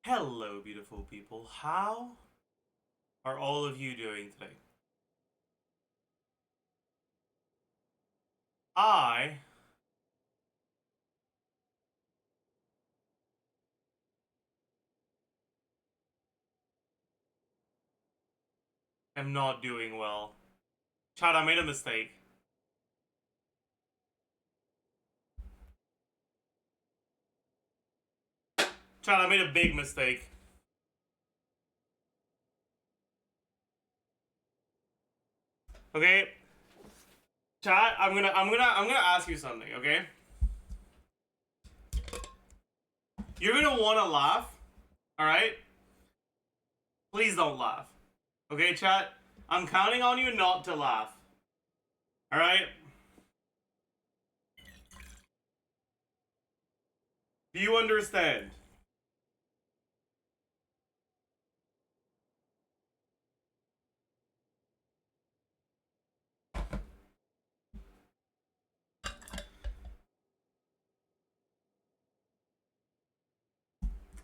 Hello, beautiful people. How are all of you doing today? I am not doing well. Chad, I made a mistake. Chad, I made a big mistake. Okay? Chad, I'm gonna ask you something, okay? You're gonna wanna laugh, alright? Please don't laugh. Okay, Chad? I'm counting on you not to laugh. Alright? Do you understand?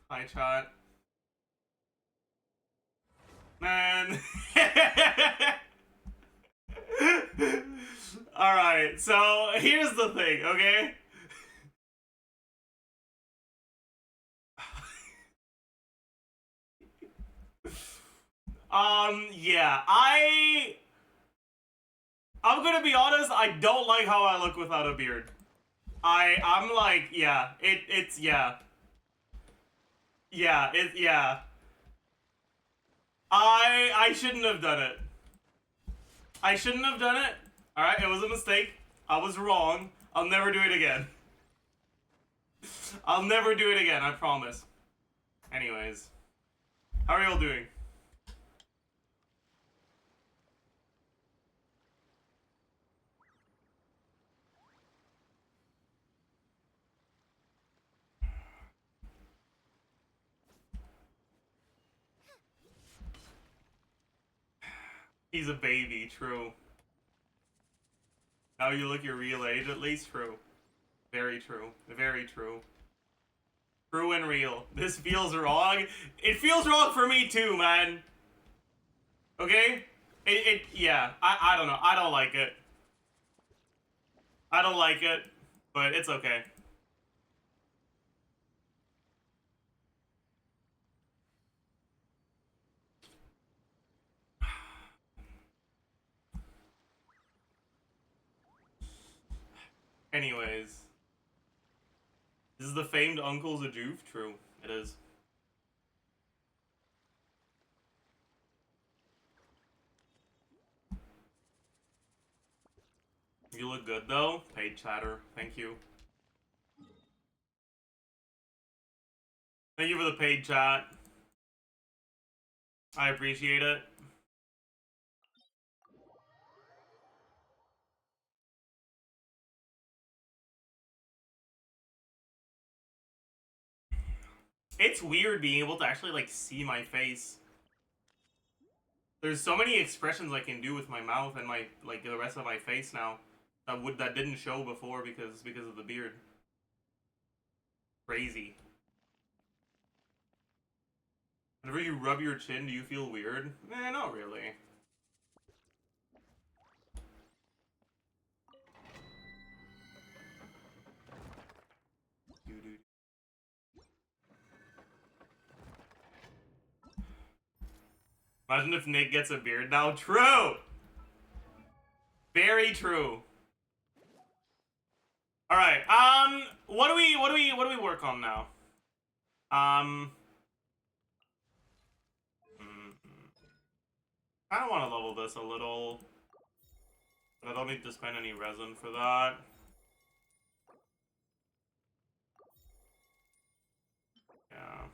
Hi, Chad. Man. Alright, so here's the thing, okay? Yeah, I'm gonna be honest, I don't like how I look without a beard. I'm like, yeah, it's yeah. Yeah. I shouldn't have done it. I shouldn't have done it. Alright, it was a mistake. I was wrong. I'll never do it again. I'll never do it again, I promise. Anyways. How are y'all doing? He's a baby, true. Now you look your real age, at least, true. Very true. Very true. True and real. This feels wrong. It feels wrong for me too, man. Okay? Yeah. I don't know. I don't like it. I don't like it, but it's okay. Anyways. This is the famed Uncle Zajef? True. It is. You look good, though. Paid chatter. Thank you. Thank you for the paid chat. I appreciate it. It's weird being able to actually, like, see my face. There's so many expressions I can do with my mouth and my, like, the rest of my face now that didn't show before because of the beard. Crazy. Whenever you rub your chin, do you feel weird? Eh, not really. Imagine if Nick gets a beard now. True! Very true. Alright, what do we work on now? I don't want to level this a little, but I don't need to spend any resin for that. Yeah.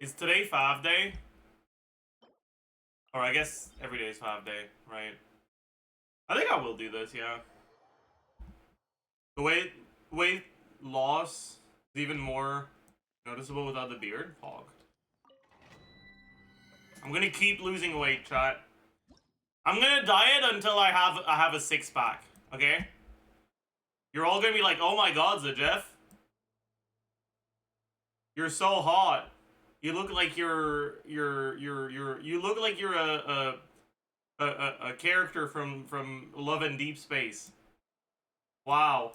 Is today 5 day? Or I guess every day is 5 day, right? I think I will do this, yeah. The weight loss is even more noticeable without the beard. Hog. I'm gonna keep losing weight, chat. I'm gonna diet until I have a six-pack, okay? You're all gonna be like, oh my god, Zajef. You're so hot. You look like you look like you're a character from Love and Deep Space. Wow.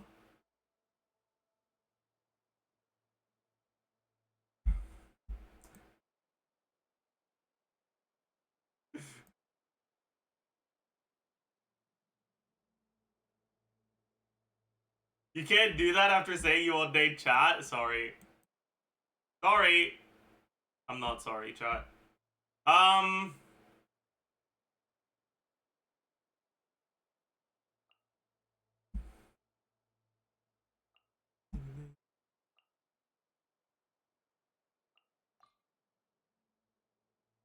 You can't do that after saying you want date chat? Sorry. Sorry. I'm not sorry, chat.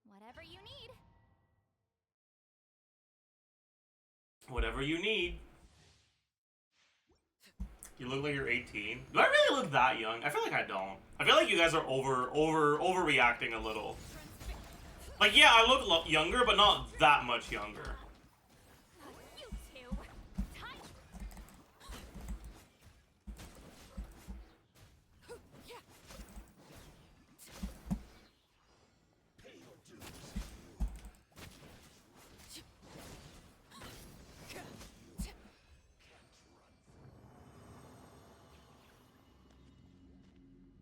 Whatever you need. Whatever you need. You look like you're 18. Do I really look that young? I feel like I don't. I feel like you guys are overreacting a little. Like, yeah, I look younger, but not that much younger. You two.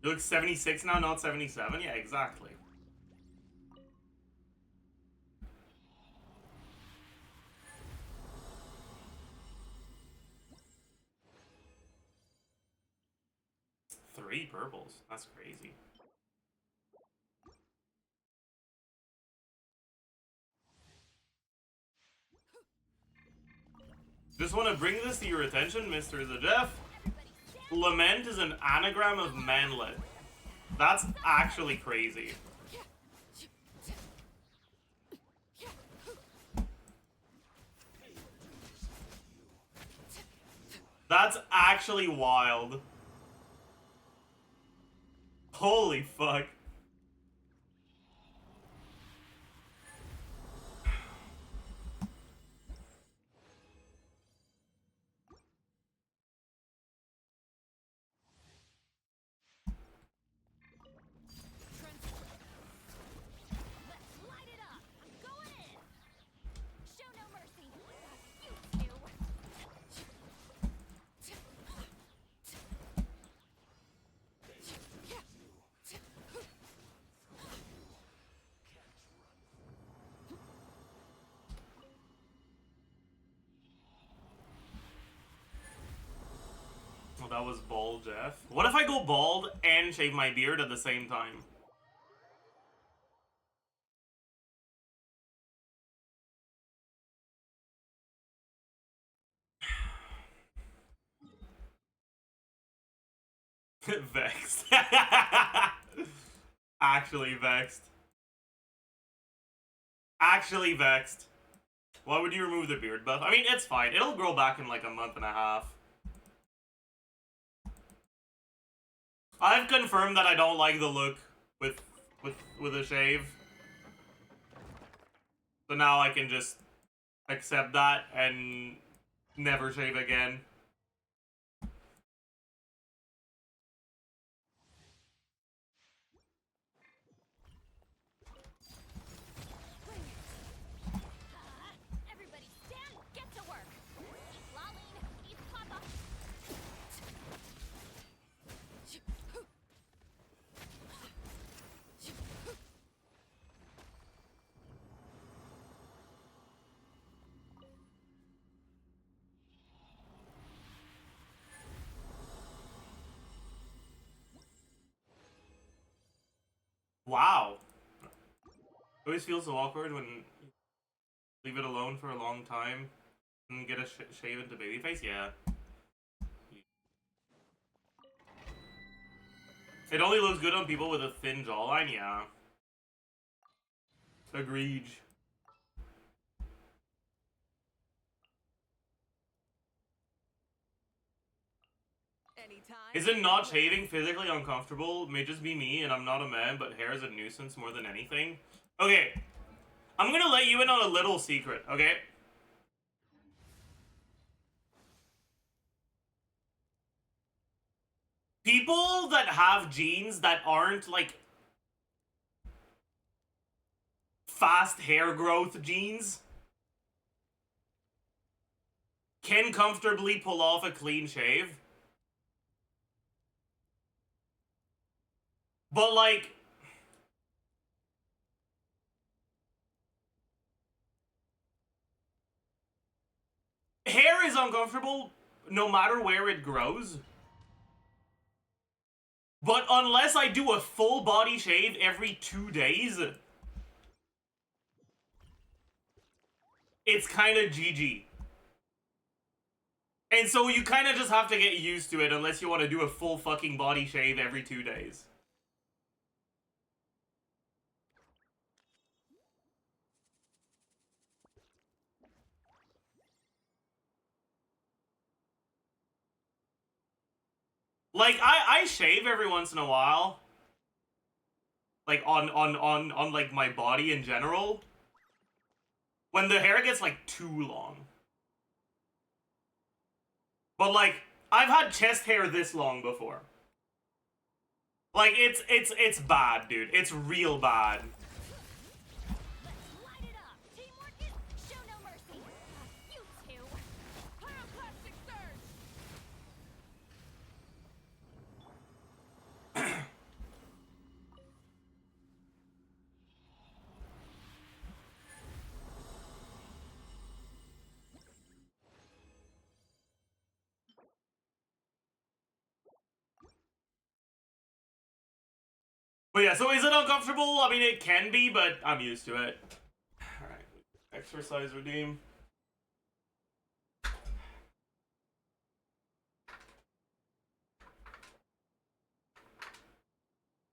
You look 76 now, not 77? Yeah, exactly. Three purples. That's crazy. Just want to bring this to your attention, Mr. Zajef. Lament is an anagram of manlet. That's actually crazy. That's actually wild. Holy fuck. Well, that was bald, Jeff. What if I go bald and shave my beard at the same time? Vexed. Actually vexed. Actually vexed. Why would you remove the beard buff? I mean, it's fine. It'll grow back in like a month and a half. I've confirmed that I don't like the look with a shave. So now I can just accept that and never shave again. Everybody stand, get to work. Eat Laline, eat Papa. Wow. It always feels so awkward when you leave it alone for a long time and get a shave into babyface. Yeah. It only looks good on people with a thin jawline. Yeah. Agreed. Isn't not shaving physically uncomfortable? May just be me and I'm not a man, but hair is a nuisance more than anything. Okay, I'm gonna let you in on a little secret, okay? People that have genes that aren't, like, fast hair growth genes can comfortably pull off a clean shave. But, like, hair is uncomfortable no matter where it grows. But unless I do a full body shave every 2 days, it's kind of GG. And so you kind of just have to get used to it unless you want to do a full fucking body shave every 2 days. Like, I shave every once in a while. Like, on like, my body in general. When the hair gets, like, too long. But, like, I've had chest hair this long before. Like, it's bad, dude. It's real bad. Let's light it up. Teamwork is show no mercy. You two. Pyroclastic surge. But yeah, so is it uncomfortable? I mean, it can be, but I'm used to it. Alright. Exercise redeem.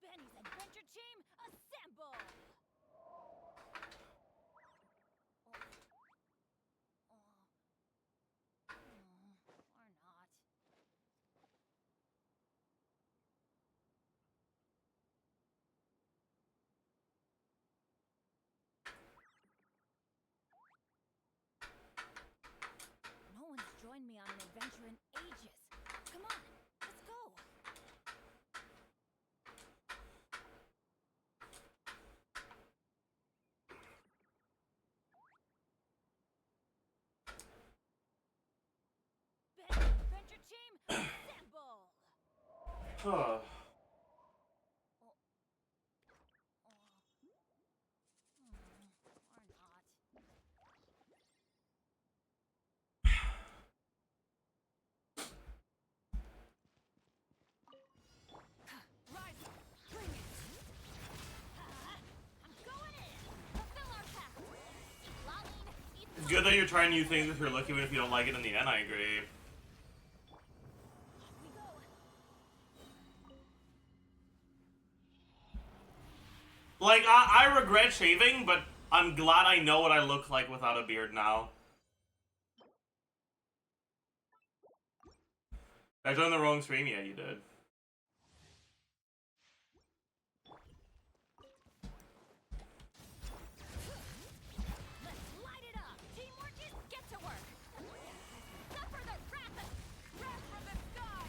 Benny's adventure team, assemble. Or not. No one's joined me on an adventure in ages. Come on, let's go. Benny's adventure team, assemble. Huh. Or not. Rise up, bring it. I'm going in. Fulfill our pact. Lolling, It's good that you're trying new things if you're lucky, but if you don't like it in the end, I agree. off we go. Like, I regret shaving, but I'm glad I know what I look like without a beard now. I joined the wrong stream? Yeah, you did. Let's light it up. Teamwork is get to work. Suffer the wrath from the sky.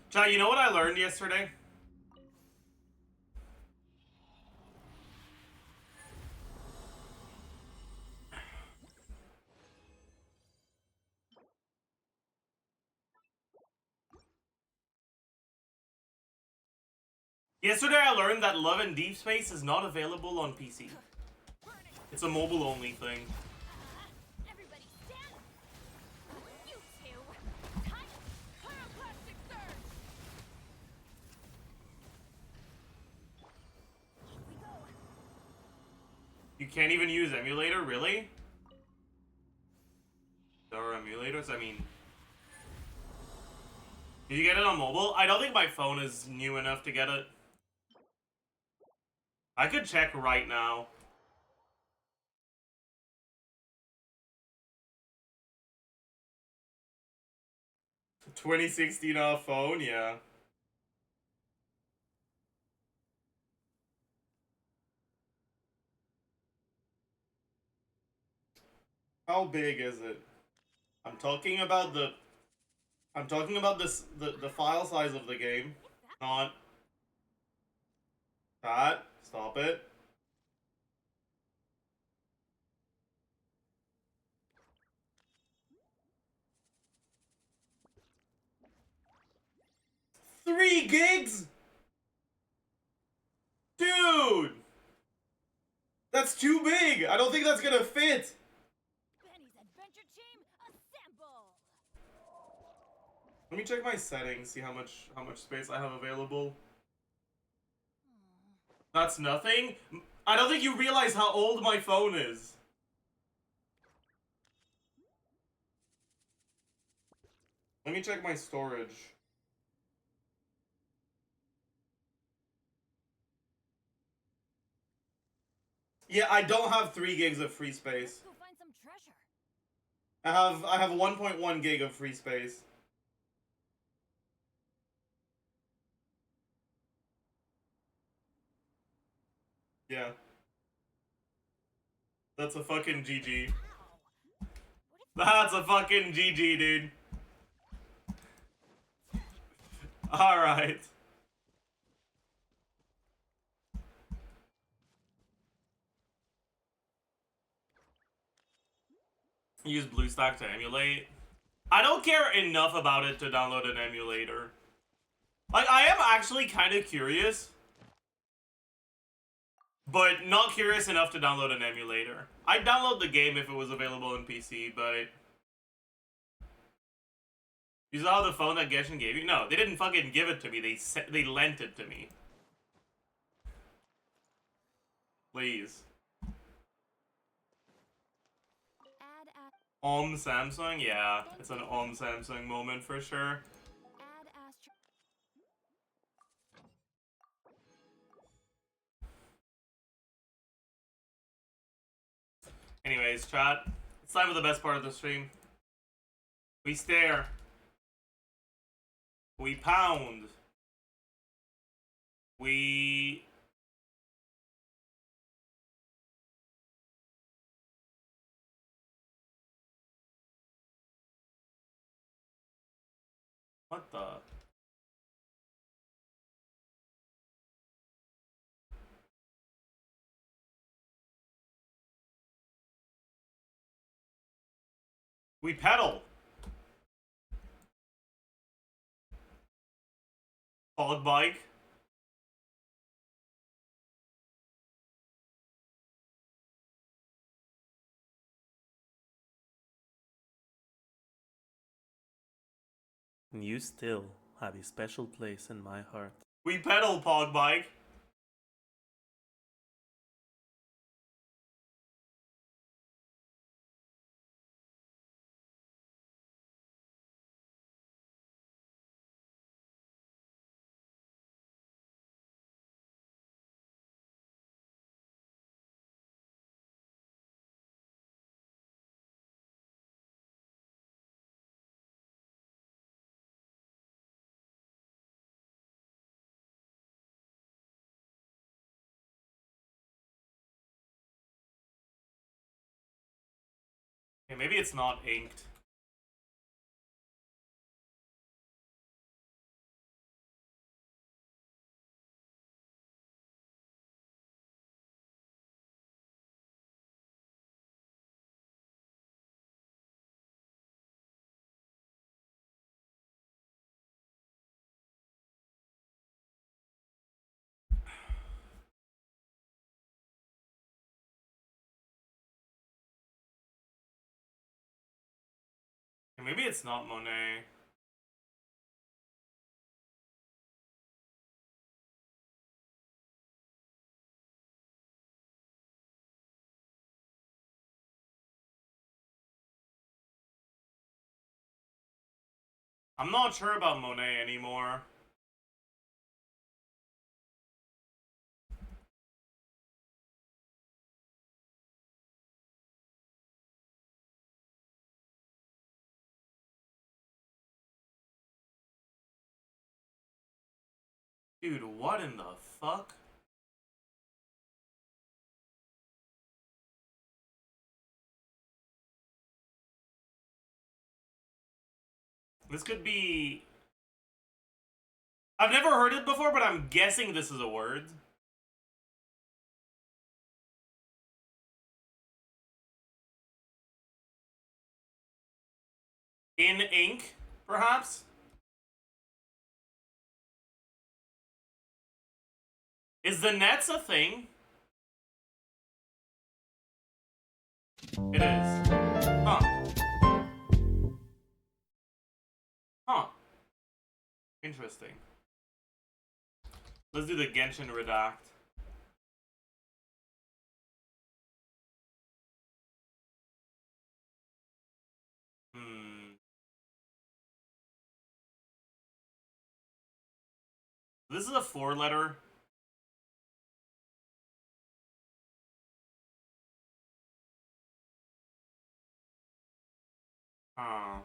Chat, you know what I learned yesterday? Yesterday I learned that Love in Deep Space is not available on PC. It's a mobile-only thing. Everybody stand. You two. Time. Pyroclastic surge. Off we go. You can't even use emulator, really? There are emulators? I mean... Did you get it on mobile? I don't think my phone is new enough to get it. I could check right now. 2016 off phone, yeah. How big is it? I'm talking about the the file size of the game. Not that. Stop it. Three gigs? Dude! That's too big! I don't think that's gonna fit! Benny's adventure team, assemble! Let me check my settings, see how much space I have available. That's nothing? I don't think you realize how old my phone is. Let me check my storage. Yeah, I don't have 3 gigs of free space. Let's go find some treasure. I have 1.1 gig of free space. Yeah. That's a fucking GG. Ow. That's a fucking GG, dude. Alright. Use BlueStack to emulate. I don't care enough about it to download an emulator. Like, I am actually kind of curious, but not curious enough to download an emulator. I'd download the game if it was available on PC, but... You saw the phone that Genshin gave you? No, they didn't fucking give it to me. They lent it to me. Please. Samsung? Yeah, it's an Samsung moment for sure. Add astro. Anyways, chat. It's time for the best part of the stream. We stare. We pound. We... What the... We pedal. Hog bike. You still have a special place in my heart. We pedal, Pog Bike. Okay, maybe it's not inked. Okay, maybe it's not Monet. I'm not sure about Monet anymore. Dude, what in the fuck? This could be... I've never heard it before, but I'm guessing this is a word. In ink, perhaps? Is the nets a thing? It is. Huh. Huh. Interesting. Let's do the Genshin Redact. This is a 4-letter. Huh.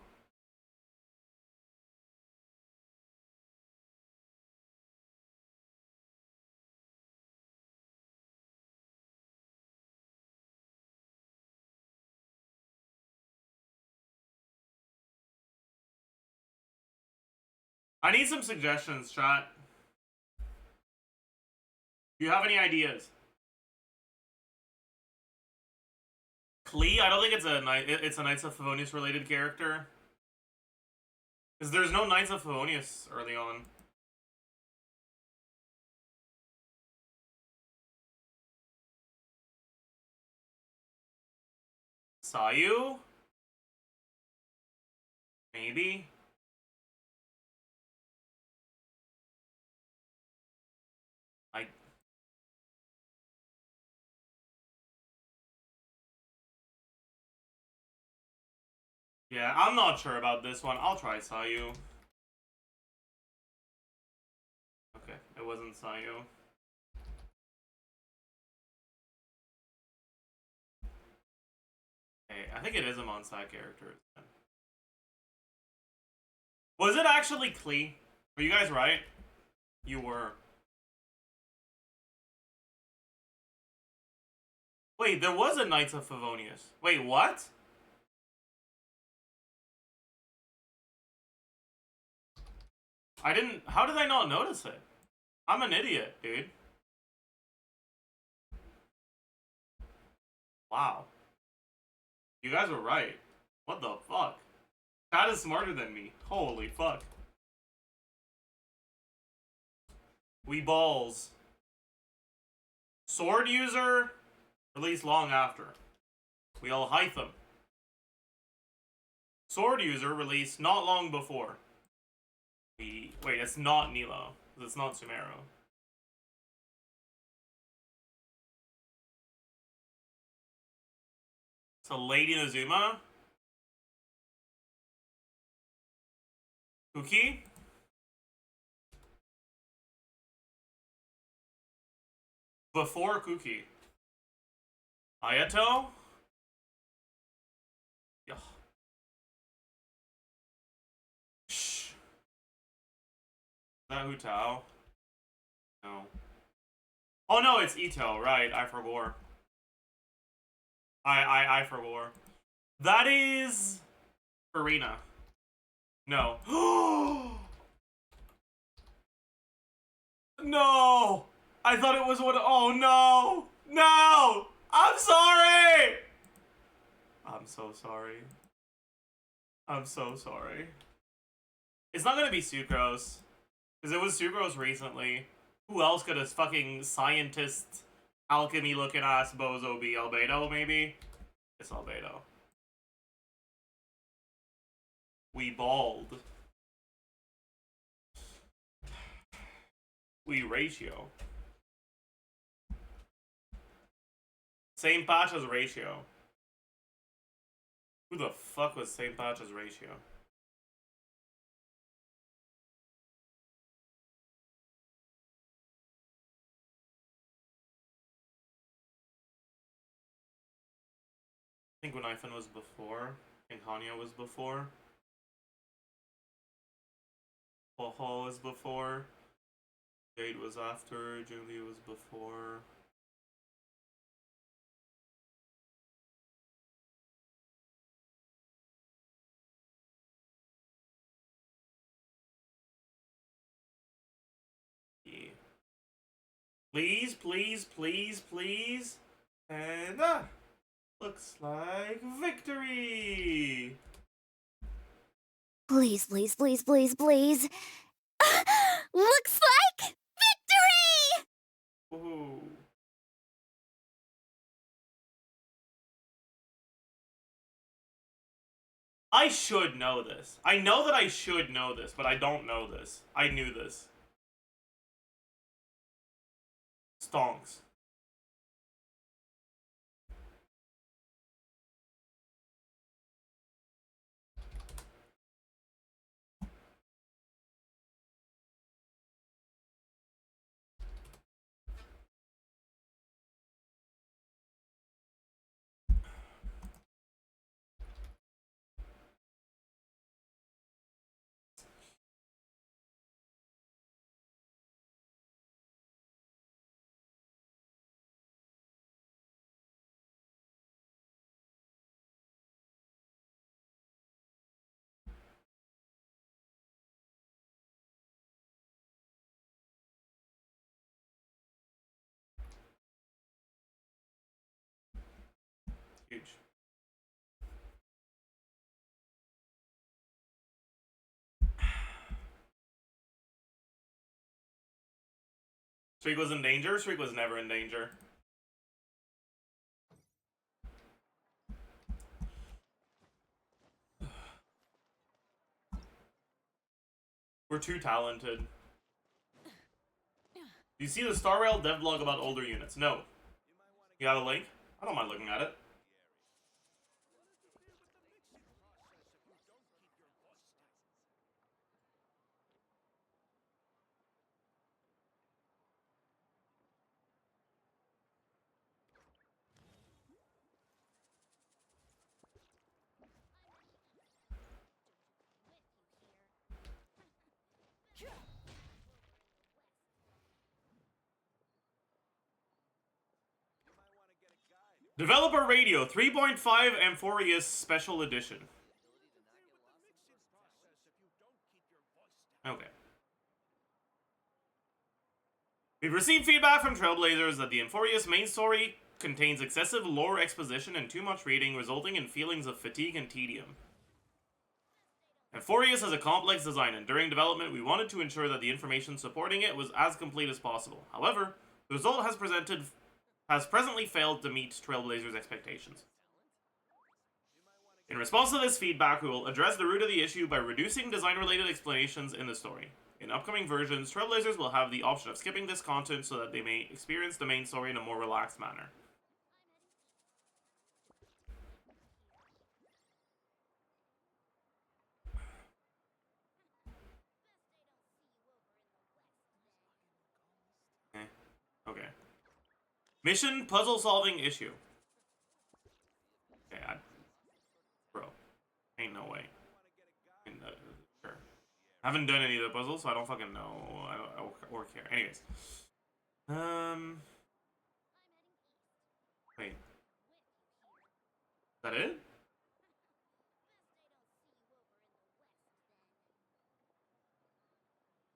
I need some suggestions, chat. Do you have any ideas? Klee? I don't think it's a Knights of Favonius related character. Because there's no Knights of Favonius early on. Sayu? Maybe? Yeah, I'm not sure about this one. I'll try Sayu. Okay, it wasn't Sayu. Hey, I think it is a Monsai character. Was it actually Klee? Were you guys right? You were. Wait, there was a Knights of Favonius. Wait, what? I didn't... How did I not notice it? I'm an idiot, dude. Wow. You guys were right. What the fuck? Chat is smarter than me. Holy fuck. We balls. Sword user, released long after. We all hype them. Sword user, released not long before. Wait, it's not Nilo. It's not Sumeru. So Lady Nazuma? Kuki? Before Kuki. Ayato? Yeah. Shh. Is that Hutao? No. Oh no, it's Ito, right. I forgot. I forgot. That is... Farina. No. No! I thought it was one. Oh no! No! I'm sorry! I'm so sorry. I'm so sorry. It's not gonna be Sucrose. Because it was Sucrose recently. Who else could a fucking scientist, alchemy looking ass bozo be? Albedo, maybe? It's Albedo. We bald. We ratio. Same patch as ratio. Who the fuck was same patch as ratio? I think Gunaifen was before. I think Hanya was before. Poho was before. Jade was after, Julie was before. Yeah. Please, please, please, please. And looks like victory. Please, please, please, please, please. Looks like victory! Ooh. I should know this. I know that I should know this, but I don't know this. I knew this. Stonks. Huge. Shriek was in danger? Shriek was never in danger. We're too talented. Do you see the Star Rail devlog about older units? No. You got a link? I don't mind looking at it. Developer Radio 3.5 Amphoreus Special Edition. Okay. We've received feedback from Trailblazers that the Amphoreus main story contains excessive lore exposition and too much reading, resulting in feelings of fatigue and tedium. Amphoreus has a complex design, and during development we wanted to ensure that the information supporting it was as complete as possible. However, the result has presently failed to meet Trailblazers' expectations. In response to this feedback, we will address the root of the issue by reducing design-related explanations in the story. In upcoming versions, Trailblazers will have the option of skipping this content so that they may experience the main story in a more relaxed manner. Okay. Mission puzzle solving issue. Okay, bro, ain't no way. Sure. I haven't done any of the puzzles, so I don't fucking know. I don't or care. Anyways. Wait. Is that it?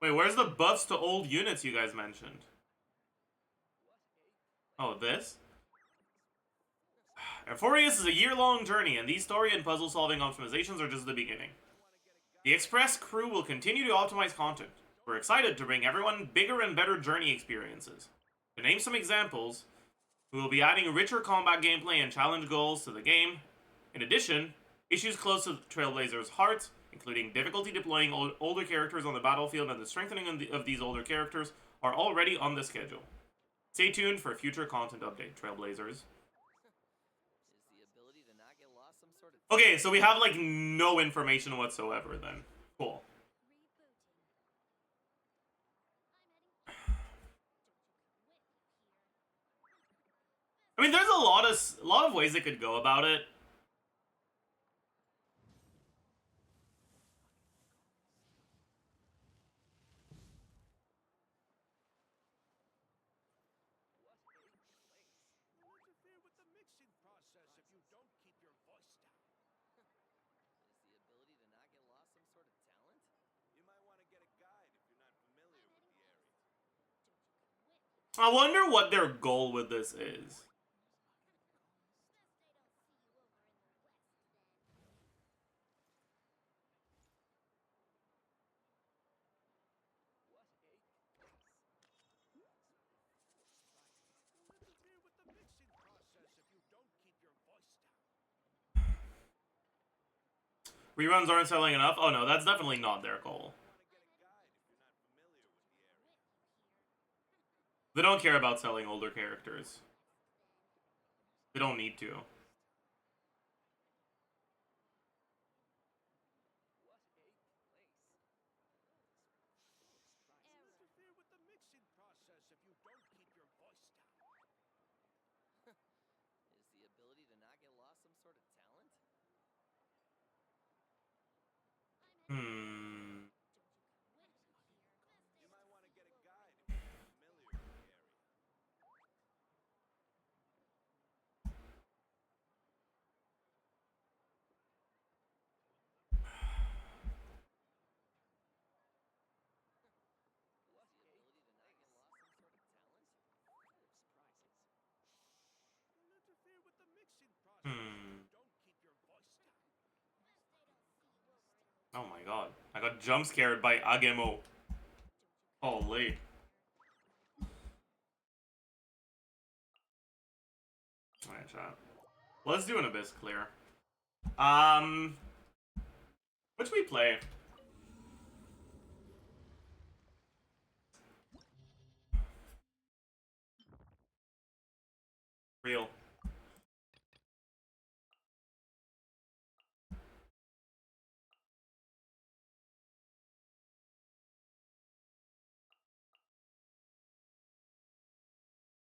Wait, where's the buffs to old units you guys mentioned? Oh, this? Amphoreus is a year-long journey, and these story and puzzle-solving optimizations are just the beginning. The Express crew will continue to optimize content. We're excited to bring everyone bigger and better journey experiences. To name some examples, we will be adding richer combat gameplay and challenge goals to the game. In addition, issues close to Trailblazers' heart, including difficulty deploying older characters on the battlefield and the strengthening of these older characters, are already on the schedule. Stay tuned for future content update, Trailblazers. Okay, so we have like no information whatsoever then. Cool. I mean, there's a lot of ways they could go about it. I wonder what their goal with this is. Reruns aren't selling enough? Oh no, that's definitely not their goal. They don't care about selling older characters. They don't need to. Hmm. Hmm. Oh my god. I got jump scared by Agemo. Holy. Alright, chat. Let's do an Abyss clear. Which we play? Real.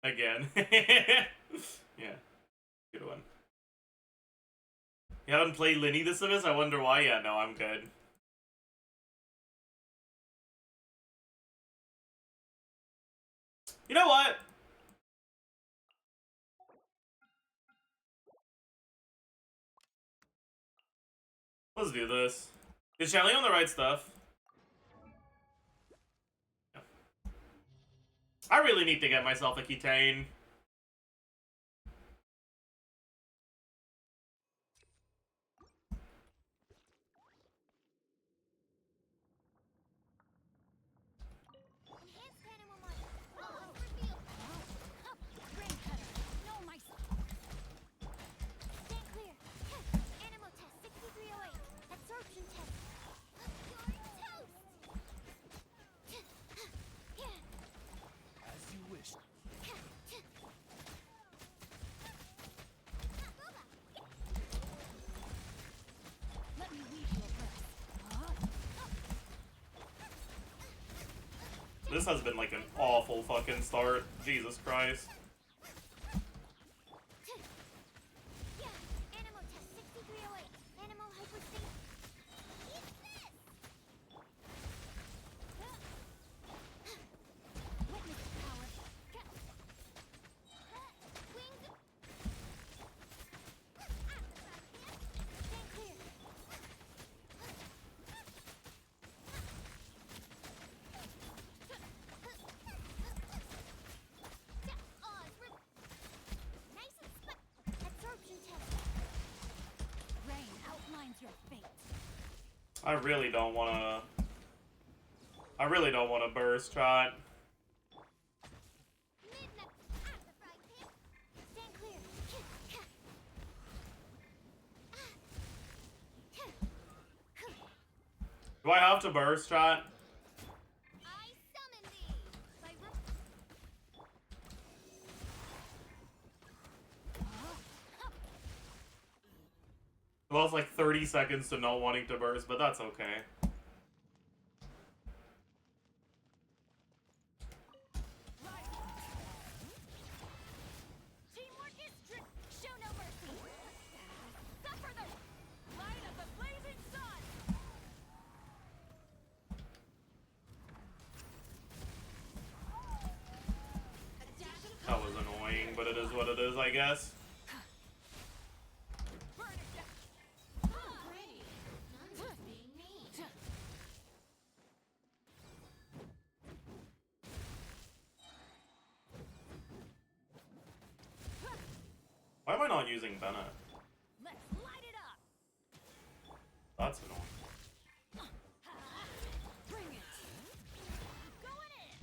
Again. Yeah. Good one. You haven't played Linny this Abyss? I wonder why. Yeah, no, I'm good. You know what? Let's do this. Is Shelly on the right stuff? Yeah. I really need to get myself a Ketane. Enhanced animal model. Oh, reveal. Brain cutter. No, my. Stand clear. Animal test 6308. Absorption test. You're toast. As you wish. Let me weave your breath. This has been like an awful fucking start. Jesus Christ. Yeah. Animal test 6308. Animal hyperstate. Eat this. Witness power. Wings. Stand clear. Nice and absorption test. Rain outlines your fate. I really don't wanna burst shot. Midnight. The frying pan. Stand clear. Do I have to burst shot? I summon thee. By I lost like 30 seconds to not wanting to burst, but that's okay. Teamwork is show no mercy. Suffer the light of the blazing sun. That was annoying, but it is what it is, I guess. Burn it down. not using Bennett? Let's light it up. That's annoying. Bring it. Going in.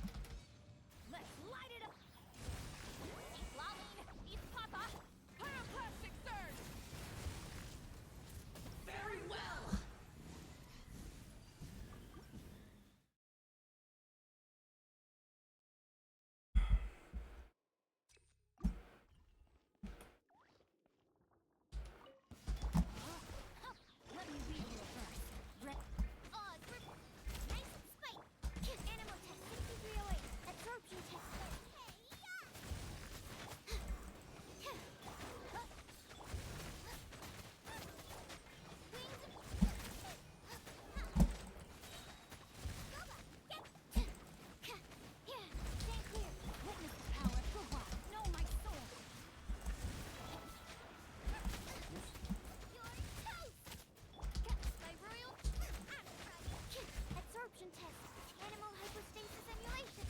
Let's light it up. Eat Lolline, eat Papa. Pyroclastic surge. Very well. Let me read you a verse. Nice and spike. Animal test 6308. Absorption test. Stand clear. Witness the power of Guhua. Know my soul. You're toast! My royal absorption test. Animal hypostasis emulation.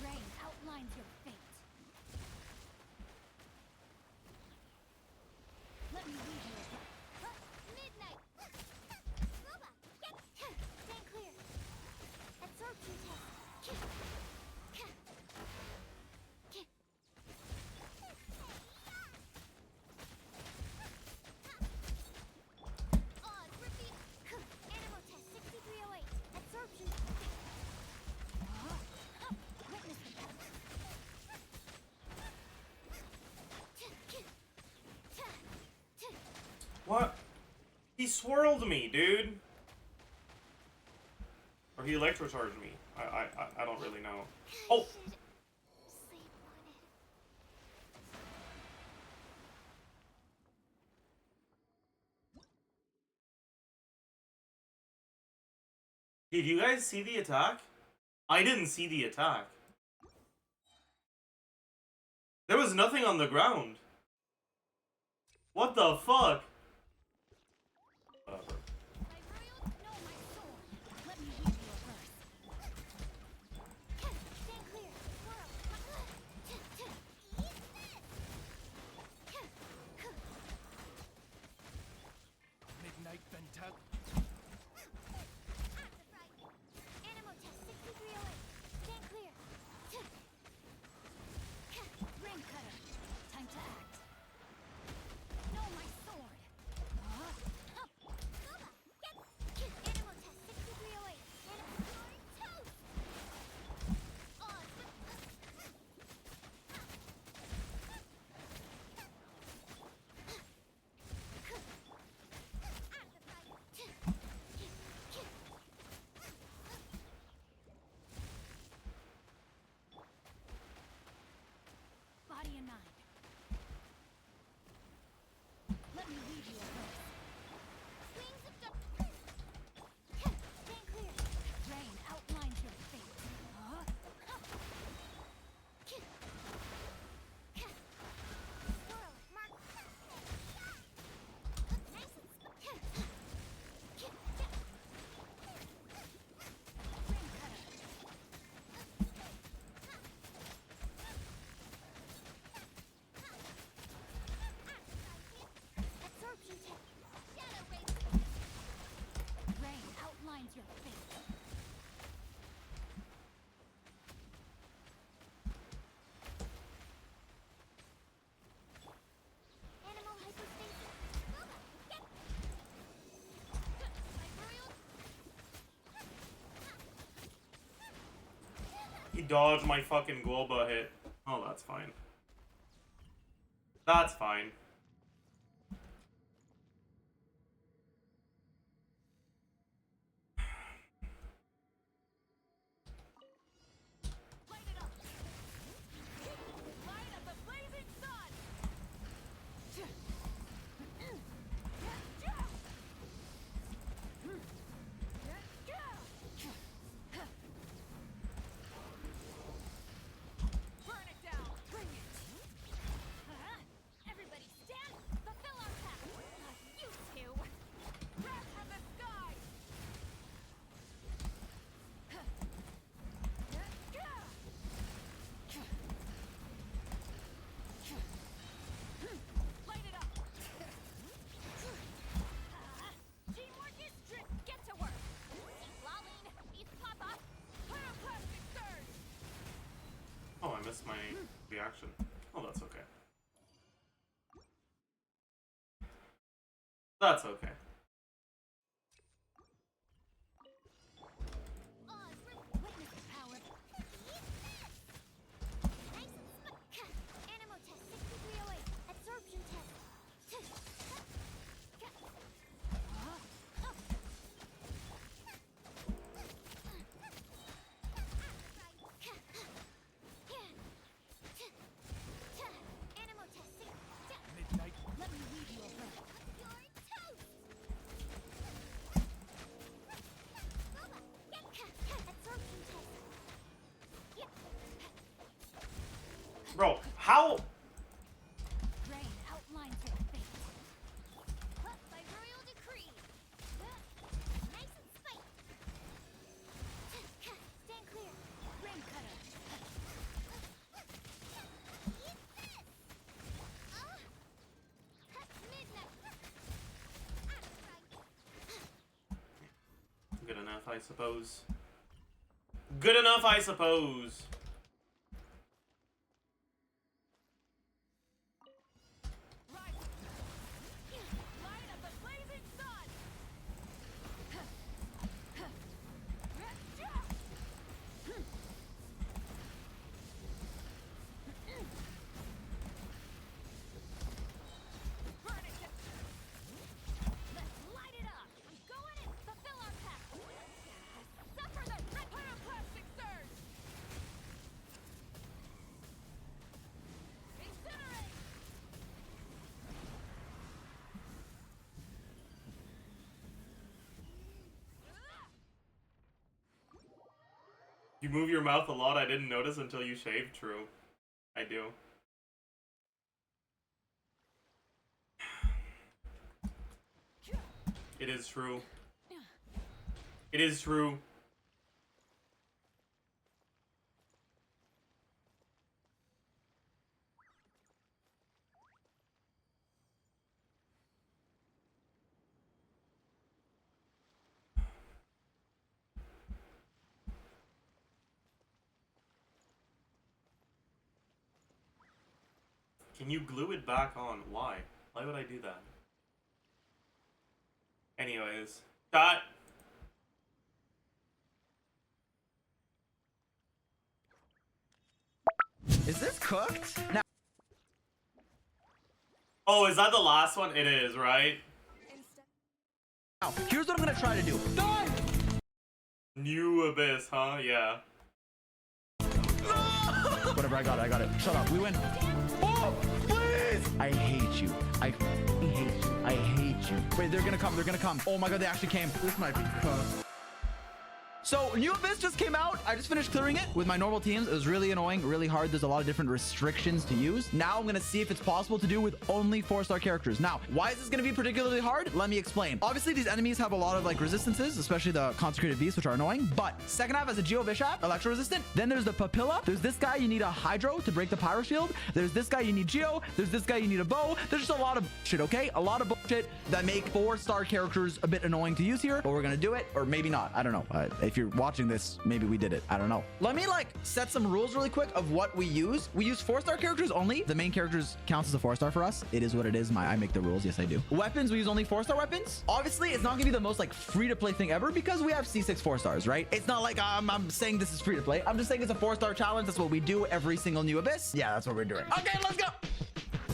Rain outlines your fate. Let me read you a midnight. Stand clear. Absorption test. Oz, repeat. Animal test 6308. Absorption. Witness the power. What? He swirled me, dude. Or he electrocharged me. I don't really know. Oh! Sleep on it. Did you guys see the attack? I didn't see the attack. There was nothing on the ground. What the fuck? Whatever. My royal, know my soul. Let me read you a verse. Stand clear. Swirl. Eat this. Midnight Venta. Animal test 6308. Stand clear. Ring cutter. Time to act. Know my sword. Animal test 6308. Animal toast. Oz. Body and mind. Let me read you a verse. Wings of Stand clear. Rain outlines your fate. Swirl. Mark. Nice and Ring cutter. Absorption test. Shadow rays. Rain outlines your fate. Animal hypostasis. My royal. He dodged my fucking Global hit. Oh, that's fine. That's fine. Light it up. Light up the blazing sun. Burn it down. Bring it. Everybody missed my reaction. Oh, that's okay. That's okay. Witness the power. Nice and Animal test 6308. Absorption test. Animal test 6. Midnight. Let me read you a book. You're toast. Absorption test. Bro, how? Drain outlines your fate. Up by royal decree. Nice and spiked. Stand clear. Ram cutter. Eat this. Midnight. Good enough, I suppose. Good enough, I suppose. Light up the blazing sun. Let's light it up. I'm going in. Fulfill our pact. Suffer the pyroclastic surge. Incinerate. You move your mouth a lot. I didn't notice until you shaved. True. I do. It is true. It is true. Can you glue it back on? Why? Why would I do that? Anyways, that. Is this cooked? Now, Oh, is that the last one? It is, right? here's what I'm gonna try to do. Die! New Abyss, huh? Yeah. Whatever, I got it. Shut up, we win. Oh, please! I hate you. I f***ing hate you. I hate you. Wait, they're gonna come. Oh my god, they actually came. This might be cooked. So, New Abyss just came out. I just finished clearing it with my normal teams. It was really annoying, really hard. There's a lot of different restrictions to use. Now I'm going to see if it's possible to do with only 4-star characters. Now, why is this going to be particularly hard? Let me explain. Obviously, these enemies have a lot of like resistances, especially the consecrated beasts, which are annoying. But second half as a Geo Bishop, electro resistant. Then there's the Papilla. There's this guy, you need a Hydro to break the Pyro Shield. There's this guy, you need Geo. There's this guy, you need a Bow. There's just a lot of shit, okay? A lot of bullshit that make 4-star characters a bit annoying to use here. But we're going to do it, or maybe not. I don't know. If you're watching this, maybe we did it. I don't know. Let me like set some rules really quick of what we use. We use 4-star characters only. The main characters counts as a 4-star for us. It is what it is. I make the rules. Yes, I do. Weapons, we use only 4-star weapons. Obviously, it's not gonna be the most like free-to-play thing ever because we have C6 4-stars, right? It's not like I'm saying this is free-to-play. I'm just saying it's a 4-star challenge. That's what we do every single New Abyss. Yeah, that's what we're doing. Okay, let's go.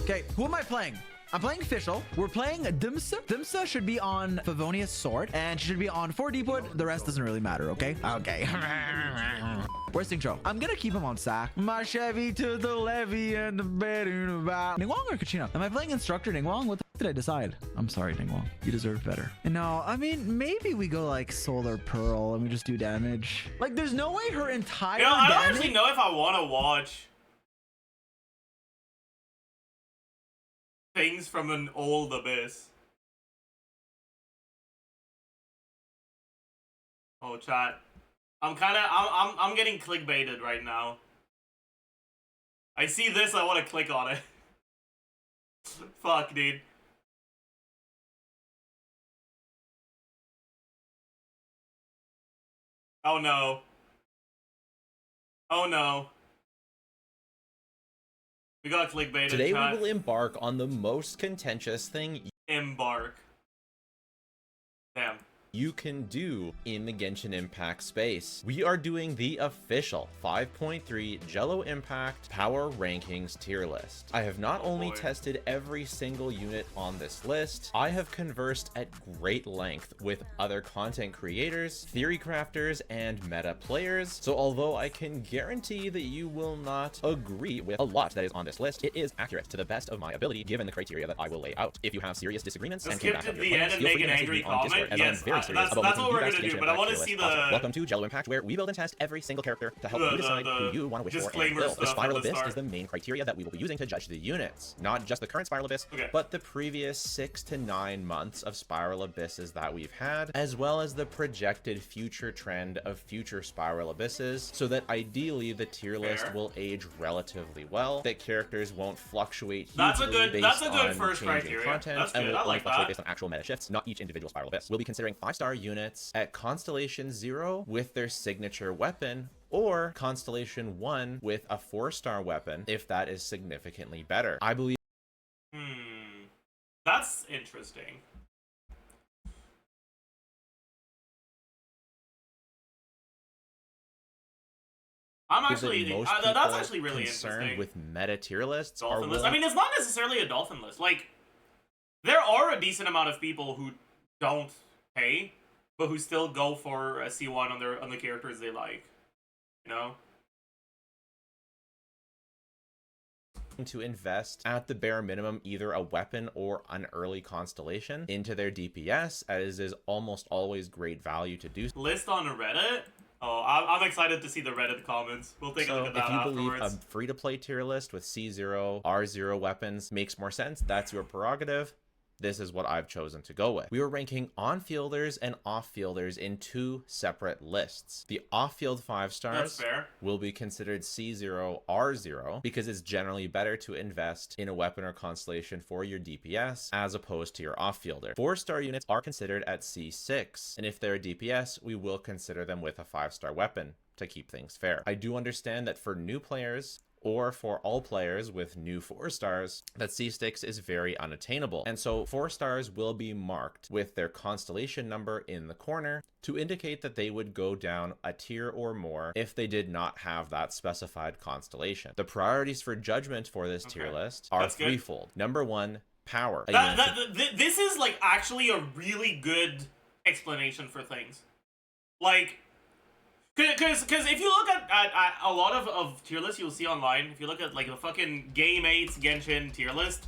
Okay, who am I playing? I'm playing Fischl. We're playing Dimsa. Dimsa should be on Favonius Sword, and she should be on 4 Deepwood. The rest doesn't really matter, okay? Okay. Where's Singcho? I'm gonna keep him on Sack. My Chevy to the levee and the bed in about. Ningguang or Kachina? Am I playing Instructor Ningguang? What the f did I decide? I'm sorry, Ningguang. You deserve better. No, I mean, maybe we go like Solar Pearl and we just do damage. Like, there's no way her entire You know, I don't damage... actually know if I want to watch things from an old Abyss. Oh, chat. I'm getting clickbaited right now. I see this, I want to click on it. Fuck, dude. Oh no. Oh no. We got clickbaited. Today we chat. will embark on the most contentious thing Embark. Damn. you can do in the Genshin Impact space. We are doing the official 5.3 Jello Impact Power Rankings tier list. I have not only tested every single unit on this list, I have conversed at great length with other content creators, theory crafters, and meta players. So although I can guarantee that you will not agree with a lot that is on this list, it is accurate to the best of my ability given the criteria that I will lay out. If you have serious disagreements and can skip back to up your the claims, end and feel make free an to message angry me on Discord, comment. as Yes, I'm very serious that's about what making we're you guys gonna do, Genshin but I Impact wanna tier list see possible. the- Welcome to Jello Impact, where we build and test every single character to help you decide who you want to wish for and disclaimer build. The stuff Spiral at the Abyss start. is the main criteria that we will be using to judge the units. Not just the current Spiral Abyss, Okay. but the previous 6 to 9 months of Spiral Abysses that we've had, as well as the projected future trend of future Spiral Abysses, so that ideally the tier list Fair. will age relatively well, that characters won't fluctuate hugely That's a good- based that's a good on first changing criteria. content, That's and good. will I only like fluctuate that. based on actual meta shifts, not each individual Spiral Abyss. We'll be considering 5-star units at Constellation 0 with their signature weapon, or Constellation 1 with a 4-star weapon, if that is significantly better. I believe That's interesting. I'm actually that most that's people actually really concerned interesting. with meta tier lists are Dolphin list. willing I mean, it's not necessarily a dolphin list. Like, there are a decent amount of people who don't pay, but who still go for a C1 on the characters they like. You know? to invest at the bare minimum either a weapon or an early constellation into their DPS, as is almost always great value to do. List on Reddit? Oh, I'm excited to see the Reddit comments. We'll take a look So at that if you afterwards. believe a free-to-play tier list with C0, R0 weapons makes more sense, that's your prerogative. This is what I've chosen to go with. We were ranking on-fielders and off-fielders in 2 separate lists. The off-field 5 stars That's fair. will be considered C0, R0, because it's generally better to invest in a weapon or constellation for your DPS as opposed to your off-fielder. 4-star units are considered at C6, and if they're a DPS, we will consider them with a 5-star weapon to keep things fair. I do understand that for new players, or for all players with new 4 stars, that C6 is very unattainable. And so 4 stars will be marked with their constellation number in the corner to indicate that they would go down a tier or more if they did not have that specified constellation. The priorities for judgment for this tier list are That's good. threefold. Number 1, power. This is like actually a really good explanation for things. Like, because if you look at a lot of tier lists you'll see online, if you look at like the fucking Game 8's Genshin tier list,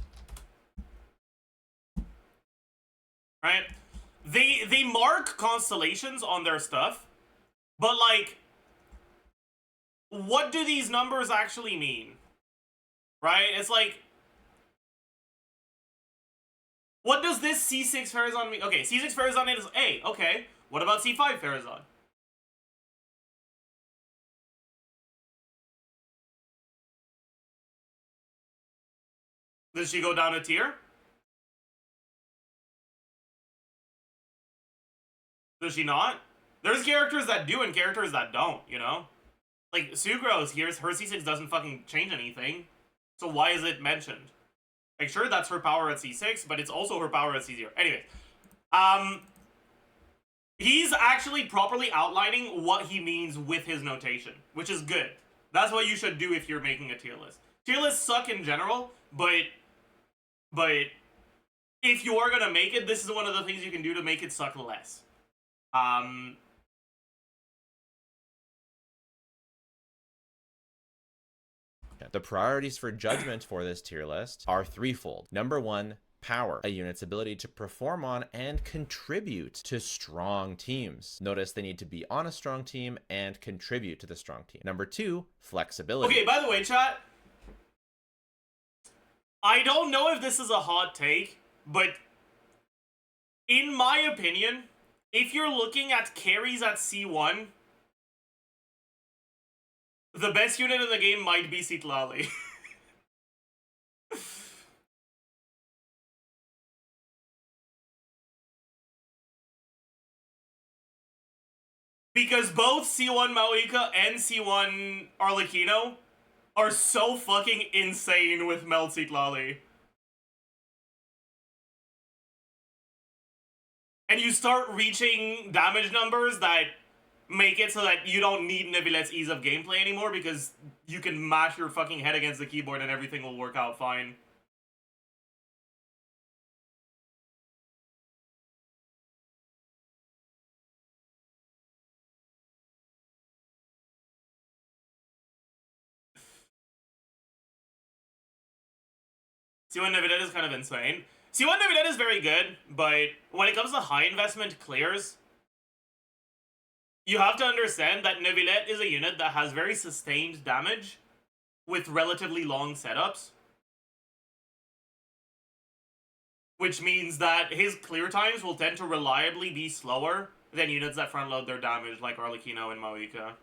right? They mark constellations on their stuff, but like, what do these numbers actually mean? Right? It's like, what does this C6 Farazan mean? Okay, C6 Farazan is A. Okay, what about C5 Farazan? Does she go down a tier? Does she not? There's characters that do and characters that don't, you know? Like, Sugro's here, her C6 doesn't fucking change anything. So why is it mentioned? Like, sure, that's her power at C6, but it's also her power at C0. Anyway, he's actually properly outlining what he means with his notation, which is good. That's what you should do if you're making a tier list. Tier lists suck in general, but if you are gonna make it, this is one of the things you can do to make it suck less. The priorities for judgment for this tier list are threefold. Number 1, power, a unit's ability to perform on and contribute to strong teams. Notice they need to be on a strong team and contribute to the strong team. Number 2, flexibility. Okay, by the way, chat, I don't know if this is a hot take, but in my opinion, if you're looking at carries at C1, the best unit in the game might be Citlali. Because both C1 Maoika and C1 Arlecchino are so fucking insane with Meltseat Lolly. And you start reaching damage numbers that make it so that you don't need Nevilet's ease of gameplay anymore because you can mash your fucking head against the keyboard and everything will work out fine. C1 Nevilet is kind of insane. C1 Nevilet is very good, but when it comes to high investment clears, you have to understand that Nevilet is a unit that has very sustained damage with relatively long setups. Which means that his clear times will tend to reliably be slower than units that front load their damage like Arlecchino and Maoika.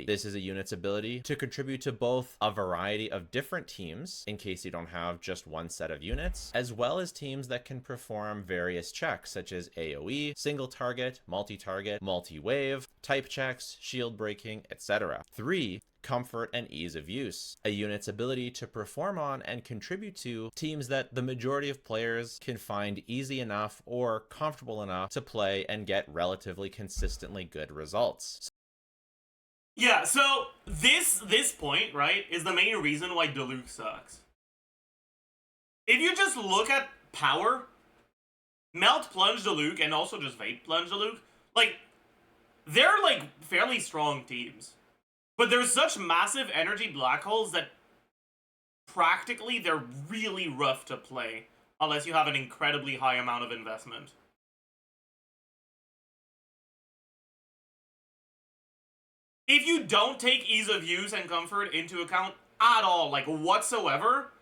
This is a unit's ability to contribute to both a variety of different teams, in case you don't have just one set of units, as well as teams that can perform various checks, such as AoE, single target, multi-target, multi-wave, type checks, shield breaking, etc. 3. Comfort and ease of use. A unit's ability to perform on and contribute to teams that the majority of players can find easy enough or comfortable enough to play and get relatively consistently good results. Yeah, so this point, right, is the main reason why Diluc sucks. If you just look at power, Melt Plunge Diluc and also just Vape Plunge Diluc, like, they're like fairly strong teams. But there's such massive energy black holes that practically they're really rough to play unless you have an incredibly high amount of investment. If you don't take ease of use and comfort into account at all, like whatsoever,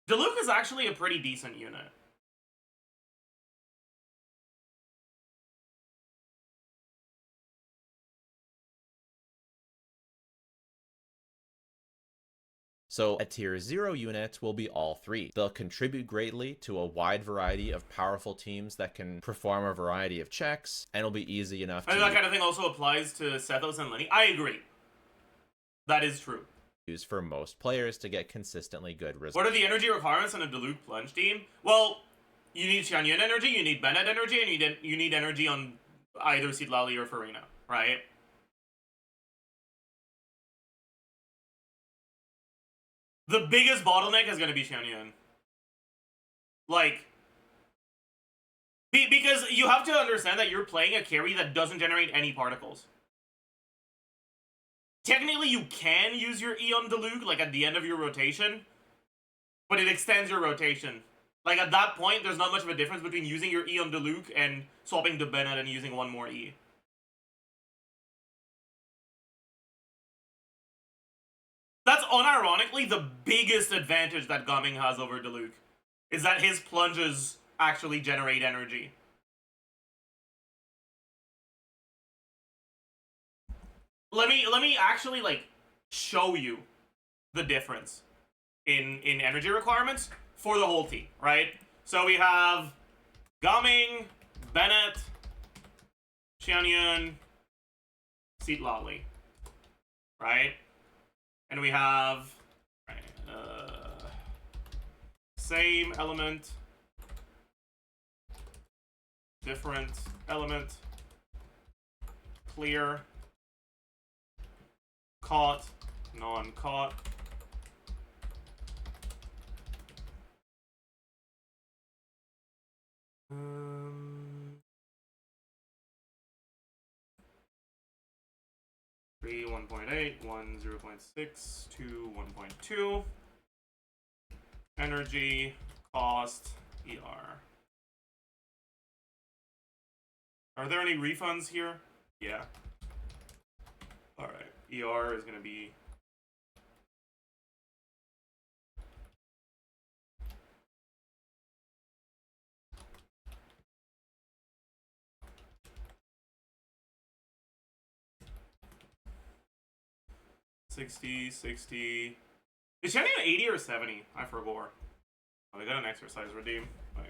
Diluc is actually a pretty decent unit. So a tier 0 unit will be all three. They'll contribute greatly to a wide variety of powerful teams that can perform a variety of checks, and it'll be easy enough to And that kind of thing also applies to Sethos and Lenny. I agree. That is true. use for most players to get consistently good results. What are the energy requirements in a Diluc Plunge team? Well, you need Xianyun energy, you need Bennett energy, and you need energy on either Citlali or Farina, right? The biggest bottleneck is going to be Xianyun. Like, because you have to understand that you're playing a carry that doesn't generate any particles. Technically, you can use your E on Diluc, like, at the end of your rotation, but it extends your rotation. Like, at that point, there's not much of a difference between using your E on Diluc and swapping to Bennett and using one more E. That's unironically the biggest advantage that Gumming has over Diluc, is that his plunges actually generate energy. Let me actually, like, show you the difference in energy requirements for the whole team, right? So we have Gumming, Bennett, Xianyun, Citlali, right? And we have same element, different element, clear, caught, non-caught. Three 1.8, 1 0.6, 2 1.2. Energy, cost, ER. Are there any refunds here? Yeah. Alright, ER is gonna be 60, 60. Is Shannon 80 or 70? I forgot. Oh, they got an exercise redeem. Right.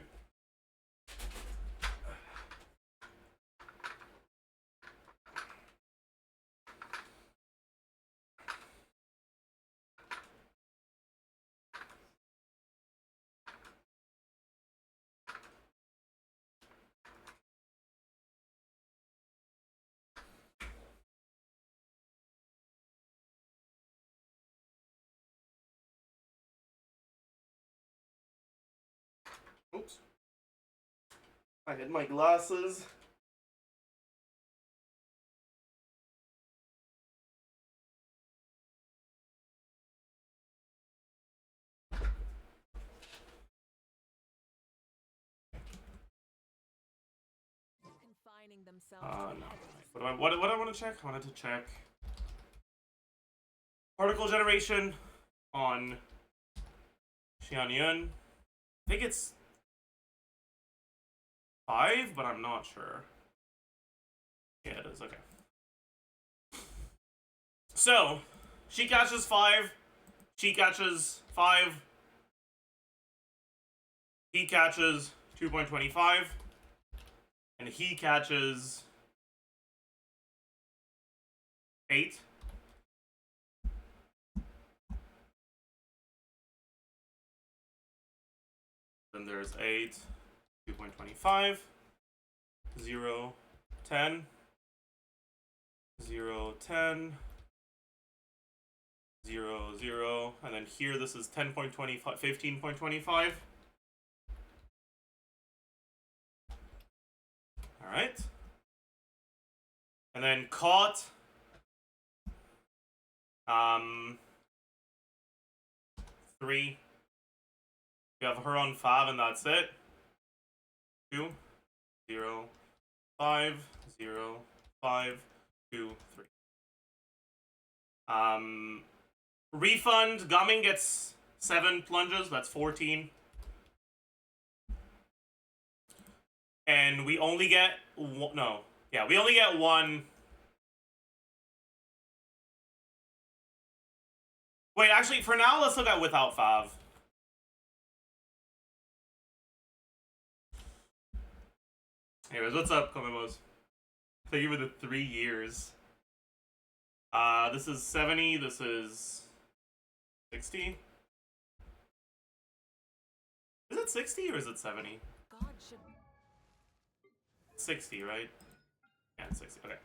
Oops. I hid my glasses. Confining themselves No. What do I want to check? I wanted to check particle generation on Xianyun. I think it's 5, but I'm not sure. Yeah, it is. Okay. So, she catches 5. She catches 5. He catches 2.25. And he catches 8. Then there's 8, 2.25, 0, 10, 0, 10, 0, 0, and then here this is 10.25, 15.25. Alright. And then caught. 3. You have her on 5 and that's it. 2, 0, 5, 0, 5, 2, 3. Refund, Gumming gets 7 plunges, that's 14. And we only get one, no. Yeah, we only get 1. Wait, actually, for now, let's look at without 5. Anyways, what's up, Komemos? Thank you for the 3 years. This is 70, this is 60. Is it 60 or is it 70? God should 60, right? Yeah, it's 60, okay.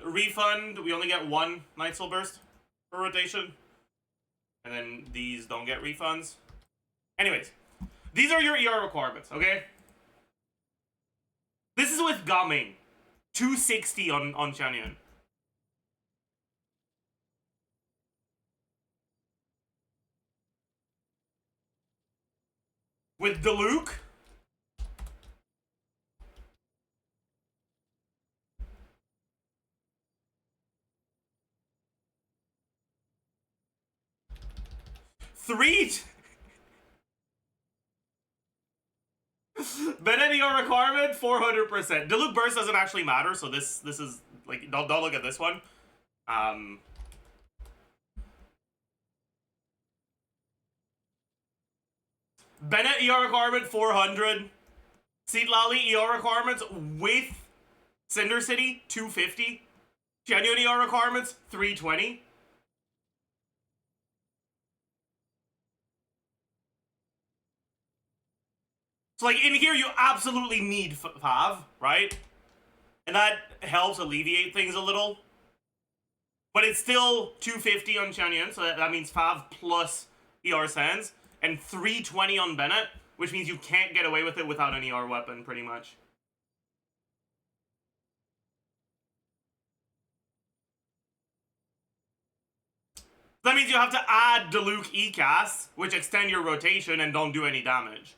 Refund, we only get 1 Night Soul Burst per rotation. And then these don't get refunds. Anyways, these are your ER requirements, okay? This is with Gumming. 260 on Xianyun. With Diluc, Bennett ER requirement 400%. Diluc burst doesn't actually matter, so this is like don't look at this one. Bennett ER requirement 400. Seat Lally ER requirements with Cinder City 250. Genuine ER requirements 320. So like in here you absolutely need Fav, right? And that helps alleviate things a little. But it's still 250 on Xianyun, so that means Fav plus ER Sands. And 320 on Bennett, which means you can't get away with it without an ER weapon, pretty much. That means you have to add Diluc E-Cast, which extend your rotation and don't do any damage.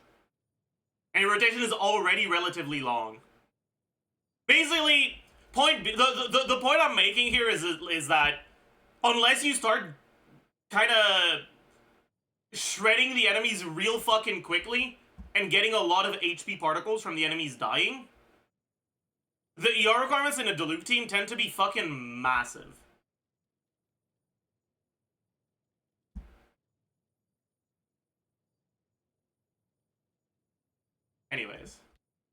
And your rotation is already relatively long. Basically, the point I'm making here is that unless you start kind of shredding the enemies real fucking quickly and getting a lot of HP particles from the enemies dying, the ER requirements in a Diluc team tend to be fucking massive. Anyways.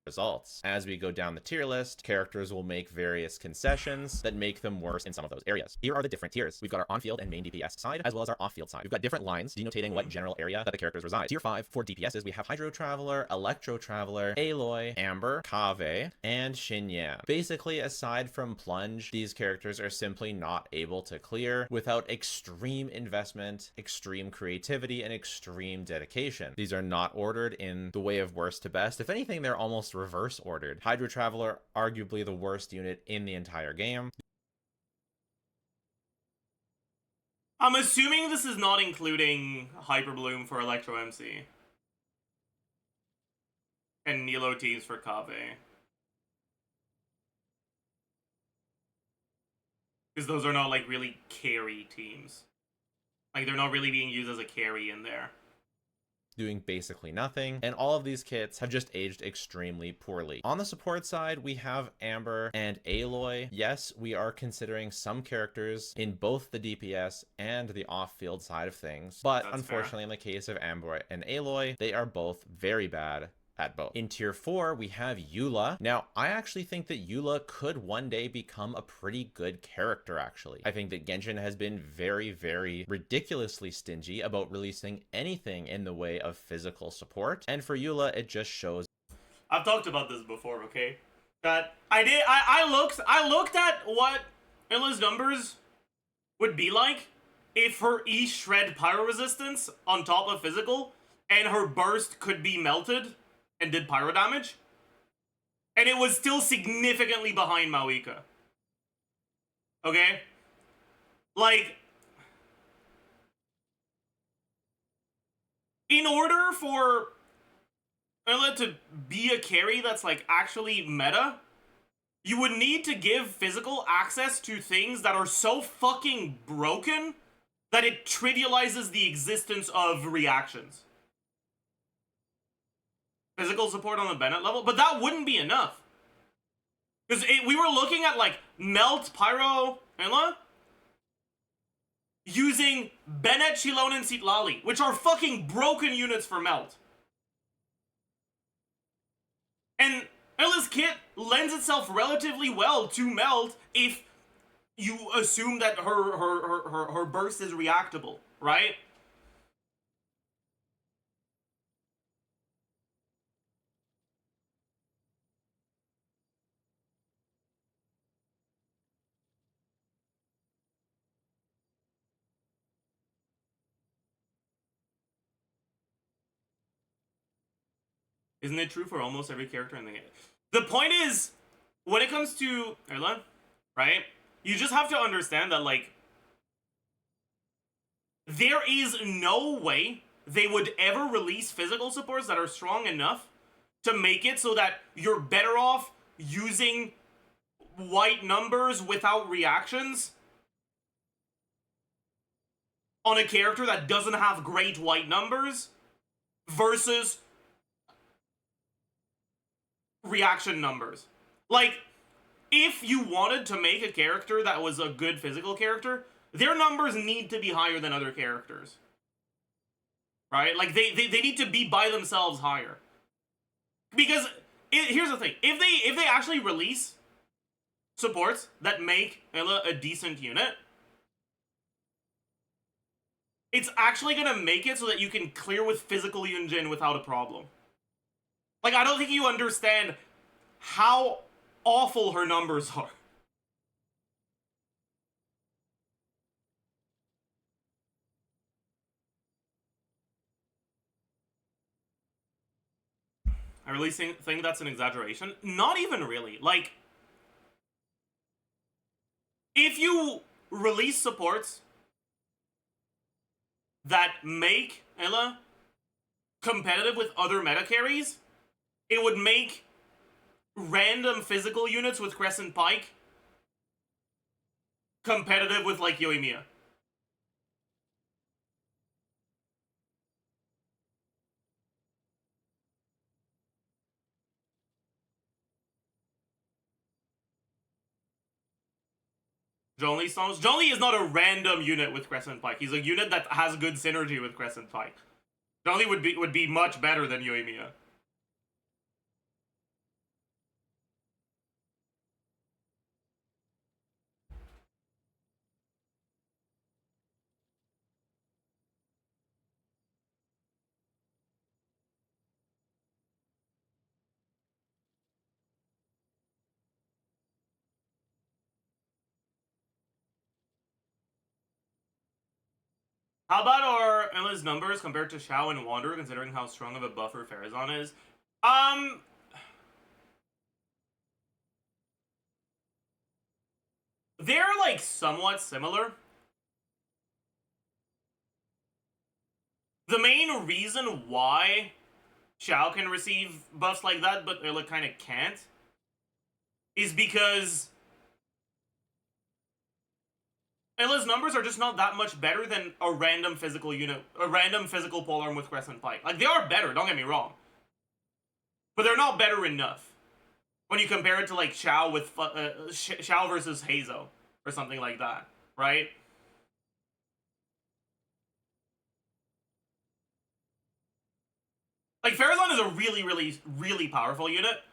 results. As we go down the tier list, characters will make various concessions that make them worse in some of those areas. Here are the different tiers. We've got our on-field and main DPS side, as well as our off-field side. We've got different lines denotating what general area that the characters reside. Tier 5 for DPSs, we have Hydro Traveler, Electro Traveler, Aloy, Amber, Kaveh, and Xinye. Basically, aside from Plunge, these characters are simply not able to clear without extreme investment, extreme creativity, and extreme dedication. These are not ordered in the way of worst to best. If anything, they're almost reverse ordered. Hydro Traveler, arguably the worst unit in the entire game. I'm assuming this is not including Hyper Bloom for Electro MC. And Nilo teams for Kaveh. Because those are not like really carry teams. Like they're not really being used as a carry in there. Doing basically nothing, and all of these kits have just aged extremely poorly. On the support side, we have Amber and Aloy. Yes, we are considering some characters in both the DPS and the off-field side of things, but That's unfortunately fair. in the case of Amber and Aloy, they are both very bad at both. In tier 4, we have Eula. Now, I actually think that Eula could one day become a pretty good character, actually. I think that Genshin has been very, very ridiculously stingy about releasing anything in the way of physical support, and for Eula, it just shows. I've talked about this before, okay? That I looked at what Illa's numbers would be like if her E shred pyro resistance on top of physical and her burst could be melted and did pyro damage. And it was still significantly behind Mawika. Okay? Like, in order for Illa to be a carry that's like actually meta, you would need to give physical access to things that are so fucking broken that it trivializes the existence of reactions. Physical support on the Bennett level, but that wouldn't be enough. Because we were looking at like Melt, Pyro, Illa using Bennett, Shilon, and Sitlali, which are fucking broken units for Melt. And Illa's kit lends itself relatively well to Melt if you assume that her burst is reactable, right? Isn't it true for almost every character in the game? The point is, when it comes to Erla, right? You just have to understand that, like, there is no way they would ever release physical supports that are strong enough to make it so that you're better off using white numbers without reactions on a character that doesn't have great white numbers versus reaction numbers. Like, if you wanted to make a character that was a good physical character, their numbers need to be higher than other characters. Right? Like, they need to be by themselves higher. Because, here's the thing. If they actually release supports that make Illa a decent unit, it's actually gonna make it so that you can clear with physical Yunjin without a problem. Like, I don't think you understand how awful her numbers are. I really think that's an exaggeration. Not even really. Like, if you release supports that make Illa competitive with other meta carries, it would make random physical units with Crescent Pike competitive with, like, Yoimiya. Zhongli is not a random unit with Crescent Pike. He's a unit that has good synergy with Crescent Pike. Zhongli would be much better than Yoimiya. How about our endless numbers compared to Xiao and Wanderer, considering how strong of a buffer Farazan is? They're, like, somewhat similar. The main reason why Xiao can receive buffs like that, but Erla kind of can't, is because Erla's numbers are just not that much better than a random physical unit, a random physical polearm with Crescent Pike. Like, they are better, don't get me wrong. But they're not better enough when you compare it to, like, Xiao with Xiao versus Hazo or something like that, right? Like, Farazan is a really, really, really powerful unit,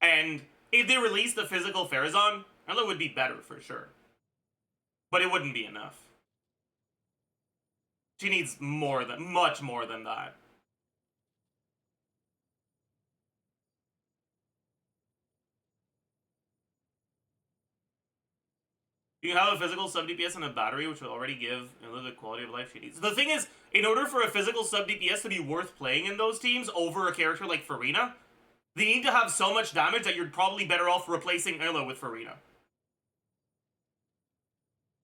and if they released the physical Farazan, Erla would be better for sure. But it wouldn't be enough. She needs more than, much more than that. You have a physical sub DPS and a battery, which will already give Erla the quality of life she needs. The thing is, in order for a physical sub DPS to be worth playing in those teams over a character like Farina, they need to have so much damage that you're probably better off replacing Erla with Farina.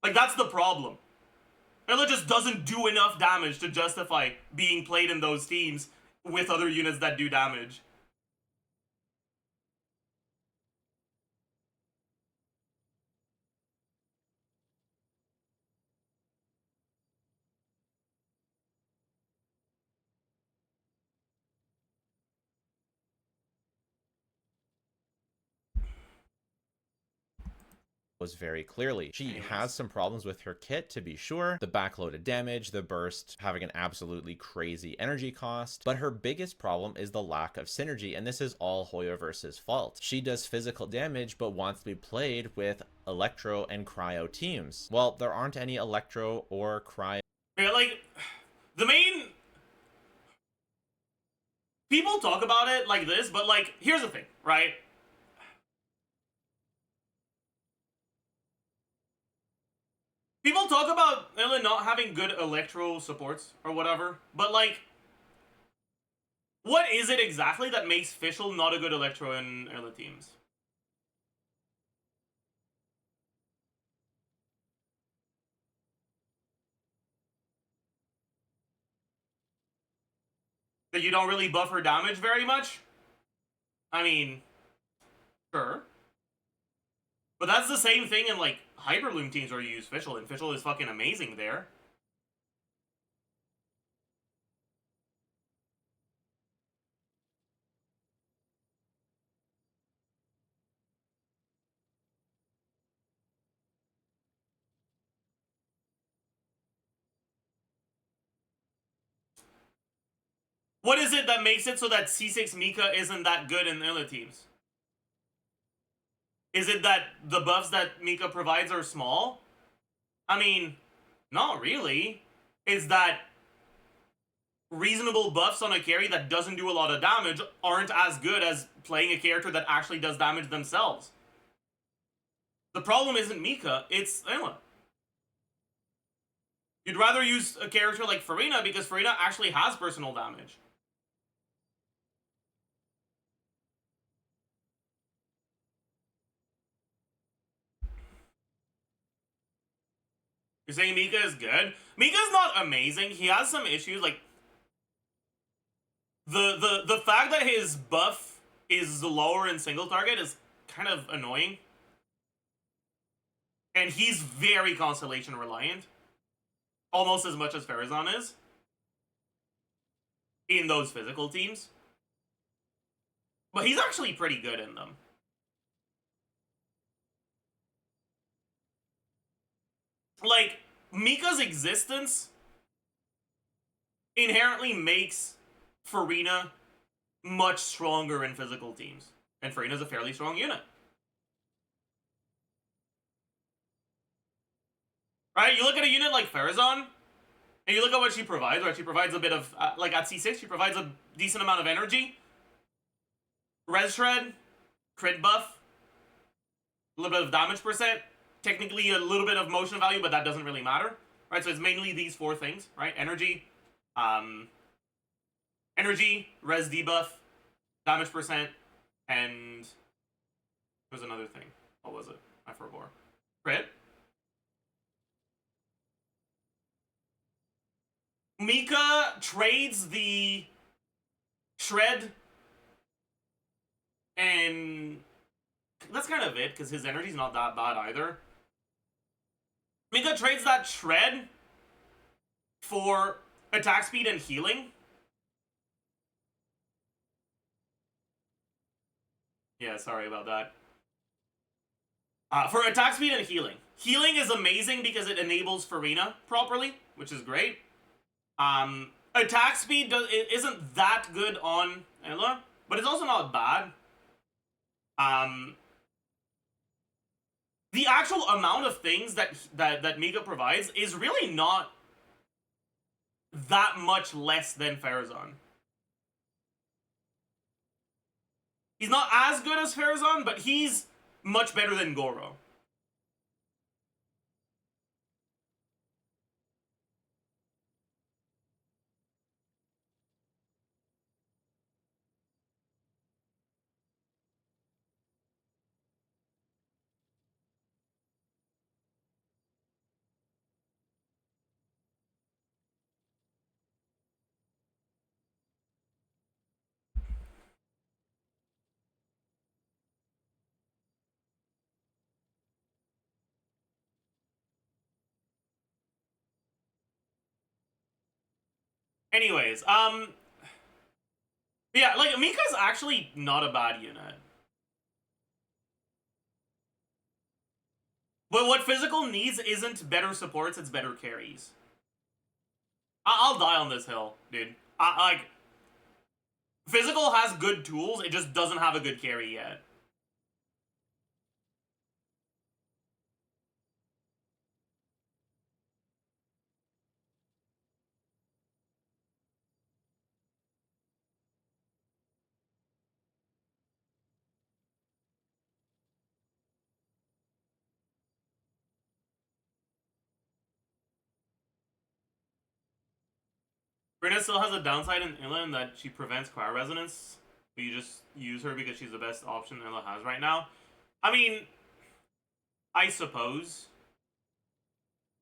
Like, that's the problem. Erla just doesn't do enough damage to justify being played in those teams with other units that do damage. Was very clearly. She has some problems with her kit, to be sure. The backloaded damage, the burst having an absolutely crazy energy cost, but her biggest problem is the lack of synergy, and this is all Hoyoverse's fault. She does physical damage, but wants to be played with Electro and Cryo teams. Well, there aren't any Electro or Cryo. Yeah, like, the main... People talk about it like this, but, like, here's the thing, right? People talk about Erla not having good Electro supports or whatever, but, like, what is it exactly that makes Fischl not a good Electro in Erla teams? That you don't really buff her damage very much? I mean, sure. But that's the same thing in, like, Hyperloom teams where you use Fischl, and Fischl is fucking amazing there. What is it that makes it so that C6 Mika isn't that good in Erla teams? Is it that the buffs that Mika provides are small? I mean, not really. It's that reasonable buffs on a carry that doesn't do a lot of damage aren't as good as playing a character that actually does damage themselves. The problem isn't Mika, it's Erla. You'd rather use a character like Farina because Farina actually has personal damage. You're saying Mika is good? Mika's not amazing. He has some issues, like the fact that his buff is lower in single target is kind of annoying. And he's very Constellation reliant. Almost as much as Farazan is. In those physical teams. But he's actually pretty good in them. Like, Mika's existence inherently makes Farina much stronger in physical teams. And Farina's a fairly strong unit. Right? You look at a unit like Farazan, and you look at what she provides, right? She provides a bit of, like at C6, she provides a decent amount of energy. Res Shred, crit buff, a little bit of damage percent, technically a little bit of motion value, but that doesn't really matter. right? So it's mainly these 4 things, right? Energy, res debuff, damage percent, and there was another thing. What was it? I forgot. Crit. Mika trades the shred, and that's kind of it, because his energy's not that bad either. Mika trades that shred for attack speed and healing. Yeah, sorry about that. For attack speed and healing. Healing is amazing because it enables Farina properly, which is great. Attack speed isn't that good on Ella, but it's also not bad. The actual amount of things that Mika provides is really not that much less than Farazan. He's not as good as Farazan, but he's much better than Goro. Anyways, yeah, like, Mika's actually not a bad unit. But what physical needs isn't better supports, it's better carries. I'll die on this hill, dude. Like, physical has good tools, it just doesn't have a good carry yet. Brina still has a downside in Illa in that she prevents cryo resonance, but you just use her because she's the best option Illa has right now. I mean, I suppose.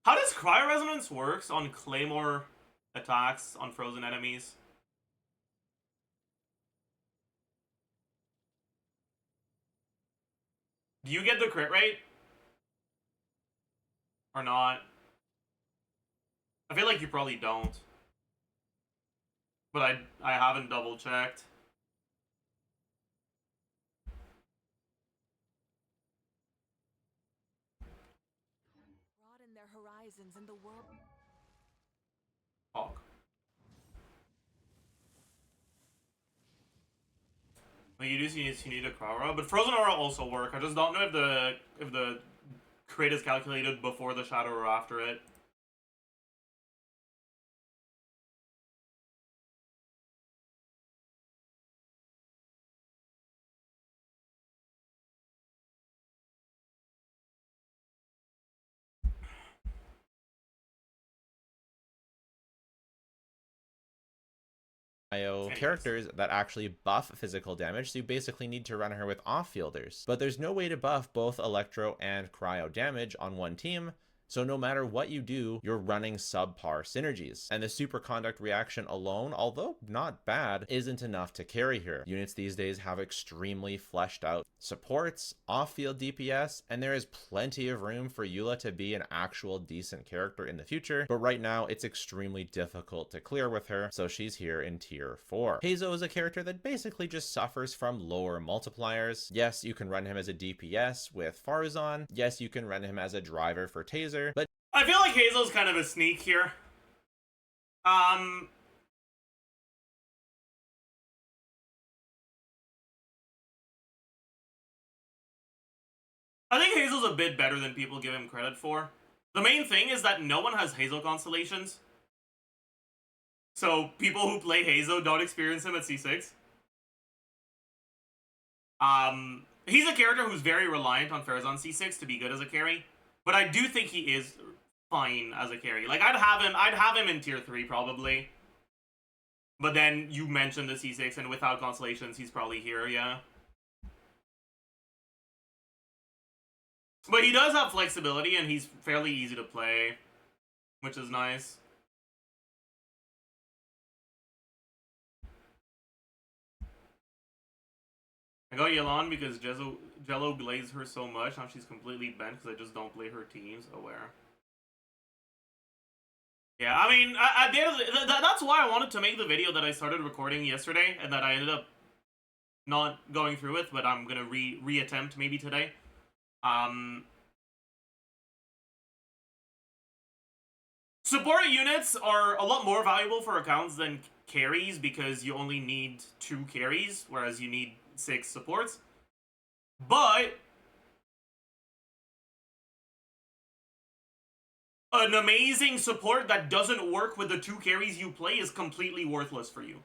How does cryo resonance works on Claymore attacks on frozen enemies? Do you get the crit rate? Or not? I feel like you probably don't. But I haven't double checked. Broaden their horizons in the world. Hawk. Well, you do need a Crowra, but Frozen Aura also work. I just don't know if the crit is calculated before the shadow or after it. Characters that actually buff physical damage, so you basically need to run her with off-fielders. But there's no way to buff both electro and cryo damage on one team, so no matter what you do, you're running subpar synergies. And the superconduct reaction alone, although not bad, isn't enough to carry her. Units these days have extremely fleshed out supports, off-field DPS, and there is plenty of room for Eula to be an actual decent character in the future, but right now it's extremely difficult to clear with her, so she's here in tier 4. Hazo is a character that basically just suffers from lower multipliers. Yes, you can run him as a DPS with Farazan. Yes, you can run him as a driver for Taser, but I feel like Hazel's kind of a sneak here. I think Hazel's a bit better than people give him credit for. The main thing is that no one has Hazel constellations. So people who play Hazel don't experience him at C6. He's a character who's very reliant on Farazan C6 to be good as a carry. But I do think he is fine as a carry. Like, I'd have him in tier 3 probably. But then you mentioned the C6, and without constellations, he's probably here, yeah. But he does have flexibility, and he's fairly easy to play, which is nice. I got Yelan because Jello glazed her so much, now she's completely bent because I just don't play her teams. Aware. Yeah, I mean, at the end of that's why I wanted to make the video that I started recording yesterday, and that I ended up not going through with, but I'm gonna reattempt maybe today. Support units are a lot more valuable for accounts than carries because you only need 2 carries, whereas you need 6 supports. But an amazing support that doesn't work with the 2 carries you play is completely worthless for you.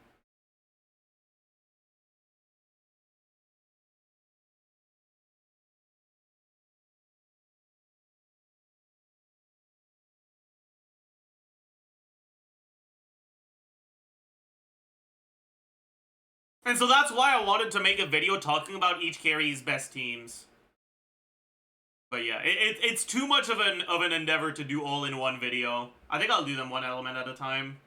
And so that's why I wanted to make a video talking about each carry's best teams. But yeah, it's too much of an endeavor to do all in one video. I think I'll do them one element at a time.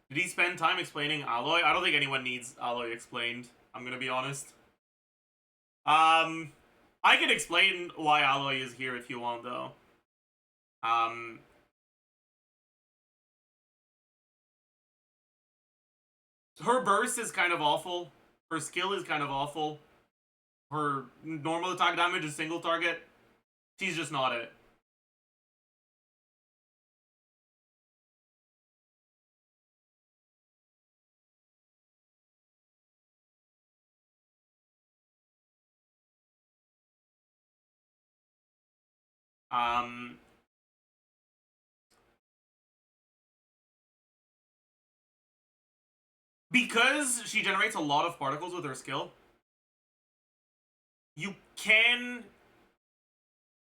Did he spend time explaining Alloy? I don't think anyone needs Alloy explained, I'm gonna be honest. I can explain why Alloy is here if you want, though. Her burst is kind of awful. Her skill is kind of awful. Her normal attack damage is single target. She's just not it. Because she generates a lot of particles with her skill, you can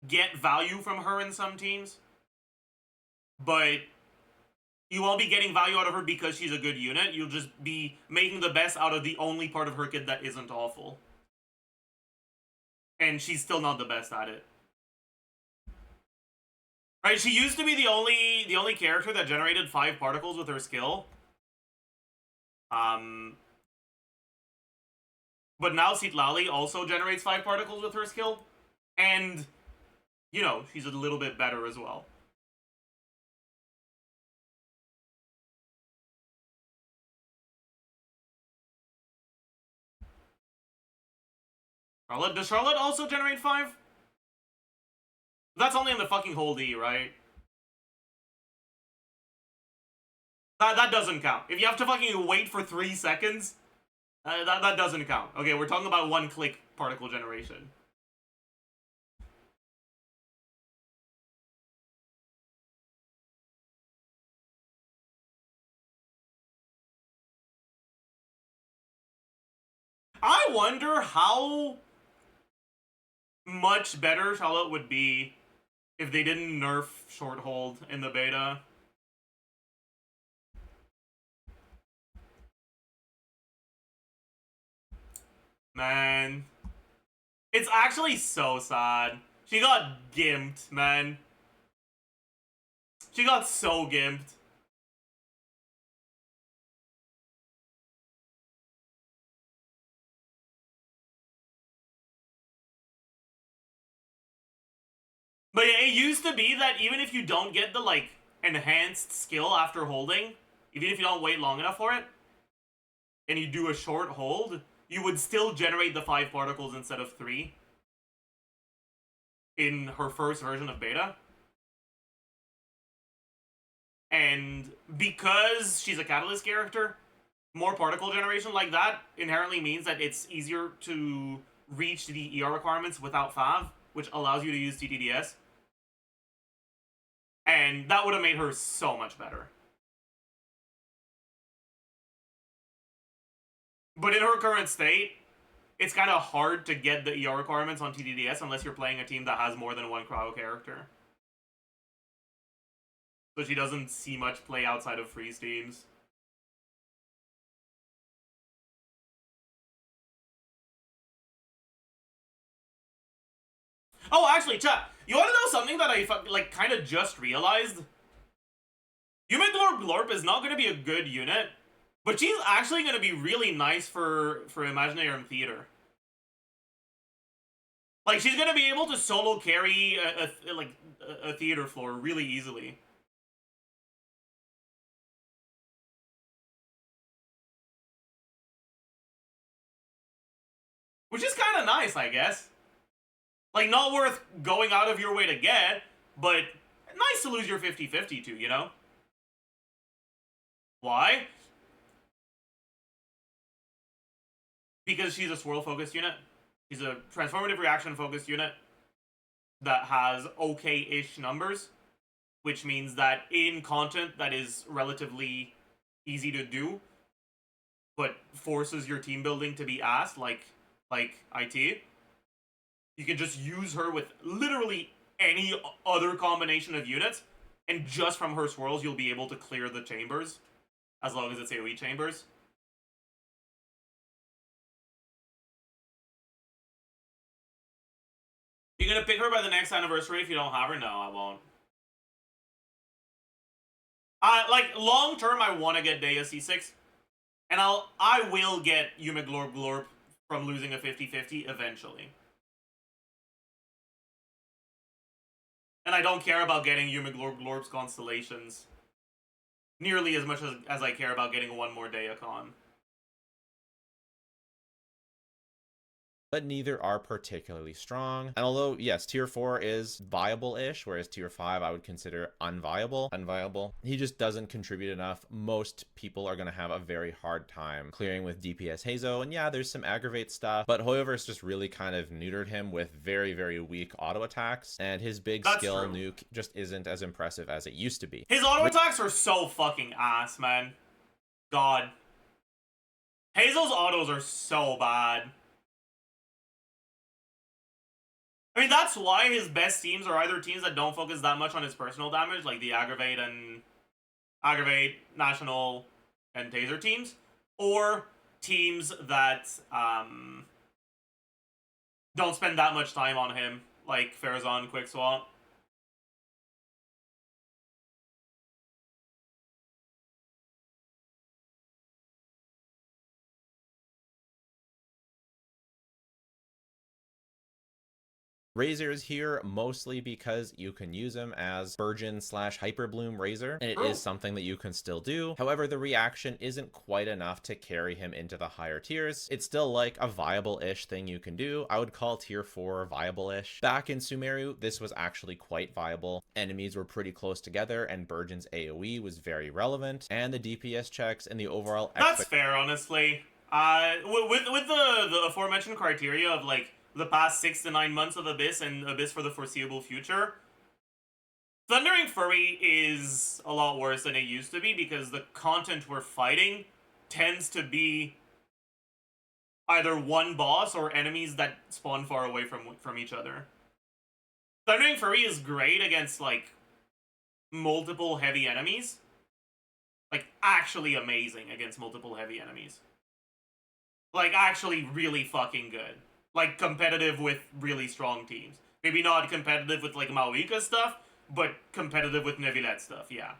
get value from her in some teams, but you won't be getting value out of her because she's a good unit. You'll just be making the best out of the only part of her kit that isn't awful. And she's still not the best at it. Right, she used to be the only character that generated 5 particles with her skill. But now Citlali also generates 5 particles with her skill. And, you know, she's a little bit better as well. Charlotte? Does Charlotte also generate 5? That's only in the fucking whole E, right? That doesn't count. If you have to fucking wait for 3 seconds, that doesn't count. Okay, we're talking about 1-click particle generation. I wonder how much better Charlotte would be if they didn't nerf short hold in the beta. Man. It's actually so sad. She got gimped, man. She got so gimped. But yeah, it used to be that even if you don't get the, like, enhanced skill after holding, even if you don't wait long enough for it, and you do a short hold, you would still generate the 5 particles instead of 3 in her first version of beta. And because she's a catalyst character, more particle generation like that inherently means that it's easier to reach the ER requirements without FAV, which allows you to use TTDS. And that would have made her so much better. But in her current state, it's kind of hard to get the ER requirements on TDDS unless you're playing a team that has more than one cryo character. So she doesn't see much play outside of freeze teams. Oh, actually, chat, you want to know something that I like kind of just realized? Human Glorp Glorp is not going to be a good unit, but she's actually going to be really nice for Imaginary Theater. Like, she's going to be able to solo carry a theater floor really easily. Which is kind of nice, I guess. Like, not worth going out of your way to get, but nice to lose your 50-50 to, you know? Why? Because she's a swirl-focused unit. She's a transformative reaction-focused unit that has okay-ish numbers, which means that in content that is relatively easy to do, but forces your team building to be ass, like IT, you can just use her with literally any other combination of units, and just from her swirls, you'll be able to clear the chambers, as long as it's AoE chambers. You gonna pick her by the next anniversary if you don't have her? No, I won't. Like, long term, I want to get Dea C6, and I will get Yume Glorp Glorp from losing a 50-50 eventually. And I don't care about getting Yume Glorp Glorp's constellations nearly as much as I care about getting one more Deacon. But neither are particularly strong. And although, yes, tier 4 is viable-ish, whereas tier 5 I would consider unviable. He just doesn't contribute enough. Most people are going to have a very hard time clearing with DPS Hazo. And yeah, there's some aggravate stuff, but Hoyoverse just really kind of neutered him with very, very weak auto attacks. And his big skill nuke just isn't as impressive as it used to be. His auto attacks are so fucking ass, man. God. Hazel's autos are so bad. I mean, that's why his best teams are either teams that don't focus that much on his personal damage, like the Aggravate, National, and Taser teams, or teams that don't spend that much time on him, like Farazan, Quick Swap. Razor is here mostly because you can use him as Burgeon / Hyperbloom Razor, and it is something that you can still do. However, the reaction isn't quite enough to carry him into the higher tiers. It's still like a viable-ish thing you can do. I would call tier 4 viable-ish. Back in Sumeru, this was actually quite viable. Enemies were pretty close together, and Burgeon's AoE was very relevant, and the DPS checks and the overall... That's fair, honestly. With the aforementioned criteria of, like, the past 6 to 9 months of Abyss and Abyss for the foreseeable future, Thundering Fury is a lot worse than it used to be because the content we're fighting tends to be either one boss or enemies that spawn far away from each other. Thundering Fury is great against, like, multiple heavy enemies. Like, actually amazing against multiple heavy enemies. Like, actually really fucking good. Like, competitive with really strong teams. Maybe not competitive with, like, Maoika stuff, but competitive with Nevilette stuff, yeah.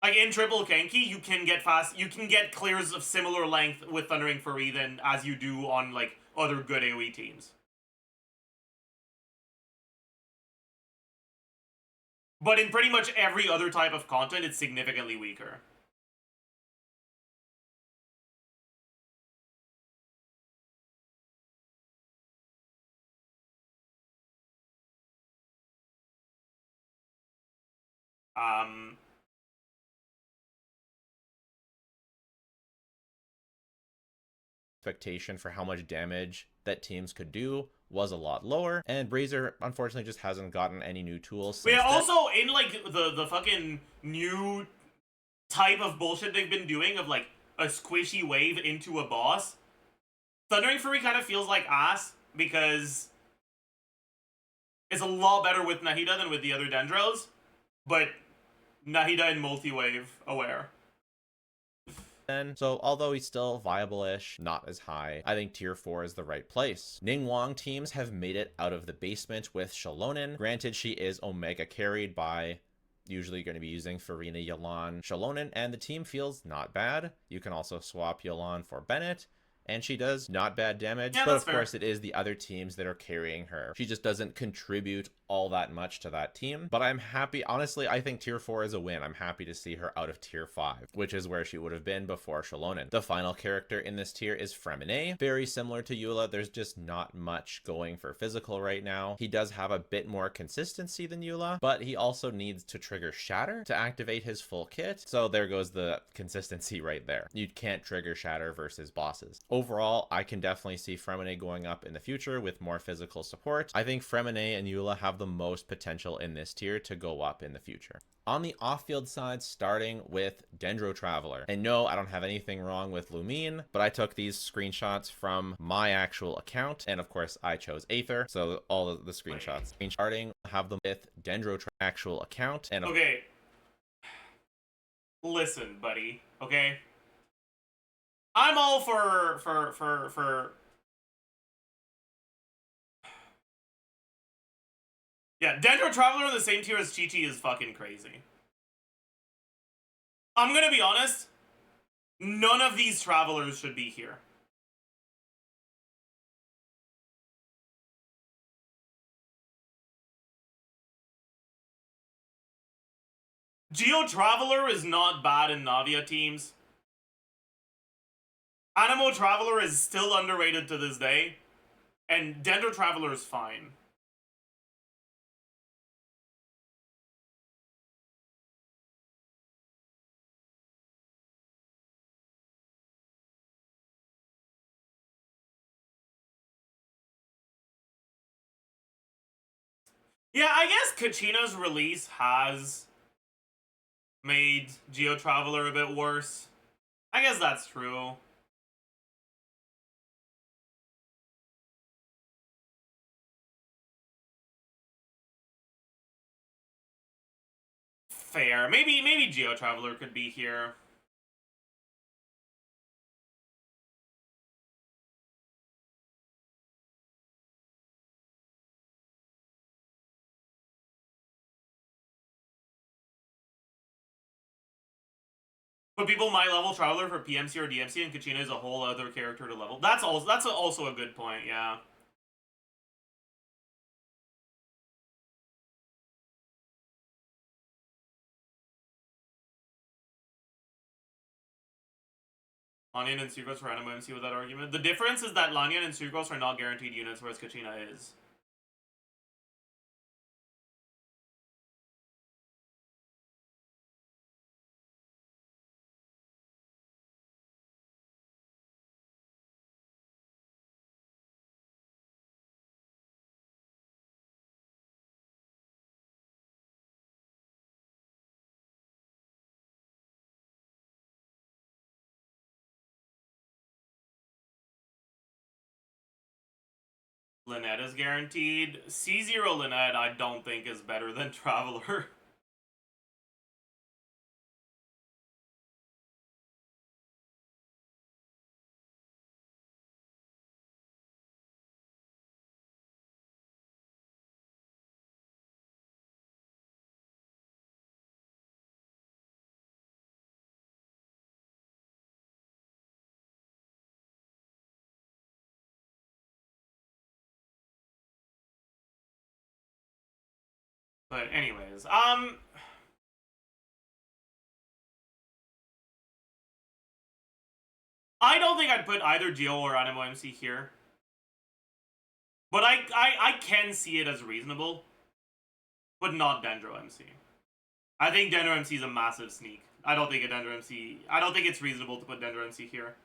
Like, in Triple Kenki, you can get clears of similar length with Thundering Fury than as you do on, like, other good AoE teams. But in pretty much every other type of content, it's significantly weaker. Expectation for how much damage that teams could do was a lot lower, and Razor unfortunately just hasn't gotten any new tools since yeah, also in like the fucking new type of bullshit they've been doing of like a squishy wave into a boss. Thundering Fury kind of feels like ass because it's a lot better with Nahida than with the other Dendros, but Nahida and multi-wave aware. So although he's still viable-ish, not as high, I think tier 4 is the right place. Ningguang teams have made it out of the basement with Shalonen. Granted, she is Omega carried by usually going to be using Farina, Yelan, Shalonen, and the team feels not bad. You can also swap Yelan for Bennett, and she does not bad damage, Yeah, but that's of course it is the other teams that are carrying her. She just doesn't contribute all that much to that team, but I'm happy. Honestly, I think tier 4 is a win. I'm happy to see her out of tier 5, which is where she would have been before Shalonen. The final character in this tier is Fremine. Very similar to Eula, there's just not much going for physical right now. He does have a bit more consistency than Eula, but he also needs to trigger Shatter to activate his full kit, so there goes the consistency right there. You can't trigger Shatter versus bosses. Overall, I can definitely see Fremine going up in the future with more physical support. I think Fremine and Eula have the most potential in this tier to go up in the future. On the off-field side, starting with Dendro Traveler. And no, I don't have anything wrong with Lumine, but I took these screenshots from my actual account, and of course I chose Aether, so all of the screenshots. Starting, have them with Dendro actual account, and Okay. Listen, buddy, okay? I'm all for yeah, Dendro Traveler in the same tier as Chi-Chi is fucking crazy. I'm gonna be honest, none of these travelers should be here. Geo Traveler is not bad in Navia teams. Animo Traveler is still underrated to this day, and Dendro Traveler is fine. Yeah, I guess Kachina's release has made Geo Traveler a bit worse. I guess that's true. Fair. Maybe Geo Traveler could be here. But people might level Traveler for PMC or DMC, and Kachina is a whole other character to level. That's also a good point, yeah. Lanyan and Sucrose for Animo MC with that argument. The difference is that Lanyan and Sucrose are not guaranteed units, whereas Kachina is. Lynette is guaranteed. C0 Lynette I don't think is better than Traveler. But anyways, I don't think I'd put either Geo or Animo MC here. But I can see it as reasonable. But not Dendro MC. I think Dendro MC is a massive sneak. I don't think it's reasonable to put Dendro MC here.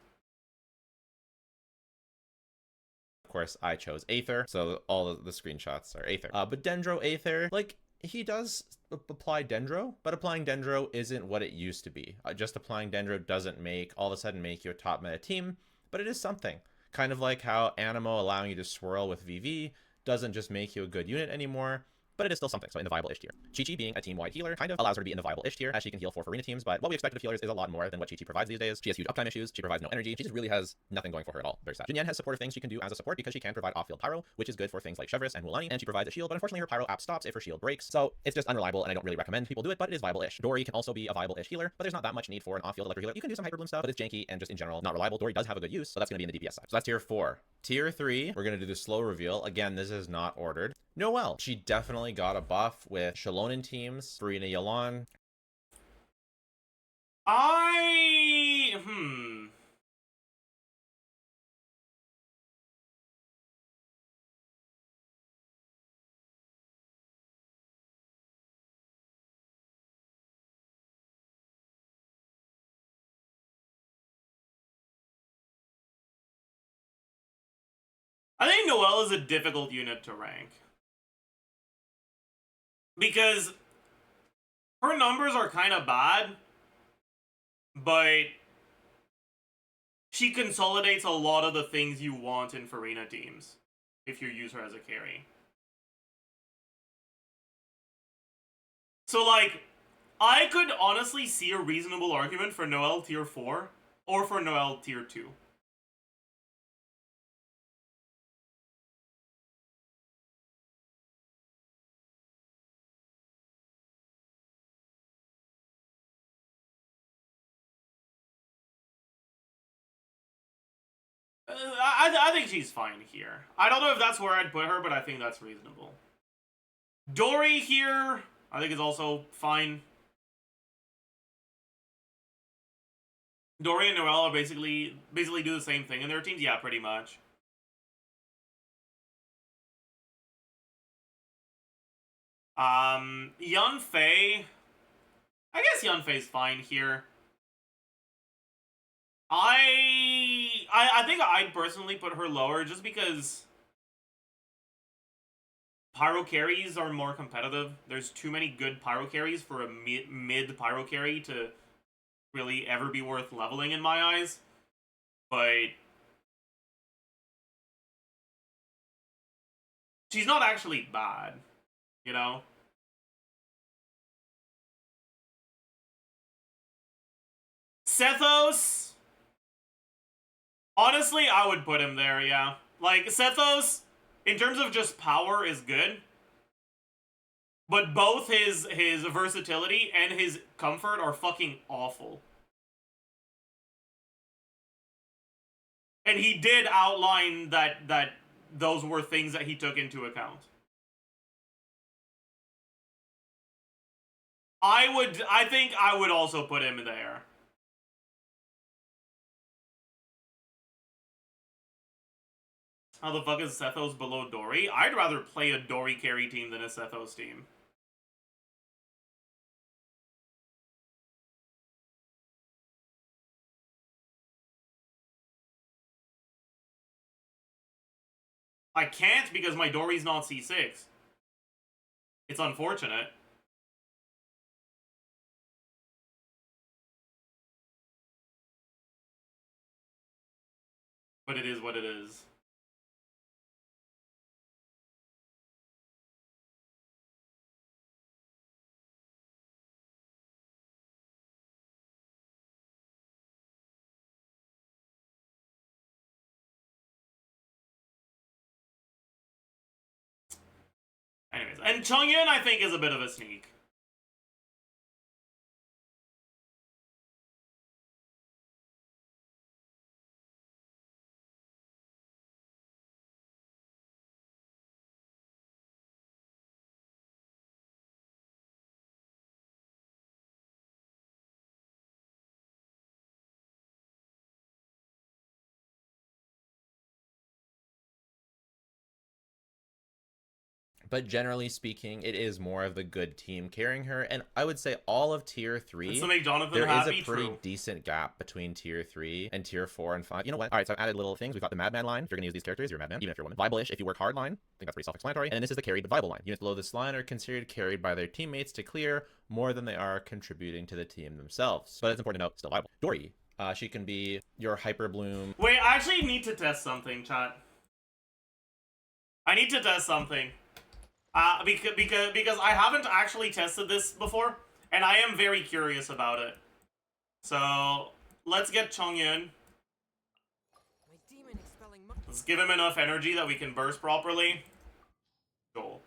of course I chose Aether, so all of the screenshots are Aether. But Dendro Aether, like, he does apply Dendro, but applying Dendro isn't what it used to be. Just applying Dendro doesn't all of a sudden make you a top meta team, but it is something. Kind of like how Animo allowing you to swirl with VV doesn't just make you a good unit anymore, but it is still something, so in the viable-ish tier. Chi-Chi being a team-wide healer kind of allows her to be in the viable-ish tier, as she can heal 4 arena teams, but what we expected of healers is a lot more than what Chi-Chi provides these days. She has huge uptime issues, she provides no energy, she just really has nothing going for her at all. Very sad. Jinyan has supportive things she can do as a support because she can provide off-field pyro, which is good for things like Chevrolet and Wulani, and she provides a shield, but unfortunately her pyro app stops if her shield breaks, so it's just unreliable, and I don't really recommend people do it, but it is viable-ish. Dory can also be a viable-ish healer, but there's not that much need for an off-field electro healer. You can do some hyper bloom stuff, but it's janky and just in general not reliable. Dory does have a good use, so that's going to be in the DPS side. So that's tier 4. Tier 3, we're going to do the slow reveal. Again, this is not ordered. Noelle. She definitely got a buff with Shalonen teams, Farina Yelan. I think Noelle is a difficult unit to rank. Because her numbers are kind of bad, but she consolidates a lot of the things you want in Farina teams if you use her as a carry. So, like, I could honestly see a reasonable argument for Noelle tier 4 or for Noelle tier 2. I think she's fine here. I don't know if that's where I'd put her, but I think that's reasonable. Dory here, I think is also fine. Dory and Noelle are basically do the same thing in their teams. Yeah, pretty much. Yun Fei. I guess Yun Fei's fine here. I think I'd personally put her lower just because pyro carries are more competitive. There's too many good pyro carries for a mid pyro carry to really ever be worth leveling in my eyes. But she's not actually bad, you know? Sethos. Honestly, I would put him there, yeah. Like, Sethos, in terms of just power, is good. But both his versatility and his comfort are fucking awful. And he did outline that those were things that he took into account. I think I would also put him there. How the fuck is Sethos below Dory? I'd rather play a Dory carry team than a Sethos team. I can't because my Dory's not C6. It's unfortunate. But it is what it is. Anyways, and Chongyun I think is a bit of a sneak. but generally speaking, it is more of the good team carrying her. And I would say all of tier 3, to make Jonathan there is happy, a pretty true. decent gap between tier 3 and tier 4 and 5. You know what? All right, so I've added little things. We've got the Madman line. If you're going to use these characters, you're a Madman, even if you're a woman. Viable-ish if you work hard line. I think that's pretty self-explanatory. And then this is the carried but viable line. Units below this line are considered carried by their teammates to clear more than they are contributing to the team themselves. But it's important to note, still viable. Dory. She can be your Hyper Bloom. Wait, I actually need to test something, chat. I need to test something. Because I haven't actually tested this before, and I am very curious about it. So, let's get Chongyun. Let's give him enough energy that we can burst properly. Cool.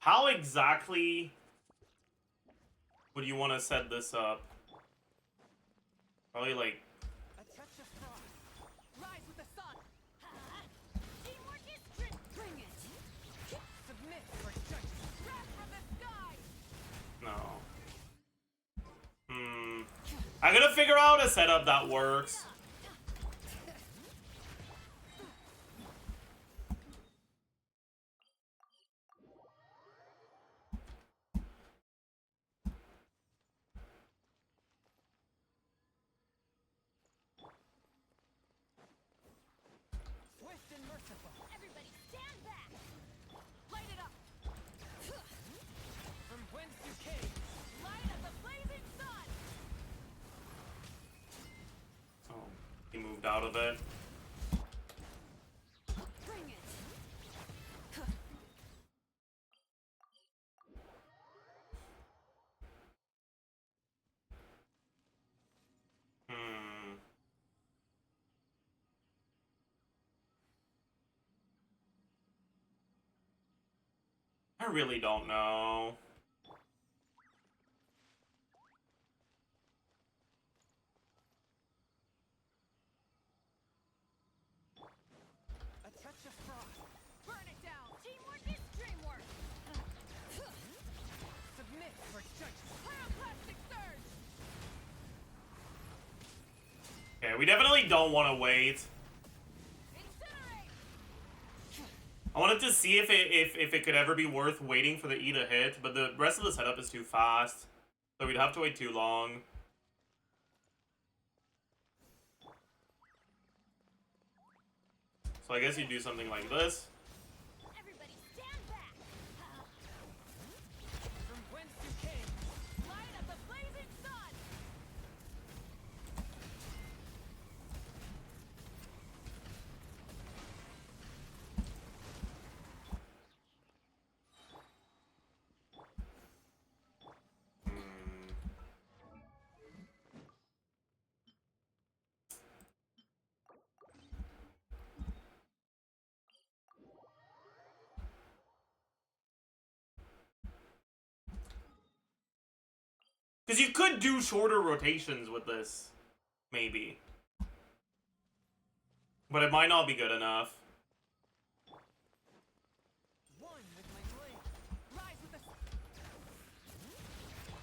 How exactly would you want to set this up? Probably like... A touch of frost. Rise with the sun. Teamwork is bring it. Submit for judgment. Wrath from the sky. No. I gotta figure out a setup that works. Swift and merciful. Everybody stand back. Light it up. From whence you came. Light of the blazing sun. Oh, he moved out of it. Bring it. I really don't know. A touch of frost. Burn it down. Teamwork is dreamwork. Submit for judgment. Pyroclastic surge. Okay, we definitely don't want to wait. Incinerate. I wanted to see if it could ever be worth waiting for the E to hit, but the rest of the setup is too fast. So we'd have to wait too long. So I guess you do something like this. Everybody stand back. From whence you came. Light of the blazing sun. Because you could do shorter rotations with this. Maybe. But it might not be good enough. One with my blade. Rise with the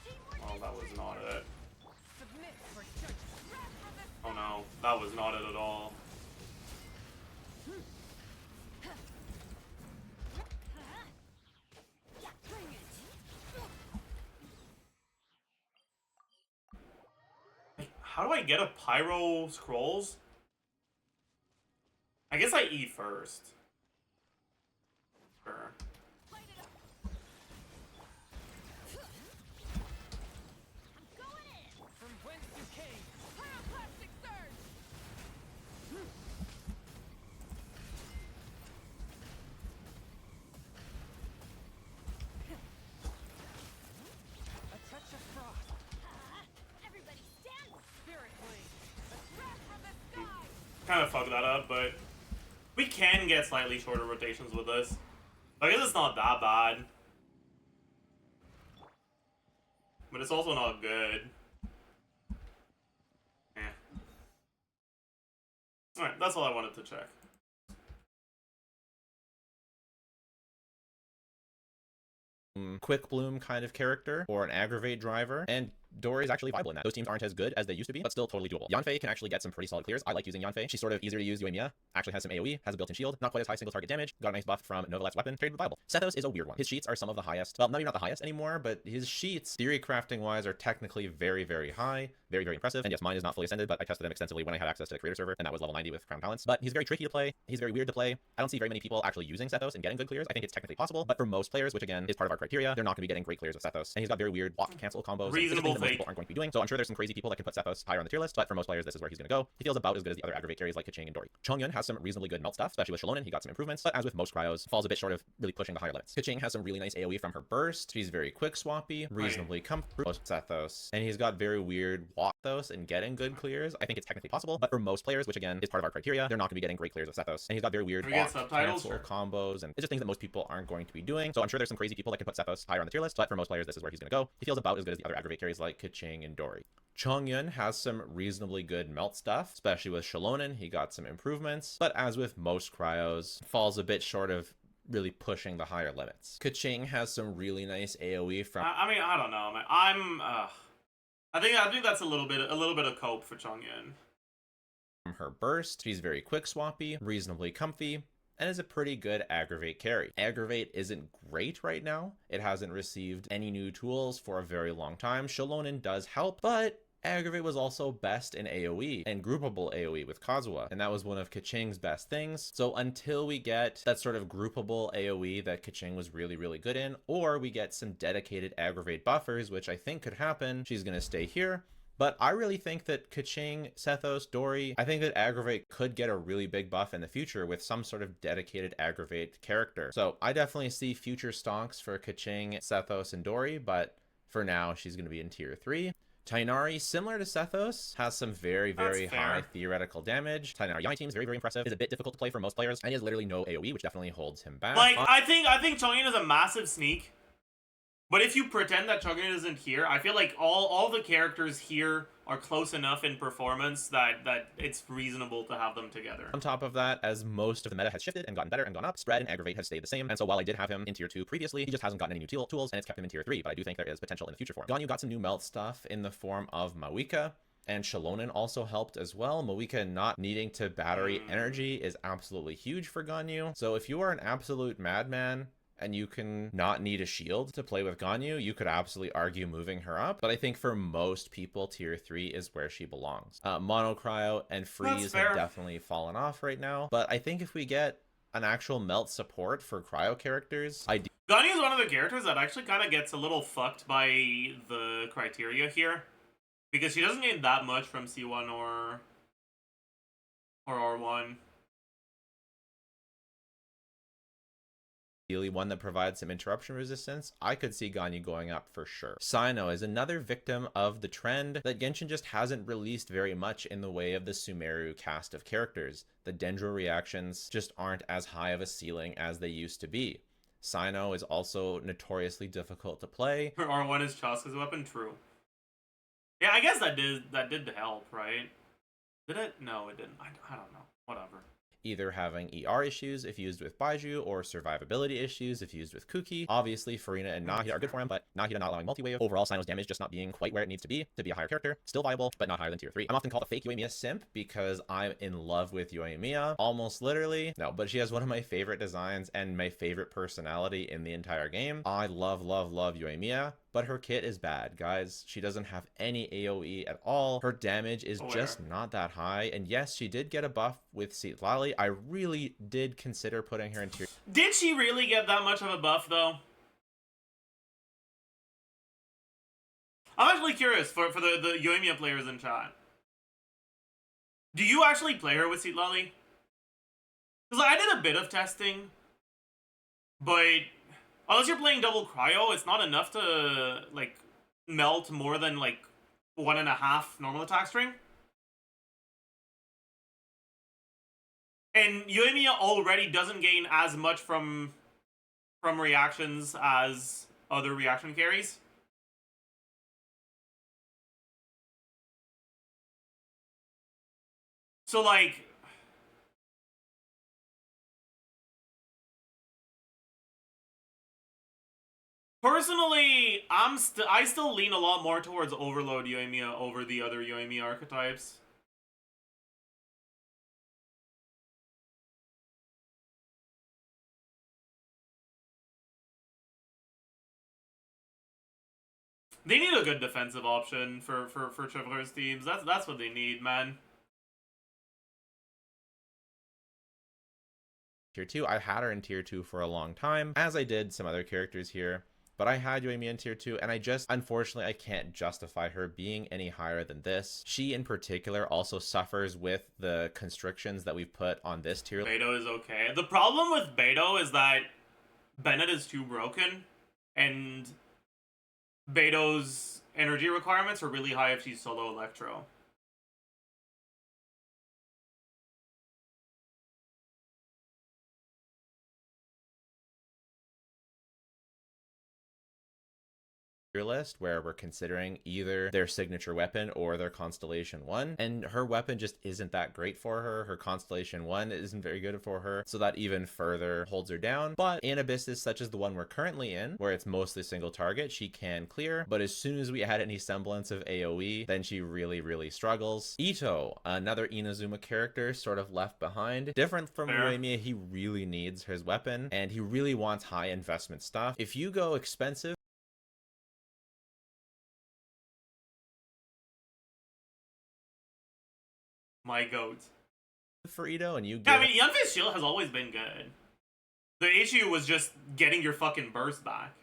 teamwork. Oh, that was not it. Submit for judgment. Wrath from the Oh no, that was not it at all. bring it. How do I get a Pyro Scrolls? I guess I eat first. Sure. Light it up. I'm going in. From whence you came. Pyroclastic surge. A touch of frost. Everybody stand. Spirit blade. Wrath from the sky. Kind kind of fucked that up, but we can get slightly shorter rotations with this. I guess it's not that bad. But it's also not good. Eh. Alright, that's all I wanted to check. Quick bloom kind of character or an aggravate driver, and Dory is actually viable in that. Those teams aren't as good as they used to be, but still totally doable. Yanfei can actually get some pretty solid clears. I like using Yanfei. She's sort of easier to use. Yoimiya actually has some AoE, has a built-in shield, not quite as high single target damage, got a nice buff from Novalet's weapon, traded viable. Sethos is a weird one. His sheets are some of the highest, well, maybe not the highest anymore, but his sheets, theory crafting wise, are technically very, very high, very, very impressive. And yes, mine is not fully ascended, but I tested them extensively when I had access to the creator server, and that was level 90 with Crown Talents. But he's very tricky to play. He's very weird to play. I don't see very many people actually using Sethos and getting good clears. I think it's technically possible, but for most players, which again is part of our criteria, they're not going to be getting great clears with Sethos. And he's got very weird walk cancel combos. Reasonable and things that most people aren't going to be doing. So I'm sure there's some crazy people that can put Sethos higher on the tier list, but for most players, this is where he's going to go. He feels about as good as the other aggravate carries like Kaching and Dory. Chongyun has some reasonably good melt stuff, especially with Shalonen. He got some improvements, but as with most cryos, falls a bit short of really pushing the higher limits. Kaching has some really nice AoE from her burst. She's very quick swappy, reasonably comfortable. Sethos, and he's got very weird walk those and getting good clears. I think it's technically possible, but for most players, which again is part of our criteria, they're not going to be getting great clears with Sethos. And he's got very weird walk, cancel combos, and it's just things that most people aren't going to be doing. So I'm sure there's some crazy people that can put Sethos higher on the tier list, but for most players, this is where he's going to go. He feels about as good as the other aggravate carries like Kaching and Dory. Chongyun has some reasonably good melt stuff, especially with Shalonen. He got some improvements, but as with most cryos, falls a bit short of really pushing the higher limits. Kaching has some really nice AoE from. I mean, I don't know, man. I think that's a little bit of cope for Chongyun. From her burst, she's very quick swappy, reasonably comfy, and is a pretty good aggravate carry. Aggravate isn't great right now. It hasn't received any new tools for a very long time. Shalonen does help, but aggravate was also best in AoE and groupable AoE with Kazuha, and that was one of Kaching's best things. So until we get that sort of groupable AoE that Kaching was really, really good in, or we get some dedicated aggravate buffers, which I think could happen, she's gonna stay here. But I really think that Kaching, Sethos, Dory, I think that aggravate could get a really big buff in the future with some sort of dedicated aggravate character. So I definitely see future stonks for Kaching, Sethos, and Dory, but for now she's going to be in tier 3. Tighnari, similar to Sethos, has some very, very high theoretical damage. Tighnari Yami team is very, very impressive. Is a bit difficult to play for most players, and he has literally no AoE, which definitely holds him back. Like, I think Chongyun is a massive sneak. But if you pretend that Chongyun isn't here, I feel like all the characters here are close enough in performance that it's reasonable to have them together. On top of that, as most of the meta has shifted and gotten better and gone up, spread and aggravate has stayed the same. And so while I did have him in tier 2 previously, he just hasn't gotten any new tools, and it's kept him in tier 3. But I do think there is potential in the future for him. Ganyu got some new melt stuff in the form of Mawika. And Shalonen also helped as well. Mawika not needing to battery energy is absolutely huge for Ganyu. So if you are an absolute madman, and you can not need a shield to play with Ganyu, you could absolutely argue moving her up. But I think for most people, tier 3 is where she belongs. Mono Cryo and Freeze have definitely fallen off right now. But I think if we get an actual melt support for Cryo characters, Ganyu is one of the characters that actually kind of gets a little fucked by the criteria here. Because she doesn't gain that much from C1 or R1. Ideally one that provides some interruption resistance, I could see Ganyu going up for sure. Sino is another victim of the trend that Genshin just hasn't released very much in the way of the Sumeru cast of characters. The Dendro reactions just aren't as high of a ceiling as they used to be. Sino is also notoriously difficult to play. Her R1 is Chaska's weapon, true. Yeah, I guess that did help, right? Did it? No, it didn't. I don't know. Whatever. Either having ER issues if used with Baiju, or survivability issues if used with Kuki. Obviously, Farina and Nahida are good for him, but Nahida not allowing multi-wave. Overall, Sino's damage just not being quite where it needs to be a higher character. Still viable, but not higher than tier 3. I'm often called a fake Yoimiya simp because I'm in love with Yoimiya, almost literally. No, but she has one of my favorite designs and my favorite personality in the entire game. I love, love, love Yoimiya. But her kit is bad, guys. She doesn't have any AoE at all. Her damage is just not that high. And yes, she did get a buff with Citlali. I really did consider putting her in tier. Did she really get that much of a buff, though? I'm actually curious for the Yoimiya players in chat. Do you actually play her with Citlali? Because I did a bit of testing, but unless you're playing double cryo, it's not enough to, like, melt more than, like, 1.5 normal attack string. And Yoimiya already doesn't gain as much from reactions as other reaction carries. So like, personally, I still lean a lot more towards Overload Yoimiya over the other Yoimiya archetypes. They need a good defensive option for Traveler's teams. That's what they need, man. Tier 2. I had her in Tier 2 for a long time, as I did some other characters here. But I had Yoimiya in Tier 2, and unfortunately, I can't justify her being any higher than this. She, in particular, also suffers with the constrictions that we've put on this tier. Beto is okay. The problem with Beto is that Bennett is too broken, and Beto's energy requirements are really high if she's solo Electro. List where we're considering either their signature weapon or their Constellation 1, and her weapon just isn't that great for her. Her Constellation 1 isn't very good for her, so that even further holds her down. But in abysses such as the one we're currently in, where it's mostly single target, she can clear, but as soon as we add any semblance of AoE, then she really struggles. Ito, another Inazuma character sort of left behind. Different from Yoimiya, he really needs his weapon, and he really wants high investment stuff. If you go expensive, My goat. for Ito, and you Yeah, give I mean, Yunfi's shield has always been good. The issue was just getting your fucking burst back.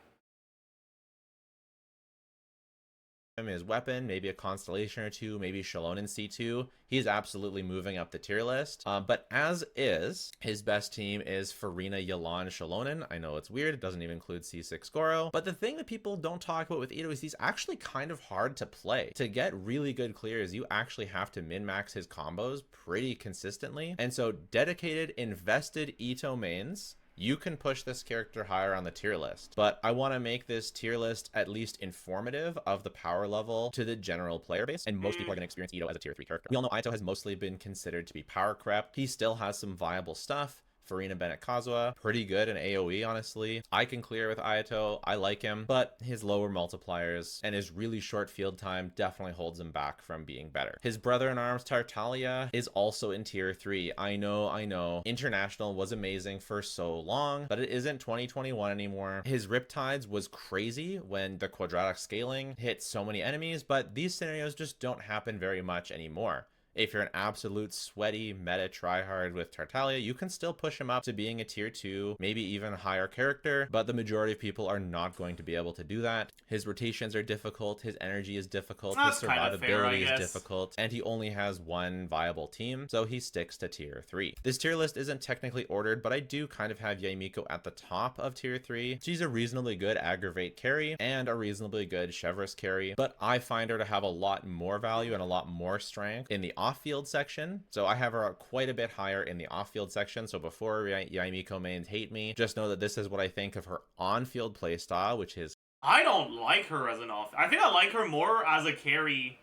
him his weapon, maybe a Constellation or two, maybe Shallonen C2, he's absolutely moving up the tier list. But as is, his best team is Farina, Yelan, Shallonen. I know it's weird, it doesn't even include C6 Goro. But the thing that people don't talk about with Ito is he's actually kind of hard to play. To get really good clears, you actually have to min-max his combos pretty consistently. And so dedicated, invested Ito mains, you can push this character higher on the tier list. But I want to make this tier list at least informative of the power level to the general player base, and most people are going to experience Ito as a tier 3 character. We all know Ito has mostly been considered to be power crept. He still has some viable stuff. Farina, Bennett, Kazuha, pretty good in AoE, honestly. I can clear with Ayato, I like him, but his lower multipliers and his really short field time definitely holds him back from being better. His brother-in-arms, Tartaglia, is also in tier 3. I know. International was amazing for so long, but it isn't 2021 anymore. His Riptides was crazy when the quadratic scaling hit so many enemies, but these scenarios just don't happen very much anymore. If you're an absolute sweaty meta tryhard with Tartaglia, you can still push him up to being a tier 2, maybe even higher character, but the majority of people are not going to be able to do that. His rotations are difficult, his energy is difficult, That's his survivability is difficult, and he only has one viable team, so he sticks to tier 3. This tier list isn't technically ordered, but I do kind of have Yaimiko at the top of tier 3. She's a reasonably good aggravate carry and a reasonably good Chevrolet carry, but I find her to have a lot more value and a lot more strength in the off-field section. So I have her quite a bit higher in the off-field section. So before Yaimiko mains hate me, just know that this is what I think of her on-field playstyle, which is... I don't like her as an off. I think I like her more as a carry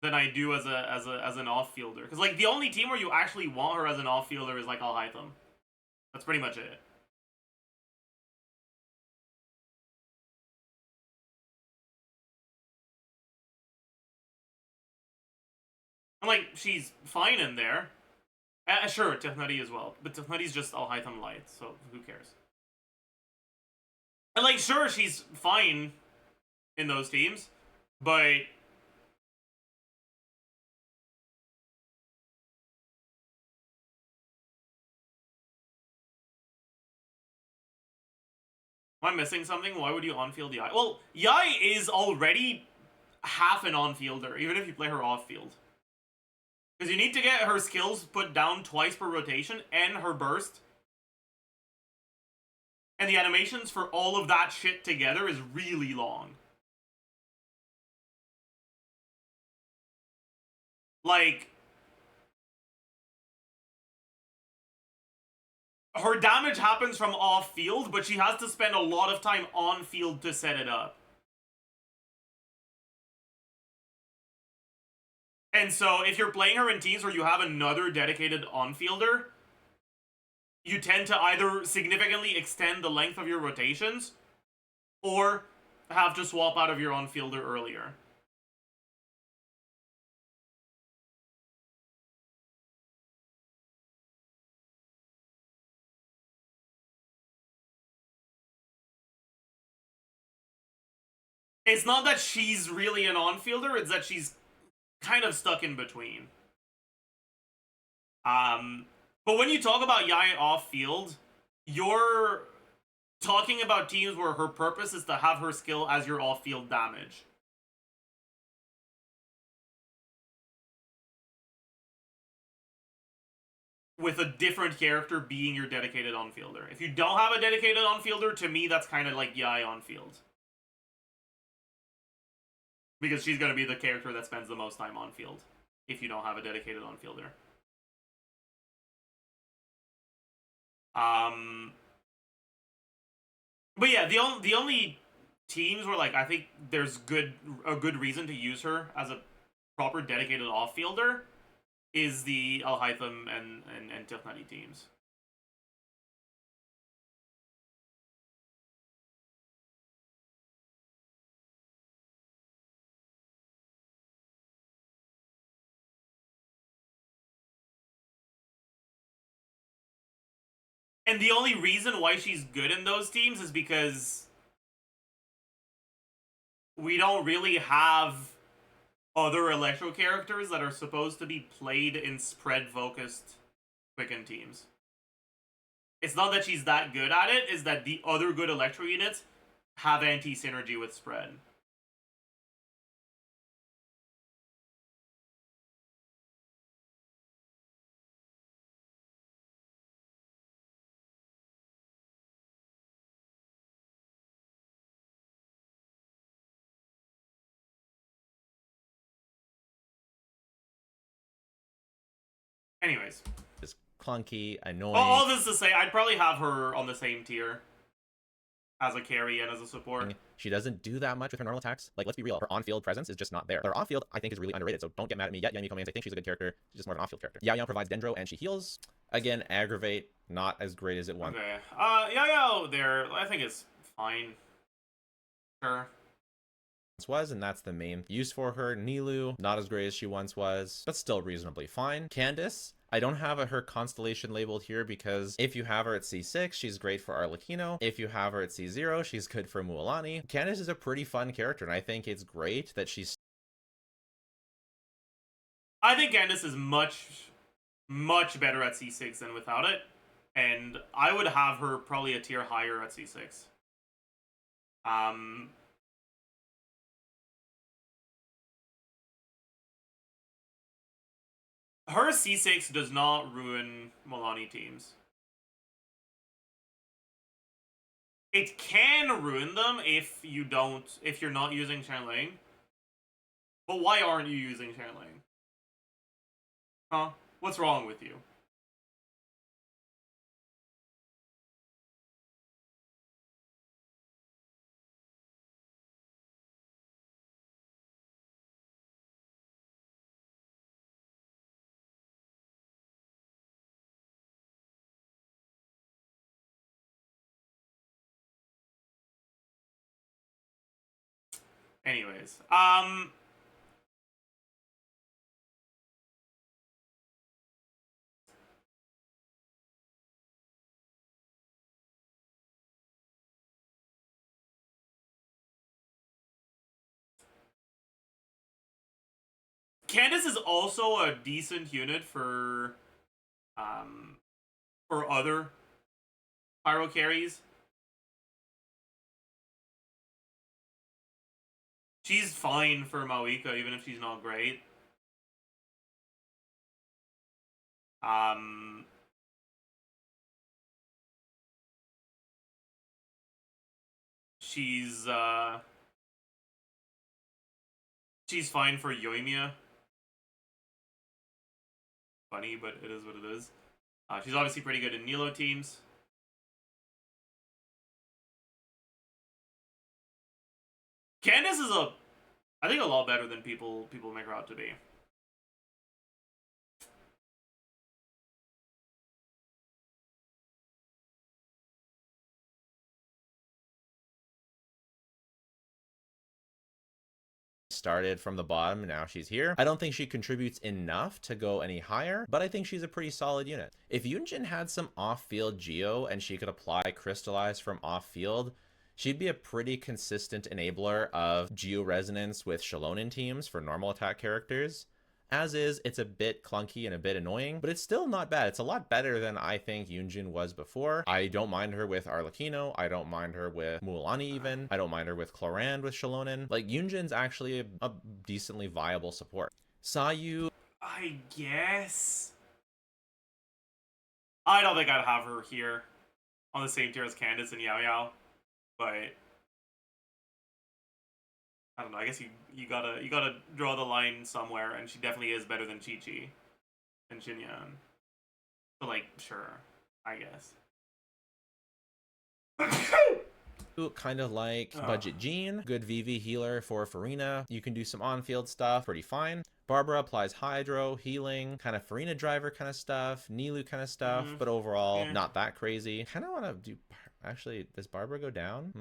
than I do as an off-fielder. Because like the only team where you actually want her as an off-fielder is like Alhaitham. That's pretty much it. And like she's fine in there. Sure, Tifnati as well, but Tifnati's just Alhaitham light, so who cares? And like, sure, she's fine in those teams, but am I missing something? Why would you on-field Yai? Well, Yai is already half an on-fielder, even if you play her off-field. Because you need to get her skills put down twice per rotation, and her burst. And the animations for all of that shit together is really long. Like, her damage happens from off field, but she has to spend a lot of time on field to set it up. And so if you're playing her in teams where you have another dedicated on-fielder, you tend to either significantly extend the length of your rotations or have to swap out of your on-fielder earlier. It's not that she's really an on-fielder, it's that she's kind of stuck in between. But when you talk about Yai off-field, you're talking about teams where her purpose is to have her skill as your off-field damage. With a different character being your dedicated on-fielder. If you don't have a dedicated on-fielder, to me that's kind of like Yai on-field. Because she's going to be the character that spends the most time on-field, if you don't have a dedicated on-fielder. But yeah, the only teams where like I think there's a good reason to use her as a proper dedicated off-fielder is the Al Haytham and Tifnati teams. And the only reason why she's good in those teams is because we don't really have other Electro characters that are supposed to be played in spread-focused Quicken teams. It's not that she's that good at it, it's that the other good Electro units have anti-synergy with spread. Anyways. It's clunky, annoying. All this to say, I'd probably have her on the same tier as a carry and as a support. She doesn't do that much with her normal attacks. Like, let's be real, her on-field presence is just not there. Her off-field, I think, is really underrated, so don't get mad at me yet. Yami comments, I think she's a good character. She's just more of an off-field character. Yao Yao provides Dendro, and she heals. Again, Aggravate, not as great as it once. Okay. Yao Yao there, I think it's fine. Sure. Was, and that's the main use for her. Nilu, not as great as she once was, but still reasonably fine. Candace, I don't have her constellation labeled here because if you have her at C6, she's great for Arlecchino. If you have her at C0, she's good for Mualani. Candace is a pretty fun character, and I think it's great that she's... I think Candace is much better at C6 than without it, and I would have her probably a tier higher at C6. Her C6 does not ruin Mualani teams. It can ruin them if you're not using Xianling. But why aren't you using Xianling? Huh? What's wrong with you? Anyways, Candace is also a decent unit for other pyro carries. She's fine for Mawika, even if she's not great. She's fine for Yoimiya. Funny, but it is what it is. She's obviously pretty good in Nilo teams. Candace is I think a lot better than people make her out to be. Started from the bottom and now she's here. I don't think she contributes enough to go any higher, but I think she's a pretty solid unit. If Yunjin had some off-field geo and she could apply crystallize from off-field, she'd be a pretty consistent enabler of geo resonance with Shalonen teams for normal attack characters. As is, it's a bit clunky and a bit annoying, but it's still not bad. It's a lot better than I think Yunjin was before. I don't mind her with Arlecchino. I don't mind her with Mualani even. I don't mind her with Clorand with Shalonen. Like, Yunjin's actually a decently viable support. Sayu, I guess. I don't think I'd have her here on the same tier as Candace and Yao Yao, but I don't know. I guess you gotta draw the line somewhere, and she definitely is better than Chi Chi and Xinyan. So like, sure, I guess. kind of like Budget Jean, good VV healer for Farina. You can do some on-field stuff, pretty fine. Barbara applies Hydro, healing, kind of Farina driver kind of stuff, Nilu kind of stuff, but overall, not that crazy. Kind of want to do... Actually, does Barbara go down?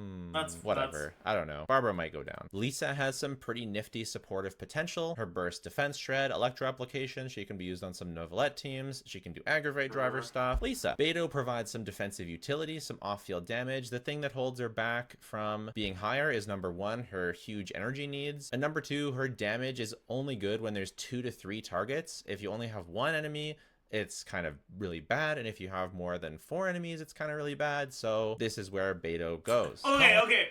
Whatever. I don't know. Barbara might go down. Lisa has some pretty nifty supportive potential. Her burst defense shred, electro application. She can be used on some Novelette teams. She can do aggravate driver stuff. Lisa. Beto provides some defensive utility, some off-field damage. The thing that holds her back from being higher is number one, her huge energy needs. And number two, her damage is only good when there's 2 to 3 targets. If you only have one enemy, it's kind of really bad, and if you have more than 4 enemies, it's kind of really bad. So this is where Beto goes. Okay.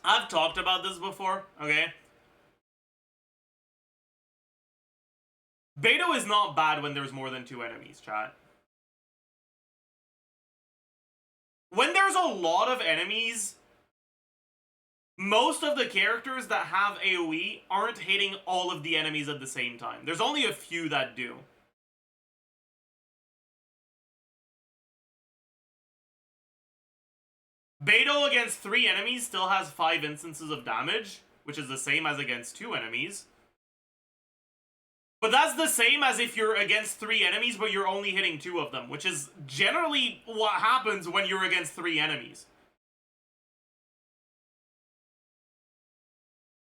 I've talked about this before, okay? Beto is not bad when there's more than 2 enemies, chat. When there's a lot of enemies, most of the characters that have AoE aren't hitting all of the enemies at the same time. There's only a few that do. Beto against 3 enemies still has 5 instances of damage, which is the same as against 2 enemies. But that's the same as if you're against 3 enemies, but you're only hitting 2 of them, which is generally what happens when you're against 3 enemies.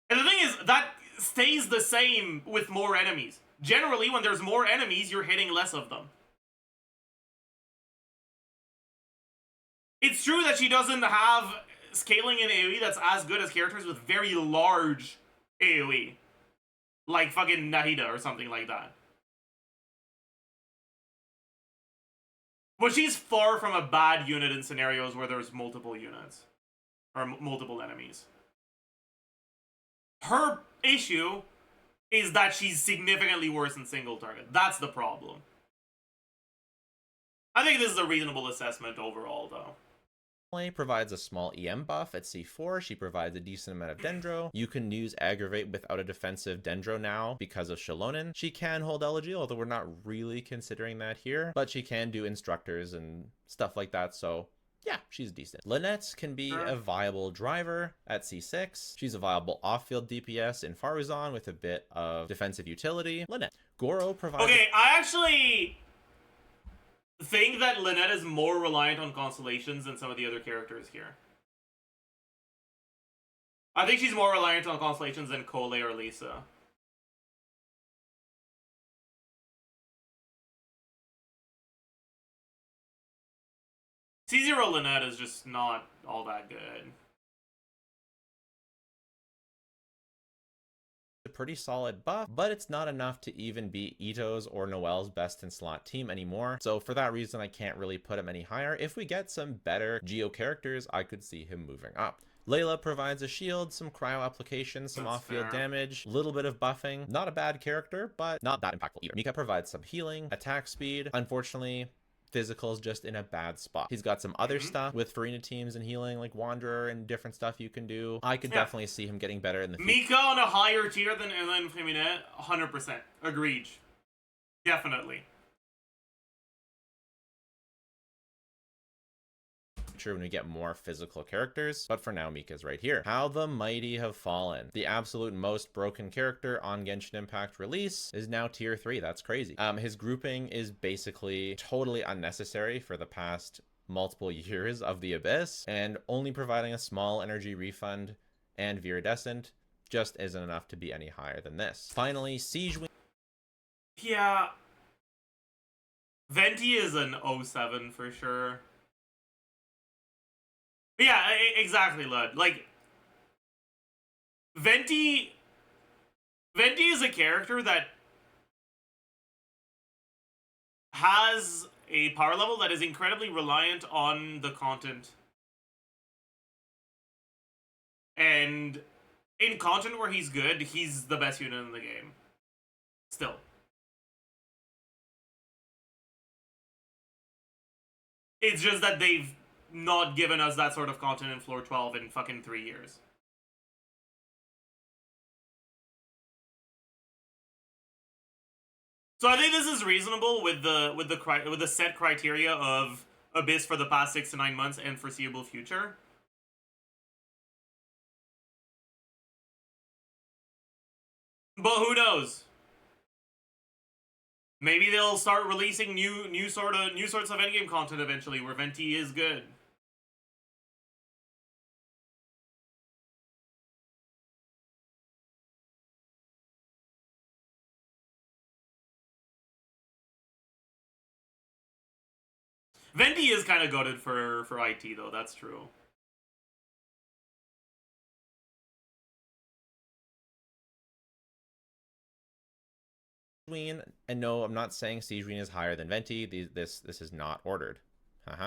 And the thing is, that stays the same with more enemies. Generally, when there's more enemies, you're hitting less of them. It's true that she doesn't have scaling in AoE that's as good as characters with very large AoE. Like fucking Nahida or something like that. But she's far from a bad unit in scenarios where there's multiple units. Or multiple enemies. Her issue is that she's significantly worse in single target. That's the problem. I think this is a reasonable assessment overall, though. Provides a small EM buff at C4. She provides a decent amount of Dendro. You can use Aggravate without a defensive Dendro now because of Shalonen. She can hold Elegy, although we're not really considering that here, but she can do Instructors and stuff like that, so yeah, she's decent. Lynette can be a viable driver at C6. She's a viable off-field DPS in Faruzan with a bit of defensive utility. Lynette. Goro provides... Okay, I actually think that Lynette is more reliant on constellations than some of the other characters here. I think she's more reliant on constellations than Cole or Lisa. C0 Lynette is just not all that good. A pretty solid buff, but it's not enough to even beat Ito's or Noelle's best in slot team anymore. So for that reason, I can't really put him any higher. If we get some better Geo characters, I could see him moving up. Layla provides a shield, some cryo application, some off-field damage, a little bit of buffing. Not a bad character, but not that impactful either. Mika provides some healing, attack speed. Unfortunately, Physical's just in a bad spot. He's got some other stuff with Farina teams and healing, like Wanderer and different stuff you can do. I could definitely see him getting better in the future. Mika on a higher tier than Ellen Femine, 100%. Agreed. Definitely. future when we get more physical characters, but for now Mika's right here. How the mighty have fallen. The absolute most broken character on Genshin Impact release is now tier 3. That's crazy. His grouping is basically totally unnecessary for the past multiple years of the Abyss, and only providing a small energy refund and Viridescent just isn't enough to be any higher than this. Finally, Siege Wing. Yeah. Venti is an 07 for sure. But yeah, exactly, Lud. Like, Venti is a character that has a power level that is incredibly reliant on the content. And in content where he's good, he's the best unit in the game. Still. It's just that they've not given us that sort of content in floor 12 in fucking 3 years. So I think this is reasonable with the set criteria of Abyss for the past 6 to 9 months and foreseeable future. But who knows? Maybe they'll start releasing new sorts of endgame content eventually, where Venti is good. Venti is kind of goated for IT though. That's true. And no, I'm not saying Siege Wing is higher than Venti. This is not ordered.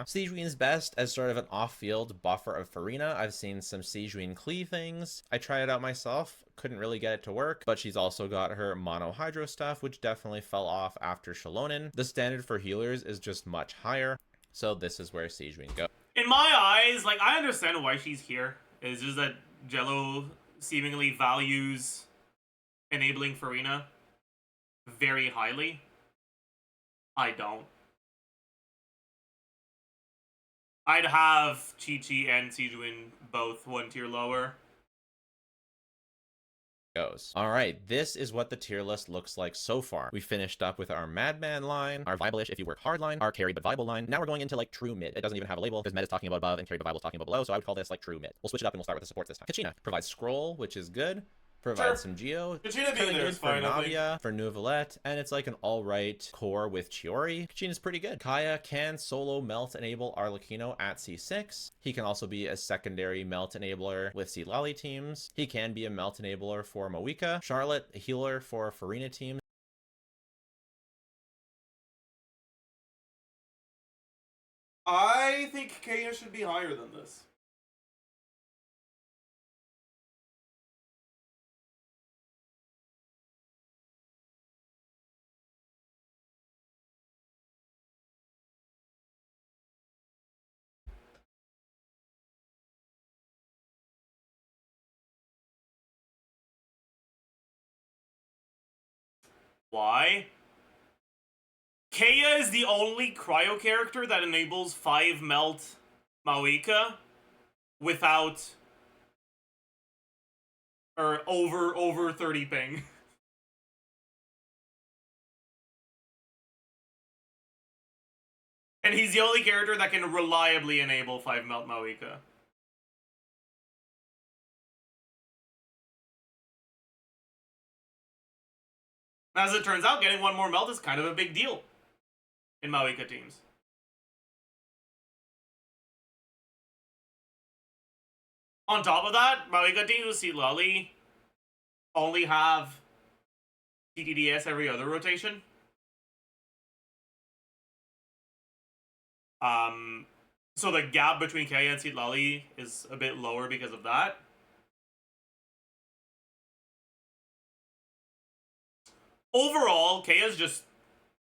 Siege Wing's best as sort of an off-field buffer of Farina. I've seen some Siege Wing Klee things. I tried it out myself, couldn't really get it to work, but she's also got her mono hydro stuff, which definitely fell off after Shalonen. The standard for healers is just much higher, so this is where Siege Wing goes. In my eyes, like, I understand why she's here. It's just that Jello seemingly values enabling Farina very highly. I don't. I'd have Chi-Chi and Sijuin both 1 tier lower. Goes. All right, this is what the tier list looks like so far. We finished up with our Madman line, our Viable-ish if you work hard line, our Carry but Viable line. Now we're going into like true mid. It doesn't even have a label because Med is talking about above and Carry but Viable is talking about below, so I would call this like true mid. We'll switch it up and we'll start with the supports this time. Kachina provides scroll, which is good. Provides some Geo. Kachina being there is for fine, Navia, for Nouvelette, and it's like an alright core with Chiori. Kachina's pretty good. Kaya can solo melt enable Arlecchino at C6. He can also be a secondary melt enabler with Sealali teams. He can be a melt enabler for Moika. Charlotte, a healer for Farina teams. I think Kaya should be higher than this. Why? Kaya is the only cryo character that enables 5 melt Maoika without or over 30 ping. And he's the only character that can reliably enable 5 melt Maoika. As it turns out, getting 1 more melt is kind of a big deal in Maoika teams. On top of that, Maoika teams with Sealali only have TTDS every other rotation. So the gap between Kaya and Sealali is a bit lower because of that. Overall, Kaya's just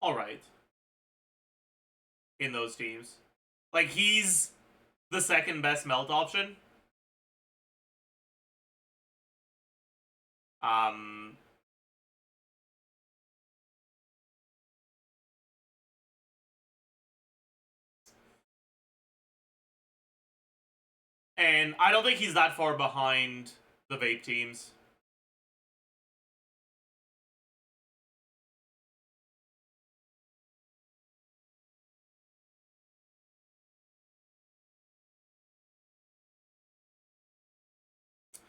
alright in those teams. Like, he's the second best melt option. And I don't think he's that far behind the vape teams.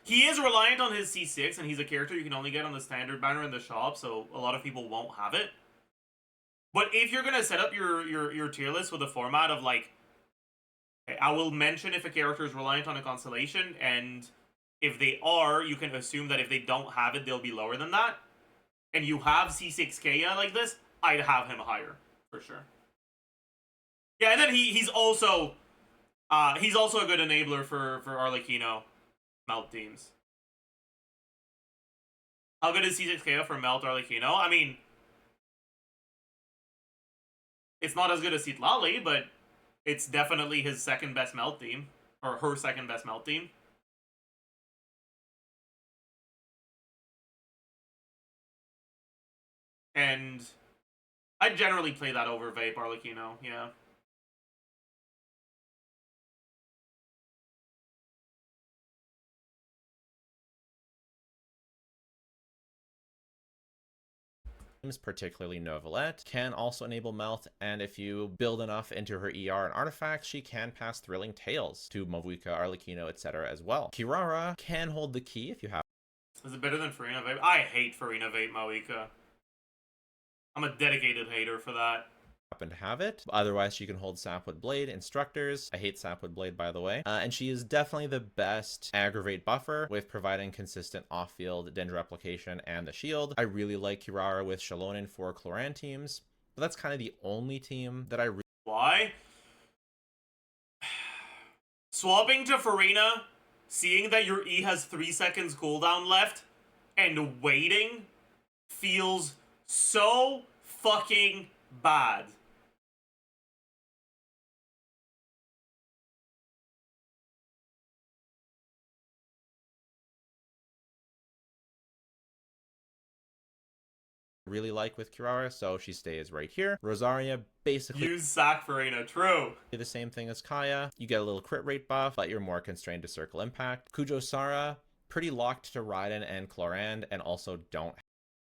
He is reliant on his C6, and he's a character you can only get on the standard banner in the shop, so a lot of people won't have it. But if you're gonna set up your tier list with a format of like, I will mention if a character is reliant on a constellation, and if they are, you can assume that if they don't have it, they'll be lower than that. And you have C6K like this, I'd have him higher for sure. Yeah, and then he's also a good enabler for Arlecchino melt teams. How good is C6K for melt Arlecchino? I mean, it's not as good as Citlali, but it's definitely his second best melt team, or her second best melt team. And I generally play that over Vape Arlecchino, yeah. Particularly Novelette, can also enable Melt, and if you build enough into her ER and artifacts, she can pass Thrilling Tales to Mavuika, Arlecchino, etc. as well. Kirara can hold the key if you have. Is it better than Farina Vape? I hate Farina Vape Mavuika. I'm a dedicated hater for that. Happen to have it. Otherwise, she can hold Sapwood Blade, Instructors. I hate Sapwood Blade, by the way. And she is definitely the best aggravate buffer with providing consistent off-field Dendro replication and the shield. I really like Kirara with Shalonen for Cloran teams, but that's kind of the only team that I really... Why? Swapping to Farina, seeing that your E has 3 seconds cooldown left, and waiting feels so fucking bad. really like with Kirara, so she stays right here. Rosaria basically use Sack Farina, true. The same thing as Kaya. You get a little crit rate buff, but you're more constrained to circle impact. Kujo Sara, pretty locked to Raiden and Clorand, and also don't.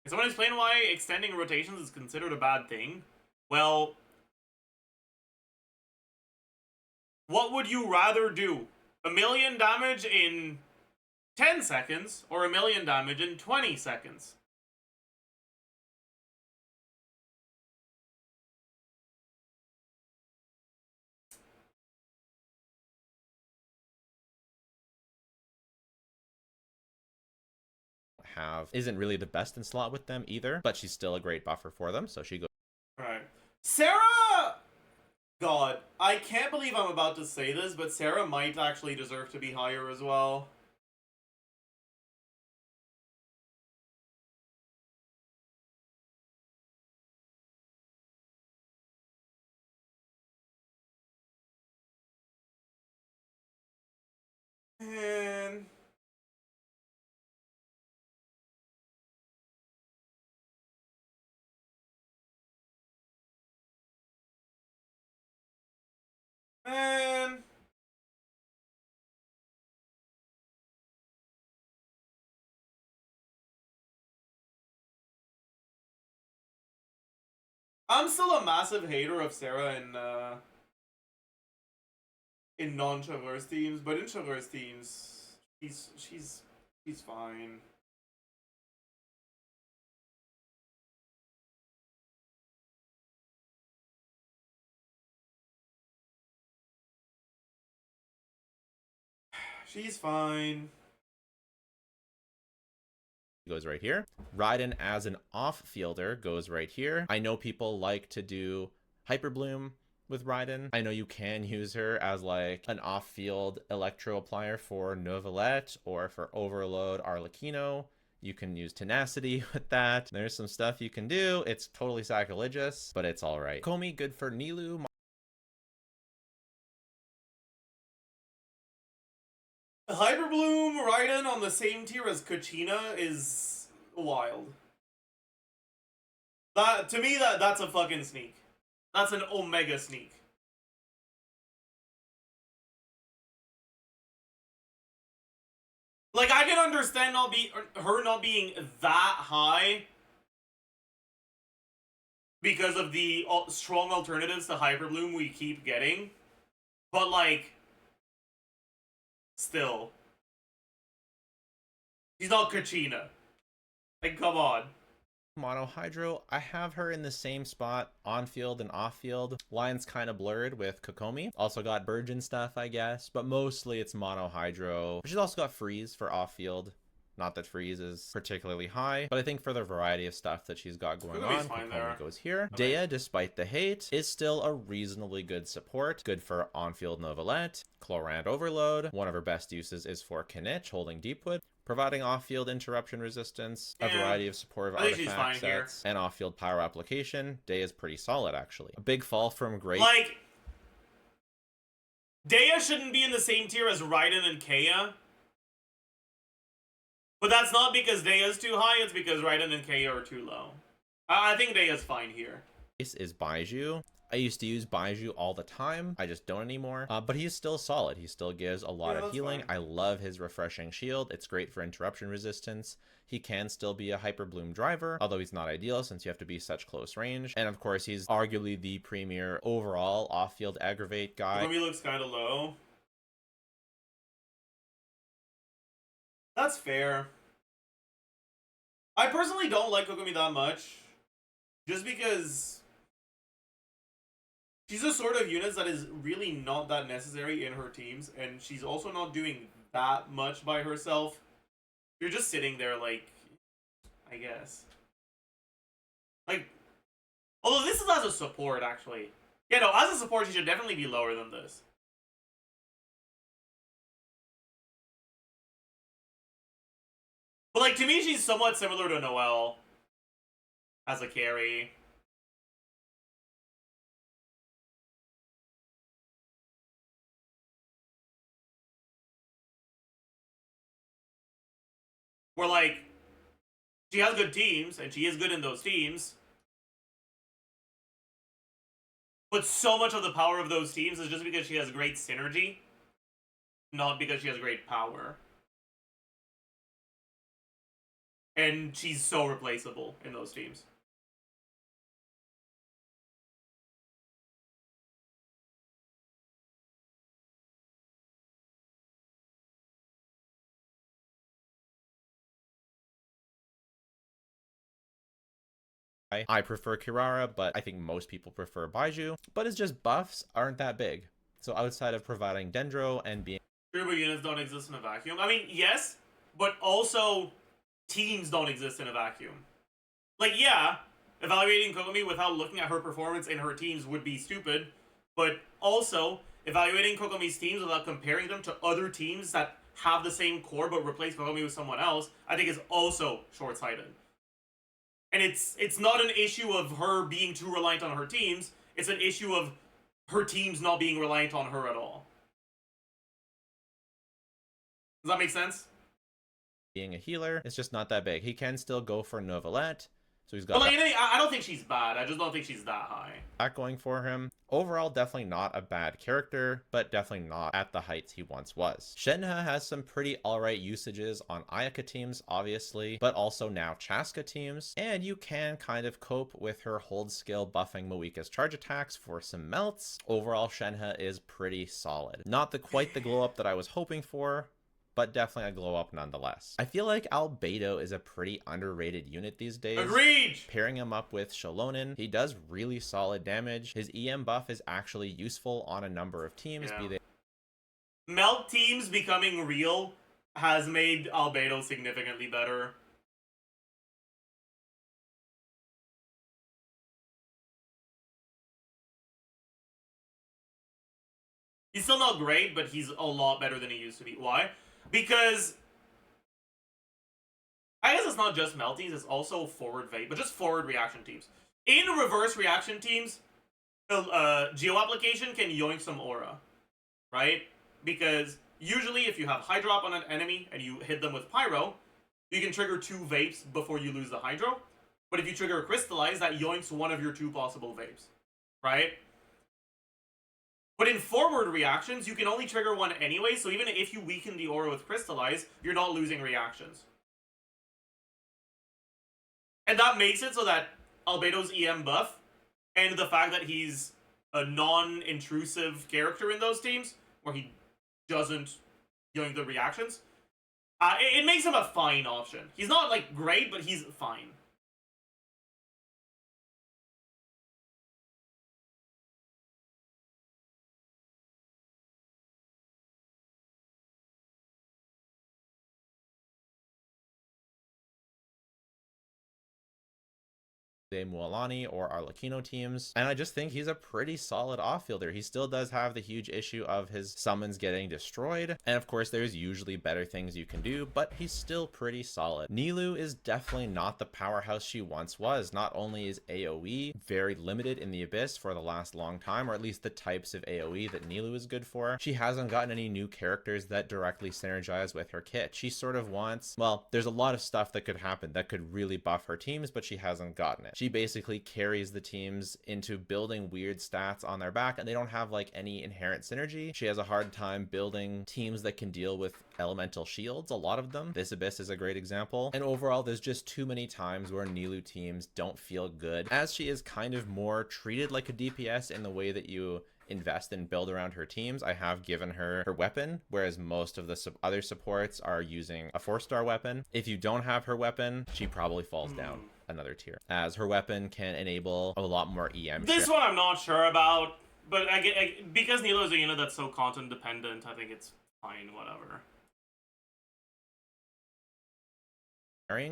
Can someone explain why extending rotations is considered a bad thing? Well, what would you rather do? 1,000,000 damage in 10 seconds, or 1,000,000 damage in 20 seconds? Isn't really the best in slot with them either, but she's still a great buffer for them, so she goes. Right. Sarah! God, I can't believe I'm about to say this, but Sarah might actually deserve to be higher as well. Man. Man. I'm still a massive hater of Sarah in non-Traverse teams, but in Traverse teams, she's fine. She's fine. Goes right here. Raiden as an off-fielder goes right here. I know people like to do Hyper Bloom with Raiden. I know you can use her as like an off-field electro applier for Novelette or for Overload Arlecchino. You can use Tenacity with that. There's some stuff you can do. It's totally sacrilegious, but it's all right. Komi, good for Nilu. Hyperbloom Raiden on the same tier as Kachina is wild. That to me that's a fucking sneak. That's an omega sneak. Like, I can understand her not being that high because of the strong alternatives to Hyperbloom we keep getting. But, like, still. She's not Kachina. Like, come on. Mono Hydro, I have her in the same spot on field and off field. Line's kind of blurred with Kokomi. Also got Burgeon stuff, I guess, but mostly it's Mono Hydro. She's also got Freeze for off field. Not that Freeze is particularly high, but I think for the variety of stuff that she's got going on, Kokomi goes here. Dea, despite the hate, is still a reasonably good support. Good for on-field Novelette. Chlorant Overload. One of her best uses is for Kinich, holding Deepwood, providing off-field interruption resistance, a variety of supportive artifact sets, and off-field power application. Dea is pretty solid, actually. A big fall from great. Like, Dea shouldn't be in the same tier as Raiden and Kea. But that's not because Dea's too high, it's because Raiden and Kea are too low. I think Dea's fine here. This is Baiju. I used to use Baiju all the time. I just don't anymore. But he's still solid. He still gives a lot of healing. Fine. I love his refreshing shield. It's great for interruption resistance. He can still be a Hyper Bloom driver, although he's not ideal since you have to be such close range. And of course, he's arguably the premier overall off-field aggravate guy. Kokomi looks kind of low. That's fair. I personally don't like Kokomi that much. Just because she's a sort of unit that is really not that necessary in her teams, and she's also not doing that much by herself. You're just sitting there like, I guess. Like, although this is as a support, actually. Yeah, no, as a support, she should definitely be lower than this. But, like, to me, she's somewhat similar to Noelle as a carry. Where, like, she has good teams, and she is good in those teams. But so much of the power of those teams is just because she has great synergy, not because she has great power. And she's so replaceable in those teams. I prefer Kirara, but I think most people prefer Baiju. But it's just buffs aren't that big. So outside of providing Dendro and being... Turbo units don't exist in a vacuum. I mean, yes, but also teams don't exist in a vacuum. Like, yeah, evaluating Kokomi without looking at her performance in her teams would be stupid, but also evaluating Kokomi's teams without comparing them to other teams that have the same core but replace Kokomi with someone else, I think is also short-sighted. And it's not an issue of her being too reliant on her teams, it's an issue of her teams not being reliant on her at all. Does that make sense? Being a healer, it's just not that big. He can still go for Novelette, so he's got But like, I don't think she's bad. I just don't think she's that high. that going for him. Overall, definitely not a bad character, but definitely not at the heights he once was. Shenhe has some pretty alright usages on Ayaka teams, obviously, but also now Chaska teams, and you can kind of cope with her hold skill buffing Moika's charge attacks for some melts. Overall, Shenhe is pretty solid. Not quite the glow up that I was hoping for, but definitely a glow up nonetheless. I feel like Albedo is a pretty underrated unit these days. Agreed! Pairing him up with Shalonen, he does really solid damage. His EM buff is actually useful on a number of teams, Yeah. be they Melt teams becoming real has made Albedo significantly better. He's still not great, but he's a lot better than he used to be. Why? Because I guess it's not just melt teams, it's also forward vape, but just forward reaction teams. In reverse reaction teams, Geo application can yoink some aura, right? Because usually if you have Hydro up on an enemy and you hit them with Pyro, you can trigger 2 vapes before you lose the Hydro. But if you trigger a Crystallize, that yoinks one of your 2 possible vapes, right? But in forward reactions, you can only trigger one anyway, so even if you weaken the aura with Crystallize, you're not losing reactions. And that makes it so that Albedo's EM buff, and the fact that he's a non-intrusive character in those teams, where he doesn't yoink the reactions, it makes him a fine option. He's not, like, great, but he's fine. De Mualani or Arlecchino teams, and I just think he's a pretty solid off-fielder. He still does have the huge issue of his summons getting destroyed, and of course there's usually better things you can do, but he's still pretty solid. Nilou is definitely not the powerhouse she once was. Not only is AoE very limited in the Abyss for the last long time, or at least the types of AoE that Nilou is good for, she hasn't gotten any new characters that directly synergize with her kit. She sort of wants, well, there's a lot of stuff that could happen that could really buff her teams, but she hasn't gotten it. She basically carries the teams into building weird stats on their back, and they don't have like any inherent synergy. She has a hard time building teams that can deal with elemental shields, a lot of them. This Abyss is a great example. And overall, there's just too many times where Nilou teams don't feel good, as she is kind of more treated like a DPS in the way that you invest and build around her teams. I have given her her weapon, whereas most of the other supports are using a 4-star weapon. If you don't have her weapon, she probably falls down another tier, as her weapon can enable a lot more EM. This one I'm not sure about, but because Nilou is a unit that's so content dependent, I think it's fine, whatever.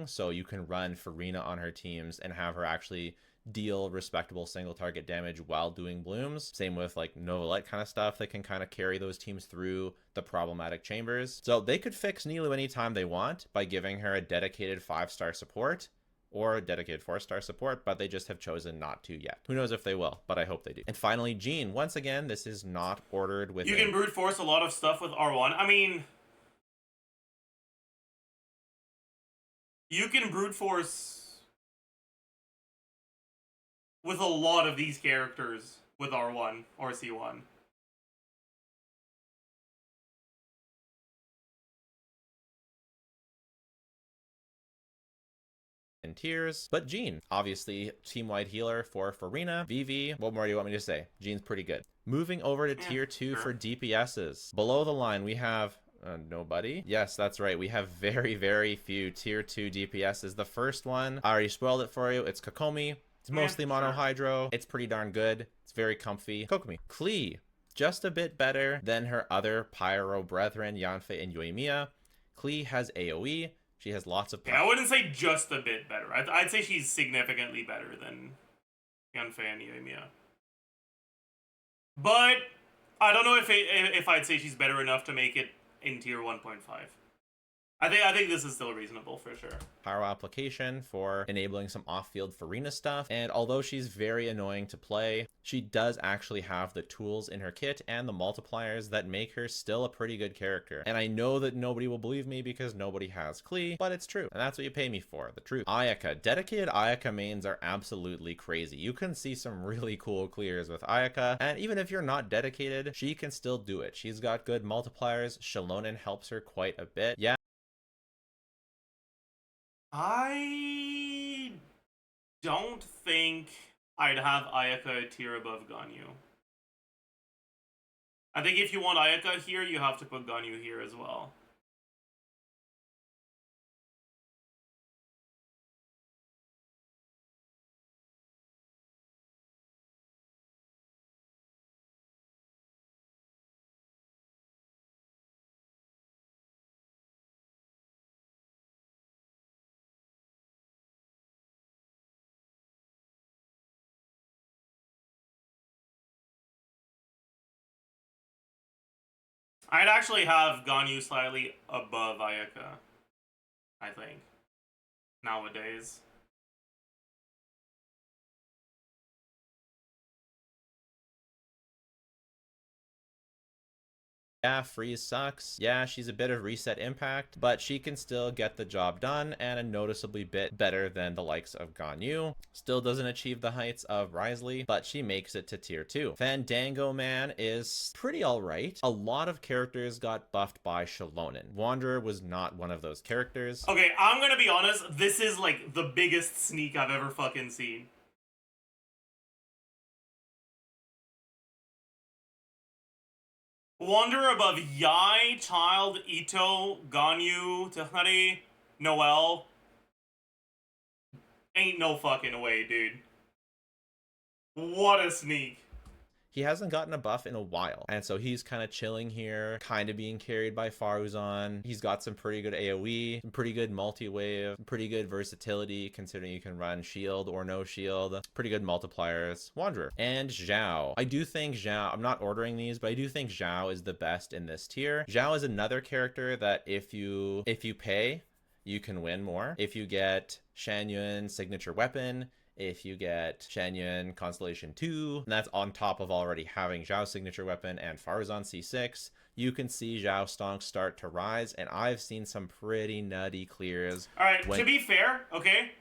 So you can run Farina on her teams and have her actually deal respectable single target damage while doing blooms. Same with like Novalite kind of stuff that can kind of carry those teams through the problematic chambers. So they could fix Nilou anytime they want by giving her a dedicated 5-star support or a dedicated 4-star support, but they just have chosen not to yet. Who knows if they will, but I hope they do. And finally, Jean. Once again, this is not ordered with. You can brute force a lot of stuff with R1. I mean, you can brute force with a lot of these characters with R1 or C1. In tiers, but Jean, obviously team-wide healer for Farina. VV, what more do you want me to say? Jean's pretty good. Moving over to tier 2 for DPSs. Below the line, we have nobody. Yes, that's right. We have very, very few tier 2 DPSs. The first one, I already spoiled it for you. It's Kokomi. It's mostly mono hydro. It's pretty darn good. It's very comfy. Kokomi. Klee, just a bit better than her other pyro brethren, Yanfei and Yoimiya. Klee has AoE. She has lots of I wouldn't say just a bit better. I'd say she's significantly better than Yanfei and Yoimiya. But I don't know if I'd say she's better enough to make it in tier 1.5. I think this is still reasonable for sure. Pyro application for enabling some off-field Farina stuff, and although she's very annoying to play, she does actually have the tools in her kit and the multipliers that make her still a pretty good character. And I know that nobody will believe me because nobody has Klee, but it's true, and that's what you pay me for, the truth. Ayaka. Dedicated Ayaka mains are absolutely crazy. You can see some really cool clears with Ayaka, and even if you're not dedicated, she can still do it. She's got good multipliers. Shallonen helps her quite a bit. Yeah. I don't think I'd have Ayaka a tier above Ganyu. I think if you want Ayaka here, you have to put Ganyu here as well. I'd actually have Ganyu slightly above Ayaka, I think, nowadays. Yeah, freeze sucks. Yeah, she's a bit of reset impact, but she can still get the job done and a noticeably bit better than the likes of Ganyu. Still doesn't achieve the heights of Risley, but she makes it to tier 2. Fandango Man is pretty alright. A lot of characters got buffed by Shalonen. Wanderer was not one of those characters. Okay, I'm gonna be honest, this is like the biggest sneak I've ever fucking seen. Wanderer above Yai, Child, Ito, Ganyu, Technari, Noel. Ain't no fucking way, dude. What a sneak. He hasn't gotten a buff in a while, and so he's kind of chilling here, kind of being carried by Faruzan. He's got some pretty good AoE, some pretty good multi-wave, pretty good versatility considering you can run shield or no shield, pretty good multipliers. Wanderer. And Zhao. I do think Zhao, I'm not ordering these, but I do think Zhao is the best in this tier. Zhao is another character that if you pay, you can win more. If you get Shan Yun signature weapon, if you get Shan Yun Constellation 2, and that's on top of already having Zhao's signature weapon and Faruzan C6, you can see Zhao stonks start to rise, and I've seen some pretty nutty clears. Alright, to be fair, okay,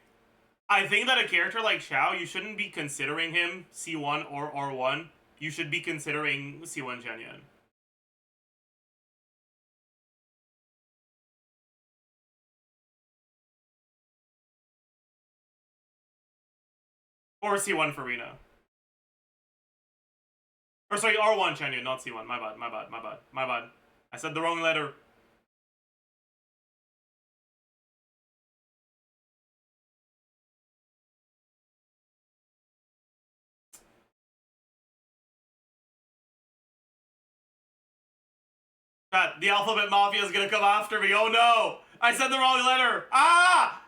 I think that a character like Xiao, you shouldn't be considering him C1 or R1. You should be considering C1 Shan Yun. Or C1 Farina. Or sorry, R1 Shan Yun, not C1. My bad, my bad, my bad, my bad. I said the wrong letter. God, the Alphabet Mafia is gonna come after me. Oh no! I said the wrong letter! Ah!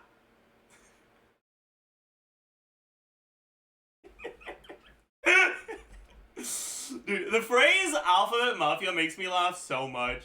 Dude, the phrase Alphabet Mafia makes me laugh so much.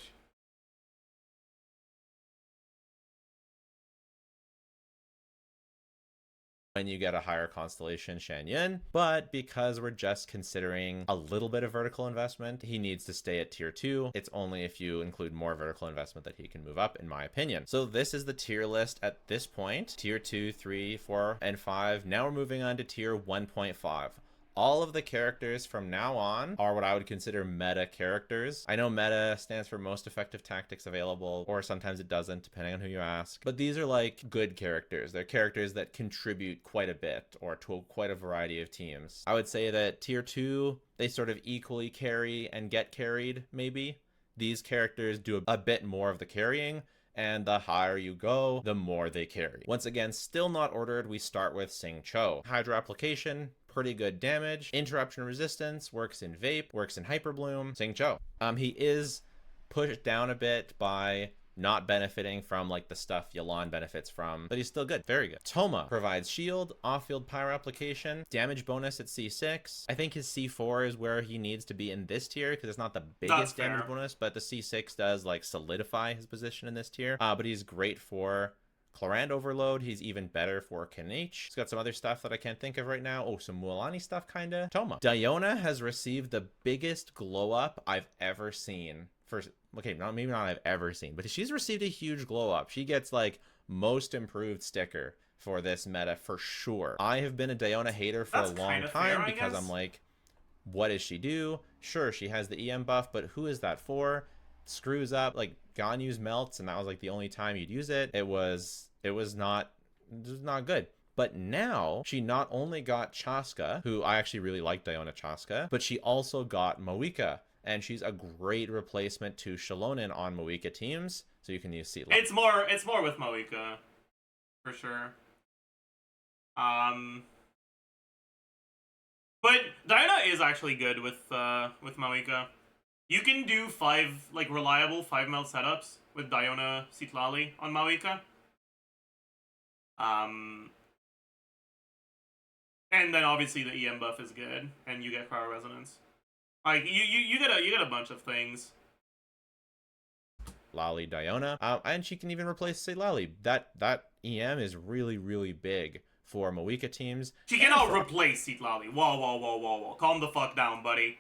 When you get a higher constellation Shan Yun, but because we're just considering a little bit of vertical investment, he needs to stay at tier 2. It's only if you include more vertical investment that he can move up, in my opinion. So this is the tier list at this point. Tier 2, 3, 4, and 5. Now we're moving on to tier 1.5. All of the characters from now on are what I would consider meta characters. I know meta stands for most effective tactics available, or sometimes it doesn't, depending on who you ask. But these are like good characters. They're characters that contribute quite a bit, or to quite a variety of teams. I would say that tier 2, they sort of equally carry and get carried, maybe. These characters do a bit more of the carrying, and the higher you go, the more they carry. Once again, still not ordered, we start with Sing Cho. Hydro application, pretty good damage. Interruption resistance, works in Vape, works in Hyper Bloom. Sing Cho. He is pushed down a bit by not benefiting from like the stuff Yelan benefits from, but he's still good. Very good. Toma provides shield, off-field pyro application, damage bonus at C6. I think his C4 is where he needs to be in this tier because it's not the biggest damage bonus, but the C6 does like solidify his position in this tier. But he's great for Clorand Overload. He's even better for Kanich. He's got some other stuff that I can't think of right now. Oh, some Mualani stuff, kinda. Toma. Diona has received the biggest glow up I've ever seen. Okay, maybe not I've ever seen, but she's received a huge glow up. She gets like most improved sticker for this meta for sure. I have been a Diona hater for a long time because I'm like, what does she do? Sure, she has the EM buff, but who is that for? Screws up, like Ganyu's melts, and that was like the only time you'd use it. It was not good. But now she not only got Chaska, who I actually really like Diona Chaska, but she also got Moika, and she's a great replacement to Shalonen on Moika teams. So you can use Seat. It's more with Moika, for sure. But Diana is actually good with Moika. You can do reliable 5 melt setups with Diona Sitlali on Moika. And then obviously the EM buff is good, and you get Cryo Resonance. Like you get a bunch of things. Lali Diona, and she can even replace say Lali. That EM is really, really big for Moika teams. She cannot replace Sitlali. Whoa. Calm the fuck down, buddy.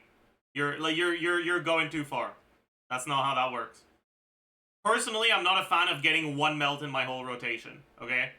You're going too far. That's not how that works. Personally, I'm not a fan of getting one melt in my whole rotation, okay?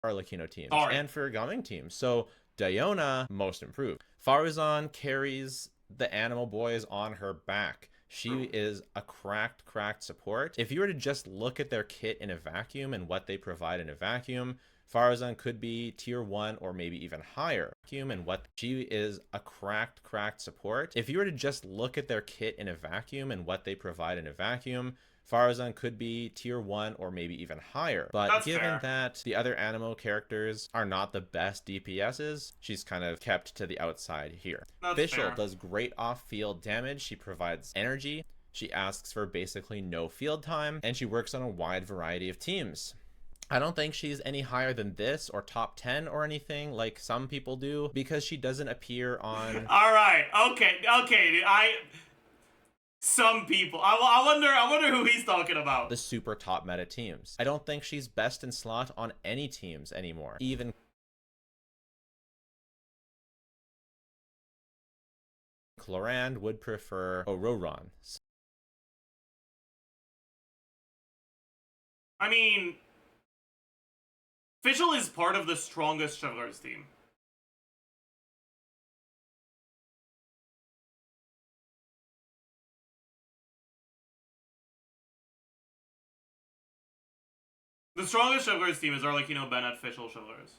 Arlecchino teams Sorry. and for Gaming teams. So Diona, most improved. Faruzan carries the animal boys on her back. She is a cracked support. If you were to just look at their kit in a vacuum and what they provide in a vacuum, Faruzan could be tier 1 or maybe even higher. And what she is a cracked support. If you were to just look at their kit in a vacuum and what they provide in a vacuum, Faruzan could be tier 1 or maybe even higher. But That's given fair. that the other Animo characters are not the best DPSs, she's kind of kept to the outside here. That's Fischl fair. does great off-field damage. She provides energy. She asks for basically no field time, and she works on a wide variety of teams. I don't think she's any higher than this or top 10 or anything like some people do, because she doesn't appear on... Alright, okay, some people. I wonder who he's talking about. the super top meta teams. I don't think she's best in slot on any teams anymore. Even Clorand would prefer Ororon. I mean, Fischl is part of the strongest Shovelers team. The strongest Shovelers team is Arlecchino, Bennett, Fischl, Shovelers.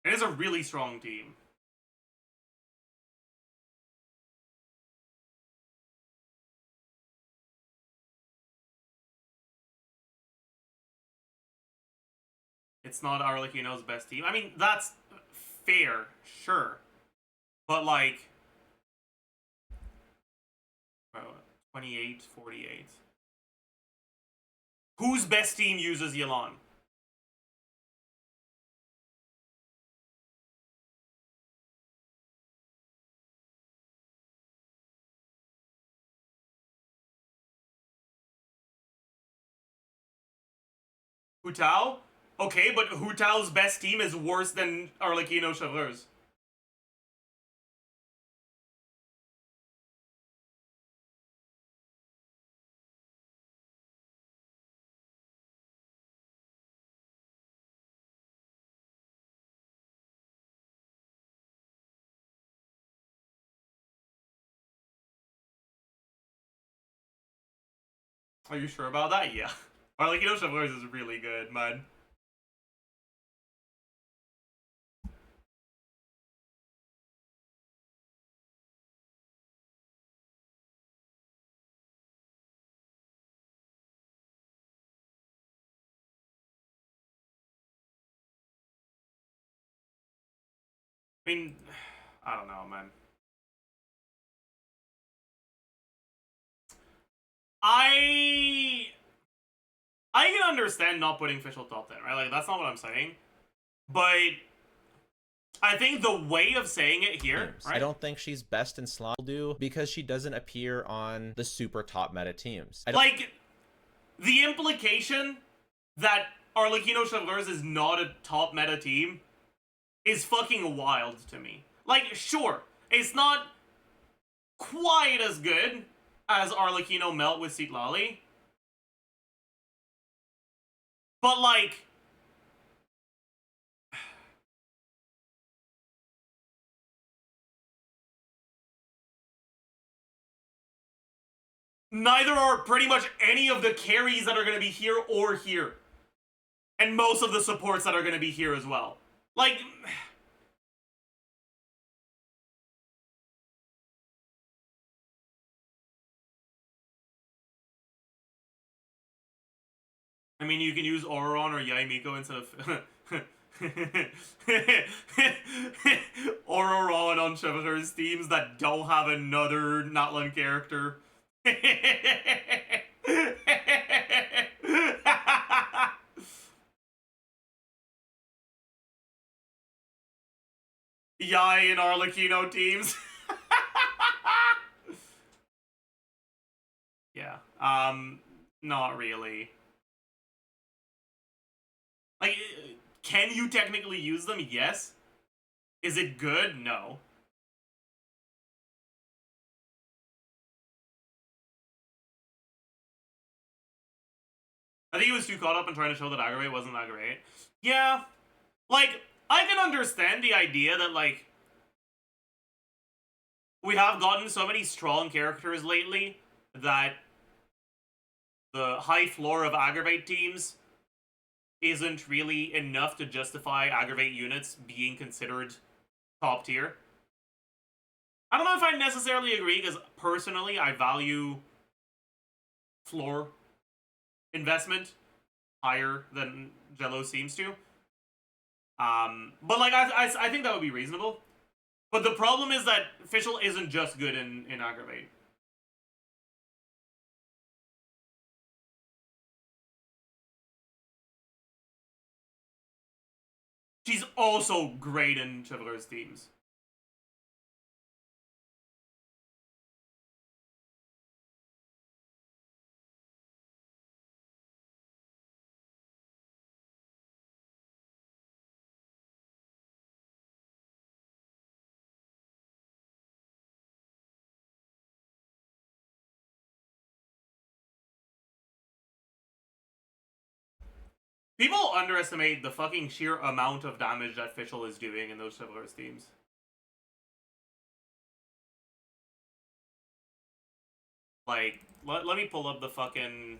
It is a really strong team. It's not Arlecchino's best team. I mean, that's fair, sure. But like... 28, 48. Whose best team uses Yelan? Hu Tao? Okay, but Hu Tao's best team is worse than Arlecchino Shovelers. Are you sure about that? Yeah. Arlecchino Shovelers is really good, man. I mean, I don't know, man. I can understand not putting Fischl top 10, right? Like, that's not what I'm saying. But I think the way of saying it here, right? I don't think she's best in slot do because she doesn't appear on the super top meta teams. Like, the implication that Arlecchino Shovelers is not a top meta team is fucking wild to me. Like, sure, it's not quite as good as Arlecchino Melt with Citlali, but like, neither are pretty much any of the carries that are going to be here or here. And most of the supports that are going to be here as well. Like, I mean, you can use Auron or Yaimiko instead of Auron on Shovelers teams that don't have another Natlan character. Yai and Arlecchino teams. Yeah. Not really. Like, can you technically use them? Yes. Is it good? No. I think he was too caught up in trying to show that Aggravate wasn't that great. Yeah. Like, I can understand the idea that, like, we have gotten so many strong characters lately that the high floor of Aggravate teams isn't really enough to justify Aggravate units being considered top tier. I don't know if I necessarily agree, because personally I value floor investment higher than Jello seems to. But like I think that would be reasonable. But the problem is that Fischl isn't just good in Aggravate. She's also great in Chivalrous teams. People underestimate the fucking sheer amount of damage that Fischl is doing in those Chivalrous teams. Like, let me pull up the fucking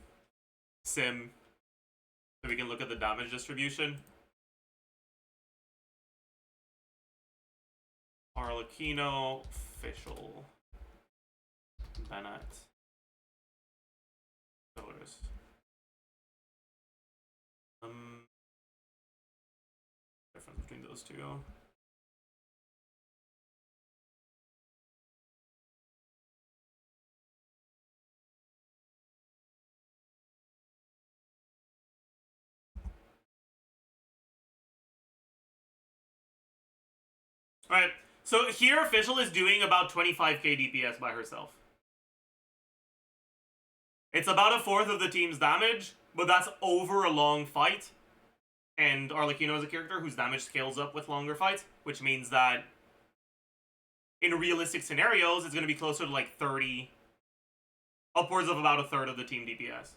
sim so we can look at the damage distribution. Arlecchino, Fischl, Bennett, Chivalrous. Difference between those two. Alright, so here Fischl is doing about 25k DPS by herself. It's about a fourth of the team's damage, but that's over a long fight. And Arlecchino is a character whose damage scales up with longer fights, which means that in realistic scenarios, it's going to be closer to like 30, upwards of about a third of the team DPS.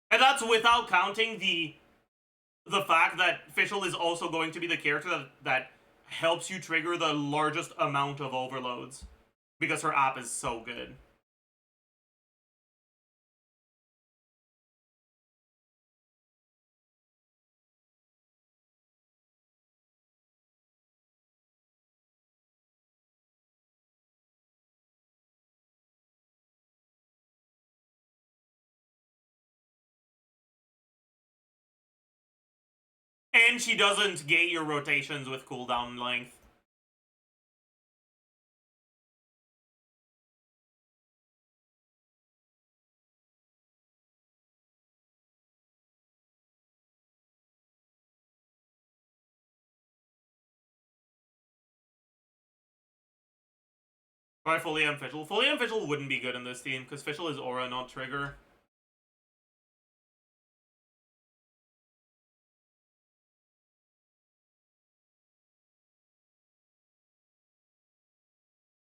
And that's without counting the fact that Fischl is also going to be the character that helps you trigger the largest amount of overloads, because her app is so good. And she doesn't gate your rotations with cooldown length. Try fully M Fischl. Fully M Fischl wouldn't be good in this team, because Fischl is aura, not trigger.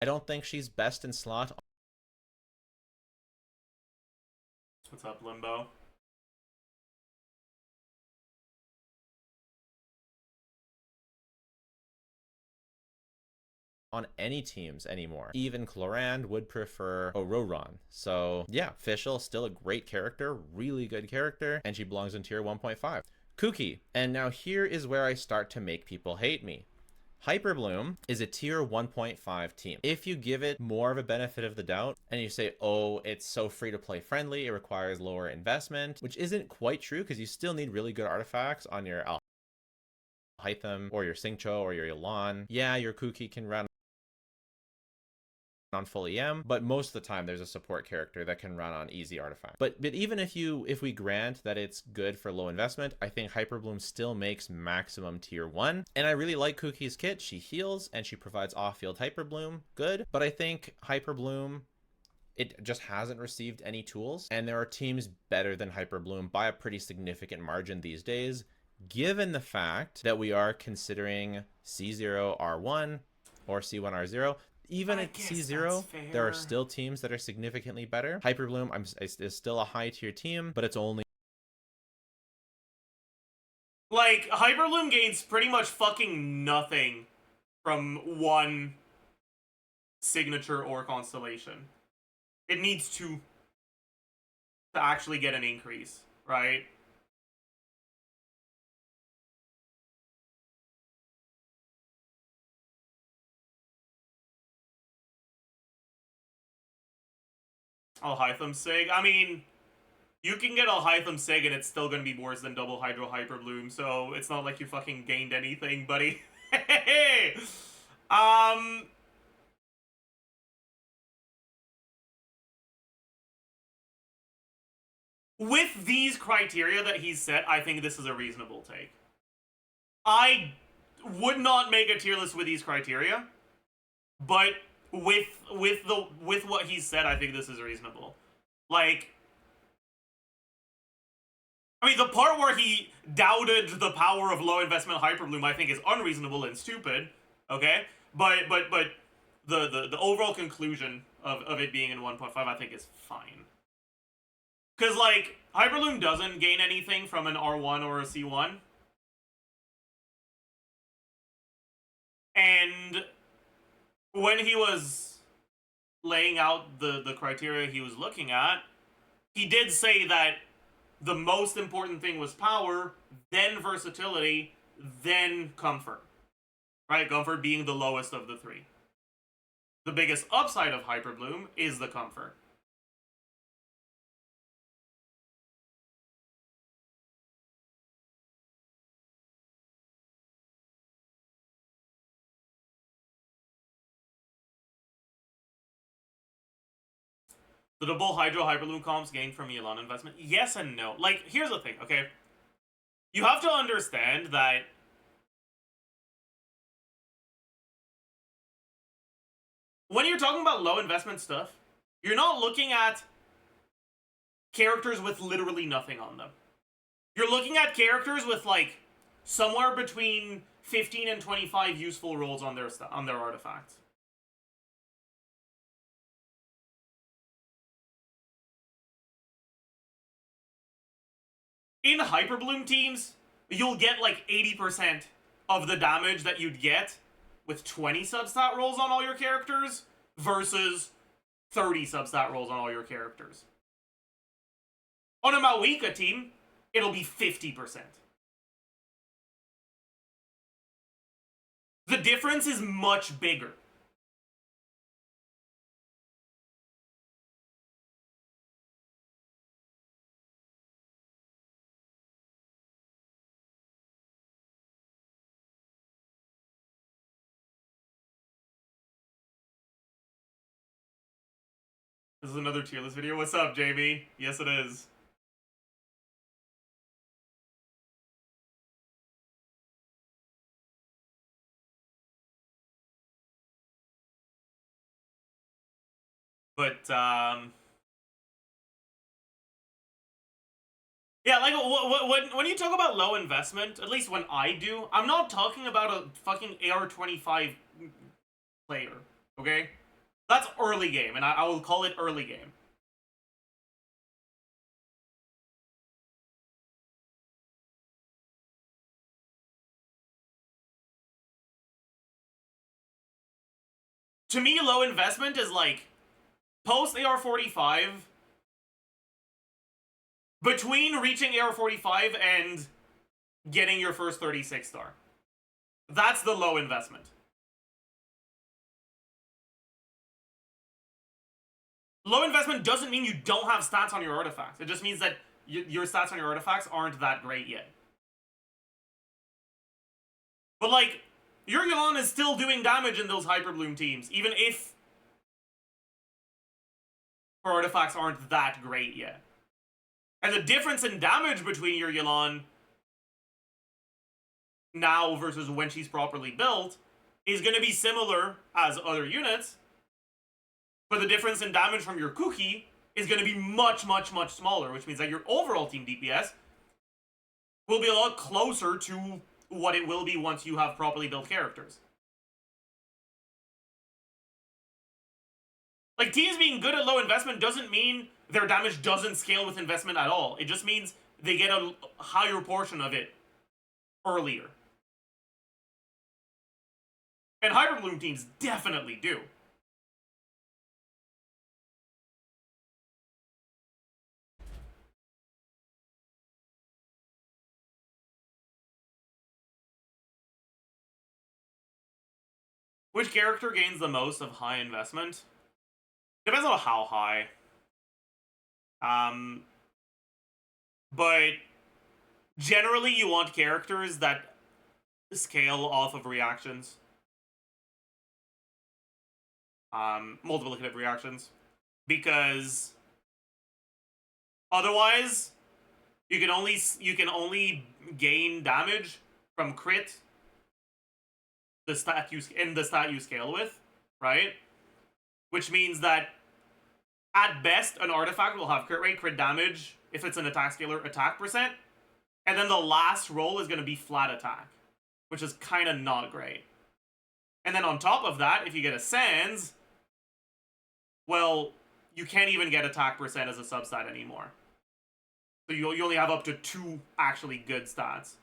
I don't think she's best in slot. What's up, Limbo? On any teams anymore. Even Clorand would prefer Ororon. So yeah, Fischl, still a great character, really good character, and she belongs in tier 1.5. Kooky. And now here is where I start to make people hate me. Hyperbloom is a tier 1.5 team. If you give it more of a benefit of the doubt and you say, oh, it's so free to play friendly, it requires lower investment, which isn't quite true because you still need really good artifacts on your Hytham or your Singcho or your Elan. Yeah, your Kooky can run on full EM, but most of the time there's a support character that can run on easy artifact. But even if we grant that it's good for low investment, I think Hyperbloom still makes maximum tier 1. And I really like Cookie's kit. She heals and she provides off-field Hyperbloom. Good. But I think Hyperbloom, it just hasn't received any tools, and there are teams better than Hyperbloom by a pretty significant margin these days, given the fact that we are considering C0R1 or C1R0. Even at C0, there are still teams that are significantly better. Hyperbloom is still a high tier team, but it's only... Like, Hyperbloom gains pretty much fucking nothing from one signature or constellation. It needs to actually get an increase, right? Alhaitham Sig. I mean, you can get Alhaitham Sig and it's still gonna be worse than double Hydro Hyperbloom, so it's not like you fucking gained anything, buddy. With these criteria that he's set, I think this is a reasonable take. I would not make a tier list with these criteria, but with what he said, I think this is reasonable. Like, I mean, the part where he doubted the power of low investment Hyperbloom, I think, is unreasonable and stupid. Okay, but the overall conclusion of it being in 1.5, I think, is fine. Because, like, Hyperbloom doesn't gain anything from an R1 or a C1. And when he was laying out the criteria he was looking at, he did say that the most important thing was power, then versatility, then comfort. Right? Comfort being the lowest of the three. The biggest upside of Hyperbloom is the comfort. The double Hydro Hyperloom comps gained from Elon investment? Yes and no. Like, here's the thing, okay? You have to understand that when you're talking about low investment stuff, you're not looking at characters with literally nothing on them. You're looking at characters with, like, somewhere between 15 and 25 useful rolls on their artifacts. In Hyperbloom teams, you'll get like 80% of the damage that you'd get with 20 substat rolls on all your characters versus 30 substat rolls on all your characters. On a Mawika team, it'll be 50%. The difference is much bigger. This is another tier list video. What's up, JB? Yes, it is. But, yeah, like, when you talk about low investment, at least when I do, I'm not talking about a fucking AR-25 player, okay? That's early game, and I will call it early game. To me, low investment is like post AR-45, between reaching AR-45 and getting your first 36 star. That's the low investment. Low investment doesn't mean you don't have stats on your artifacts. It just means that your stats on your artifacts aren't that great yet. But, like, your Elon is still doing damage in those Hyperbloom teams, even if for artifacts aren't that great yet. And the difference in damage between your Yelan now versus when she's properly built is going to be similar as other units, but the difference in damage from your Kuki is going to be much, much, much smaller, which means that your overall team DPS will be a lot closer to what it will be once you have properly built characters. Like, teams being good at low investment doesn't mean their damage doesn't scale with investment at all. It just means they get a higher portion of it earlier. And Hyperbloom teams definitely do. Which character gains the most of high investment? Depends on how high. But generally you want characters that scale off of reactions. Multiplicative reactions. Because otherwise you can only gain damage from crit the stat you scale with, right? Which means that at best an artifact will have crit rate, crit damage if it's an attack scaler, attack percent, and then the last roll is going to be flat attack, which is kind of not great. And then on top of that, if you get a Sans, well, you can't even get attack percent as a substat anymore. So you only have up to 2 actually good stats.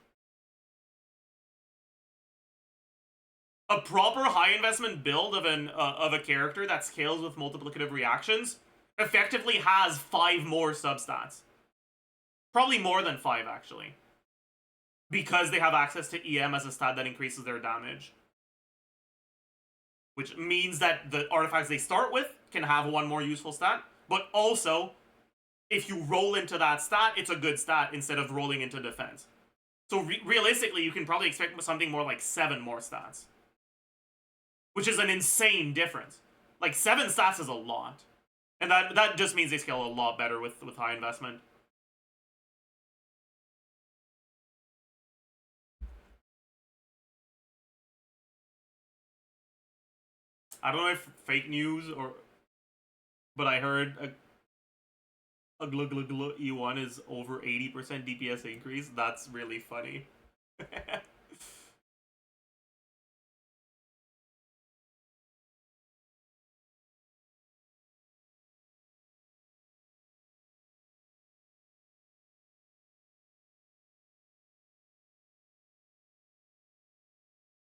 A proper high investment build of a character that scales with multiplicative reactions effectively has 5 more substats. Probably more than 5, actually. Because they have access to EM as a stat that increases their damage. Which means that the artifacts they start with can have 1 more useful stat, but also, if you roll into that stat, it's a good stat instead of rolling into defense. So realistically, you can probably expect something more like 7 more stats. Which is an insane difference. Like, 7 stats is a lot. And that just means they scale a lot better with high investment. I don't know if fake news or... But I heard a E1 is over 80% DPS increase. That's really funny.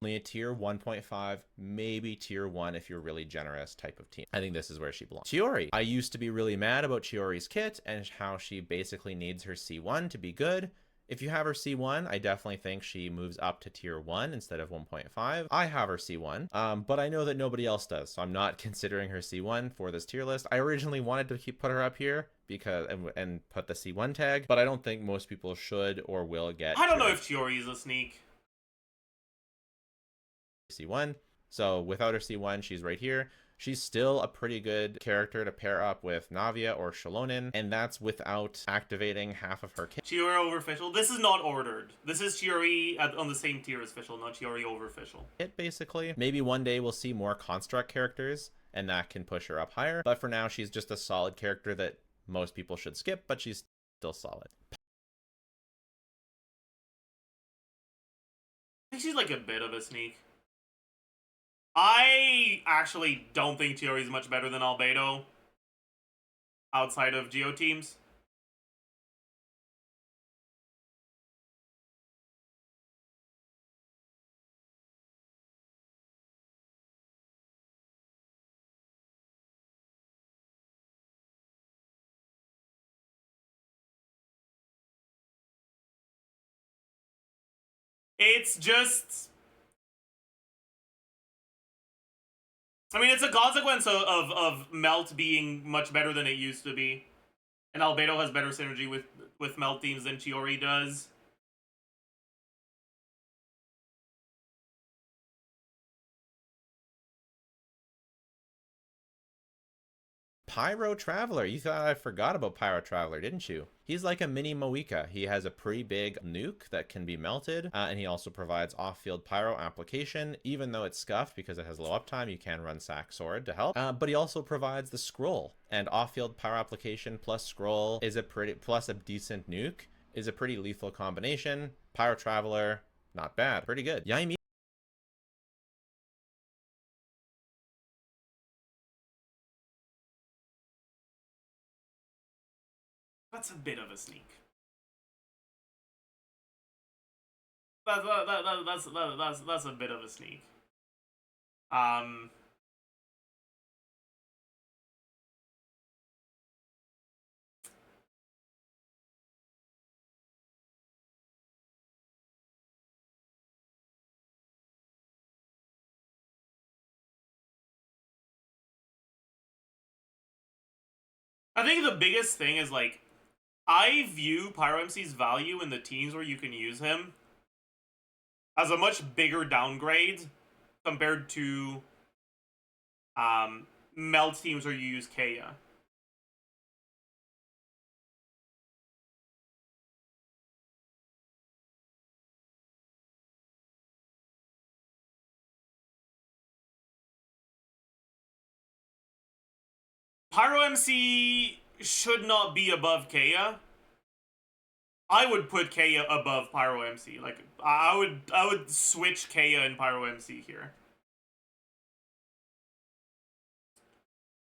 Only a tier 1.5, maybe tier 1 if you're really generous type of team. I think this is where she belongs. Chiori. I used to be really mad about Chiori's kit and how she basically needs her C1 to be good. If you have her C1, I definitely think she moves up to tier 1 instead of 1.5. I have her C1, but I know that nobody else does, so I'm not considering her C1 for this tier list. I originally wanted to put her up here because and put the C1 tag, but I don't think most people should or will get. I don't know if Chiori is a sneak. C1. So without her C1, she's right here. She's still a pretty good character to pair up with Navia or Shalonin, and that's without activating half of her kit. Chiori over Fischl. This is not ordered. This is Chiori on the same tier as Fischl, not Chiori over Fischl. Basically, maybe one day we'll see more construct characters, and that can push her up higher. But for now, she's just a solid character that most people should skip, but she's still solid. I think she's like a bit of a sneak. I actually don't think Chiori is much better than Albedo outside of Geo teams. It's just... I mean, it's a consequence of Melt being much better than it used to be. And Albedo has better synergy with Melt teams than Chiori does. Pyro Traveler. You thought I forgot about Pyro Traveler, didn't you? He's like a mini Moika. He has a pretty big nuke that can be melted, and he also provides off-field pyro application. Even though it's scuffed because it has low uptime, you can run Sack Sword to help. But he also provides the scroll, and off-field pyro application plus scroll is plus a decent nuke is a pretty lethal combination. Pyro Traveler, not bad, pretty good. Yaimi. That's a bit of a sneak. That's a bit of a sneak. I think the biggest thing is, like, I view Pyro MC's value in the teams where you can use him as a much bigger downgrade compared to melt teams where you use Kaya. Pyro MC should not be above Kaya. I would put Kaya above Pyro MC. Like, I would switch Kaya and Pyro MC here.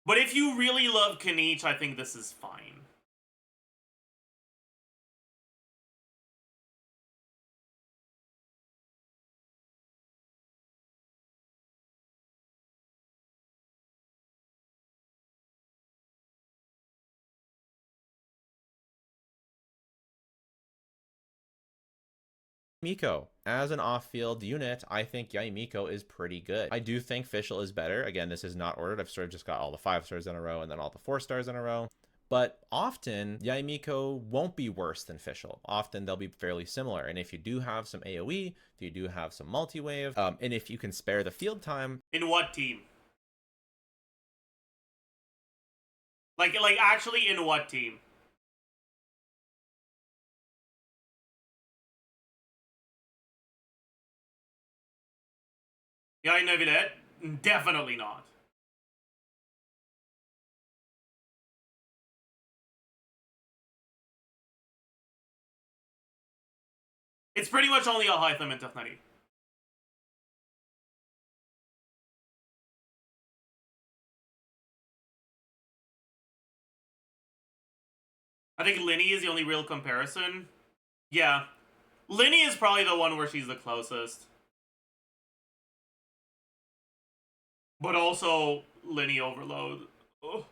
But if you really love Kanich, I think this is fine. Miko. As an off-field unit, I think Yaimiko is pretty good. I do think Fischl is better. Again, this is not ordered. I've sort of just got all the 5 stars in a row and then all the 4 stars in a row. But often, Yaimiko won't be worse than Fischl. Often, they'll be fairly similar. And if you do have some AoE, if you do have some multi-wave, and if you can spare the field time... In what team? Like actually, in what team? Yeah, I know that. Definitely not. It's pretty much only a Hytham and Tefnari. I think Linny is the only real comparison. Yeah. Linny is probably the one where she's the closest. But also, Linny Overload. Ugh.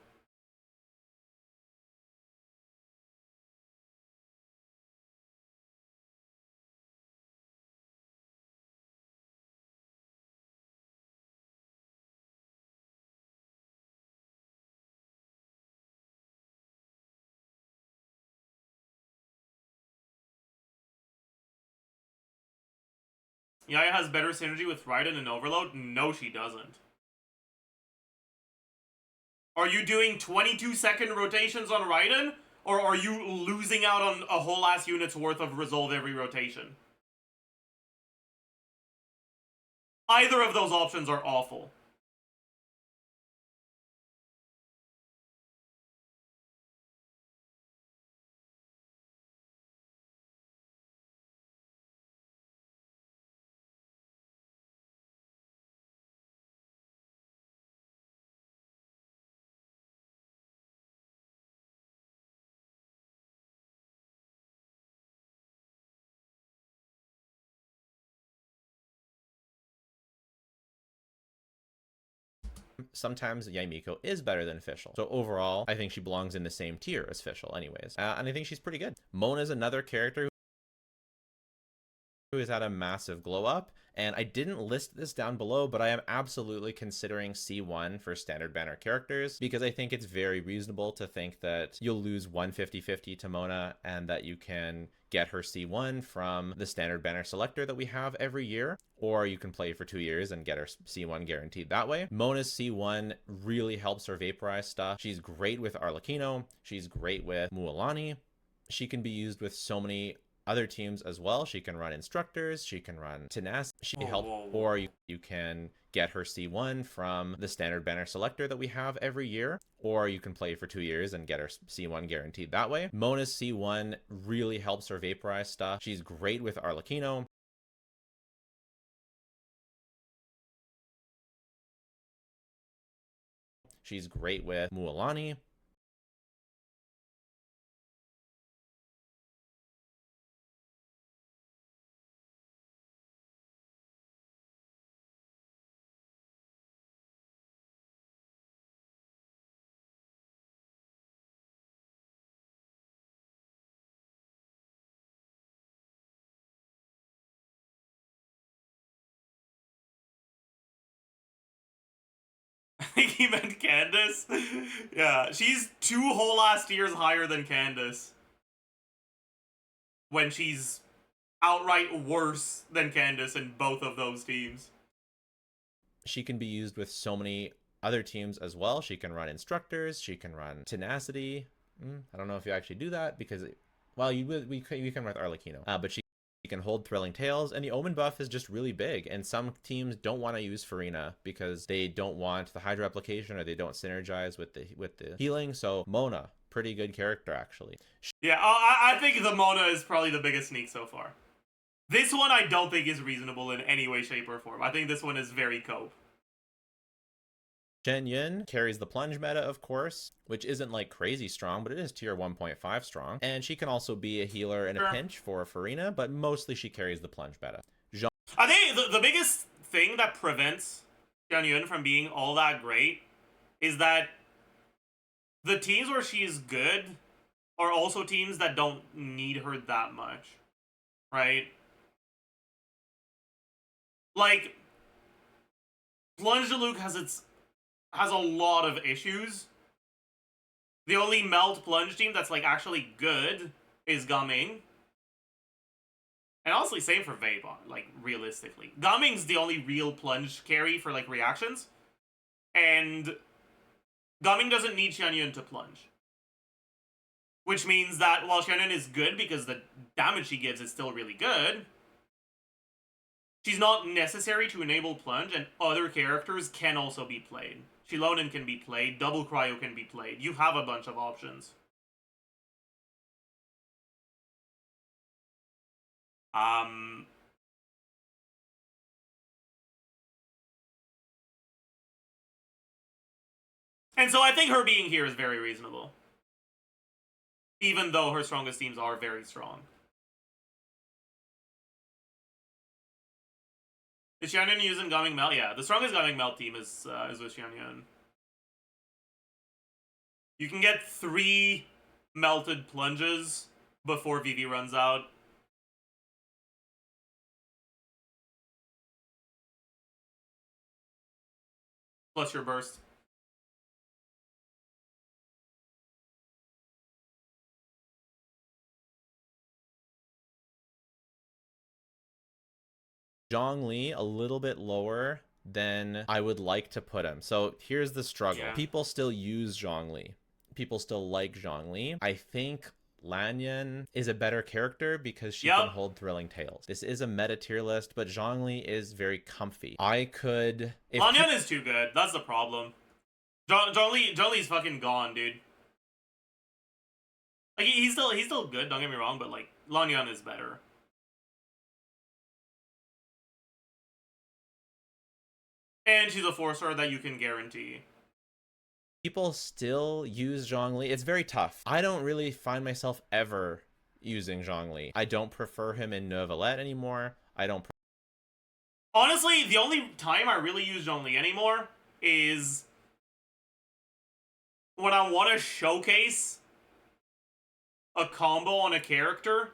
Yaya has better synergy with Raiden and Overload? No, she doesn't. Are you doing 22-second rotations on Raiden? Or are you losing out on a whole ass unit's worth of resolve every rotation? Either of those options are awful. Sometimes Yaimiko is better than Fischl. So overall, I think she belongs in the same tier as Fischl anyways. And I think she's pretty good. Mona is another character who has had a massive glow up. And I didn't list this down below, but I am absolutely considering C1 for standard banner characters because I think it's very reasonable to think that you'll lose 150-50 to Mona and that you can get her C1 from the standard banner selector that we have every year, or you can play for 2 years and get her C1 guaranteed that way. Mona's C1 really helps her vaporize stuff. She's great with Arlecchino. She's great with Mualani. She can be used with so many other teams as well. She can run instructors, she can run tenacity, she help, or you can get her C1 from the standard banner selector that we have every year, or you can play for 2 years and get her C1 guaranteed that way. Mona's C1 really helps her vaporize stuff. She's great with Arlecchino. She's great with Mualani. I think he meant Candace. Yeah, she's 2 whole ass tiers higher than Candace. When she's outright worse than Candace in both of those teams. She can be used with so many other teams as well. She can run instructors, she can run tenacity. I don't know if you actually do that because, well, you can run with Arlecchino, but she can hold Thrilling Tales, and the Omen buff is just really big, and some teams don't want to use Farina because they don't want the Hydro application or they don't synergize with the healing. So Mona, pretty good character actually. Yeah, I think the Mona is probably the biggest sneak so far. This one I don't think is reasonable in any way, shape, or form. I think this one is very cope. Shen Yun carries the plunge meta, of course, which isn't like crazy strong, but it is tier 1.5 strong. And she can also be a healer in a pinch for Farina, but mostly she carries the plunge meta. I think the biggest thing that prevents Shen Yun from being all that great is that the teams where she is good are also teams that don't need her that much, right? Like, Plunge de Luke has a lot of issues. The only melt plunge team that's like actually good is Gumming. And honestly, same for Vapon, like realistically. Gumming's the only real plunge carry for like reactions. And Gumming doesn't need Xianyun to plunge. Which means that while Xianyun is good because the damage she gives is still really good, she's not necessary to enable plunge, and other characters can also be played. Shilonen can be played, Double Cryo can be played. You have a bunch of options. And so I think her being here is very reasonable. Even though her strongest teams are very strong. Is Xianyun using Gumming Melt? Yeah, the strongest Gumming Melt team is with Xianyun. You can get 3 melted plunges before VV runs out. Plus your burst. Zhongli a little bit lower than I would like to put him. So here's the struggle. Yeah. People still use Zhongli. People still like Zhongli. I think Lanyan is a better character because she can hold Thrilling Tales. This is a meta tier list, but Zhongli is very comfy. I could... Lanyan is too good. That's the problem. Zhongli's fucking gone, dude. Like, he's still good, don't get me wrong, but like, Lanyan is better. And she's a 4-star that you can guarantee. People still use Zhongli. It's very tough. I don't really find myself ever using Zhongli. I don't prefer him in Neuvillette anymore. I don't... Honestly, the only time I really use Zhongli anymore is when I want to showcase a combo on a character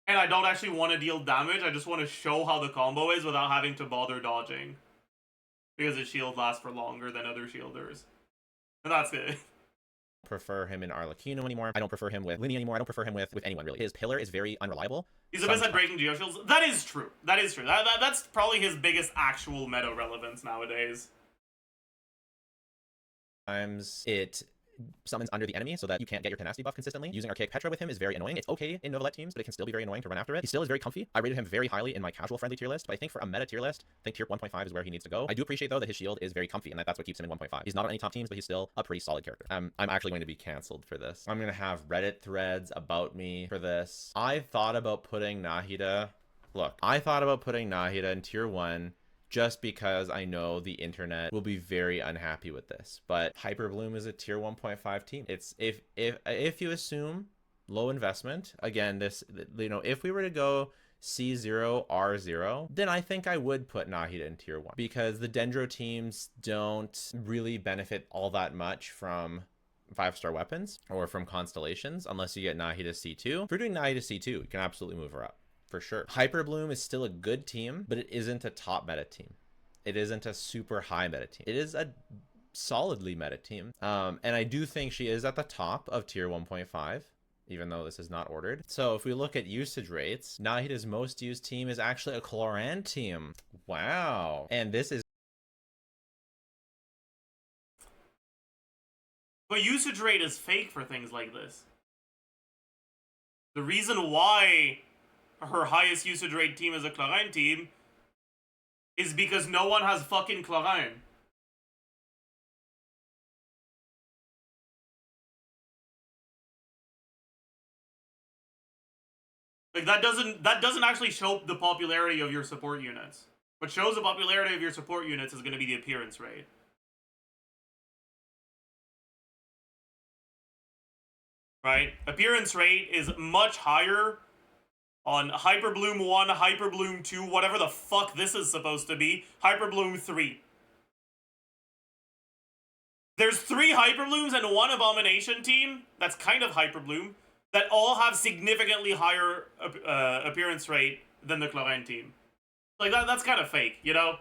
and I don't actually want to deal damage. I just want to show how the combo is without having to bother dodging. Because his shield lasts for longer than other shielders. And that's it. prefer him in Arlecchino anymore. I don't prefer him with Linny anymore. I don't prefer him with anyone, really. His pillar is very unreliable. He's the best at breaking geoshields. That is true. That is true. That's probably his biggest actual meta relevance nowadays. Sometimes it summons under the enemy so that you can't get your tenacity buff consistently. Using Archaic Petra with him is very annoying. It's okay in Novelette teams, but it can still be very annoying to run after it. He still is very comfy. I rated him very highly in my casual friendly tier list, but I think for a meta tier list, I think tier 1.5 is where he needs to go. I do appreciate though that his shield is very comfy and that's what keeps him in 1.5. He's not on any top teams, but he's still a pretty solid character. I'm actually going to be canceled for this. I'm going to have Reddit threads about me for this. I thought about putting Nahida. Look, I thought about putting Nahida in tier 1 just because I know the internet will be very unhappy with this. But Hyperbloom is a tier 1.5 team. It's if you assume low investment, again, this, you know, if we were to go C0, R0, then I think I would put Nahida in tier 1 because the Dendro teams don't really benefit all that much from 5-star weapons or from constellations unless you get Nahida C2. If we're doing Nahida C2, you can absolutely move her up. For sure. Hyperbloom is still a good team, but it isn't a top meta team. It isn't a super high meta team. It is a solidly meta team. And I do think she is at the top of tier 1.5, even though this is not ordered. So if we look at usage rates, Nahida's most used team is actually a Cloran team. Wow. And this is... But usage rate is fake for things like this. The reason why her highest usage rate team is a Cloran team is because no one has fucking Cloran. Like that doesn't actually show the popularity of your support units. What shows the popularity of your support units is going to be the appearance rate. Right? Appearance rate is much higher on Hyperbloom 1, Hyperbloom 2, whatever the fuck this is supposed to be, Hyperbloom 3. There's 3 Hyperblooms and 1 Abomination team, that's kind of Hyperbloom, that all have significantly higher appearance rate than the Cloran team. Like, that's kind of fake, you know?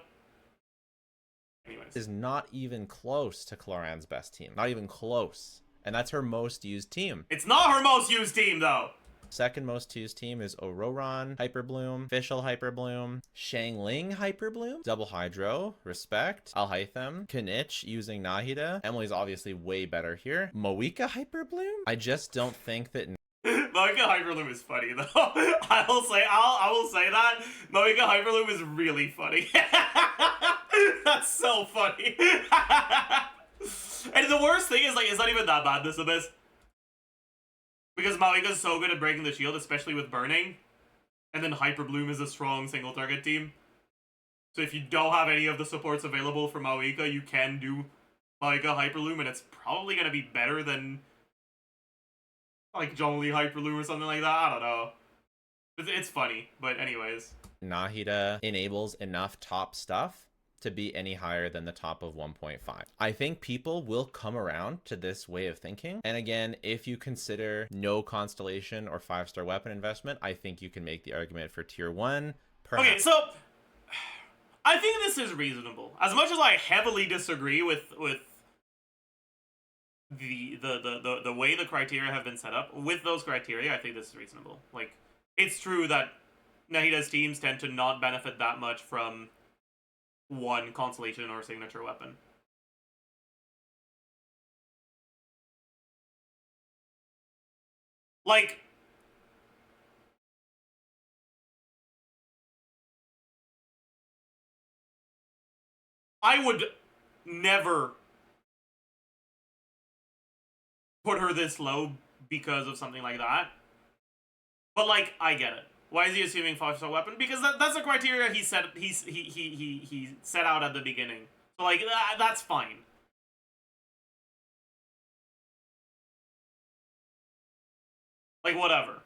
Anyways. Is not even close to Cloran's best team. Not even close. And that's her most used team. It's not her most used team, though! Second most used team is Ororon Hyperbloom, Fischl Hyperbloom, Shangling Hyperbloom, Double Hydro, Respect, Alhaitham, Kanich using Nahida. Emily's obviously way better here. Moeka Hyperbloom? I just don't think that... Moeka Hyperloom is funny though. I will say that Moeka Hyperloom is really funny. That's so funny. And the worst thing is, like, it's not even that bad, this Abyss. Because Moeka's so good at breaking the shield, especially with burning. And then Hyperbloom is a strong single target team. So if you don't have any of the supports available for Moeka, you can do Moeka Hyperloom, and it's probably going to be better than like Zhongli Hyperloom or something like that. I don't know. It's funny, but anyways. Nahida enables enough top stuff to be any higher than the top of 1.5. I think people will come around to this way of thinking. And again, if you consider no constellation or 5-star weapon investment, I think you can make the argument for tier 1. Perhaps. Okay, so I think this is reasonable. As much as I heavily disagree with the way the criteria have been set up, with those criteria, I think this is reasonable. Like, it's true that Nahida's teams tend to not benefit that much from one constellation or signature weapon. Like, I would never put her this low because of something like that. But, like, I get it. Why is he assuming 5-star weapon? Because that's the criteria he set out at the beginning. So, like, that's fine. Like, whatever.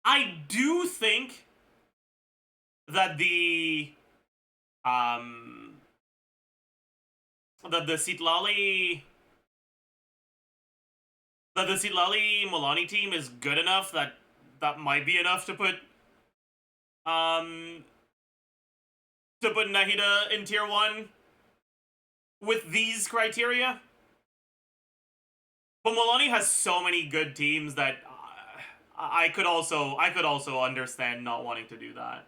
I do think that the Citlali Milani team is good enough that might be enough to put to put Nahida in tier 1 with these criteria. But Milani has so many good teams that I could also understand not wanting to do that.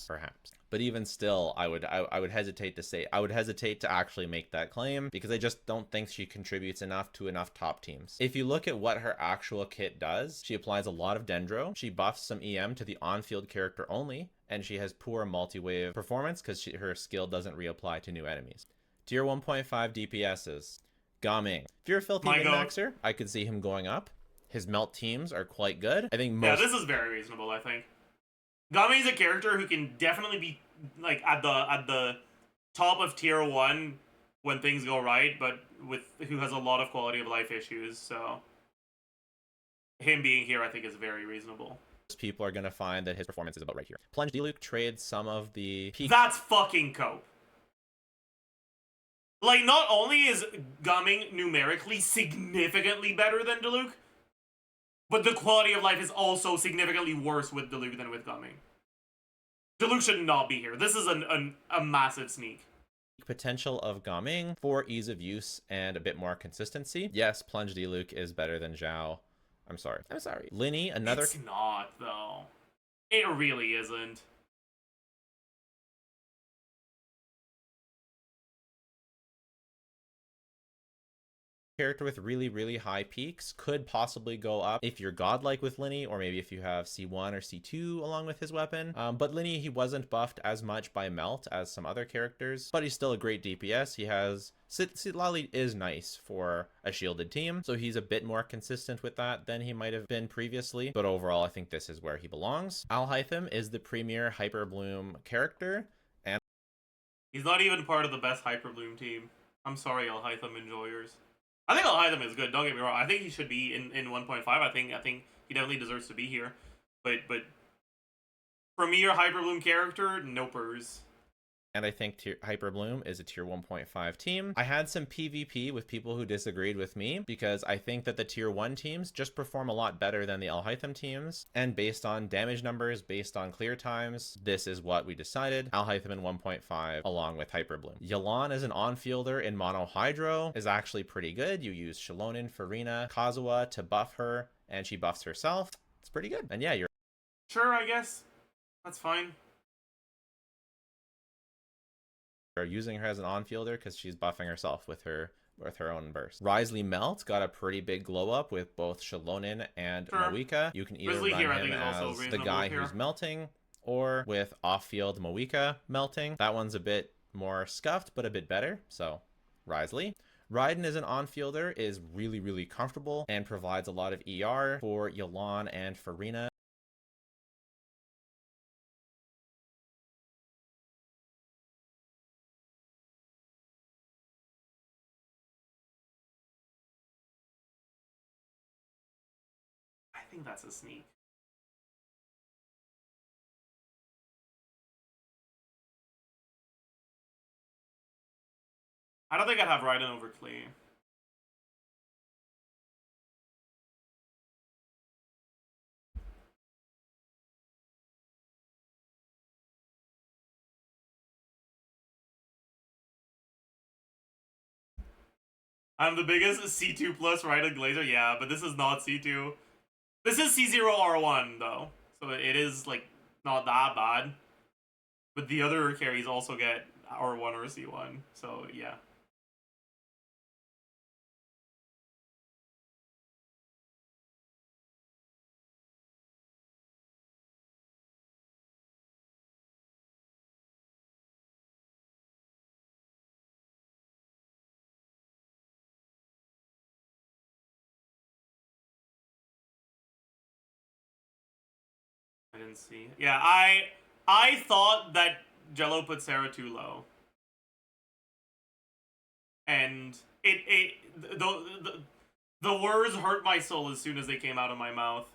Perhaps. But even still, I would hesitate to actually make that claim because I just don't think she contributes enough to enough top teams. If you look at what her actual kit does, she applies a lot of dendro, she buffs some EM to the on-field character only, and she has poor multi-wave performance because her skill doesn't reapply to new enemies. Tier 1.5 DPSs. Gaming. If you're a filthy min-maxer, I could see him going up. His melt teams are quite good. I think most... Yeah, this is very reasonable, I think. Gami is a character who can definitely be like at the top of tier 1 when things go right, but who has a lot of quality of life issues, so him being here I think is very reasonable. People are gonna find that his performance is about right here. Plunge Diluc trades some of the peak. That's fucking cope. Like, not only is Gumming numerically significantly better than Diluc, but the quality of life is also significantly worse with Diluc than with Gumming. Diluc should not be here. This is a massive sneak. Potential of Gaming for ease of use and a bit more consistency. Yes, Plunge Diluc is better than Zhao. I'm sorry. Linny, another... It's not, though. It really isn't. Character with really high peaks could possibly go up if you're godlike with Linny, or maybe if you have C1 or C2 along with his weapon. But Linny, he wasn't buffed as much by melt as some other characters, but he's still a great DPS. He has... Lali is nice for a shielded team, so he's a bit more consistent with that than he might have been previously, but overall I think this is where he belongs. Alhaitham is the premier Hyper Bloom character, and he's not even part of the best Hyper Bloom team. I'm sorry, Alhaitham enjoyers. I think Alhaitham is good, don't get me wrong. I think he should be in 1.5. I think he definitely deserves to be here. But premier Hyper Bloom character, nopers. And I think Hyper Bloom is a tier 1.5 team. I had some PvP with people who disagreed with me because I think that the tier 1 teams just perform a lot better than the Alhaitham teams. And based on damage numbers, based on clear times, this is what we decided. Alhaitham in 1.5 along with Hyper Bloom. Yelan as an on-fielder in Mono Hydro is actually pretty good. You use Shalonin, Farina, Kazuha to buff her, and she buffs herself. It's pretty good. And yeah, you're... Sure, I guess. That's fine. Are using her as an on-fielder because she's buffing herself with her own burst. Risley Melt got a pretty big glow up with both Shalonin and Moika. You can either Risley run him as the guy who's melting, or with off-field Moika melting. That one's a bit more scuffed, but a bit better, so Risley. Raiden as an on-fielder is really comfortable and provides a lot of ER for Yelan and Farina. I think that's a sneak. I don't think I'd have Raiden over Klee. I'm the biggest C2 plus Raiden Glazer, yeah, but this is not C2. This is C0R1, though, so it is, like, not that bad. But the other carries also get R1 or C1, so yeah. I didn't see. Yeah, I thought that Jello put Sarah too low. And the words hurt my soul as soon as they came out of my mouth.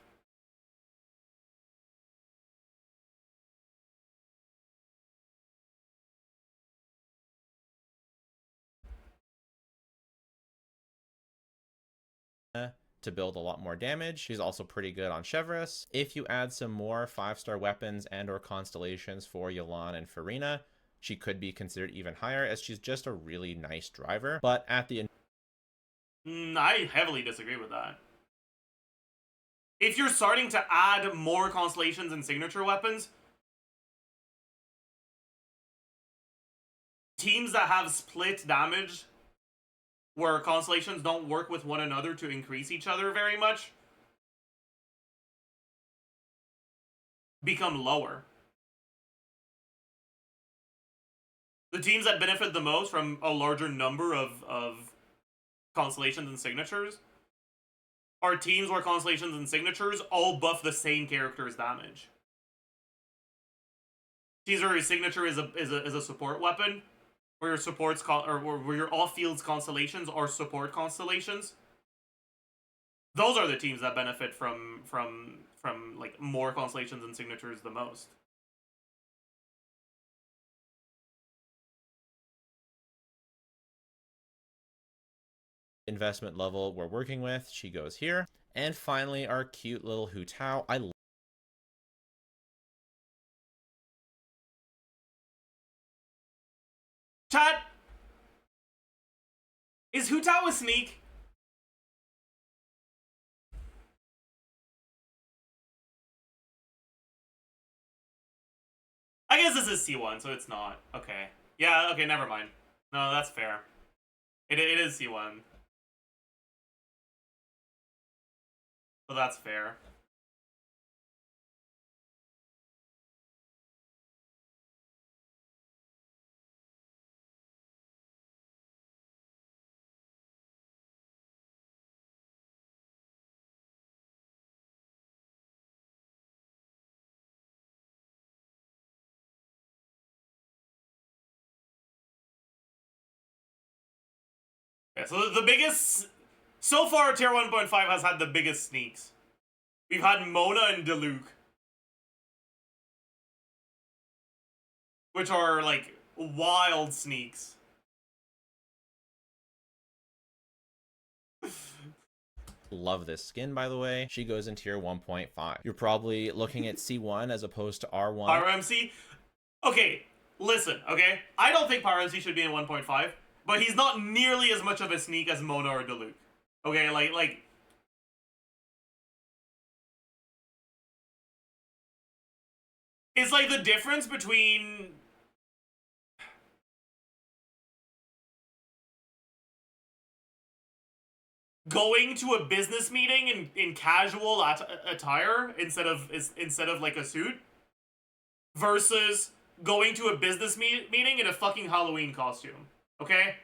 to build a lot more damage. She's also pretty good on Chevreuse. If you add some more 5-star weapons and or constellations for Yelan and Farina, she could be considered even higher, as she's just a really nice driver. But at the end, I heavily disagree with that. If you're starting to add more constellations and signature weapons, teams that have split damage where constellations don't work with one another to increase each other very much become lower. The teams that benefit the most from a larger number of constellations and signatures are teams where constellations and signatures all buff the same character's damage. Teams where your signature is a support weapon, where your supports where your off-fields constellations are support constellations. Those are the teams that benefit from like more constellations and signatures the most. investment level we're working with, she goes here. And finally, our cute little Hu Tao. Chat! Is Hu Tao a sneak? I guess this is C1, so it's not. Okay. Yeah, okay, never mind. No, that's fair. It is C1. So that's fair. Yeah, so the biggest... So far, Tier 1.5 has had the biggest sneaks. We've had Mona and Diluc, which are, like, wild sneaks. Love this skin, by the way. She goes in tier 1.5. You're probably looking at C1 as opposed to R1. Pyro MC? Okay, listen, okay? I don't think Pyro MC should be in 1.5, but he's not nearly as much of a sneak as Mona or Diluc. Okay, like... It's like the difference between... going to a business meeting in casual attire instead of like a suit, versus going to a business meeting in a fucking Halloween costume. Okay?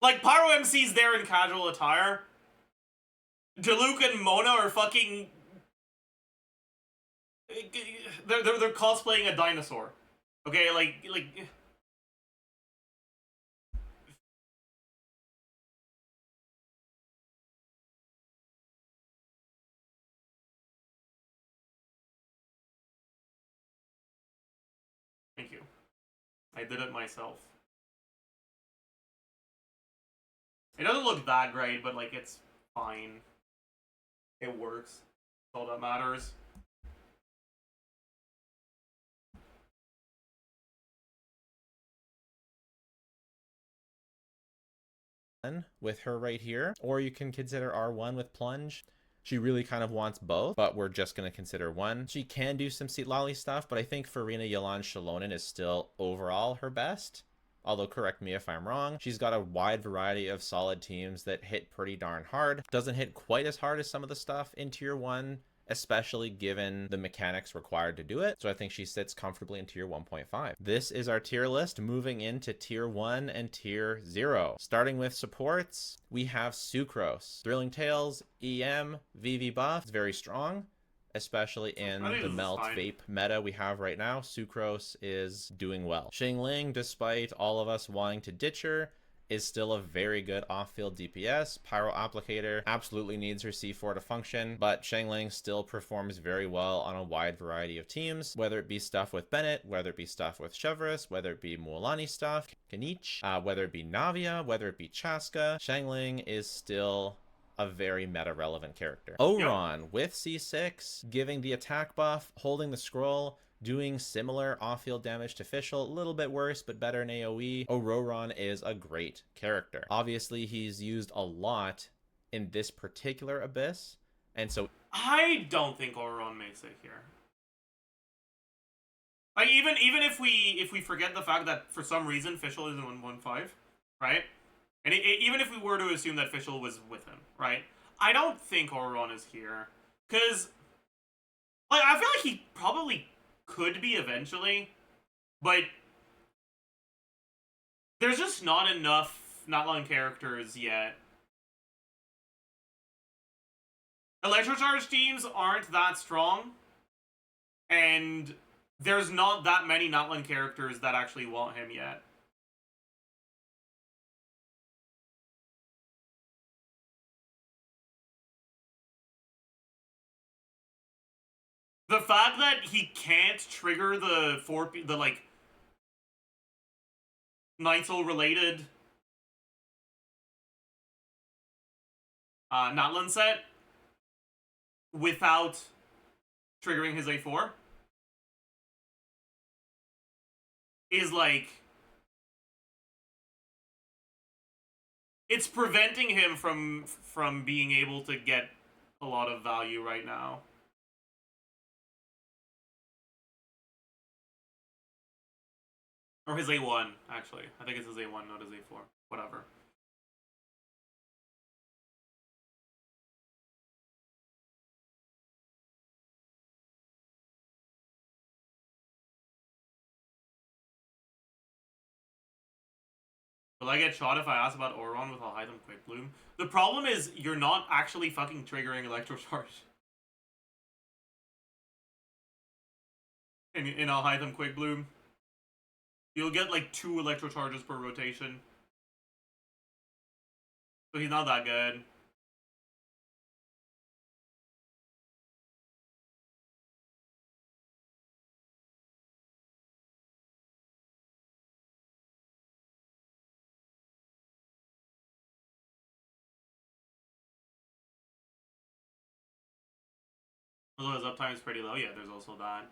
Like, Pyro MC's there in casual attire. Diluc and Mona are fucking... They're cosplaying a dinosaur. Okay, like... Thank you. I did it myself. It doesn't look that great, but, like, it's fine. It works. That's all that matters. With her right here, or you can consider R1 with Plunge. She really kind of wants both, but we're just going to consider one. She can do some Seat Lolly stuff, but I think Farina, Yelan, Shalonen is still overall her best. Although, correct me if I'm wrong. She's got a wide variety of solid teams that hit pretty darn hard. Doesn't hit quite as hard as some of the stuff in Tier 1, especially given the mechanics required to do it. So I think she sits comfortably in Tier 1.5. This is our tier list moving into Tier 1 and Tier 0. Starting with supports, we have Sucrose. Thrilling Tales, EM, VV buff. It's very strong, especially in the melt vape meta we have right now. Sucrose is doing well. Xingling, despite all of us wanting to ditch her, is still a very good off-field DPS. Pyro Applicator absolutely needs her C4 to function, but Xiangling still performs very well on a wide variety of teams, whether it be stuff with Bennett, whether it be stuff with Chevrolet, whether it be Mualani stuff, Kanich, whether it be Navia, whether it be Chaska. Xiangling is still a very meta-relevant character. Oron with C6, giving the attack buff, holding the scroll, doing similar off-field damage to Fischl, a little bit worse, but better in AoE. Ororon is a great character. Obviously, he's used a lot in this particular Abyss, and so I don't think Oron makes it here. Like, even if we forget the fact that for some reason Fischl is in 115, right? And even if we were to assume that Fischl was with him, right? I don't think Oron is here. Because, like, I feel like he probably could be eventually, but there's just not enough Notline characters yet. Electrocharge teams aren't that strong, and there's not that many Notline characters that actually want him yet. The fact that he can't trigger the like Nightsoul related Notland set without triggering his A4 is like, it's preventing him from being able to get a lot of value right now. Or his A1, actually. I think it's his A1, not his A4. Whatever. Will I get shot if I ask about Oron with I'll hide them Quick Bloom? The problem is, you're not actually fucking triggering Electrocharge. In I'll hide them Quick Bloom. You'll get like 2 Electrocharges per rotation. So he's not that good. Although his uptime is pretty low, yeah, there's also that.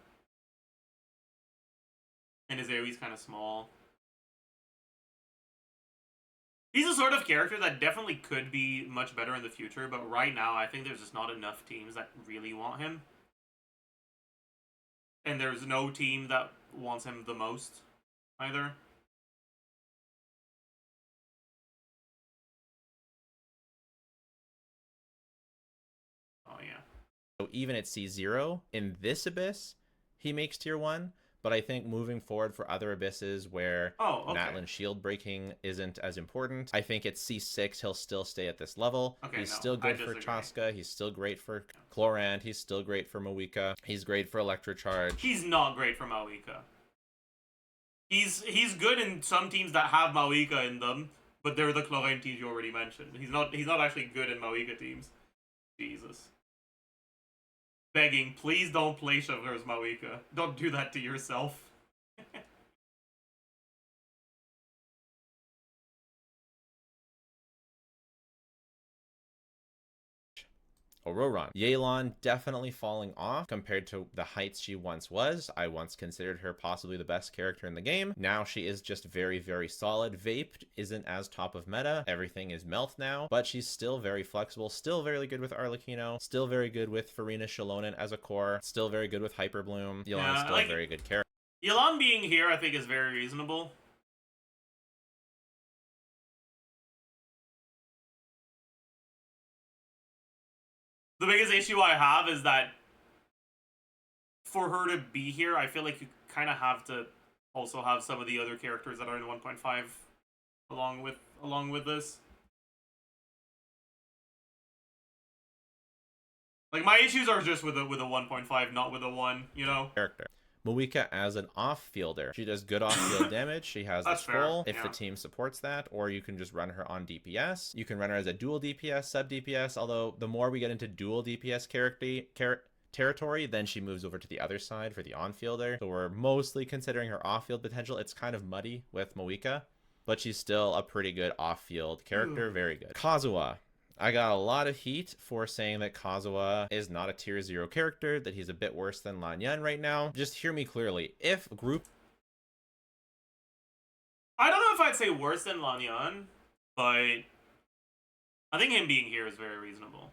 And his AoE's kind of small. He's a sort of character that definitely could be much better in the future, but right now I think there's just not enough teams that really want him. And there's no team that wants him the most, either. Oh, yeah. So even at C0, in this Abyss, he makes tier 1. But I think moving forward for other Abysses where Natlan shield breaking isn't as important, I think at C6 he'll still stay at this level. Okay, he's still good for Chaska, he's still great for Chlorant, he's still great for Mawika, he's great for Electrocharge. He's not great for Mawika. He's good in some teams that have Mawika in them, but they're the Chlorant teams you already mentioned. He's not actually good in Mawika teams. Jesus. Begging, please don't play Chevreur's Mawika. Don't do that to yourself. Ororon. Yelan definitely falling off compared to the heights she once was. I once considered her possibly the best character in the game. Now she is just very, very solid. Vaped isn't as top of meta. Everything is Melt now, but she's still very flexible, still very good with Arlecchino, still very good with Farina Shalonen as a core, still very good with Hyperbloom. Yelan is still a very good character. Yelan being here, I think, is very reasonable. The biggest issue I have is that for her to be here, I feel like you kind of have to also have some of the other characters that are in 1.5 along with this. Like, my issues are just with a 1.5, not with a 1, you know? Character. Moika as an off-fielder. She does good off-field damage. She has That's this fair, full if yeah. the team supports that, or you can just run her on DPS. You can run her as a dual DPS, sub DPS, although the more we get into dual DPS territory, then she moves over to the other side for the on-fielder. So we're mostly considering her off-field potential. It's kind of muddy with Moika, but she's still a pretty good off-field character. Very good. Kazuha. I got a lot of heat for saying that Kazuha is not a tier 0 character, that he's a bit worse than Lanyan right now. Just hear me clearly. If group... I don't know if I'd say worse than Lanyan, but I think him being here is very reasonable.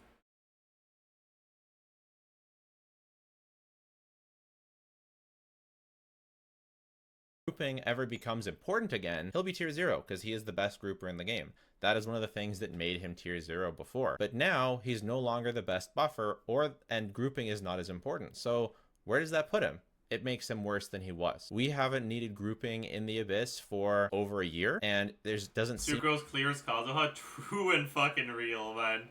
grouping ever becomes important again, he'll be tier 0 because he is the best grouper in the game. That is one of the things that made him tier 0 before. But now he's no longer the best buffer, and grouping is not as important. So where does that put him? It makes him worse than he was. We haven't needed grouping in the Abyss for over a year, and there's doesn't seem... Sucrose clears Kazuha, true and fucking real, man.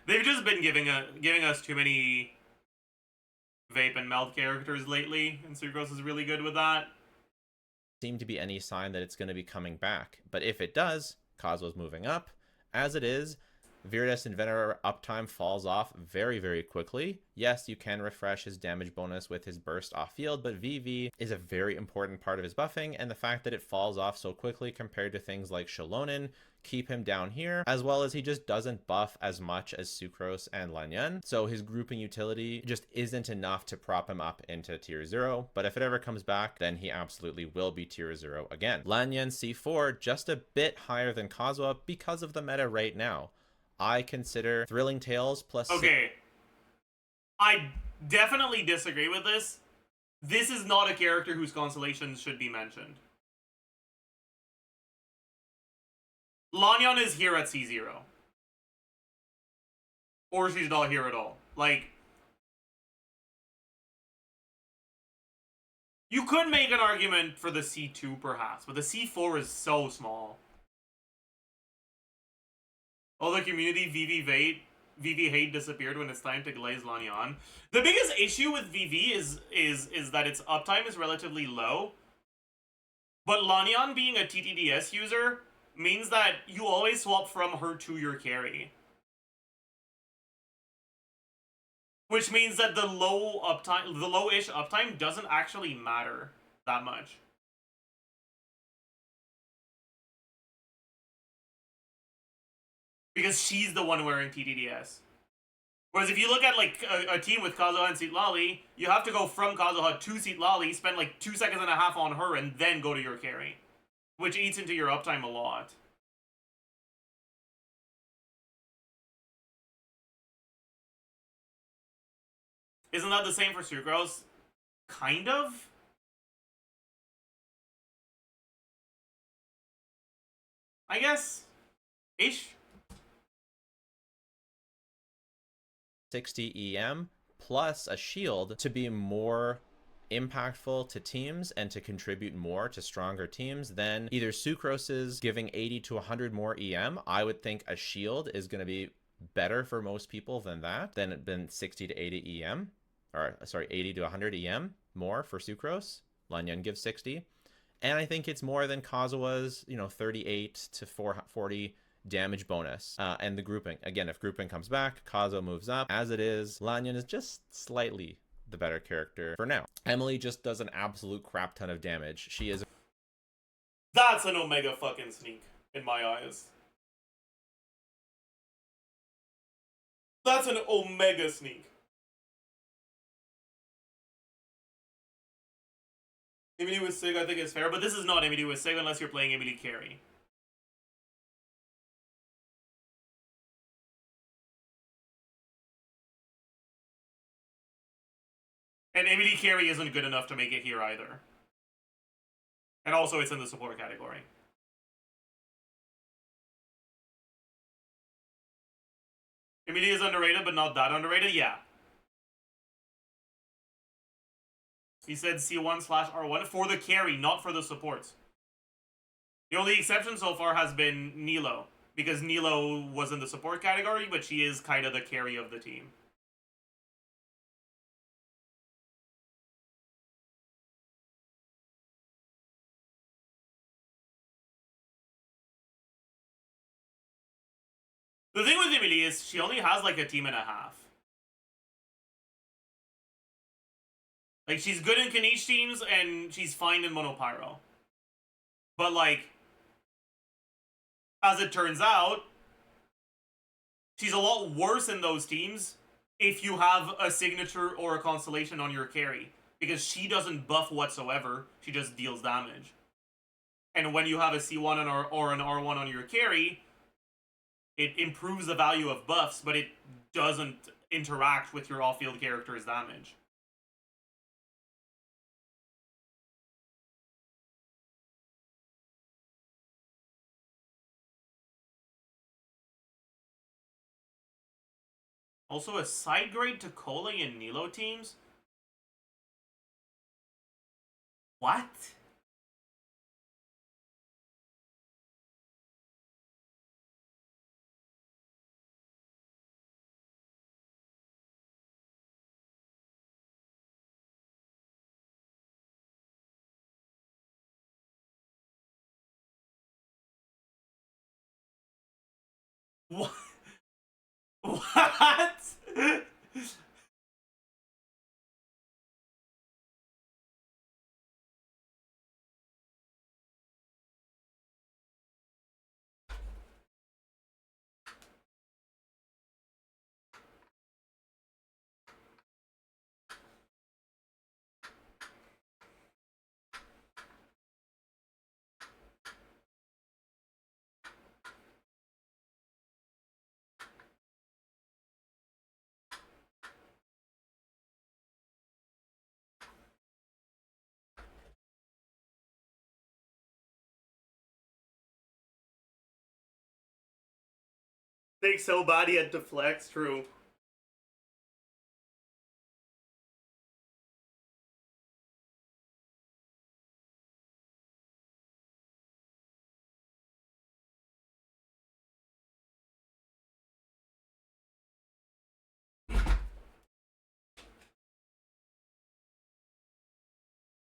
They've just been giving us too many vape and melt characters lately, and Sucrose is really good with that. Seem to be any sign that it's going to be coming back. But if it does, Kazuha's moving up. As it is, Viridus Inventor uptime falls off very, very quickly. Yes, you can refresh his damage bonus with his burst off field, but VV is a very important part of his buffing, and the fact that it falls off so quickly compared to things like Shalonen keep him down here, as well as he just doesn't buff as much as Sucrose and Lanyan, so his grouping utility just isn't enough to prop him up into tier 0, but if it ever comes back, then he absolutely will be tier 0 again. Lanyan C4 just a bit higher than Kazuha because of the meta right now. I consider Thrilling Tales plus... Okay. I definitely disagree with this. This is not a character whose constellations should be mentioned. Lanyan is here at C0. Or she's not here at all. Like... You could make an argument for the C2 perhaps, but the C4 is so small. All the community VV hate disappeared when it's time to glaze Lanyan. The biggest issue with VV is that its uptime is relatively low. But Lanyan being a TTDS user means that you always swap from her to your carry. Which means that the low-ish uptime doesn't actually matter that much. Because she's the one wearing TTDS. Whereas if you look at like a team with Kazuha and Citlali, you have to go from Kazuha to Citlali, spend like 2.5 seconds on her, and then go to your carry. Which eats into your uptime a lot. Isn't that the same for Sucrose? Kind of? I guess. Ish. 60 EM plus a shield to be more impactful to teams and to contribute more to stronger teams than either Sucrose's giving 80 to 100 more EM. I would think a shield is going to be better for most people than that, than 60 to 80 EM, or sorry, 80 to 100 EM more for Sucrose. Lanyan gives 60. And I think it's more than Kazuha's, 38 to 440 damage bonus. And the grouping. Again, if grouping comes back, Kazuha moves up. As it is, Lanyan is just slightly the better character for now. Emily just does an absolute crap ton of damage. She is... That's an Omega fucking sneak, in my eyes. That's an Omega sneak. Emily with Sig, I think is fair, but this is not Emily with Sig unless you're playing Emily carry. And Emily carry isn't good enough to make it here either. And also it's in the support category. Emily is underrated, but not that underrated? Yeah. He said C1/R1 for the carry, not for the supports. The only exception so far has been Nilo, because Nilo was in the support category, but she is kind of the carry of the team. The thing with Emily is she only has like a team and a half. Like, she's good in Kanish teams and she's fine in Monopyro. But like, as it turns out, she's a lot worse in those teams if you have a signature or a constellation on your carry. Because she doesn't buff whatsoever, she just deals damage. And when you have a C1 or an R1 on your carry, it improves the value of buffs, but it doesn't interact with your off-field character's damage. Also, a side grade to Cole and Nilo teams? What? What? What? Think so bad he had to flex, true.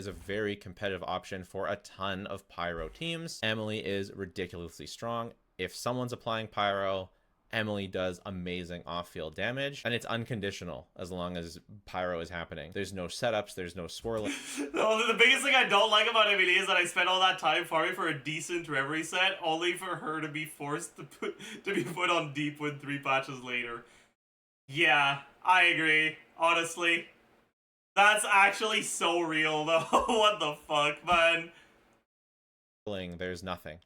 Is a very competitive option for a ton of Pyro teams. Emily is ridiculously strong. If someone's applying Pyro, Emily does amazing off-field damage, and it's unconditional as long as Pyro is happening. There's no setups, there's no swirling. The biggest thing I don't like about Emily is that I spent all that time farming for a decent Reverie set, only for her to be forced to be put on deep with 3 patches later. Yeah, I agree, honestly. That's actually so real, though. What the fuck, man? There's nothing.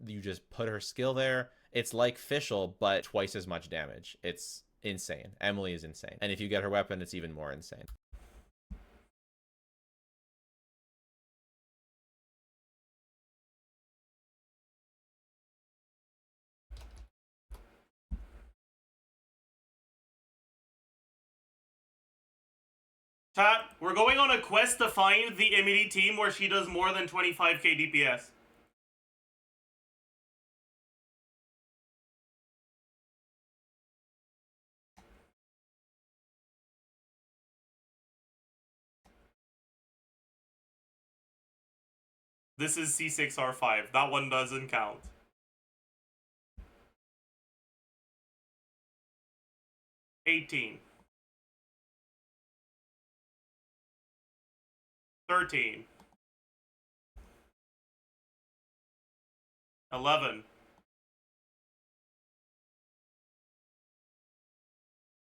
You just put her skill there. It's like Fischl, but twice as much damage. It's insane. Emily is insane. And if you get her weapon, it's even more insane. Chat, we're going on a quest to find the Emily team where she does more than 25k DPS. This is C6R5. That one doesn't count. $18. 13. 11.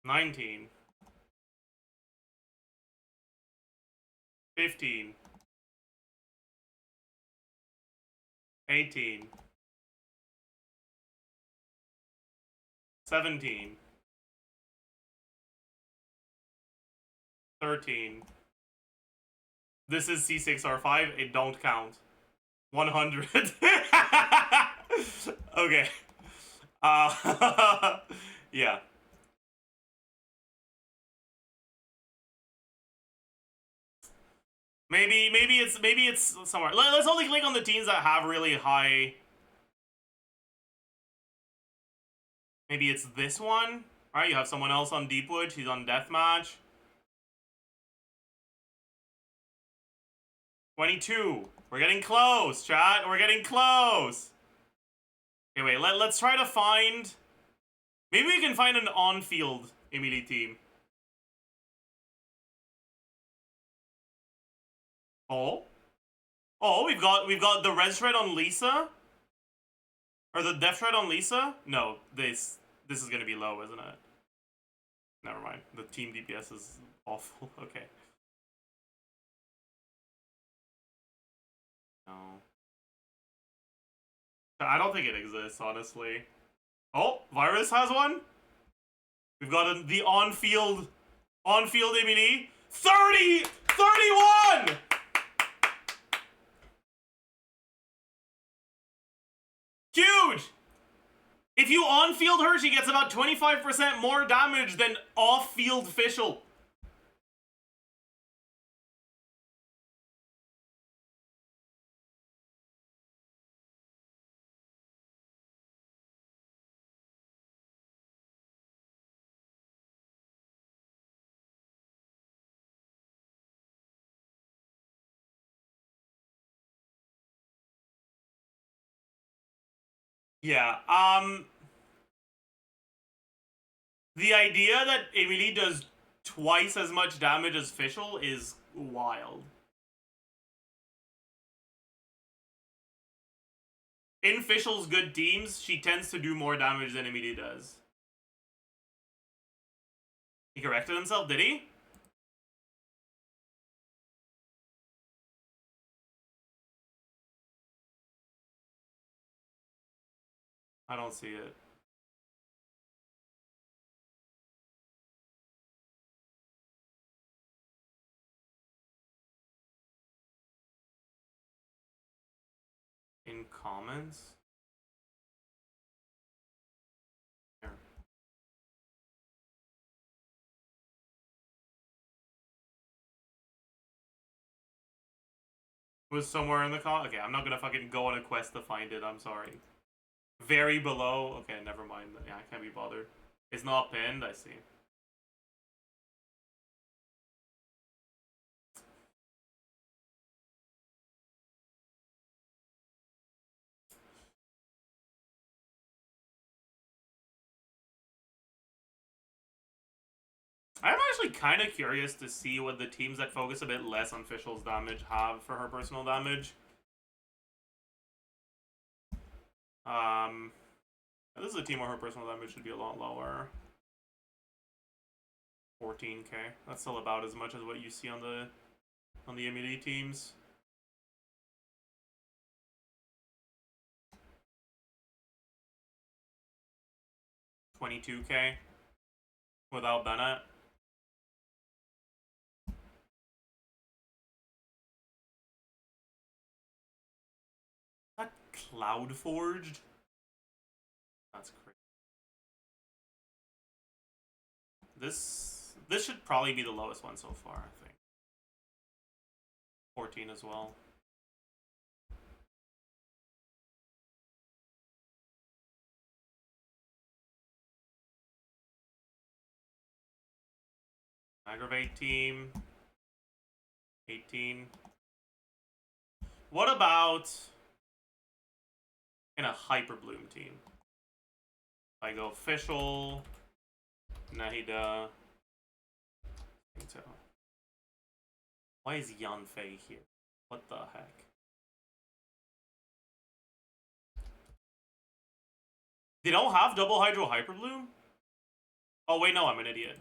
19. 15. 18. 17. 13. This is C6R5, it don't count. 100. Okay. Yeah. Maybe it's somewhere. Let's only click on the teams that have really high. Maybe it's this one. All right, you have someone else on Deepwood. She's on Deathmatch. 22. We're getting close, chat. We're getting close. Okay, wait. Let's try to find. Maybe we can find an on-field Emily team. Oh, we've got the red shred on Lisa, or the death shred on Lisa. No, this is gonna be low, isn't it? Never mind. The team DPS is awful. Okay. No. I don't think it exists, honestly. Oh, Virus has one. We've got the on-field Emily. 30! 31! Huge! If you on-field her, she gets about 25% more damage than off-field Fischl. Yeah, the idea that Emily does twice as much damage as Fischl is wild. In Fischl's good teams, she tends to do more damage than Emily does. He corrected himself, did he? I don't see it. In comments? Here. Was somewhere in the Okay, I'm not gonna fucking go on a quest to find it, I'm sorry. Very below? Okay, never mind. Yeah, I can't be bothered. It's not pinned, I see. I'm actually kind of curious to see what the teams that focus a bit less on Fischl's damage have for her personal damage. This is a team where her personal damage should be a lot lower. 14k. That's still about as much as what you see on the immunity teams. $22k without Bennett. That Cloud Forged? That's crazy. This should probably be the lowest one so far, I think. 14 as well. Aggravate team. 18. What about in a Hyper Bloom team? I go Fischl, Nahida. Why is Yanfei here? What the heck? They don't have double Hydro Hyper Bloom? Oh wait, no, I'm an idiot.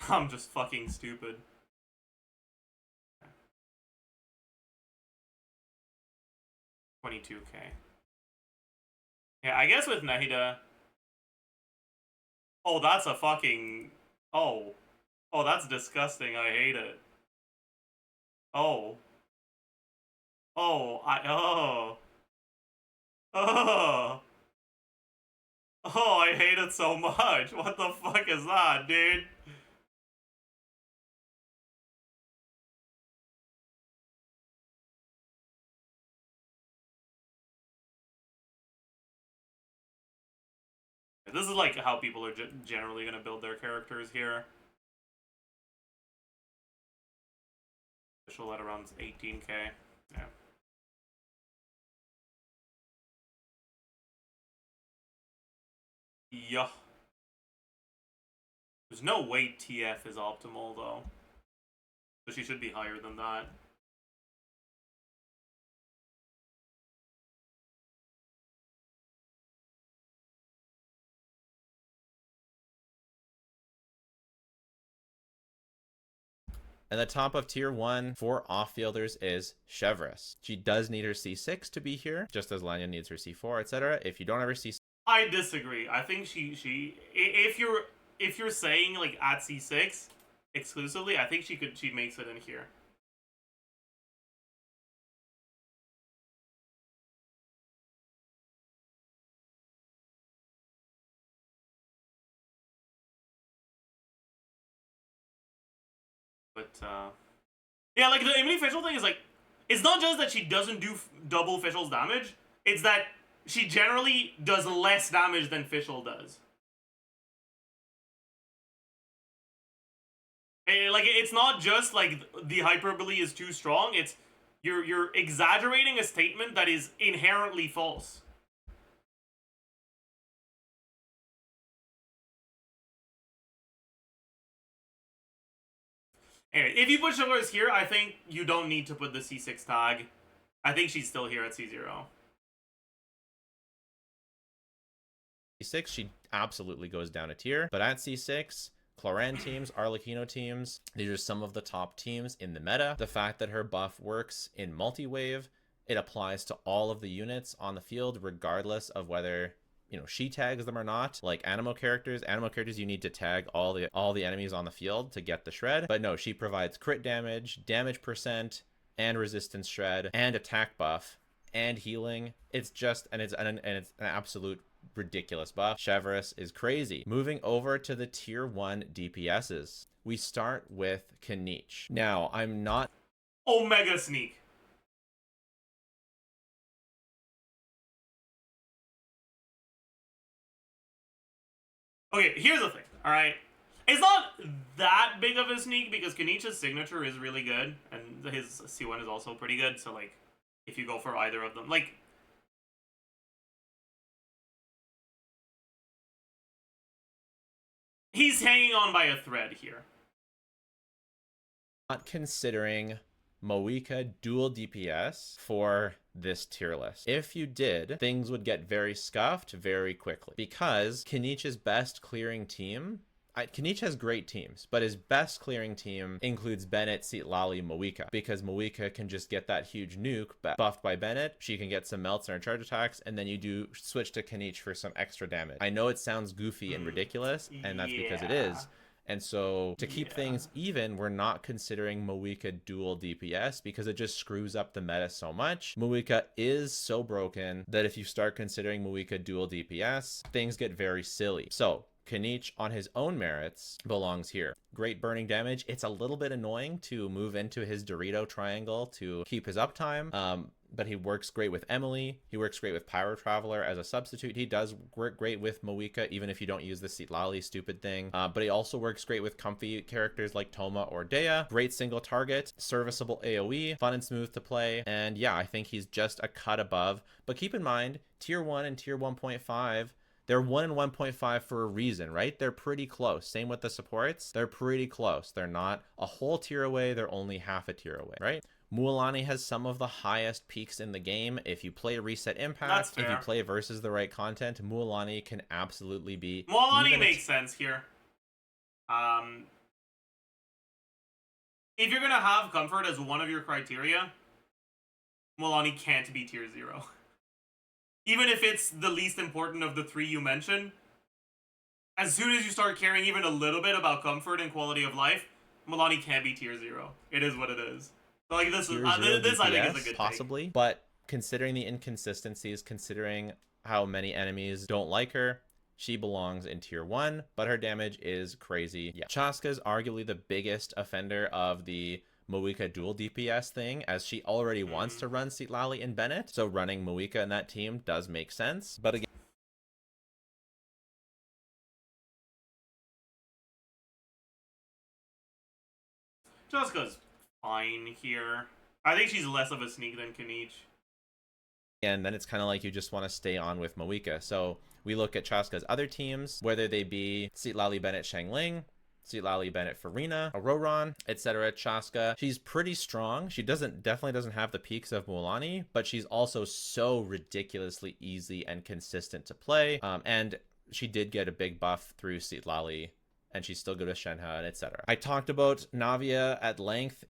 I'm just fucking stupid. 22k. Yeah, I guess with Nahida. Oh, that's a fucking. Oh, that's disgusting. I hate it. Oh. Oh, oh. Oh. Oh, I hate it so much. What the fuck is that, dude? This is like how people are generally gonna build their characters here. Official at around 18k. Yeah. Yeah. There's no way TF is optimal though. So she should be higher than that. And the top of tier 1 for off-fielders is Chevres. She does need her C6 to be here, just as Lanya needs her C4, etc. If you don't have her C6... I disagree. I think if you're saying like at C6 exclusively, I think she makes it in here. But yeah, like the enemy official thing is like, it's not just that she doesn't do double official's damage, it's that she generally does less damage than official does. And, like, it's not just like the hyperbole is too strong, it's you're exaggerating a statement that is inherently false. Anyway, if you put Chevres here, I think you don't need to put the C6 tag. I think she's still here at C0. C6, she absolutely goes down a tier. But at C6, Cloran teams, Arlecchino teams, these are some of the top teams in the meta. The fact that her buff works in multi-wave, it applies to all of the units on the field, regardless of whether, you know, she tags them or not. Like Animo characters, you need to tag all the enemies on the field to get the shred. But no, she provides crit damage, damage percent, and resistance shred, and attack buff, and healing. It's just, and it's an absolute ridiculous buff. Chevres is crazy. Moving over to the tier 1 DPSs, we start with Kanich. Now, I'm not... Omega Sneak. Okay, here's the thing, alright? It's not that big of a sneak because Kanich's signature is really good, and his C1 is also pretty good, so, like, if you go for either of them, like... He's hanging on by a thread here. Not considering Moika dual DPS for this tier list. If you did, things would get very scuffed very quickly because Kanich's best clearing team, Kanich has great teams, but his best clearing team includes Bennett, Seatlali, Moika, because Moika can just get that huge nuke buffed by Bennett. She can get some melts in her charge attacks, and then you do switch to Kanich for some extra damage. I know it sounds goofy and ridiculous, and that's because it is. And so to keep things even, we're not considering Moika dual DPS because it just screws up the meta so much. Moika is so broken that if you start considering Moika dual DPS, things get very silly. So Kanich on his own merits belongs here. Great burning damage. It's a little bit annoying to move into his Dorito triangle to keep his uptime. But he works great with Emily. He works great with Pyro Traveler as a substitute. He does work great with Moika, even if you don't use the Seatlali stupid thing. But he also works great with comfy characters like Toma or Dea. Great single target, serviceable AoE, fun and smooth to play. And yeah, I think he's just a cut above. But keep in mind, tier 1 and tier 1.5, they're 1 and 1.5 for a reason, right? They're pretty close. Same with the supports. They're pretty close. They're not a whole tier away. They're only half a tier away, right? Mualani has some of the highest peaks in the game. If you play Reset Impact, if you play versus the right content, Mualani can absolutely be... Mualani makes sense here. If you're going to have comfort as one of your criteria, Mualani can't be tier 0. Even if it's the least important of the 3 you mentioned, as soon as you start caring even a little bit about comfort and quality of life, Mualani can't be tier 0. It is what it is. So like this I think is a good possibly take. But considering the inconsistencies, considering how many enemies don't like her, she belongs in tier 1, but her damage is crazy. Yeah, Chaska's arguably the biggest offender of the Moika dual DPS thing, as she already wants to run Seatlali and Bennett, so running Moika in that team does make sense. But again, Chaska's fine here. I think she's less of a sneak than Kanich. And then it's kind of like you just want to stay on with Moika. So we look at Chaska's other teams, whether they be Citlali, Bennett, Shangling, Citlali, Bennett, Farina, Auroron, etc. Chaska, she's pretty strong. She definitely doesn't have the peaks of Mualani, but she's also so ridiculously easy and consistent to play. And she did get a big buff through Citlali, and she's still good with Shenhe, etc. I talked about Navia at length.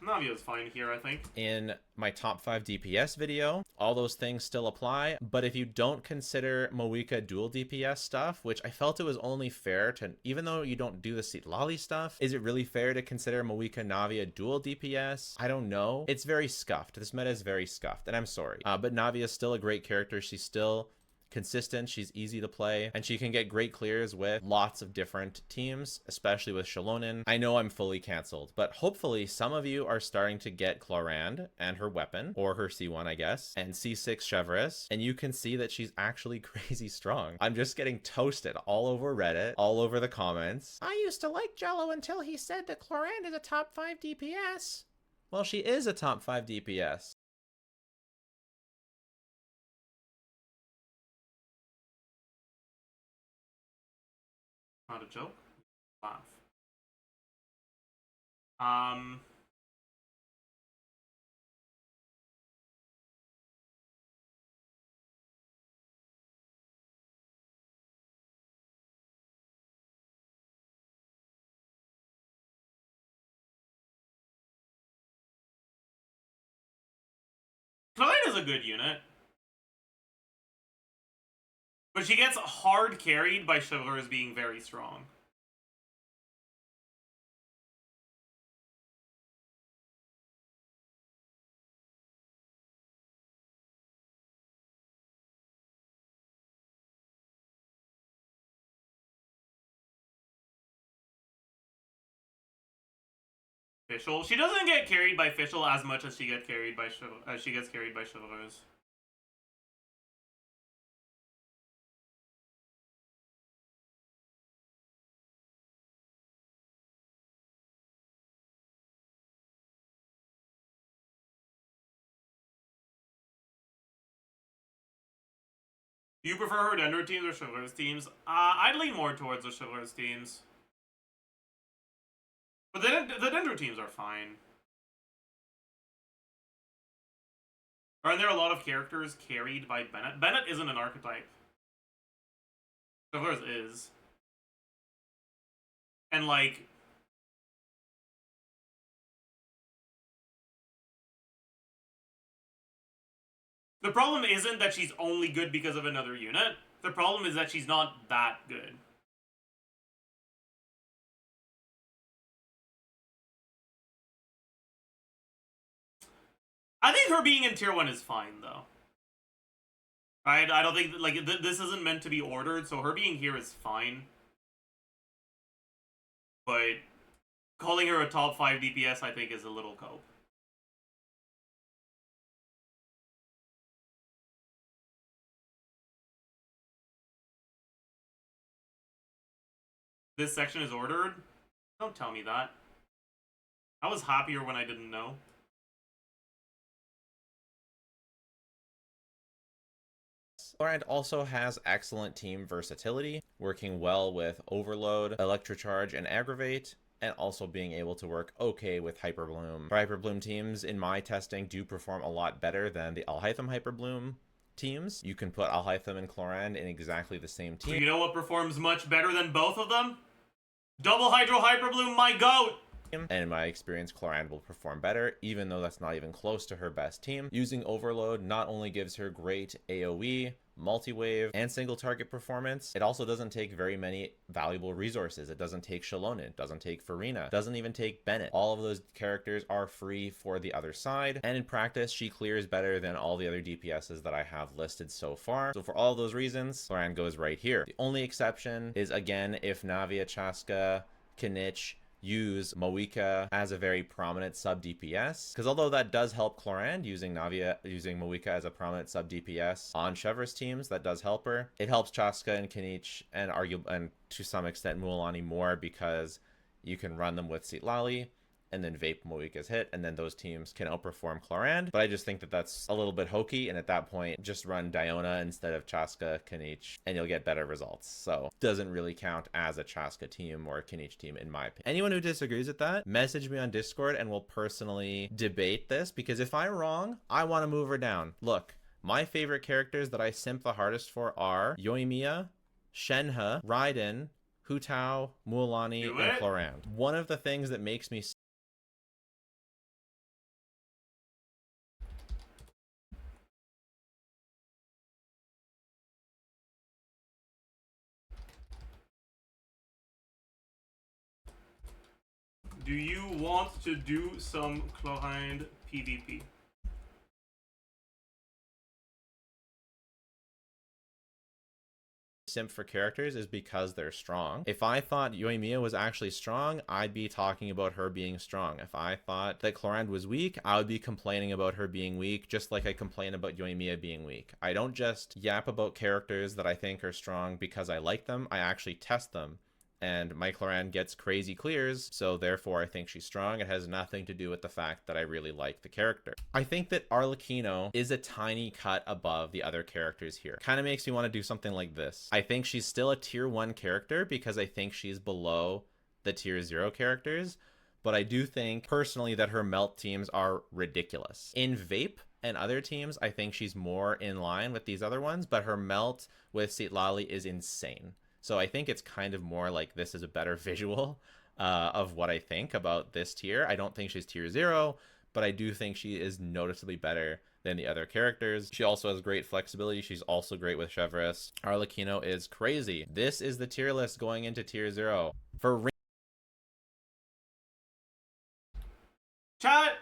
Navia's fine here, I think. In my top 5 DPS video, all those things still apply, but if you don't consider Moika dual DPS stuff, which I felt it was only fair to, even though you don't do the Citlali stuff, is it really fair to consider Moika Navia dual DPS? I don't know. It's very scuffed. This meta is very scuffed, and I'm sorry. But Navia is still a great character. She's still consistent, she's easy to play, and she can get great clears with lots of different teams, especially with Shalonen. I know I'm fully canceled, but hopefully some of you are starting to get Clorand and her weapon, or her C1 I guess, and C6 Chevreuse, and you can see that she's actually crazy strong. I'm just getting toasted all over Reddit, all over the comments. I used to like Jello until he said that Clorand is a top 5 DPS. Well, she is a top 5 DPS. Not a joke. Laugh. Cloyd is a good unit. But she gets hard carried by Chivalrous being very strong. Fischl. She doesn't get carried by Fischl as much as she gets carried by Chivalrous. Do you prefer her Dendro teams or Chivalrous teams? I'd lean more towards the Chivalrous teams. But the Dendro teams are fine. Aren't there a lot of characters carried by Bennett? Bennett isn't an archetype. Chivalrous is. And like... the problem isn't that she's only good because of another unit. The problem is that she's not that good. I think her being in tier 1 is fine, though. I don't think, like, this isn't meant to be ordered, so her being here is fine. But calling her a top 5 DPS, I think, is a little cope. This section is ordered? Don't tell me that. I was happier when I didn't know. Clorand also has excellent team versatility, working well with Overload, Electrocharge, and Aggravate, and also being able to work okay with Hyperbloom. Hyperbloom teams, in my testing, do perform a lot better than the Alhaitham Hyperbloom teams. You can put Alhaitham and Clorand in exactly the same team. You know what performs much better than both of them? Double Hydro Hyperbloom, my goat! And in my experience, Clorand will perform better, even though that's not even close to her best team. Using Overload not only gives her great AoE, multi-wave, and single target performance, it also doesn't take very many valuable resources. It doesn't take Shalonen, doesn't take Farina, doesn't even take Bennett. All of those characters are free for the other side, and in practice, she clears better than all the other DPSs that I have listed so far. So for all those reasons, Clorand goes right here. The only exception is, again, if Navia, Chaska, Kanich, use Moika as a very prominent sub DPS, because although that does help Clorand, using Moika as a prominent sub DPS on Chevre's teams, that does help her. It helps Chaska and Kanich and to some extent Mualani more, because you can run them with Citlali and then vape Moika's hit, and then those teams can outperform Clorand. But I just think that that's a little bit hokey, and at that point, just run Diona instead of Chaska, Kanich, and you'll get better results. So doesn't really count as a Chaska team or a Kanich team, in my opinion. Anyone who disagrees with that, message me on Discord, and we'll personally debate this, because if I'm wrong, I want to move her down. Look, my favorite characters that I simp the hardest for are Yoimiya, Shenhe, Raiden, Hu Tao, Mualani, and Clorand. One of the things that makes me Do you want to do some Clorand PvP? simp for characters is because they're strong. If I thought Yoimiya was actually strong, I'd be talking about her being strong. If I thought that Clorand was weak, I would be complaining about her being weak, just like I complain about Yoimiya being weak. I don't just yap about characters that I think are strong because I like them. I actually test them. And my Clorand gets crazy clears, so therefore I think she's strong. It has nothing to do with the fact that I really like the character. I think that Arlecchino is a tiny cut above the other characters here. Kind of makes me want to do something like this. I think she's still a tier 1 character because I think she's below the tier 0 characters, but I do think personally that her melt teams are ridiculous. In Vape and other teams, I think she's more in line with these other ones, but her melt with Citlali is insane. So I think it's kind of more like this is a better visual of what I think about this tier. I don't think she's tier 0, but I do think she is noticeably better than the other characters. She also has great flexibility. She's also great with Chevreuse. Arlecchino is crazy. This is the tier list going into tier 0. For Chat!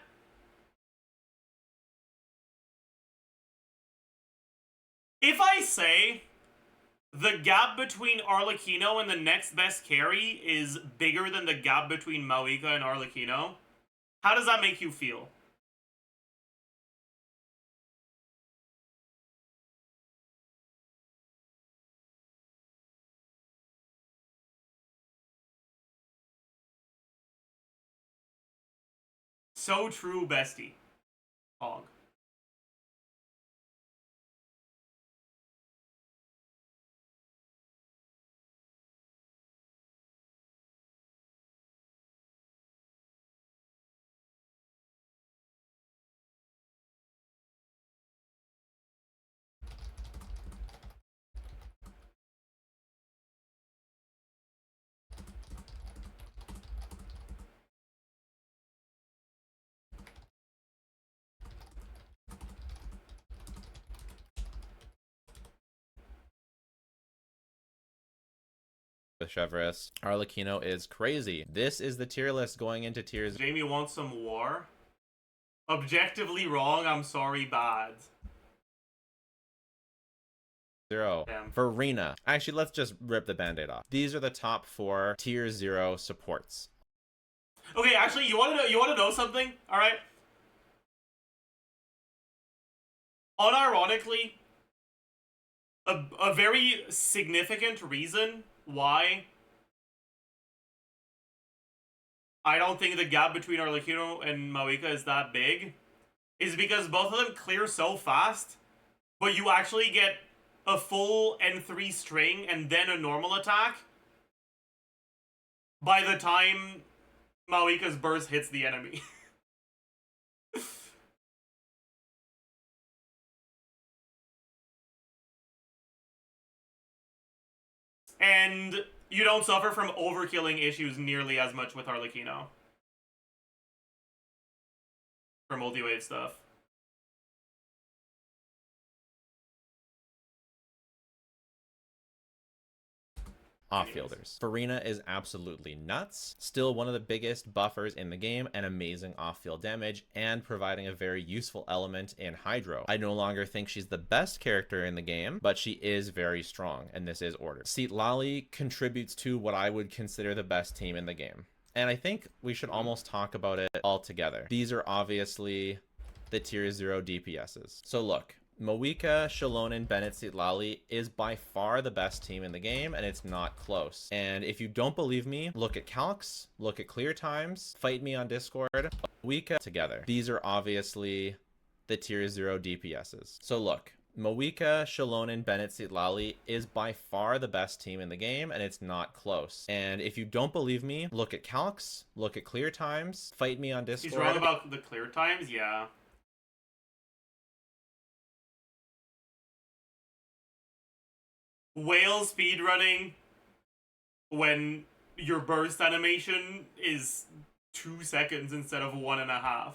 If I say the gap between Arlecchino and the next best carry is bigger than the gap between Moika and Arlecchino, how does that make you feel? So true, bestie. Hog. with Chevreuse, Arlecchino is crazy. This is the tier list going into tier 0. Jamie wants some war. Objectively wrong, I'm sorry, bad. Damn. For Rena, actually, let's just rip the band-aid off. These are the top 4 tier 0 supports. Okay, actually, you want to know something? All right. Unironically, a very significant reason why I don't think the gap between Arlecchino and Moika is that big is because both of them clear so fast, but you actually get a full N3 string and then a normal attack by the time Moika's burst hits the enemy. And you don't suffer from overkilling issues nearly as much with Arlecchino. For multi-wave stuff. Off-fielders. Farina is absolutely nuts. Still one of the biggest buffers in the game and amazing off-field damage and providing a very useful element in Hydro. I no longer think she's the best character in the game, but she is very strong and this is ordered. Citlali contributes to what I would consider the best team in the game. And I think we should almost talk about it all together. These are obviously the tier 0 DPSs. So look, Moika, Shalonen, Bennett, Sitlali is by far the best team in the game, and it's not close. And if you don't believe me, look at Calcs, look at Clear Times, fight me on Discord, Moika together. These are obviously the tier 0 DPSs. So look, Moika, Shalonen, Bennett, Sitlali is by far the best team in the game, and it's not close. And if you don't believe me, look at Calcs, look at Clear Times, fight me on Discord. He's wrong about the clear times, yeah. Whale speedrunning when your burst animation is 2 seconds instead of 1.5.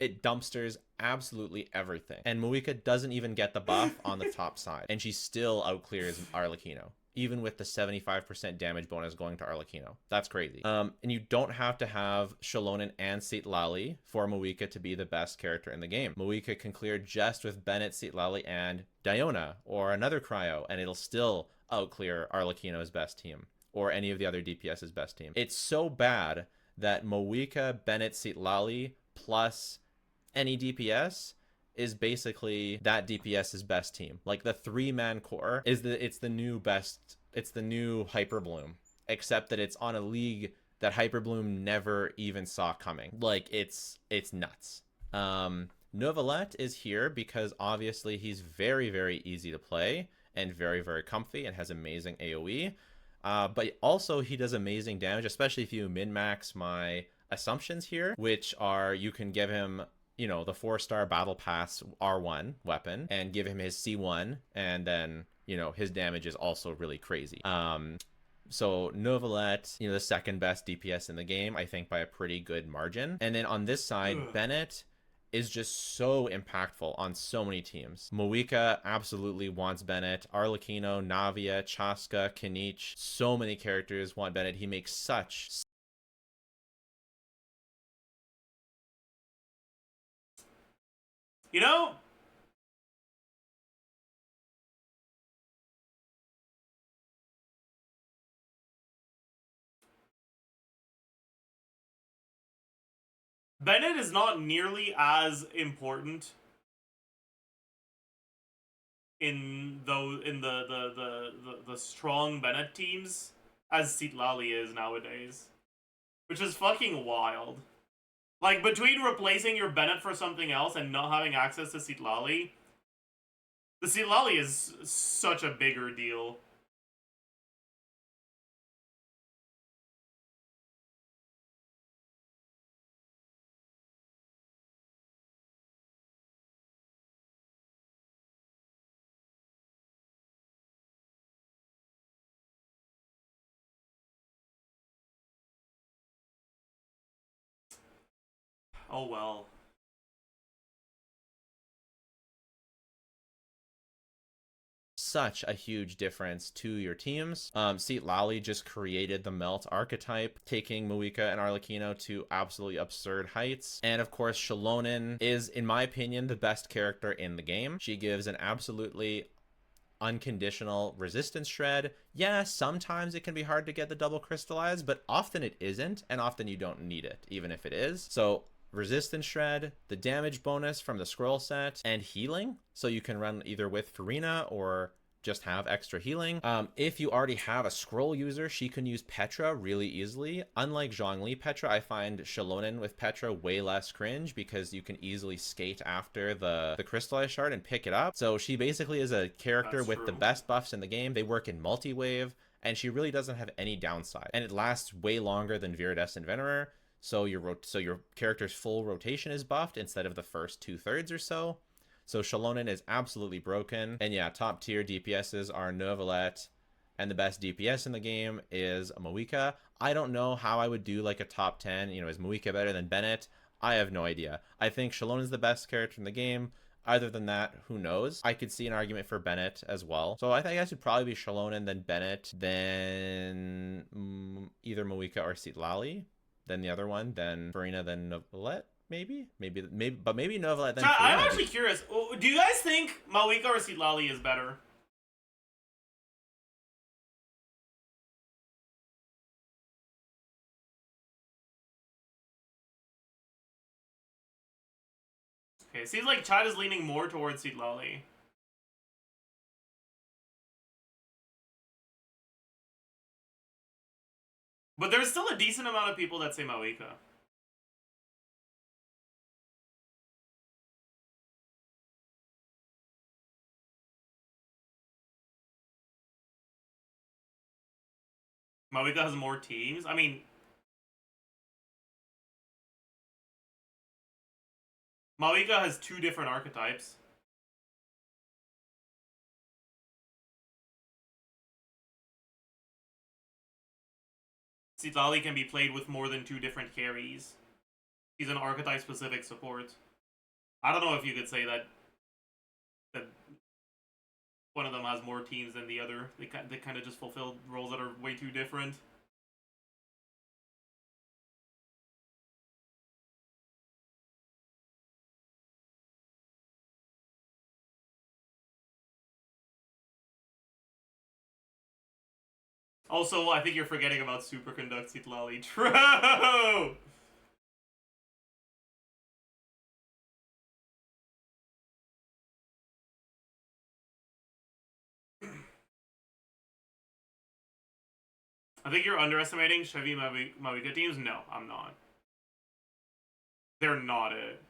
It dumpsters absolutely everything. And Moika doesn't even get the buff on the top side. And she still outclears Arlecchino, even with the 75% damage bonus going to Arlecchino. That's crazy. And you don't have to have Shalonen and Sitlali for Moika to be the best character in the game. Moika can clear just with Bennett, Sitlali, and Diona, or another Cryo, and it'll still outclear Arlecchino's best team, or any of the other DPS's best team. It's so bad that Moika, Bennett, Sitlali, plus any DPS is basically that DPS's best team. Like the 3-man core is it's the new Hyper Bloom, except that it's on a league that Hyper Bloom never even saw coming. Like it's nuts. Novelette is here because obviously he's very, very easy to play and very, very comfy and has amazing AoE. But also he does amazing damage, especially if you min-max my assumptions here, which are you can give him, you know, the 4-star battle pass R1 weapon and give him his C1, and then, you know, his damage is also really crazy. So Novelette, you know, the second best DPS in the game, I think by a pretty good margin. And then on this side, Bennett is just so impactful on so many teams. Moika absolutely wants Bennett. Arlecchino, Navia, Chaska, Kinich, so many characters want Bennett. He makes such... You know, Bennett is not nearly as important in the strong Bennett teams as Sitlali is nowadays, which is fucking wild. Like, between replacing your Bennett for something else and not having access to Sitlali, the Sitlali is such a bigger deal. Oh well. Such a huge difference to your teams. Sitlali just created the melt archetype, taking Moika and Arlecchino to absolutely absurd heights. And of course, Shalonen is, in my opinion, the best character in the game. She gives an absolutely unconditional resistance shred. Yeah, sometimes it can be hard to get the double crystallize, but often it isn't, and often you don't need it, even if it is. So resistance shred, the damage bonus from the scroll set, and healing, so you can run either with Farina or just have extra healing. If you already have a scroll user, she can use Petra really easily. Unlike Zhongli Petra, I find Shalonen with Petra way less cringe because you can easily skate after the crystallized shard and pick it up. So she basically is a character with the best buffs in the game. They work in multi-wave, and she really doesn't have any downside. And it lasts way longer than Viridescent Venerer. So your character's full rotation is buffed instead of the first 2/3 or so. So Shalonen is absolutely broken. And yeah, top tier DPSs are Novelette, and the best DPS in the game is Moika. I don't know how I would do like a top 10. You know, is Moika better than Bennett? I have no idea. I think Shalonen's the best character in the game. Other than that, who knows? I could see an argument for Bennett as well. So I think I should probably be Shalonen, then Bennett, then either Moika or Sitlali. Then the other one, then Farina, then Novelette, maybe, but maybe Novelette, then Farina. I'm actually curious. Do you guys think Moika or Sitlali is better? Okay, it seems like Chad is leaning more towards Citlali. But there's still a decent amount of people that say Mawika. Mawika has more teams. I mean, Mawika has 2 different archetypes. Citlali can be played with more than 2 different carries. He's an archetype-specific support. I don't know if you could say that one of them has more teams than the other. They kind of just fulfill roles that are way too different. Also, I think you're forgetting about Superconduct Citlali. True! I think you're underestimating Chevy Mawika teams. No, I'm not. They're not it.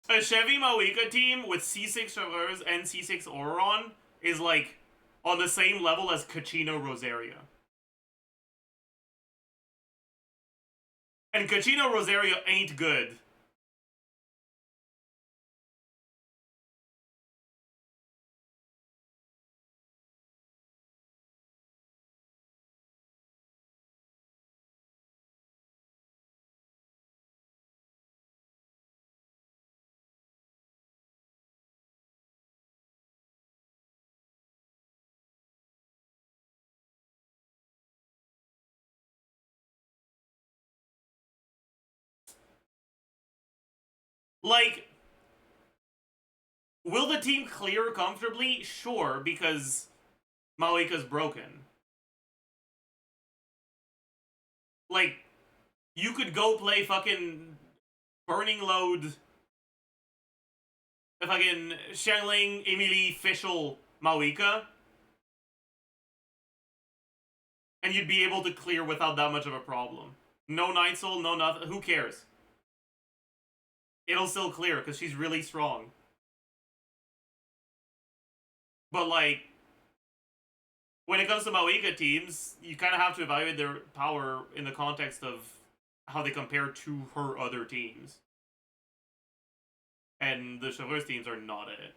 A Chevy Mawika team with C6 Cheveurs and C6 Auron is like on the same level as Kachino Rosaria. And Kachino Rosaria ain't good. Like, will the team clear comfortably? Sure, because Mawika's broken. Like, you could go play fucking Burning Load, fucking Shenling, Emily, Fischl, Mawika, and you'd be able to clear without that much of a problem. No Night Soul, no nothing. Who cares? It'll still clear because she's really strong. But like, when it comes to Mawika teams, you kind of have to evaluate their power in the context of how they compare to her other teams. And the Chevreuse teams are not it.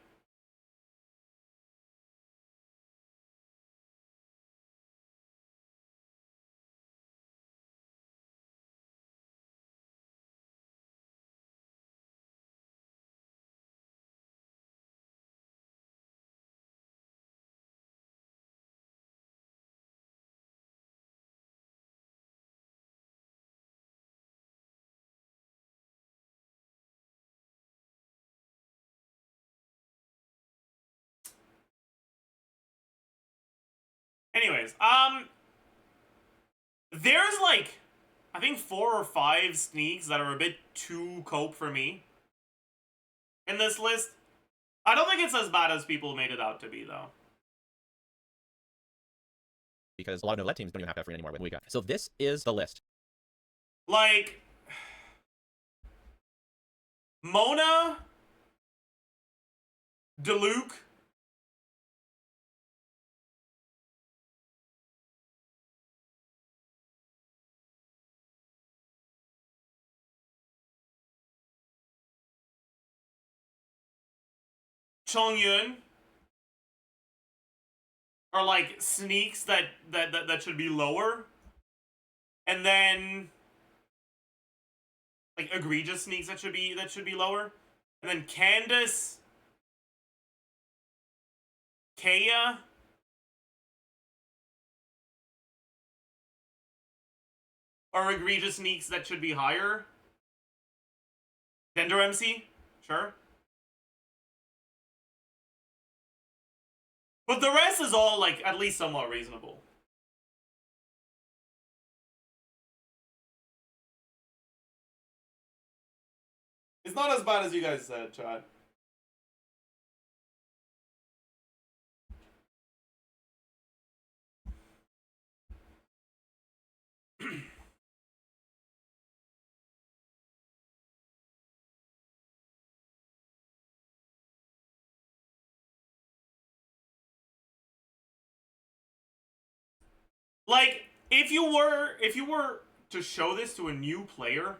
Anyways, there's like, I think 4 or 5 sneaks that are a bit too cope for me in this list. I don't think it's as bad as people made it out to be, though. Because a lot of no-let teams don't even have to have free anymore with Mawika. So this is the list. Like, Mona, Diluc, Chongyun are like sneaks that should be lower, and then like egregious sneaks that should be lower, and then Candace, Kaya, are egregious sneaks that should be higher. Dender MC, sure. But the rest is all, like, at least somewhat reasonable. It's not as bad as you guys said, Chad. Like, if you were to show this to a new player,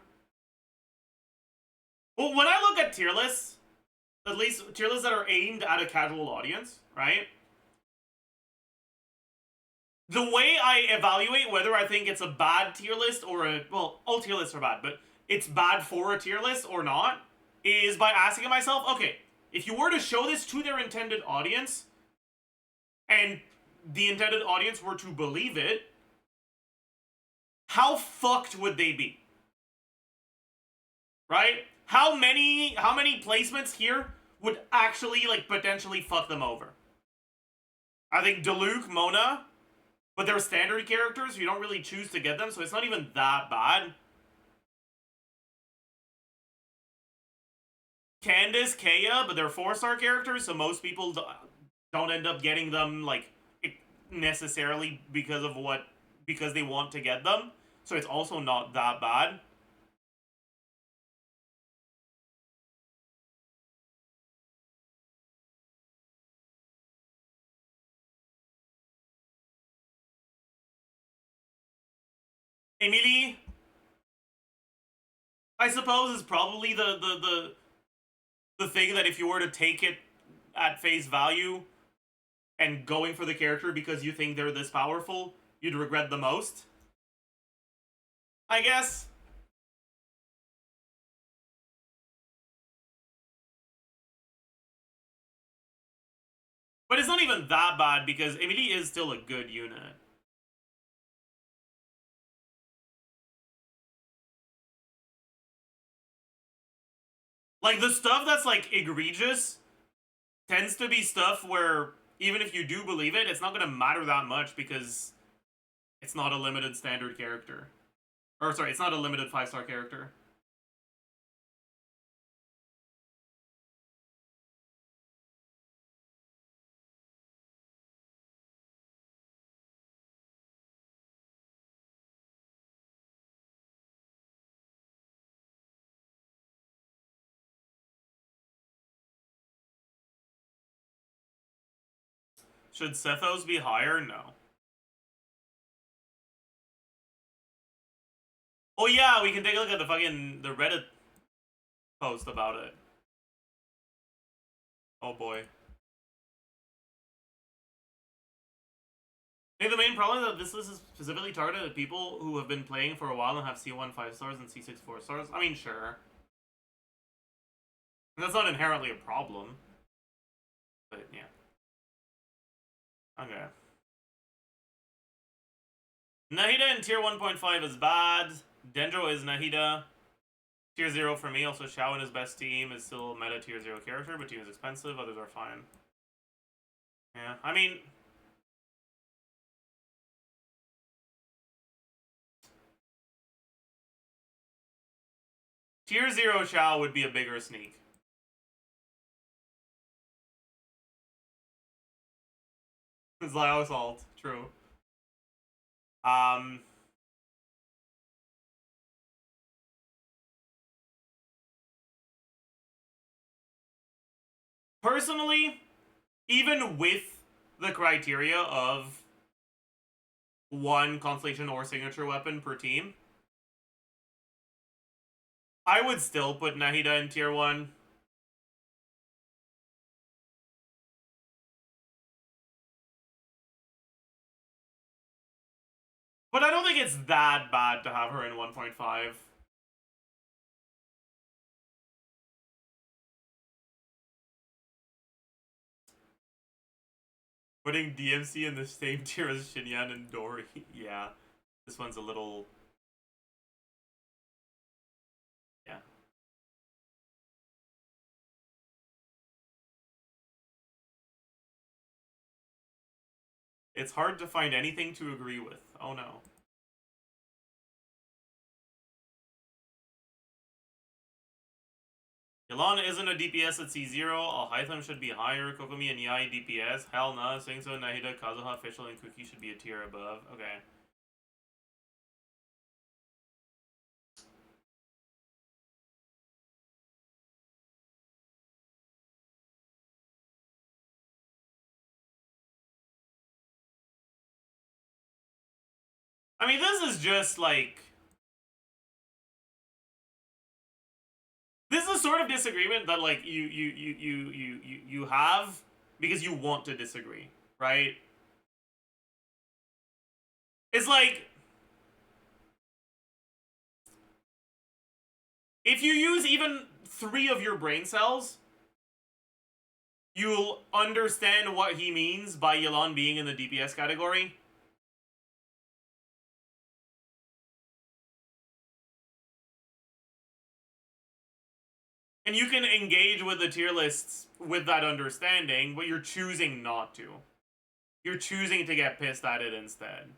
well, when I look at tier lists, at least tier lists that are aimed at a casual audience, right? The way I evaluate whether I think it's a bad tier list or a, well, all tier lists are bad, but it's bad for a tier list or not, is by asking myself, okay, if you were to show this to their intended audience, and the intended audience were to believe it, how fucked would they be? Right? How many placements here would actually, like, potentially fuck them over? I think Diluc, Mona, but they're standard characters, so you don't really choose to get them, so it's not even that bad. Candace, Kaya, but they're 4-star characters, so most people don't end up getting them, like, necessarily because they want to get them. So it's also not that bad. Emily, I suppose, is probably the thing that if you were to take it at face value and going for the character because you think they're this powerful, you'd regret the most, I guess. But it's not even that bad because Emily is still a good unit. Like, the stuff that's, like, egregious tends to be stuff where, even if you do believe it, it's not gonna matter that much because it's not a limited standard character. Or, sorry, it's not a limited 5-star character. Should Sethos be higher? No. Oh yeah, we can take a look at the Reddit post about it. Oh boy. I think the main problem is that this list is specifically targeted at people who have been playing for a while and have C1 5 stars and C6 4 stars. I mean, sure. And that's not inherently a problem. But yeah. Okay. Nahida in tier 1.5 is bad. Dendro is Nahida. Tier 0 for me. Also, Xiao in his best team is still a meta tier 0 character, but team is expensive. Others are fine. Yeah, I mean... Tier 0 Xiao would be a bigger sneak. It's like assault. True. Personally, even with the criteria of one constellation or signature weapon per team, I would still put Nahida in tier 1. But I don't think it's that bad to have her in 1.5. Putting DMC in the same tier as Xinyan and Dory. Yeah. This one's a little... Yeah. It's hard to find anything to agree with. Oh no. Yelan isn't a DPS at C0. Alhaitham should be higher. Kokomi and Yai DPS. Hell nah. Singso, Nahida, Kazuha, Official, and Kuki should be a tier above. Okay. I mean, this is just like... This is a sort of disagreement that like you have because you want to disagree, right? It's like if you use even 3 of your brain cells, you'll understand what he means by Yelan being in the DPS category. And you can engage with the tier lists with that understanding, but you're choosing not to. You're choosing to get pissed at it instead.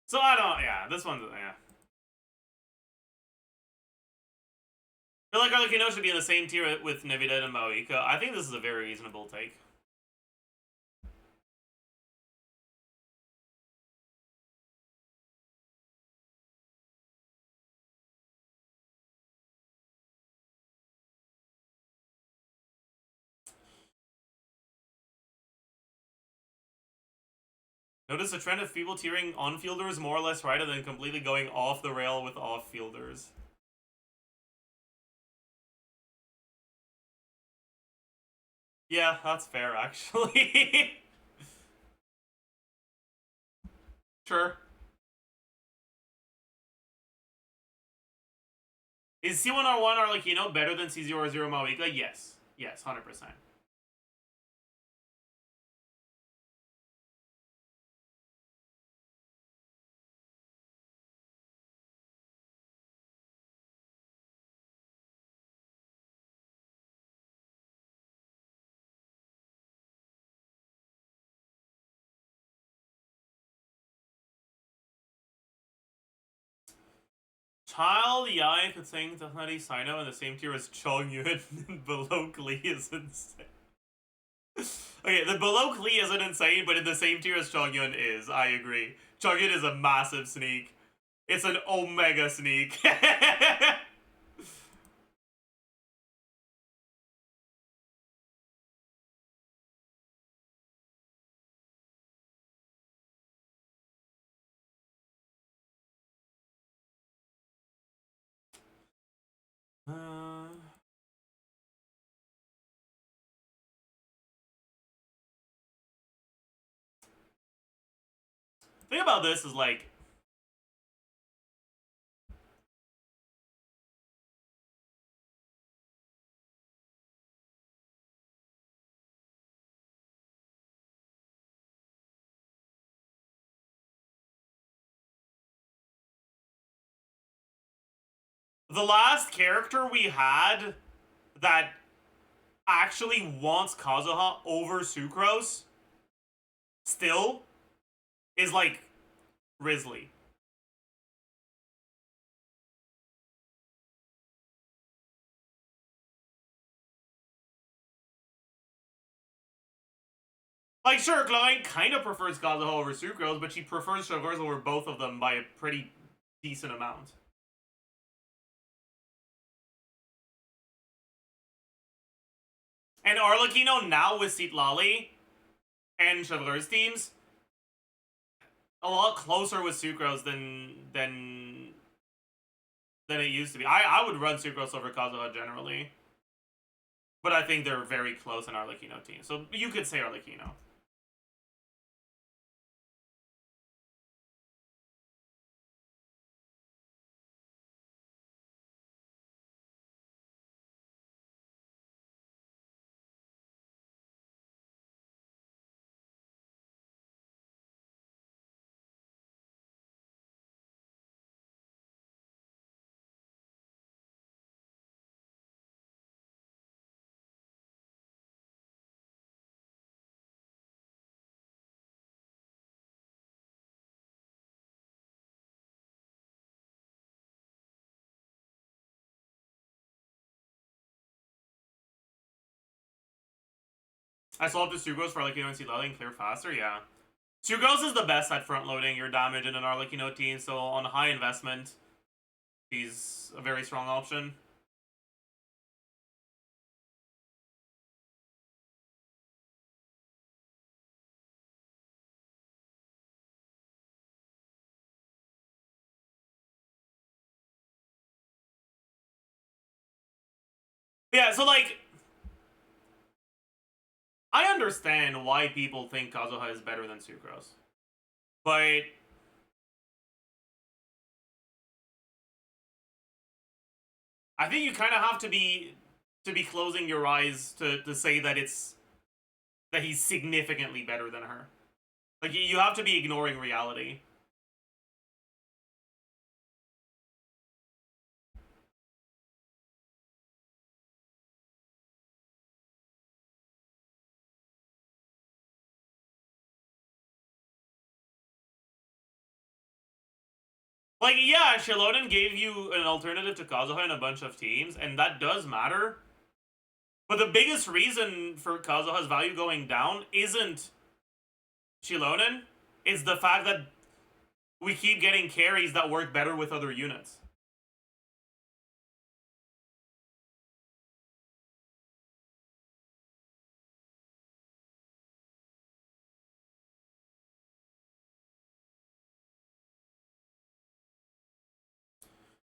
So I don't, yeah, this one's, yeah. I feel like Arlecchino should be in the same tier with Navidad and Maoika. I think this is a very reasonable take. Notice a trend of people tiering on-fielders more or less right, and then completely going off the rail with off-fielders. Yeah, that's fair, actually. Sure. Is C1R1 Arlecchino better than C0R0 Maoika? Yes. Yes, 100%. Child Yai could sing Tahnari Sino in the same tier as Chongyun and below Klee is insane. Okay, the below Klee isn't insane, but in the same tier as Chongyun is. I agree. Chongyun is a massive sneak. It's an omega sneak. Thing about this is like, the last character we had that actually wants Kazuha over Sucrose still is like Risley. Like, sure, Klein kind of prefers Kazuha over Sucrose, but she prefers Sucrose over both of them by a pretty decent amount. And Arlecchino now with Citlali and Chevaleur's teams, a lot closer with Sucrose than it used to be. I would run Sucrose over Kazuha generally. But I think they're very close in Arlecchino team. So you could say Arlecchino. I swapped to Sucrose for Arlecchino and Seedlally and clear faster, yeah. Sucrose is the best at front-loading your damage in an Arlecchino team, so on high investment, he's a very strong option. Yeah, so like, I understand why people think Kazuha is better than Sucrose, but I think you kind of have to be closing your eyes to say that he's significantly better than her. Like, you have to be ignoring reality. Like, yeah, Shiloden gave you an alternative to Kazuha in a bunch of teams, and that does matter. But the biggest reason for Kazuha's value going down isn't Shiloden, it's the fact that we keep getting carries that work better with other units.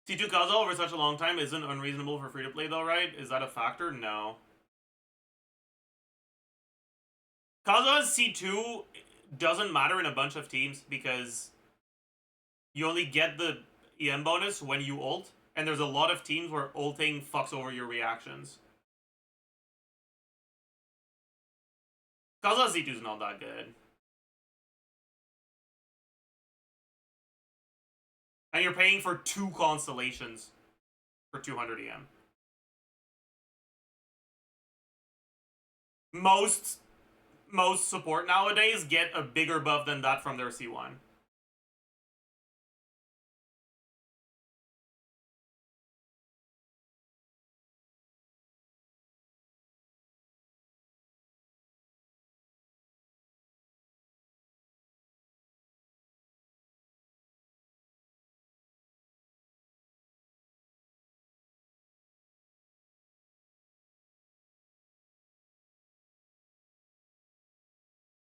C2 Kazuha over such a long time isn't unreasonable for free-to-play though, right? Is that a factor? No. Kazuha's C2 doesn't matter in a bunch of teams because you only get the EM bonus when you ult, and there's a lot of teams where ulting fucks over your reactions. Kazuha's C2 is not that good. And you're paying for 2 constellations for 200 EM. Most support nowadays get a bigger buff than that from their C1.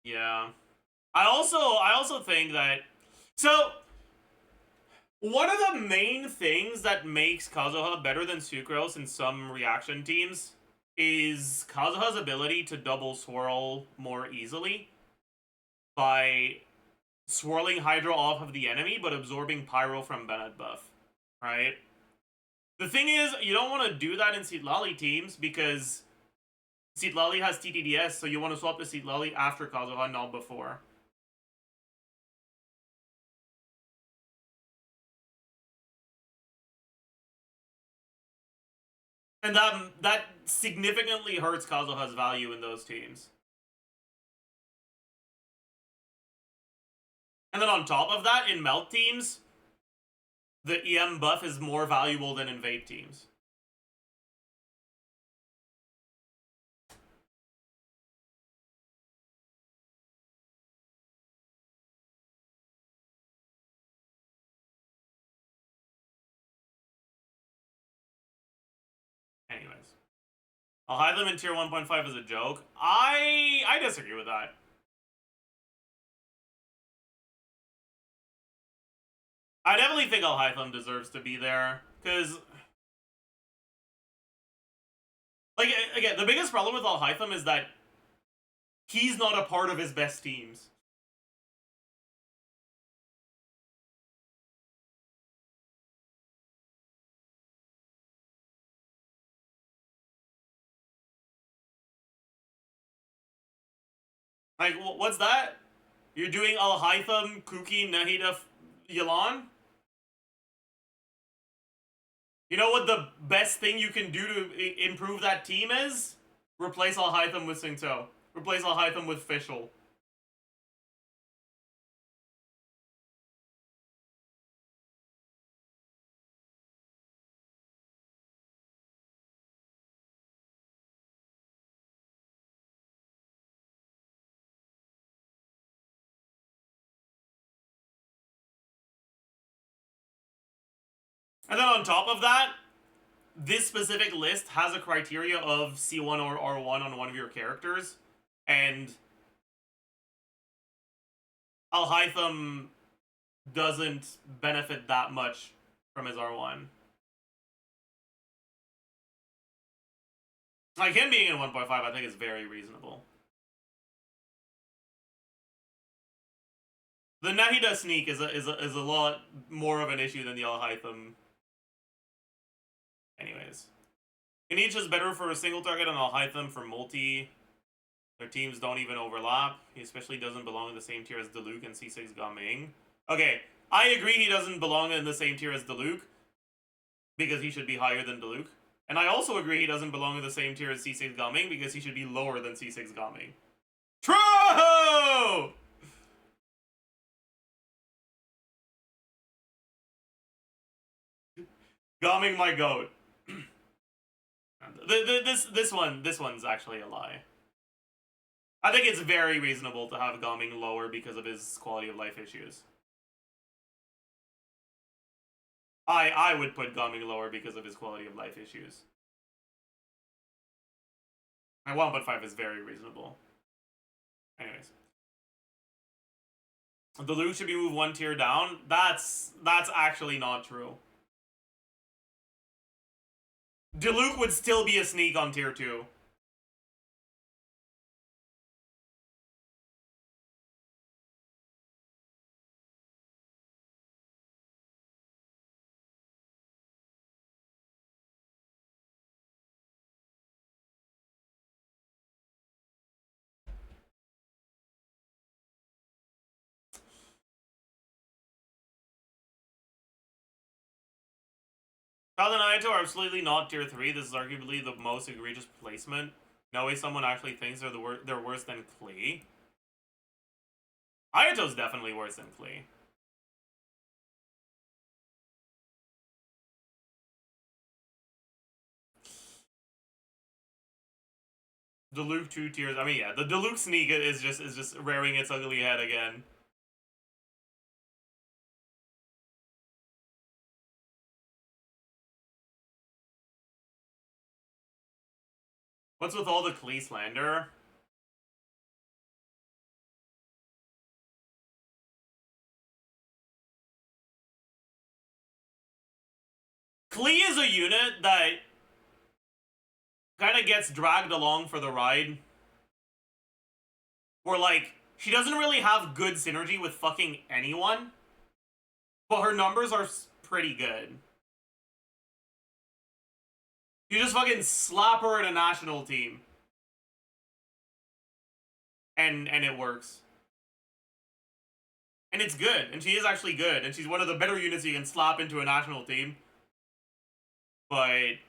Yeah. I also think that, so one of the main things that makes Kazuha better than Sucrose in some reaction teams is Kazuha's ability to double swirl more easily by swirling Hydro off of the enemy but absorbing Pyro from Bennett buff, right? The thing is, you don't want to do that in Seedlally teams because Seedlally has TTDS, so you want to swap to Seedlally after Kazuha, not before. And that significantly hurts Kazuha's value in those teams. And then on top of that, in Melt teams, the EM buff is more valuable than in Vape teams. Anyways. I'll hide them in tier 1.5 as a joke. I disagree with that. I definitely think Alhaitham deserves to be there, because, like, again, the biggest problem with Alhaitham is that he's not a part of his best teams. Like, what's that? You're doing Alhaitham, Kuki, Nahida, Yelan? You know what the best thing you can do to improve that team is? Replace Alhaitham with Singto. Replace Alhaitham with Fischl. And then on top of that, this specific list has a criteria of C1 or R1 on one of your characters, and Alhaitham doesn't benefit that much from his R1. Like, him being in 1.5, I think is very reasonable. The Nahida sneak is a lot more of an issue than the Alhaitham. Anyways. Anish is better for a single target on Alhaitham for multi. Their teams don't even overlap. He especially doesn't belong in the same tier as Diluc and C6 Gaming. Okay, I agree he doesn't belong in the same tier as Diluc, because he should be higher than Diluc. And I also agree he doesn't belong in the same tier as C6 Gaming, because he should be lower than C6 Gaming. True! Gaming my goat. This one's actually a lie. I think it's very reasonable to have Gaming lower because of his quality of life issues. I would put Gaming lower because of his quality of life issues. My 1.5 is very reasonable. Anyways. The Luke should be moved one tier down. That's actually not true. Diluc would still be a sneak on tier 2. Kyle and Ayato are absolutely not tier 3. This is arguably the most egregious placement. No way someone actually thinks they're worse than Klee. Ayato's definitely worse than Klee. Diluc 2 tiers. I mean, yeah, the Diluc sneak is just rearing its ugly head again. What's with all the Klee slander? Klee is a unit that kind of gets dragged along for the ride. Where, like, she doesn't really have good synergy with fucking anyone, but her numbers are pretty good. You just fucking slap her in a national team. And it works. And it's good. And she is actually good. And she's one of the better units you can slap into a national team. But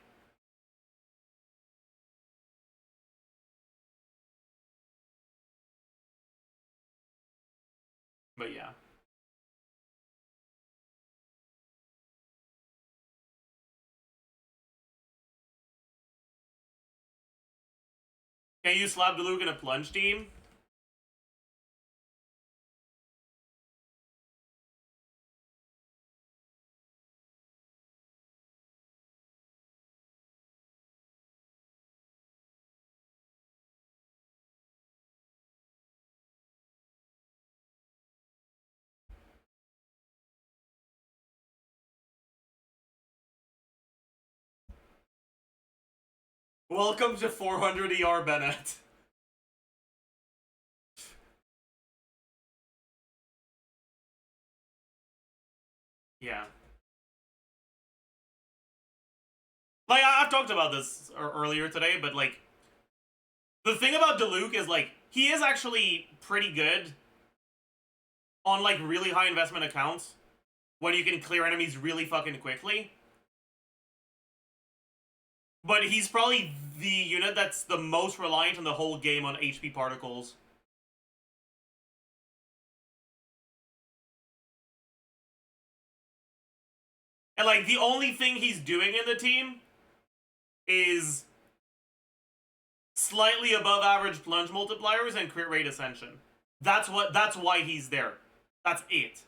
yeah. Can you slap Diluc in a plunge team? Welcome to 400 ER Bennett. Yeah. Like, I've talked about this earlier today, but, like, the thing about Diluc is, like, he is actually pretty good on, like, really high investment accounts when you can clear enemies really fucking quickly. But he's probably the unit that's the most reliant on the whole game on HP particles. And, like, the only thing he's doing in the team is slightly above average plunge multipliers and crit rate ascension. That's why he's there. That's it.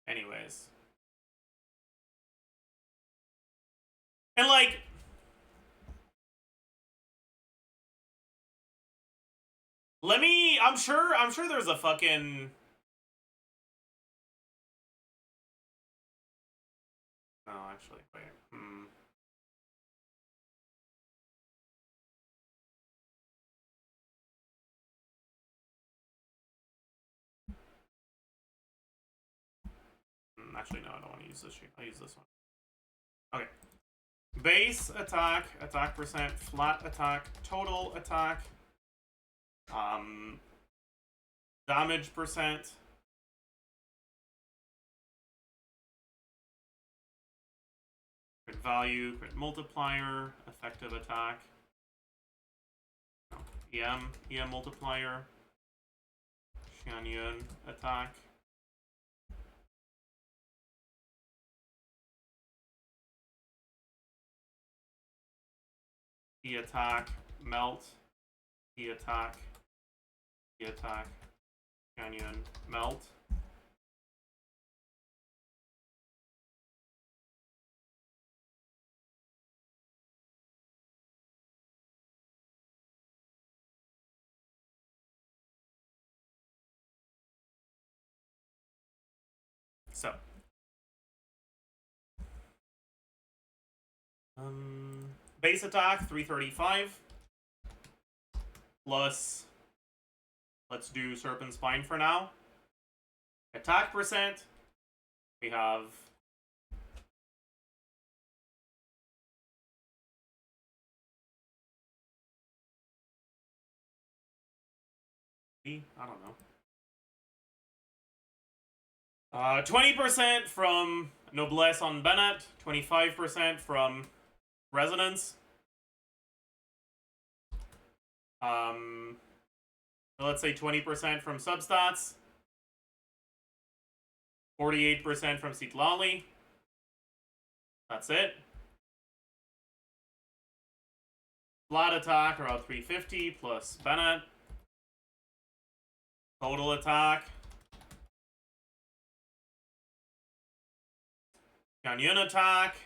Anyways. And like, I'm sure there's a fucking... No, actually, wait. Actually, no, I don't want to use this sheet. I'll use this one. Okay. Base attack, attack percent, flat attack, total attack, damage percent, crit value, crit multiplier, effective attack, EM multiplier, Xianyun attack, E attack, melt, E attack, Xianyun, melt. So, base attack 335 plus, let's do Serpent Spine for now. Attack percent, we have I don't know. 20% from Noblesse on Bennett, 25% from Resonance. Let's say 20% from Substats. 48% from Citlali. That's it. Flat attack around 350 plus Bennett. Total attack. Xianyun attack.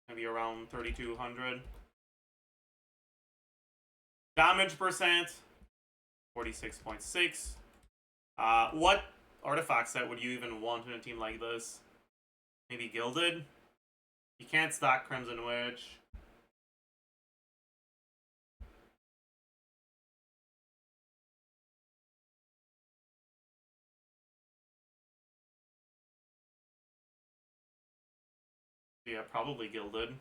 Maybe around 3200. Damage percent. 46.6. What artifact set would you even want in a team like this? Maybe Gilded? You can't stack Crimson Witch. Yeah, probably Gilded.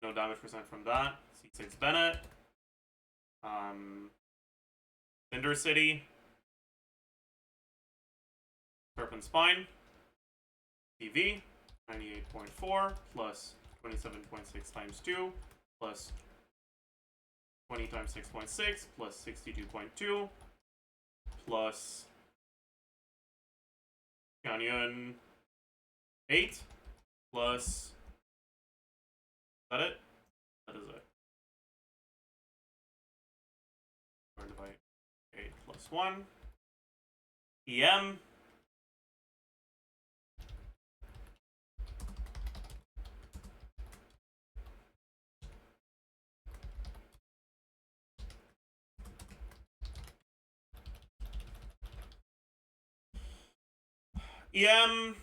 No damage percent from that. C6 Bennett. Cinder City. Serpent Spine. TV. 98.4 plus 27.6 times 2 plus 20 times 6.6 plus 62.2 plus Xianyun 8 plus... Is that it? That is it. Divided by 8 plus 1. EM. EM.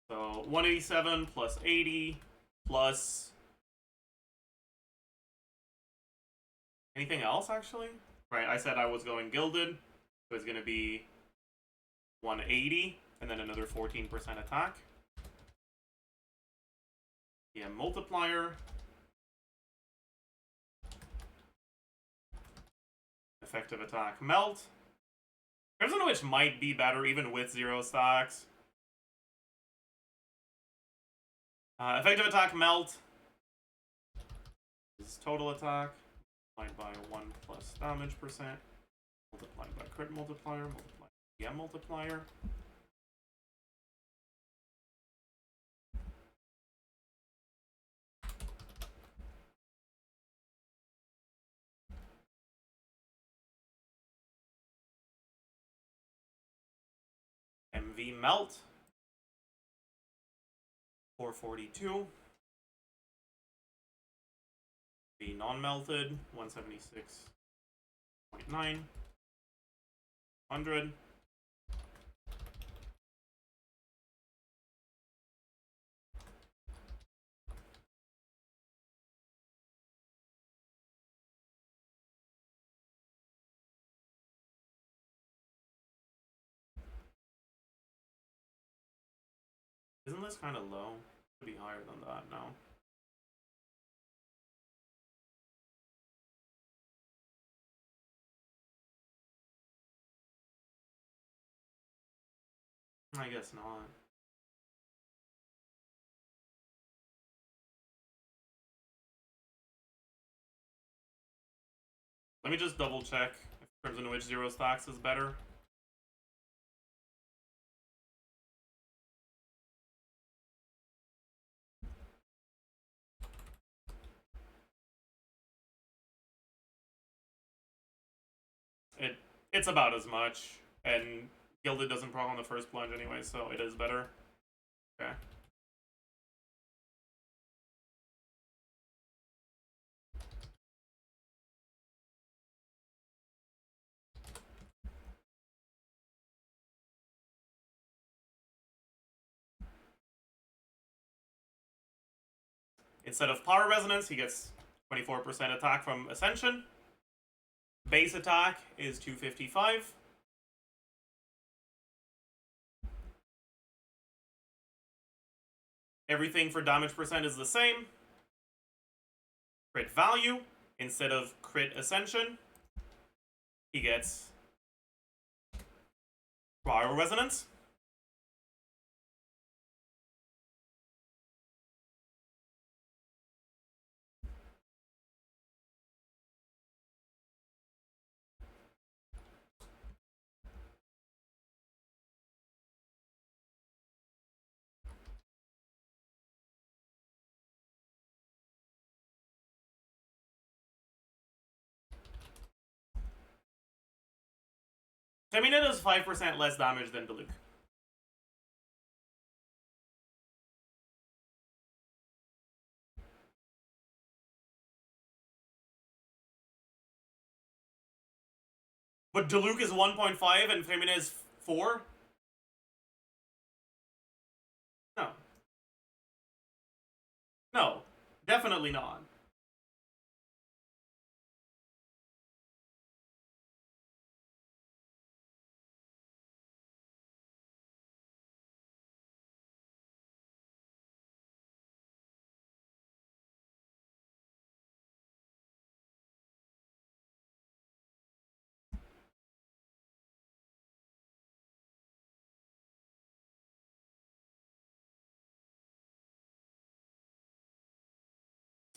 So 187 plus 80 plus anything else actually? Right, I said I was going Gilded. So it's gonna be 180 and then another 14% attack. EM multiplier. Effective attack melt. Crimson Witch might be better even with 0 stacks. Effective attack melt. This is total attack. Multiplied by 1 plus damage percent. Multiplied by crit multiplier. Multiplied by EM multiplier. melt. 442. Be non-melted. 176.9. 100. Isn't this kind of low? Should be higher than that now. I guess not. Let me just double check if Crimson Witch 0 stacks is better. It's about as much, and Gilded doesn't proc on the first plunge anyway, so it is better. Okay. Instead of Power Resonance, he gets 24% attack from Ascension. Base attack is 255. Everything for damage percent is the same. Crit value, instead of crit Ascension, he gets Cryo Resonance. Femina does 5% less damage than Diluc. But Diluc is 1.5 and Femina is 4? No. No. Definitely not.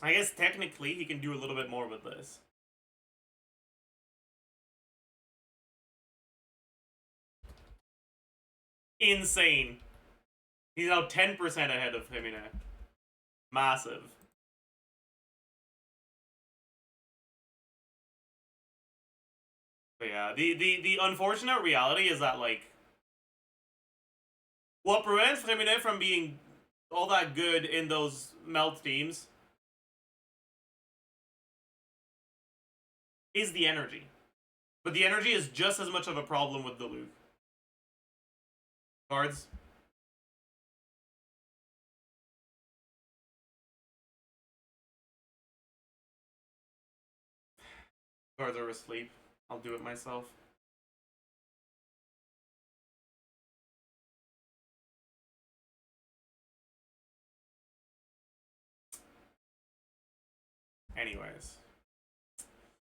I guess technically he can do a little bit more with this. Insane. He's now 10% ahead of Femina. Massive. But yeah, the unfortunate reality is that, like, what prevents Femina from being all that good in those melt teams is the energy. But the energy is just as much of a problem with Diluc. Guards. Guards are asleep. I'll do it myself. Anyways.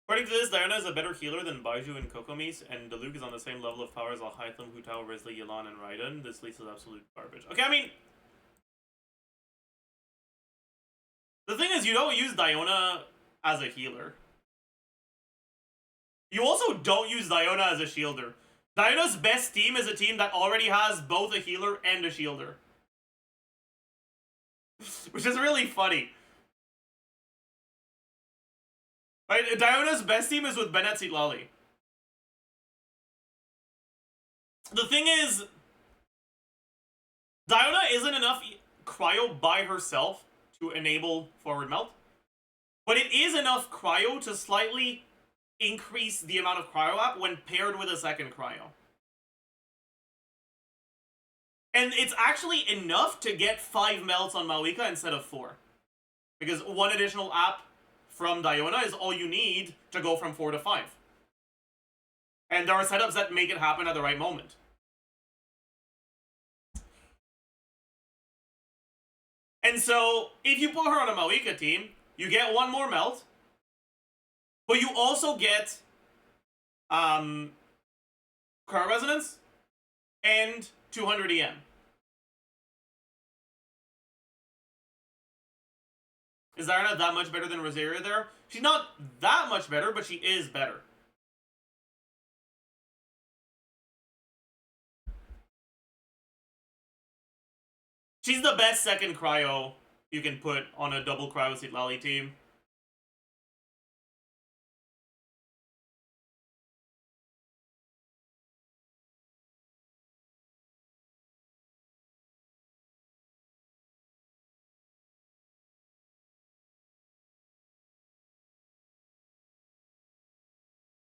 According to this, Diana is a better healer than Baiju and Kokomis, and Diluc is on the same level of power as Alhaitham, Hu Tao, Risley, Yelan, and Raiden. This list is absolute garbage. Okay, I mean... The thing is, you don't use Diona as a healer. You also don't use Diona as a shielder. Diona's best team is a team that already has both a healer and a shielder. Which is really funny. Right, Diona's best team is with Bennett Lolly. The thing is, Diona isn't enough cryo by herself to enable forward melt, but it is enough cryo to slightly increase the amount of cryo up when paired with a second cryo. And it's actually enough to get 5 melts on Malika instead of 4. Because 1 additional app from Diona is all you need to go from 4 to 5. And there are setups that make it happen at the right moment. And so, if you put her on a Malika team, you get 1 more melt, but you also get Cryo Resonance and 200 EM. Is Diana that much better than Rosaria there? She's not that much better, but she is better. She's the best second cryo you can put on a double cryo Citlali team.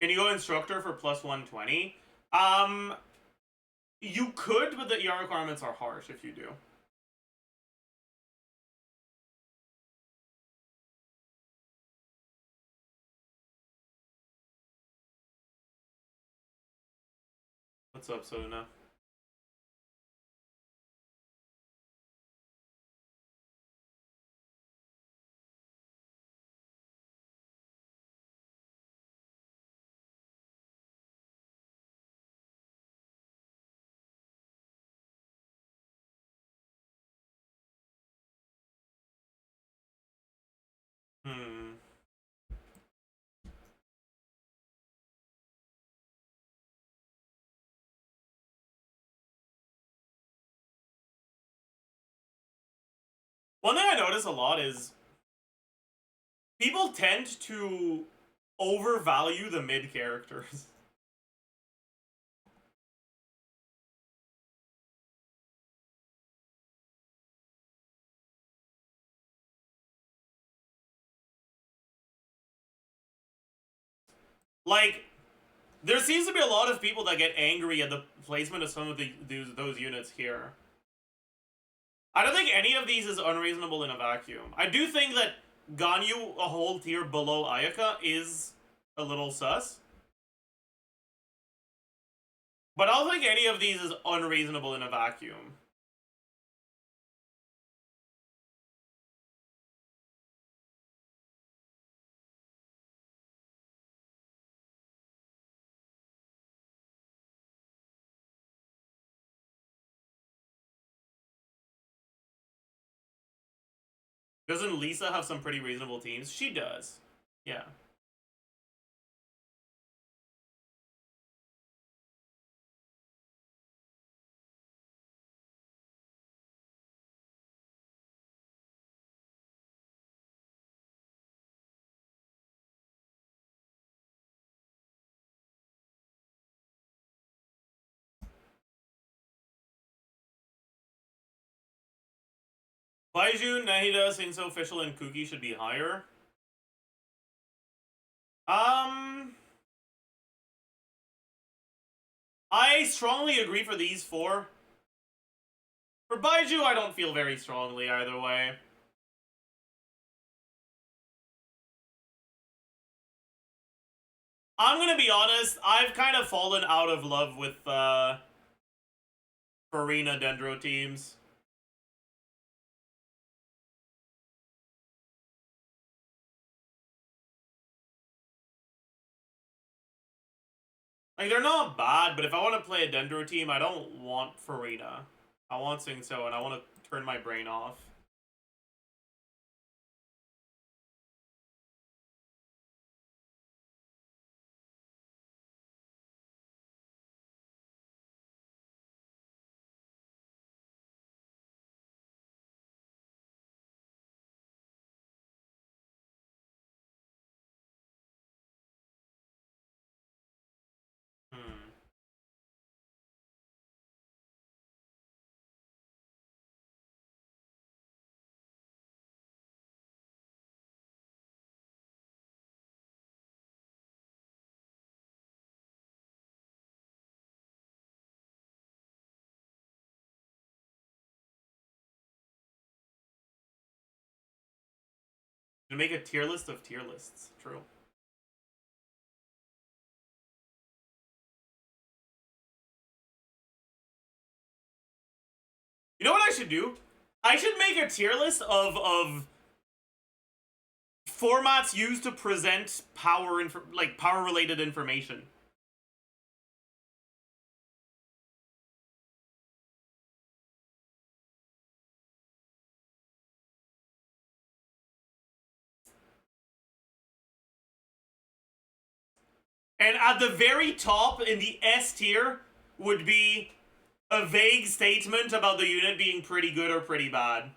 Can you go instructor for plus 120? You could, but the ER requirements are harsh if you do. What's up, Sona? One thing I notice a lot is people tend to overvalue the mid characters. Like, there seems to be a lot of people that get angry at the placement of some of those units here. I don't think any of these is unreasonable in a vacuum. I do think that Ganyu a whole tier below Ayaka is a little sus. But I don't think any of these is unreasonable in a vacuum. Doesn't Lisa have some pretty reasonable teams? She does. Yeah. Baiju, Nahida, Singso Official, and Kuki should be higher. I strongly agree for these 4. For Baiju, I don't feel very strongly either way. I'm gonna be honest, I've kind of fallen out of love with Farina Dendro teams. Like, they're not bad, but if I want to play a Dendro team, I don't want Farina. I want Singso, and I want to turn my brain off. Hmm. To make a tier list of tier lists. True. You know what I should do? I should make a tier list of formats used to present power power related information. And at the very top in the S tier would be a vague statement about the unit being pretty good or pretty bad.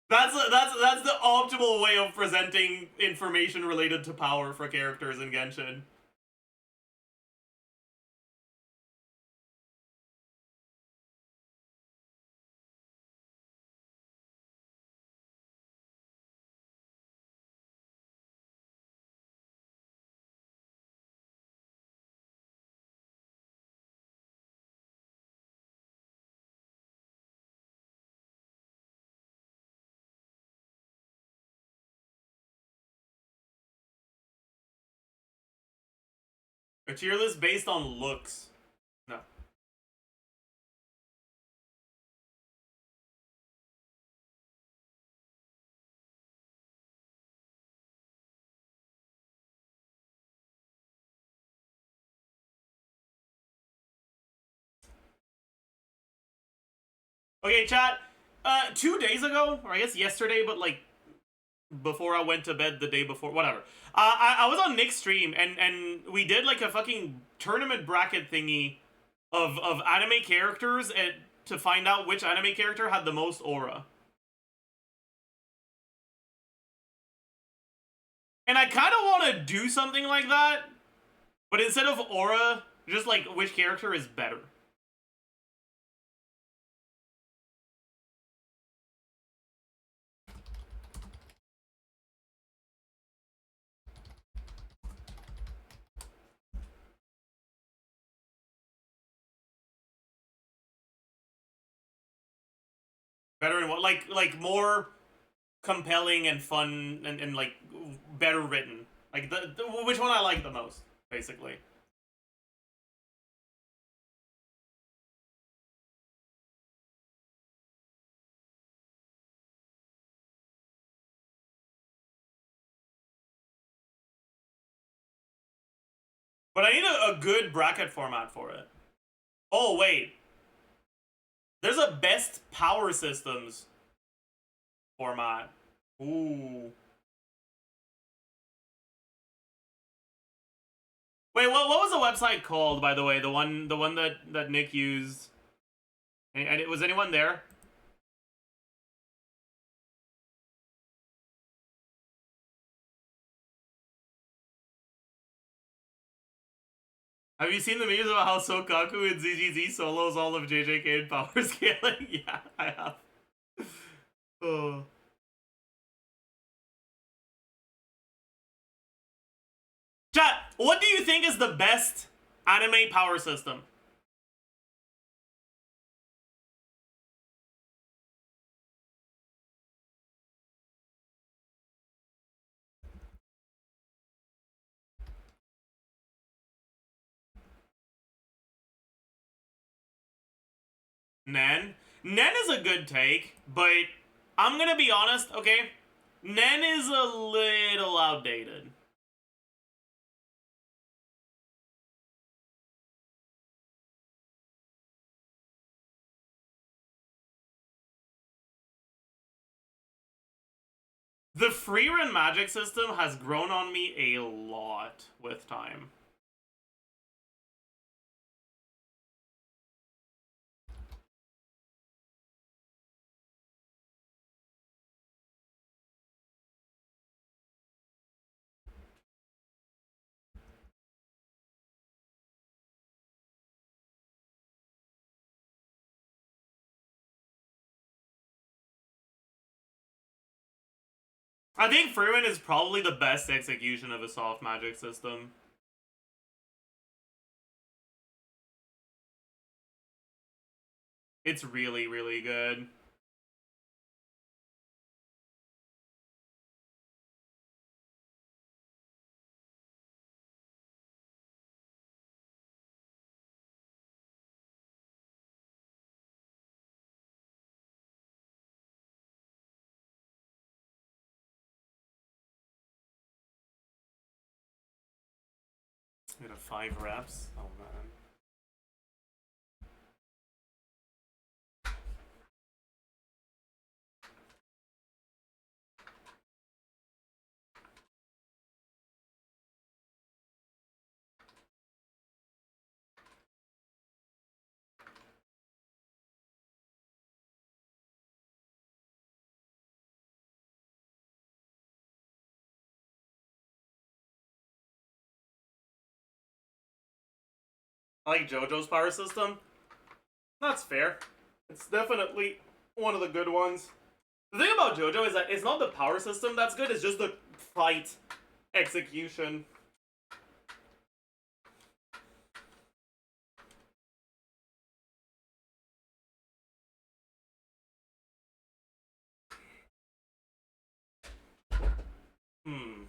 That's the optimal way of presenting information related to power for characters in Genshin. A tier list based on looks. No. Okay, chat. 2 days ago, or I guess yesterday, but like before I went to bed the day before, whatever. I was on Nick's stream and we did like a fucking tournament bracket thingy of anime characters to find out which anime character had the most aura. And I kind of want to do something like that, but instead of aura, just like which character is better. Better in what? Like more compelling and fun and like better written. Like which one I like the most, basically. But I need a good bracket format for it. Oh wait. There's a best power systems format. Ooh. Wait, what was the website called, by the way? The one that Nick used. And was anyone there? Have you seen the memes about how Sokaku and ZGZ solos all of JJK in power scaling? Yeah, I have. Oh. Chat, what do you think is the best anime power system? Nen? Nen is a good take, but I'm gonna be honest, okay? Nen is a little outdated. The free run magic system has grown on me a lot with time. I think Freeman is probably the best execution of a soft magic system. It's really, really good. We got 5 reps. Oh man. I like JoJo's power system. That's fair. It's definitely one of the good ones. The thing about JoJo is that it's not the power system that's good, it's just the fight execution. Hmm.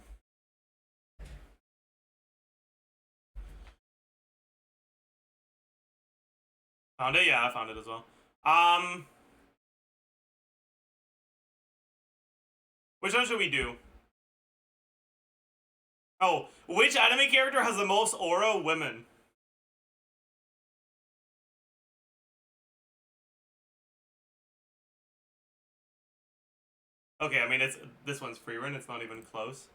Found it? Yeah, I found it as well. Which one should we do? Oh, which anime character has the most aura? Women. Okay, I mean, this one's free run, it's not even close.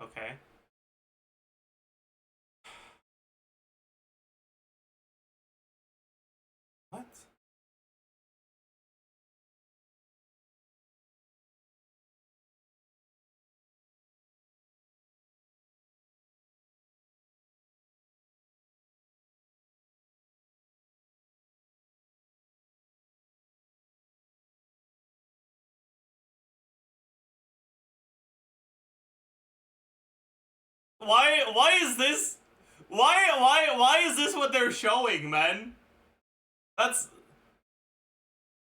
Okay. What? Why is this? Why is this what they're showing, man? That's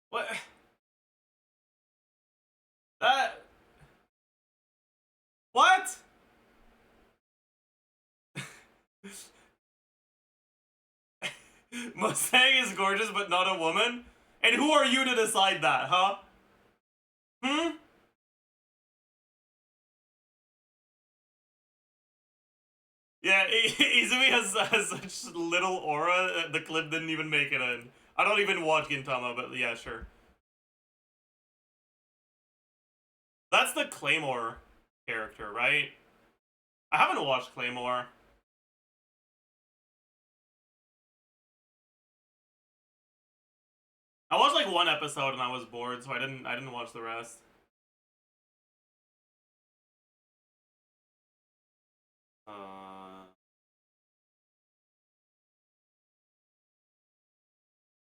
what that what? Mustang is gorgeous but not a woman? And who are you to decide that, huh? Hmm? Yeah, Izumi has such little aura, the clip didn't even make it in. I don't even watch Gintama, but yeah, sure. That's the Claymore character, right? I haven't watched Claymore. I watched like 1 episode and I was bored, so I didn't watch the rest.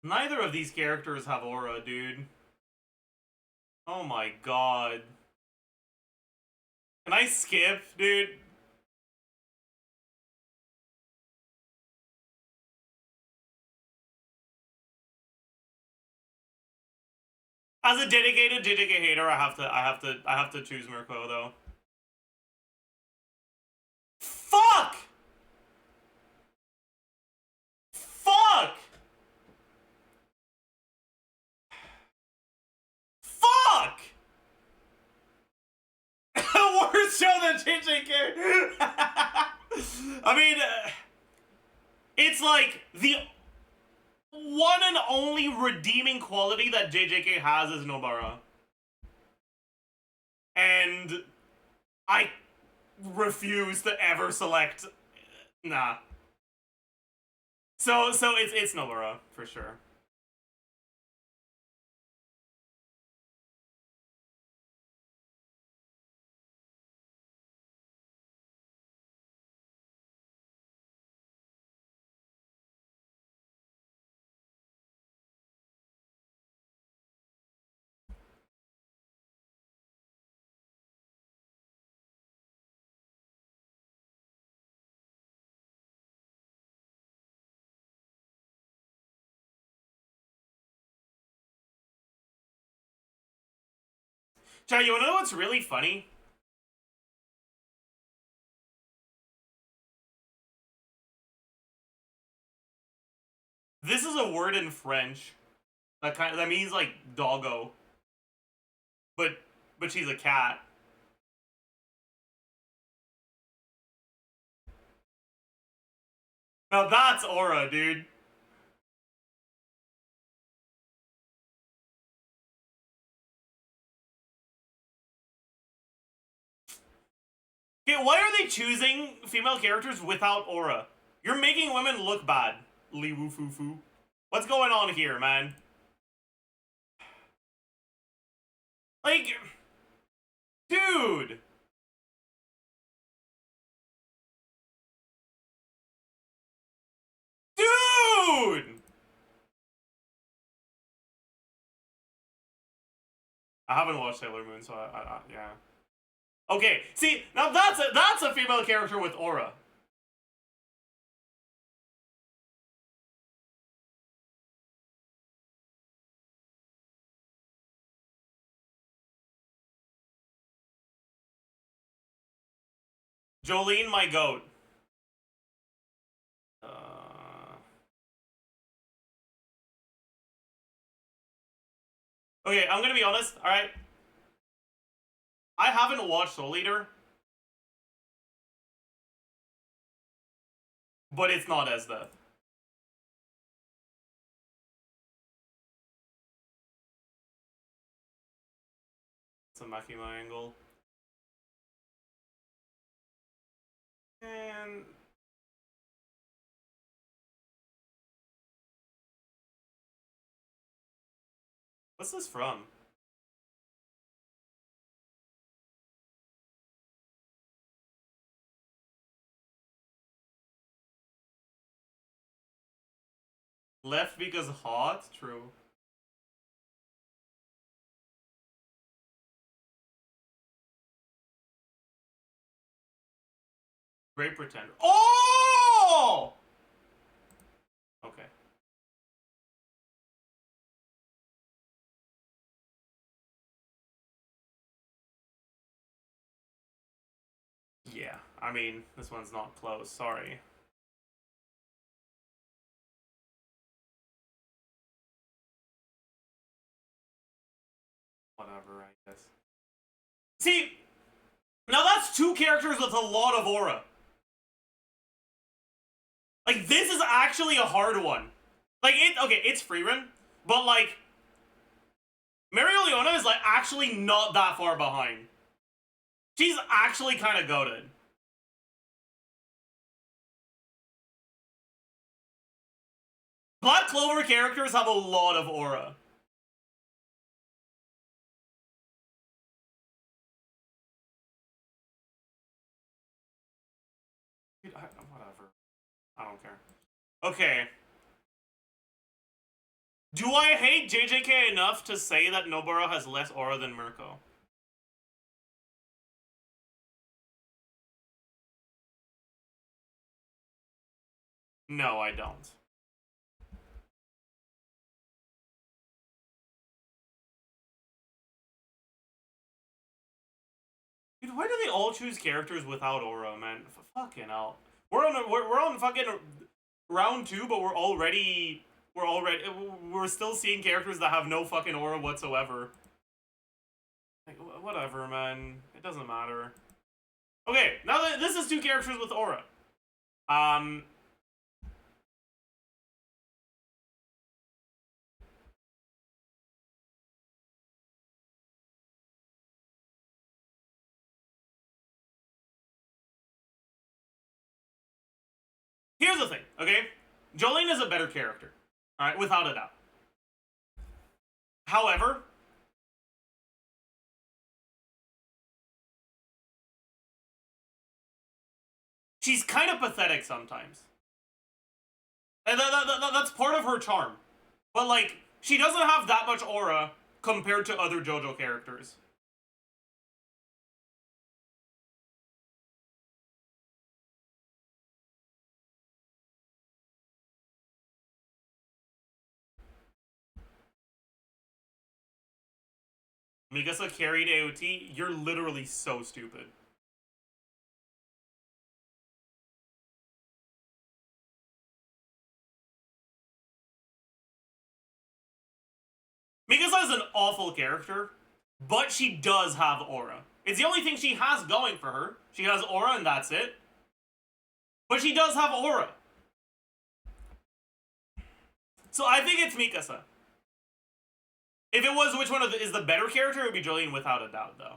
Neither of these characters have aura, dude. Oh my god. Can I skip, dude? As a dedicated JJK hater, I have to choose Mirko though. Fuck! Fuck! Fuck! Worst show than JJK. I mean, it's like the one and only redeeming quality that JJK has is Nobara. And I refuse to ever select. Nah. So it's Nobara for sure. Chad, you wanna know what's really funny? This is a word in French that means like doggo. But she's a cat. Now that's aura, dude. Okay, why are they choosing female characters without aura? You're making women look bad, Li Wu Fu Fu. What's going on here, man? Like, dude. Dude! I haven't watched Sailor Moon, so yeah. Okay, see, now that's a female character with aura. Jolene, my goat. Okay, I'm gonna be honest, alright? I haven't watched Soul Eater, but it's not as death. It's a Makima angle. And what's this from? Left because hot? True. Great Pretender. Oh! Okay. Yeah, I mean, this one's not close, sorry. Whatever, I guess. See, now that's two characters with a lot of aura. Like, this is actually a hard one. Like, okay, it's Freerun, but, like, Marioliona is, like, actually not that far behind. She's actually kind of goated. Black Clover characters have a lot of aura. Dude, whatever. I don't care. Okay. Do I hate JJK enough to say that Nobara has less aura than Mirko? No, I don't. Dude, why do they all choose characters without aura, man? Fucking hell. We're on fucking round 2, but we're still seeing characters that have no fucking aura whatsoever. Like, whatever, man. It doesn't matter. Okay, now that this is 2 characters with aura. Here's the thing, okay? Jolene is a better character. Alright, without a doubt. However, she's kind of pathetic sometimes. And that's part of her charm. But, like, she doesn't have that much aura compared to other JoJo characters. Mikasa carried AOT? You're literally so stupid. Mikasa is an awful character, but she does have aura. It's the only thing she has going for her. She has aura and that's it. But she does have aura. So I think it's Mikasa. If it was which one is the better character, it would be Jolene without a doubt, though.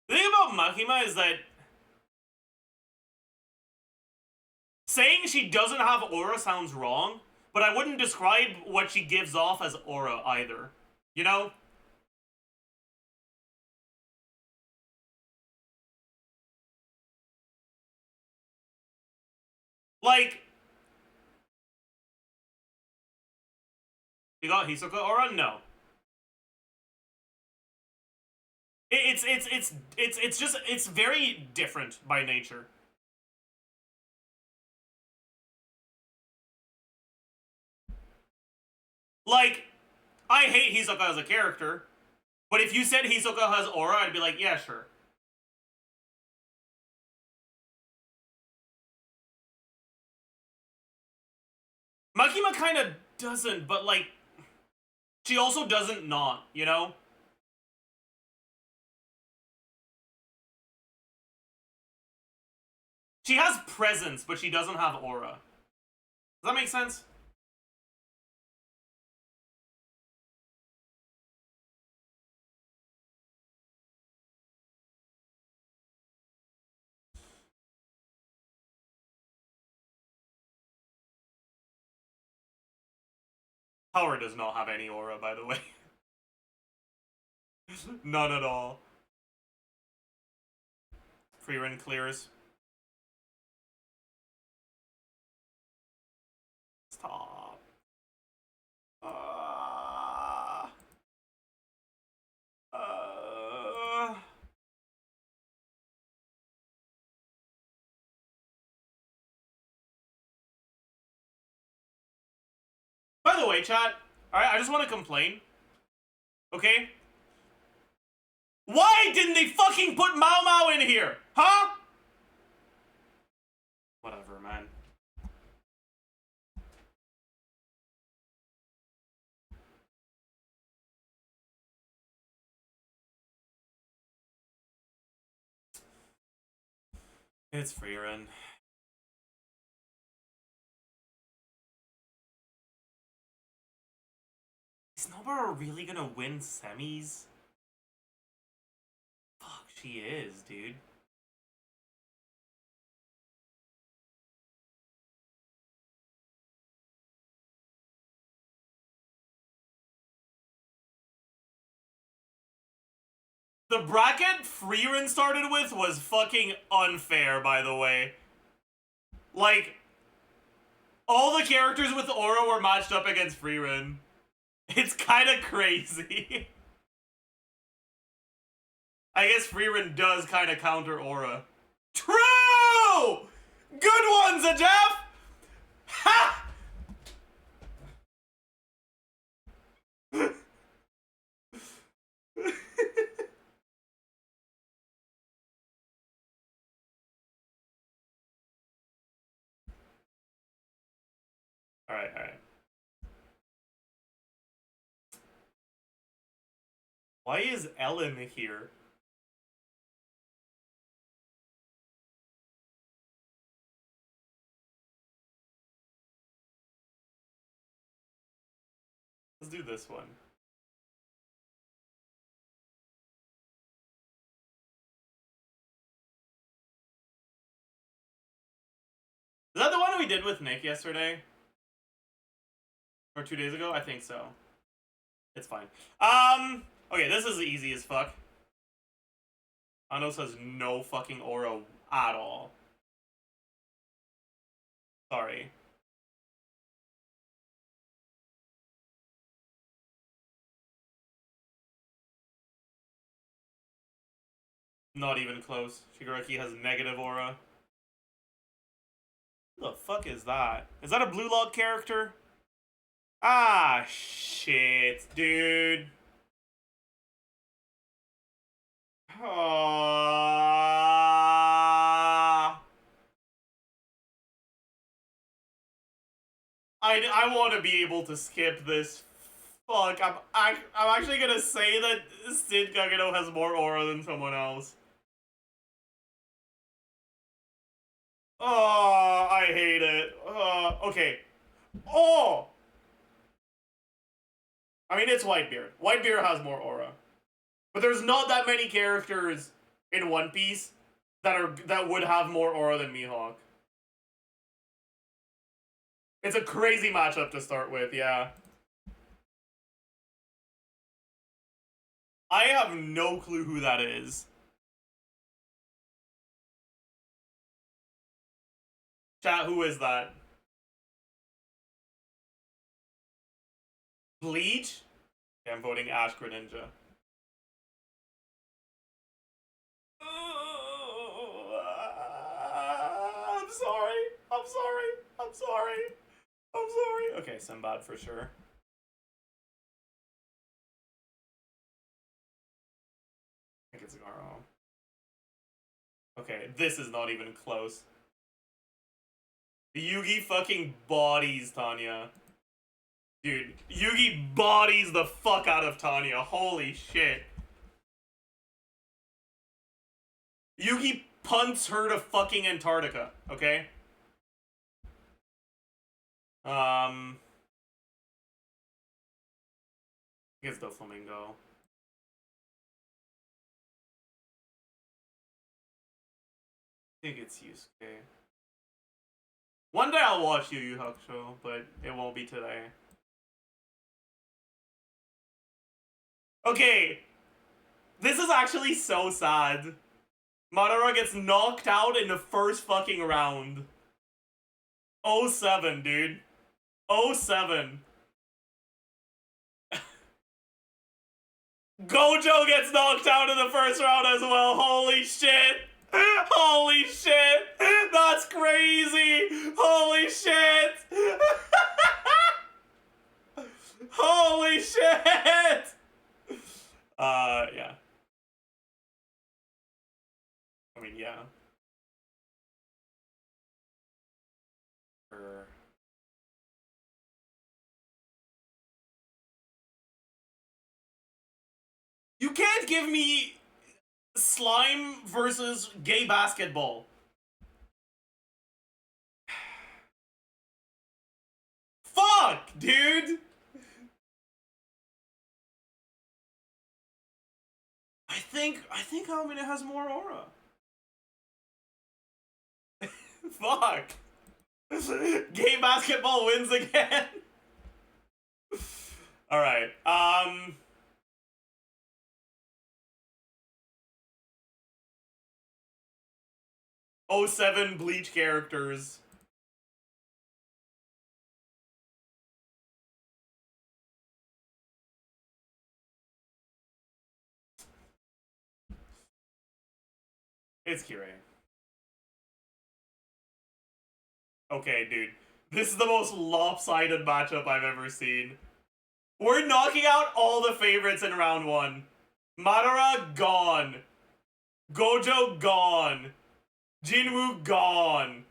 The thing about Makima is that saying she doesn't have aura sounds wrong, but I wouldn't describe what she gives off as aura either. You know? Like, you got Hisoka aura? No. It's just, it's very different by nature. Like, I hate Hisoka as a character, but if you said Hisoka has aura, I'd be like, yeah, sure. Makima kind of doesn't, but like, she also doesn't not, you know? She has presence, but she doesn't have aura. Does that make sense? Power does not have any aura, by the way. None at all. Freerin clears. Stop. By the way, chat, alright, I just want to complain. Okay? Why didn't they fucking put Mao Mao in here? Huh? Whatever, man. It's Freerin. Is Nobara really gonna win semis? Fuck, she is, dude. The bracket Freerin started with was fucking unfair, by the way. Like, all the characters with aura were matched up against Freerin. It's kind of crazy. I guess Freerin does kind of counter aura. True! Good one, Zajef! Ha! Alright, alright. Why is Ellen here? Let's do this one. Is that the one we did with Nick yesterday? Or 2 days ago? I think so. It's fine. Okay, this is easy as fuck. Anos has no fucking aura at all. Sorry. Not even close. Shigaraki has negative aura. Who the fuck is that? Is that a Blue Log character? Ah, shit, dude. I want to be able to skip this. Fuck, I'm actually gonna say that Sid Kagero has more aura than someone else. Oh, I hate it. Okay. Oh! I mean, it's Whitebeard. Whitebeard has more aura. But there's not that many characters in One Piece that would have more aura than Mihawk. It's a crazy matchup to start with, yeah. I have no clue who that is. Chat, who is that? Bleach? Okay, I'm voting Ash Greninja. I'm sorry. I'm sorry. I'm sorry. I'm sorry. Okay, Sinbad for sure. I think it's Garo. Okay, this is not even close. Yugi fucking bodies Tanya. Dude, Yugi bodies the fuck out of Tanya. Holy shit. Yugi punts her to fucking Antarctica, okay? I guess the Flamingo. I think it's Yusuke. One day I'll watch Yu Yu Hakusho, but it won't be today. Okay, this is actually so sad. Madara gets knocked out in the first fucking round. 07, dude. 07. Gojo gets knocked out in the first round as well. Holy shit. Holy shit. That's crazy. Holy shit. Holy shit. Yeah. I mean, yeah. You can't give me slime versus gay basketball. Fuck, dude! I think Almina has more aura. Fuck. Gay basketball wins again. Alright, 07 Bleach characters. It's Kirei. Okay, dude. This is the most lopsided matchup I've ever seen. We're knocking out all the favorites in round 1. Madara, gone. Gojo, gone. Jinwoo, gone.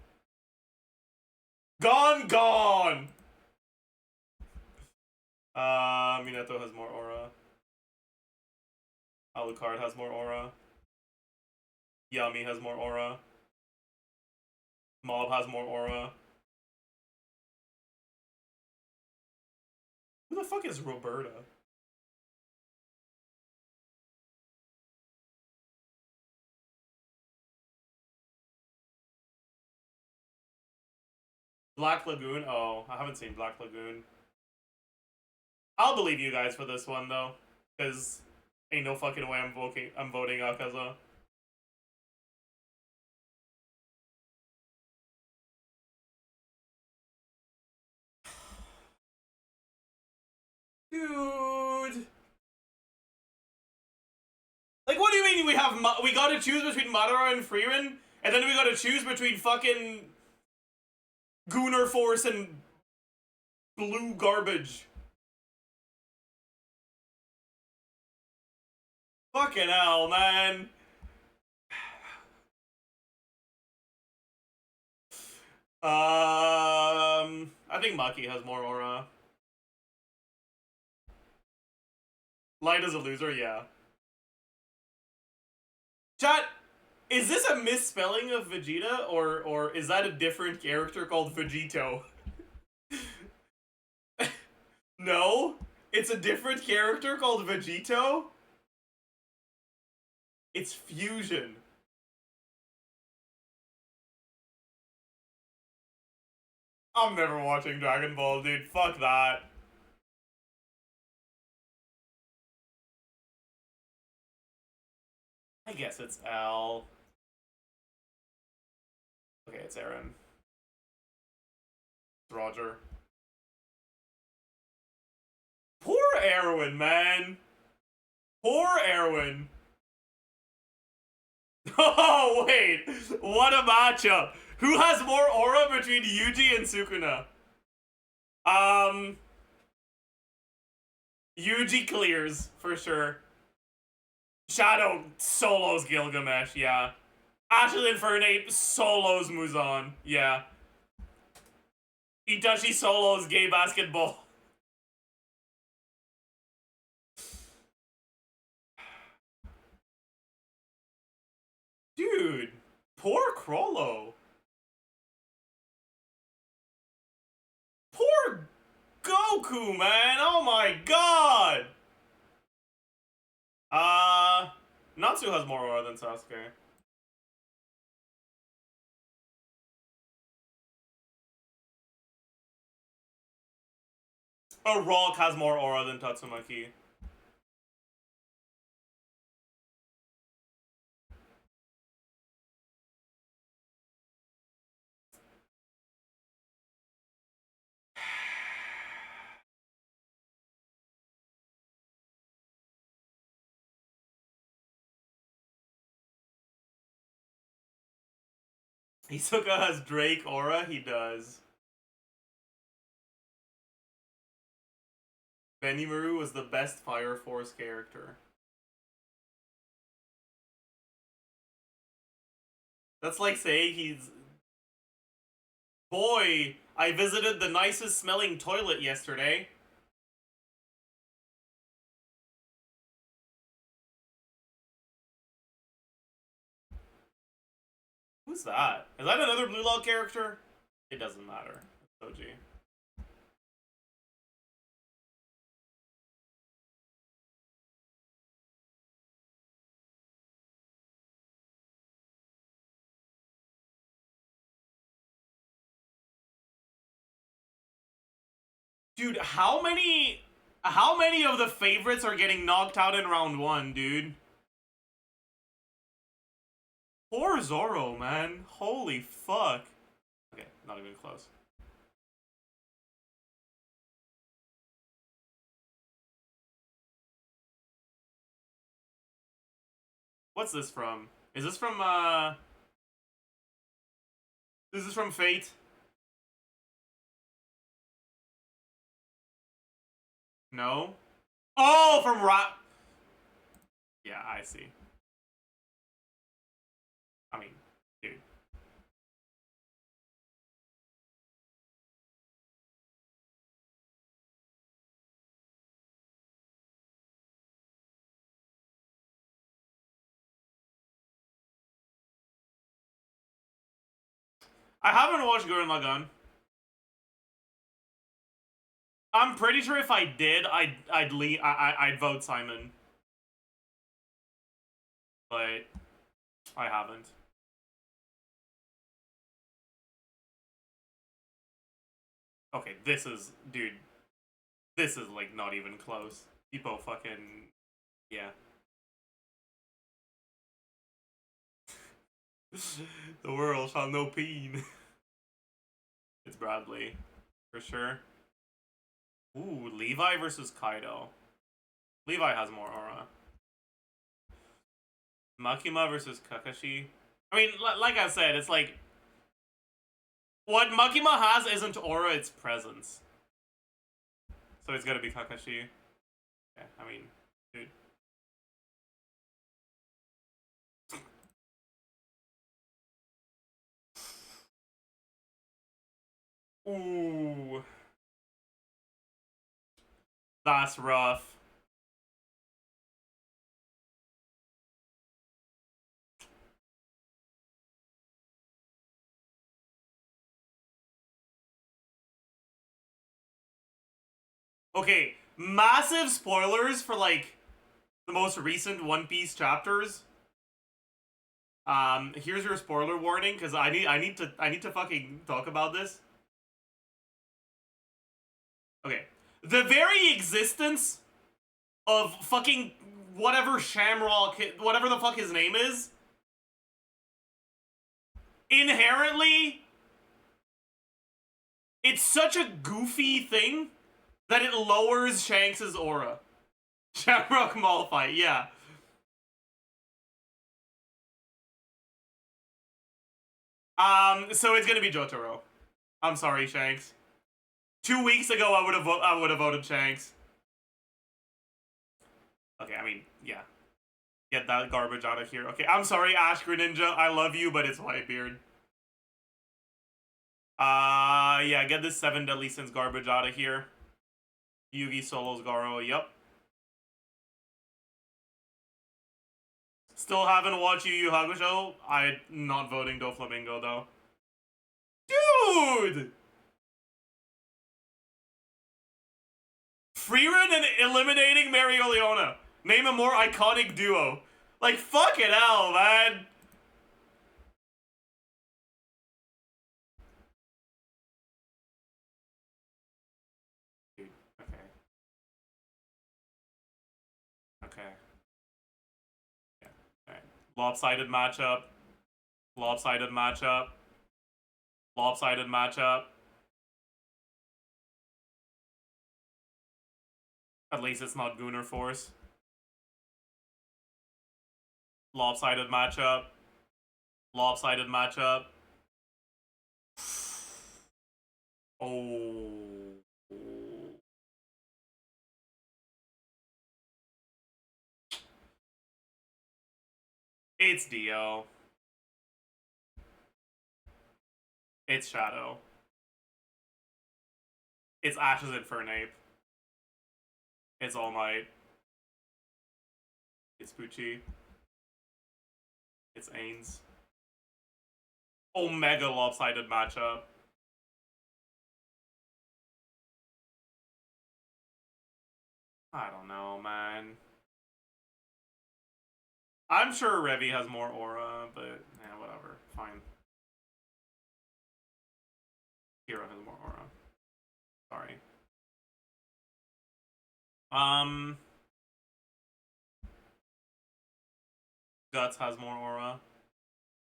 Gone. Minato has more aura. Alucard has more aura. Yami has more aura. Mob has more aura. Who the fuck is Roberta? Black Lagoon? Oh, I haven't seen Black Lagoon. I'll believe you guys for this one, though. Because ain't no fucking way I'm voting Akaza. Dude. Like, what do you mean we gotta choose between Madara and Frieren? And then we gotta choose between fucking Gunner Force and blue garbage. Fucking hell, man. I think Maki has more aura. Light is a loser, yeah. Chat, is this a misspelling of Vegeta, or is that a different character called Vegito? No? It's a different character called Vegito? It's fusion. I'm never watching Dragon Ball, dude. Fuck that. I guess it's L. Okay, it's Aaron. It's Roger. Poor Erwin, man. Poor Erwin. Oh, wait. What a matchup. Who has more aura between Yuji and Sukuna? Yuji clears, for sure. Shadow solos Gilgamesh, yeah. Ashley Infernate solos Muzan, yeah. Itachi solos gay basketball. Dude, poor Krollo. Poor Goku, man. Oh my god. Natsu has more aura than Sasuke. Rock has more aura than Tatsumaki. Hisoka has Drake aura? He does. Benimaru was the best Fire Force character. That's like saying he's... Boy, I visited the nicest smelling toilet yesterday. Who's that? Is that another Blue Lock character? It doesn't matter. It's OG. Dude, how many of the favorites are getting knocked out in round 1, dude? Poor Zoro, man. Holy fuck. Okay, not even close. What's this from? Is this from, Is this from Fate? No? Oh, from Yeah, I see. I mean, dude. I haven't watched Gurren Lagann. I'm pretty sure if I did, I'd vote Simon. But I haven't. Okay, this is, dude. This is like not even close. People fucking, yeah. The world shall know pain. It's Bradley, for sure. Ooh, Levi versus Kaido. Levi has more aura. Makima versus Kakashi. I mean, like I said, it's like... What Makima has isn't aura, it's presence. So it's gotta be Kakashi. Yeah, I mean, dude. Ooh. That's rough. Okay, massive spoilers for like the most recent One Piece chapters. Here's your spoiler warning, because I need to fucking talk about this. Okay. The very existence of fucking whatever Shamrock, whatever the fuck his name is, inherently, it's such a goofy thing that it lowers Shanks' aura. Shamrock Malphite, yeah. So it's gonna be Jotaro. I'm sorry, Shanks. 2 weeks ago, I would have voted Shanks. Okay, I mean, yeah. Get that garbage out of here. Okay, I'm sorry, Ash Greninja. I love you, but it's Whitebeard. Yeah, get this 7 Deadly Sins garbage out of here. Yugi solos Garo, yep. Still haven't watched Yu Yu Hakusho. I'm not voting Doflamingo, though. Dude! Frieren and eliminating Mereoleona. Name a more iconic duo. Like, fuck it hell, man. Dude, okay. Okay. Yeah, alright. Lopsided matchup. Lopsided matchup. Lopsided matchup. At least it's not Gunnar Force. Lopsided matchup. Lopsided matchup. Oh. It's Dio. It's Shadow. It's Ash's Infernape. It's All Might. It's Pucci. It's Ains. Omega lopsided matchup. I don't know, man. I'm sure Revi has more aura, but yeah, whatever. Fine. Hero has more aura. Sorry. Guts has more aura.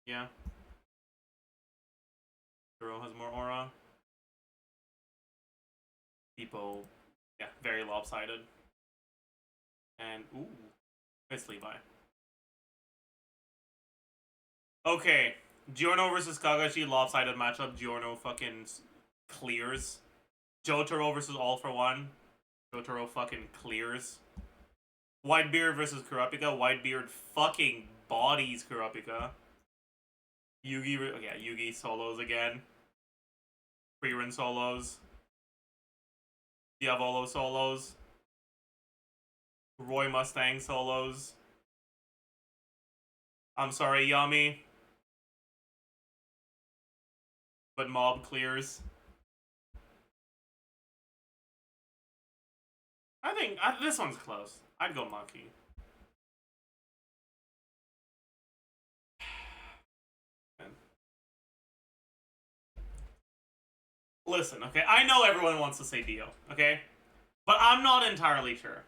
Yeah. Hero has more aura. People, yeah, very lopsided. And, ooh, it's Levi. Okay, Giorno versus Kagashi, lopsided matchup. Giorno fucking clears. Jotaro versus All for One. Jotaro fucking clears. Whitebeard versus Kurapika. Whitebeard fucking bodies Kurapika. Yugi, yeah, Yugi solos again. Frieren solos. Diavolo solos. Roy Mustang solos. I'm sorry, Yami. But Mob clears. I think this one's close. I'd go Monkey. Listen, okay? I know everyone wants to say Dio, okay? But I'm not entirely sure.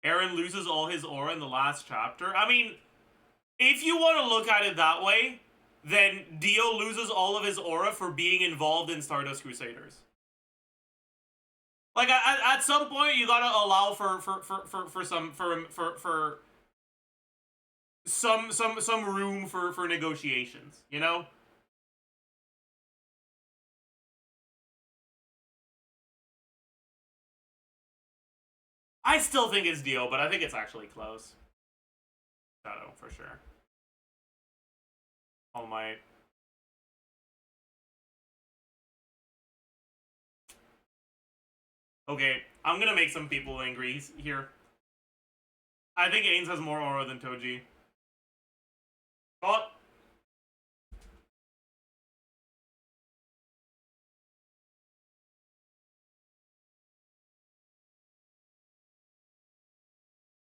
Eren loses all his aura in the last chapter. I mean, if you want to look at it that way, then Dio loses all of his aura for being involved in Stardust Crusaders. Like at some point, you gotta allow for some room for negotiations. You know. I still think it's Dio, but I think it's actually close. Shadow, for sure. All Might. Okay, I'm gonna make some people angry here. I think Ains has more aura than Toji. Oh!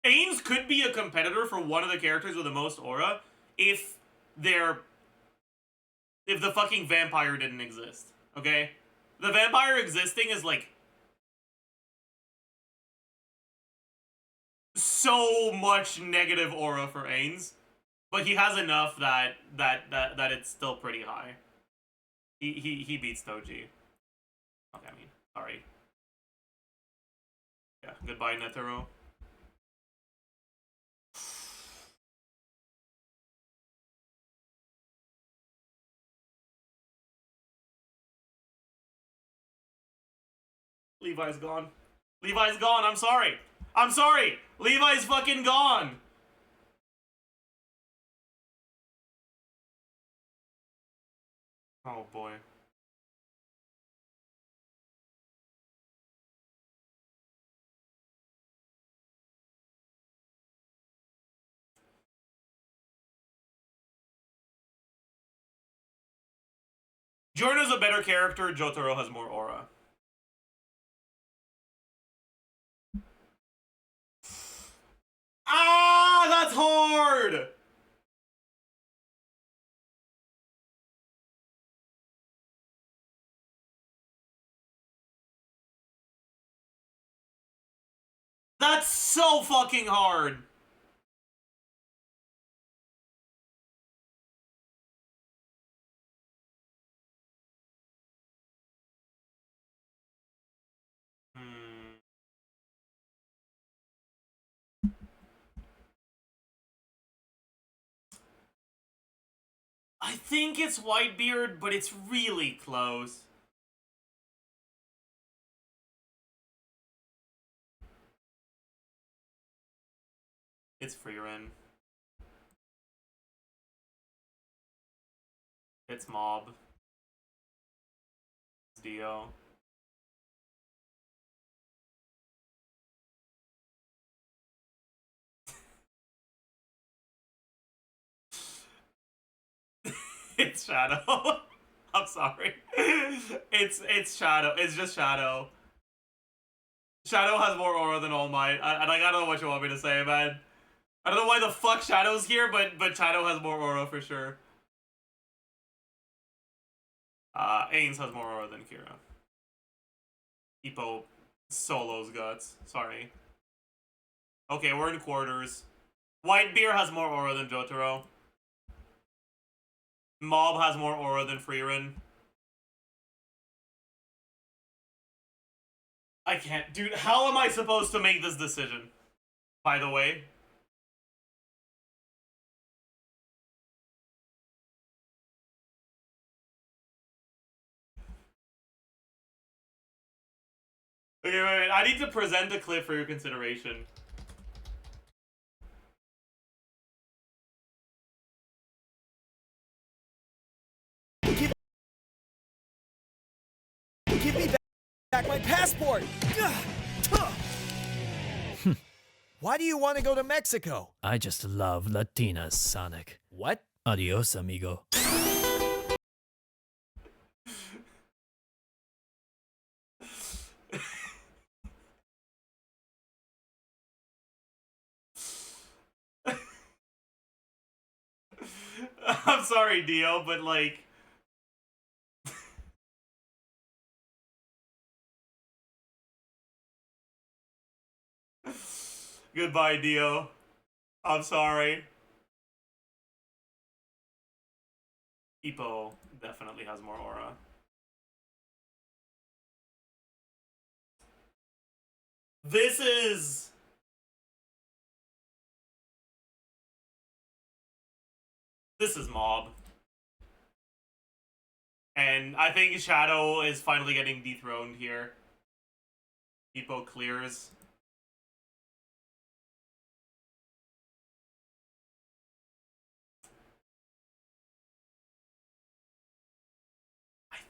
Ains could be a competitor for one of the characters with the most aura if the fucking vampire didn't exist. Okay? The vampire existing is like so much negative aura for Ains, but he has enough that it's still pretty high. He beats Toji. Okay, I mean, sorry. Yeah, goodbye Netero. Levi's gone. Levi's gone, I'm sorry. I'm sorry! Levi's fucking gone! Oh boy. Giorno's a better character, Jotaro has more aura. Ah, that's hard! That's so fucking hard! I think it's Whitebeard, but it's really close. It's Freerin. It's Mob. It's Dio. It's Shadow. I'm sorry. It's Shadow. It's just Shadow. Shadow has more aura than All Might. And I don't know what you want me to say, man. I don't know why the fuck Shadow's here, but Shadow has more aura for sure. Ains has more aura than Kira. Ippo solos guts. Sorry. Okay, we're in quarters. Whitebeard has more aura than Jotaro. Mob has more aura than Freerin. I can't. Dude, how am I supposed to make this decision? By the way. Okay, wait. I need to present a clip for your consideration. Give me back my passport! Why do you want to go to Mexico? I just love Latinas, Sonic. What? Adios, amigo. I'm sorry, Dio, but like... Goodbye, Dio. I'm sorry. Ippo definitely has more aura. This is... Mob. And I think Shadow is finally getting dethroned here. Ippo clears.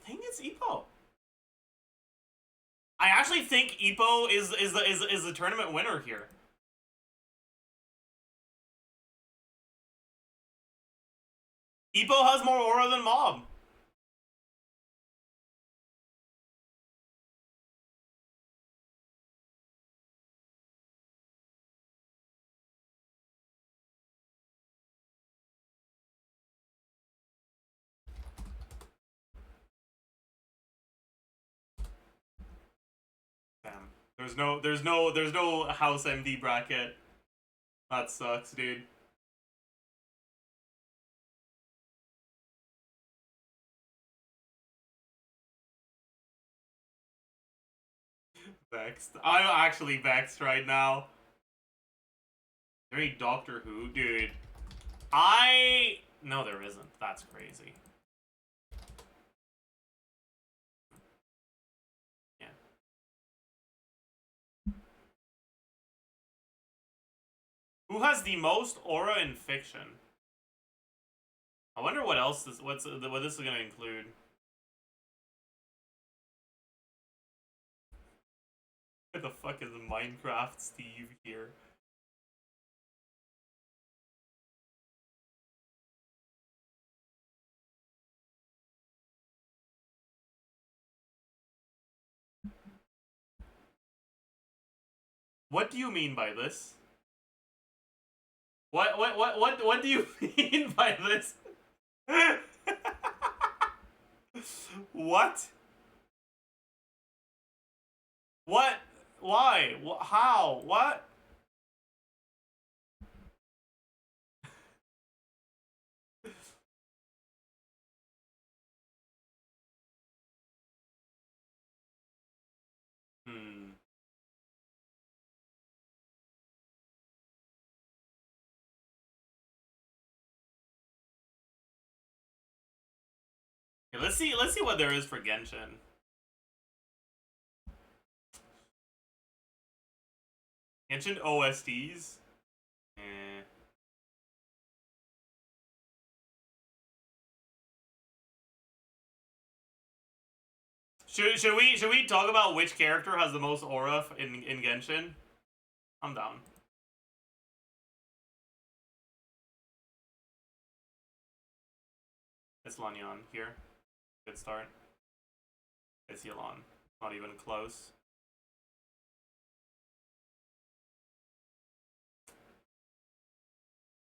think it's Ippo. I actually think Ippo is the tournament winner here. Ippo has more aura than Mob. Damn. There's no house MD bracket. That sucks, dude. Vexed. I'm actually vexed right now. There ain't Doctor Who, dude. No, there isn't. That's crazy. Yeah. Who has the most aura in fiction? I wonder what else what this is gonna include. What the fuck is Minecraft Steve here? What do you mean by this? What do you mean by this? What? What? Why? How? What? Hmm. Okay, let's see what there is for Genshin. Genshin OSDs? Eh. Should we talk about which character has the most aura in Genshin? I'm down. It's Lanyan here. Good start. It's Yelan. Not even close.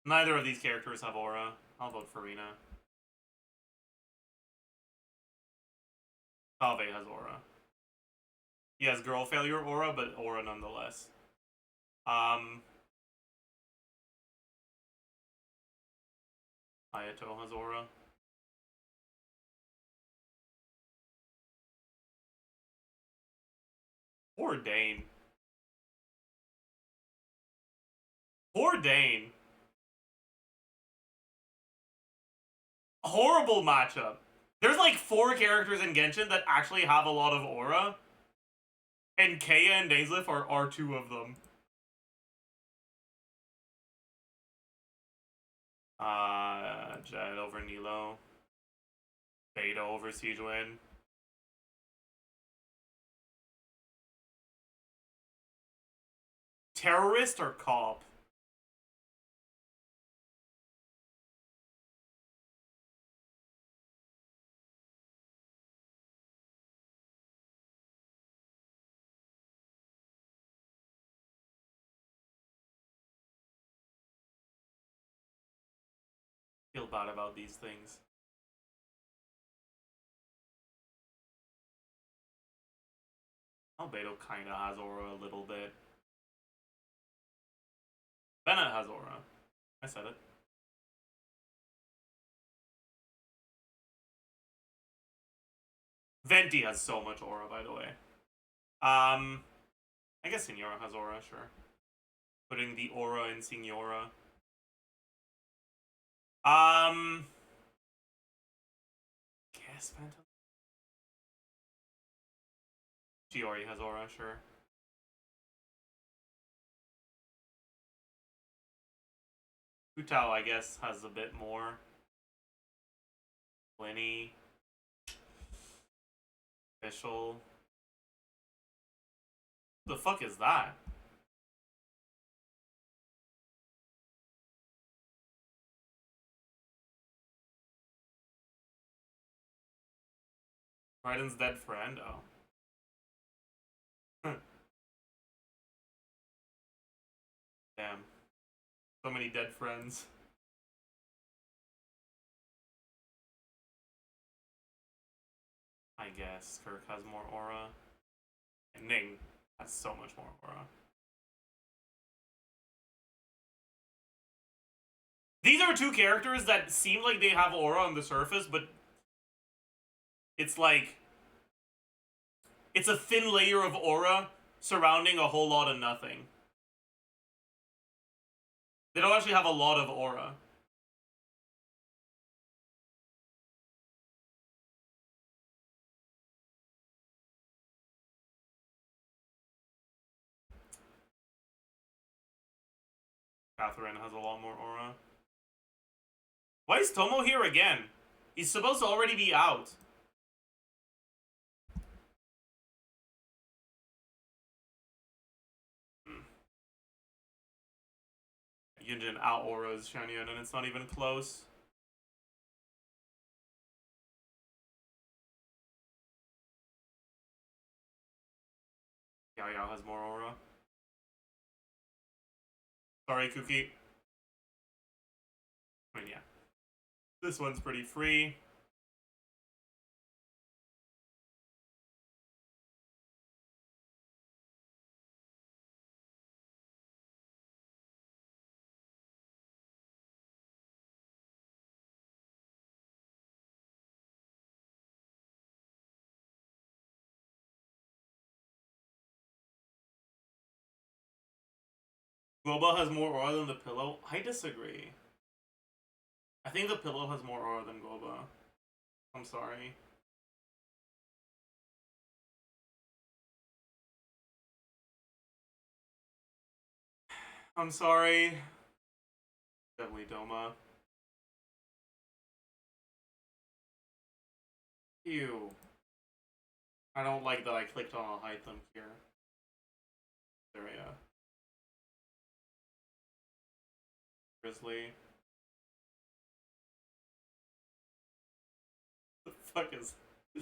Neither of these characters have aura. I'll vote for Rina. Kave has aura. He has girl failure aura, but aura nonetheless. Ayato has aura. Poor Dane. Poor Dane. Horrible matchup. There's like 4 characters in Genshin that actually have a lot of aura. And Kaya and Dazlif are 2 of them. Jed over Nilo. Beta over Siegewin. Terrorist or cop? Feel bad about these things. Albedo kinda has aura a little bit. Bennett has aura. I said it. Venti has so much aura, by the way. I guess Signora has aura, sure. Putting the aura in Signora. Guess Phantom. Shiori has aura, sure. Utao, I guess, has a bit more. Winnie. Official. The fuck is that? Raiden's dead friend? Oh. Damn. So many dead friends. I guess Kirk has more aura. And Ning has so much more aura. These are two characters that seem like they have aura on the surface, but it's like... it's a thin layer of aura surrounding a whole lot of nothing. They don't actually have a lot of aura. Catherine has a lot more aura. Why is Tomo here again? He's supposed to already be out. Yunjin out auras Shanyan, and it's not even close. Yao Yao has more aura. Sorry, Kuki. I mean, yeah. This one's pretty free. Goba has more aura than the pillow? I disagree. I think the pillow has more aura than Goba. I'm sorry. I'm sorry. Definitely Doma. Ew. I don't like that I clicked on a hide them here. Area. Grizzly. The fuck is... I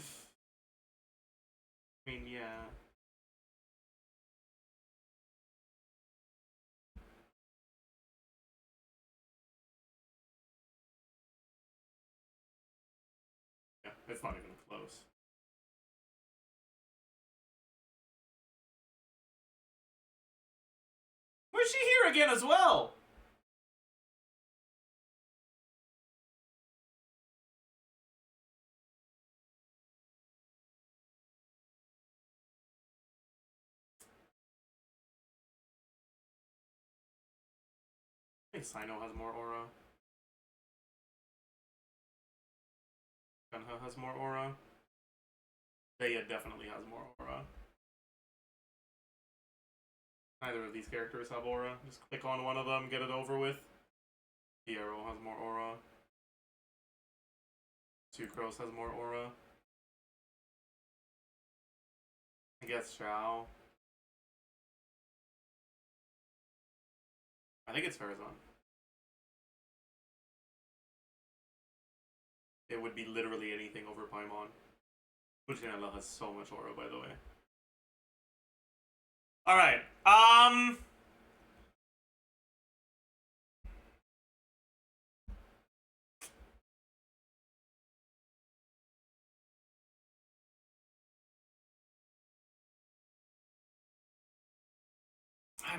mean, yeah. Yeah, it's not even close. Where's she here again as well? I think Sino has more aura. Gunho has more aura. Leia definitely has more aura. Neither of these characters have aura. Just click on one of them, get it over with. Piero has more aura. Sucrose has more aura. I guess Shao. I think it's Farazan. It would be literally anything over Paimon. Puccinella has so much aura, by the way. Alright, I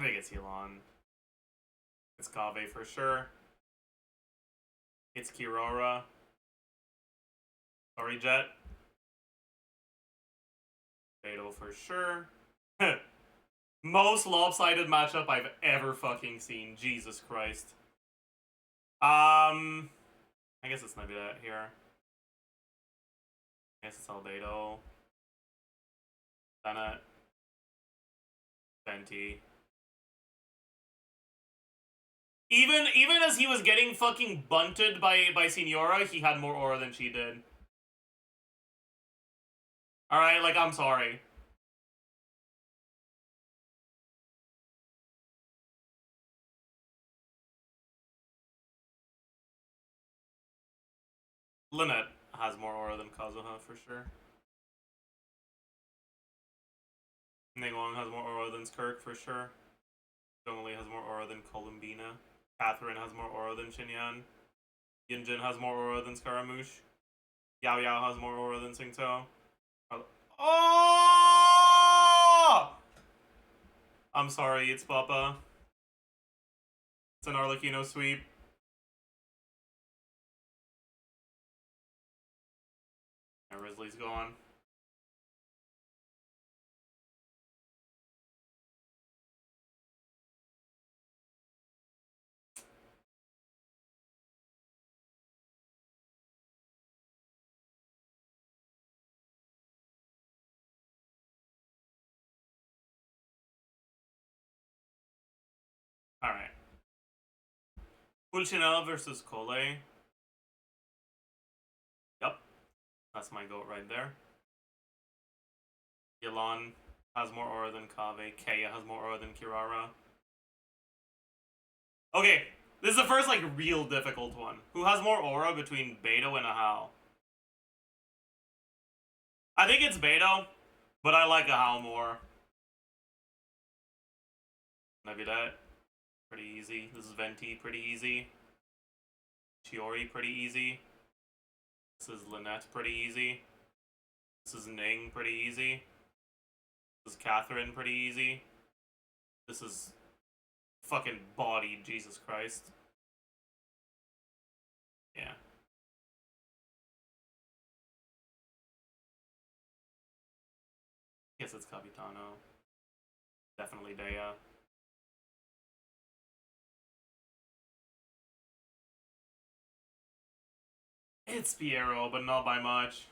think it's Elon. It's Kave for sure. It's Kirara. Sorry, Jet. Beto for sure. Most lopsided matchup I've ever fucking seen. Jesus Christ. I guess it's Nebula here. I guess it's Albedo. Bennett. Venti. Even as he was getting fucking bunted by Signora, he had more aura than she did. Alright, like, I'm sorry. Lynette has more aura than Kazuha, for sure. Ningguang has more aura than Skirk, for sure. Zhongli has more aura than Columbina. Catherine has more aura than Xinyan. Yinjin has more aura than Scaramouche. Yao Yao has more aura than Xingqiu. Oh! I'm sorry, it's Papa. It's an Arlecchino sweep. And Risley's gone. Alright. Pulcinella versus Cole. Yep. That's my goat right there. Yelan has more aura than Kave. Kaya has more aura than Kirara. Okay, this is the first, like, real difficult one. Who has more aura between Beto and Ahau? I think it's Beto, but I like Ahau more. Maybe that. Pretty easy. This is Venti, pretty easy. Chiori, pretty easy. This is Lynette, pretty easy. This is Ning, pretty easy. This is Catherine, pretty easy. This is fucking body, Jesus Christ. Yeah. Guess it's Capitano. Definitely Dea. It's Piero, but not by much.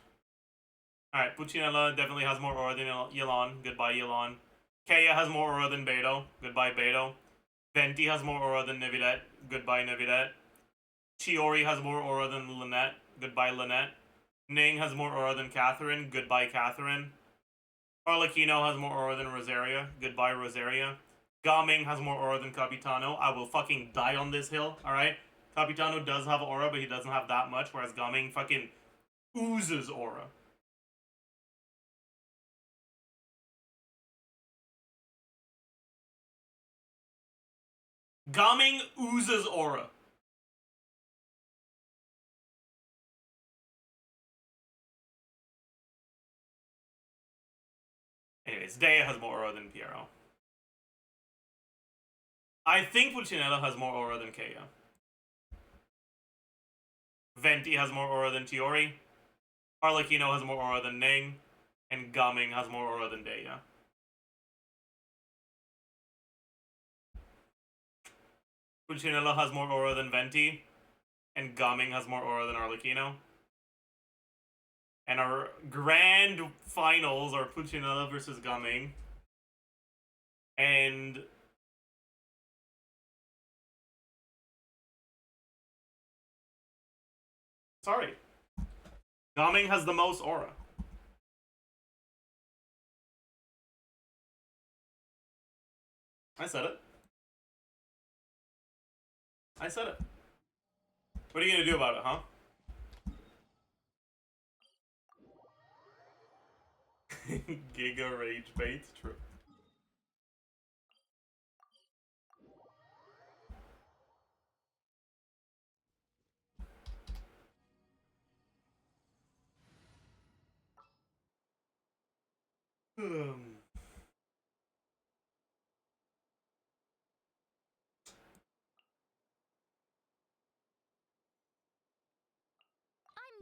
Alright, Puccinella definitely has more aura than Yelan. Goodbye, Yelan. Kaya has more aura than Beto. Goodbye, Beto. Venti has more aura than Nevidette. Goodbye, Nevidette. Chiori has more aura than Lynette. Goodbye, Lynette. Ning has more aura than Catherine. Goodbye, Catherine. Arlecchino has more aura than Rosaria. Goodbye, Rosaria. Gaming has more aura than Capitano. I will fucking die on this hill, alright? Capitano does have aura, but he doesn't have that much, whereas Gaming fucking oozes aura. Gaming oozes aura. Anyways, Dea has more aura than Piero. I think Pulcinella has more aura than Kaya. Venti has more aura than Chiori. Arlecchino has more aura than Ning. And Gaming has more aura than Dea. Pulcinella has more aura than Venti. And Gaming has more aura than Arlecchino. And our grand finals are Pulcinella versus Gaming. And sorry. Gaming has the most aura. I said it. I said it. What are you gonna do about it, huh? Giga rage bait, true. I'm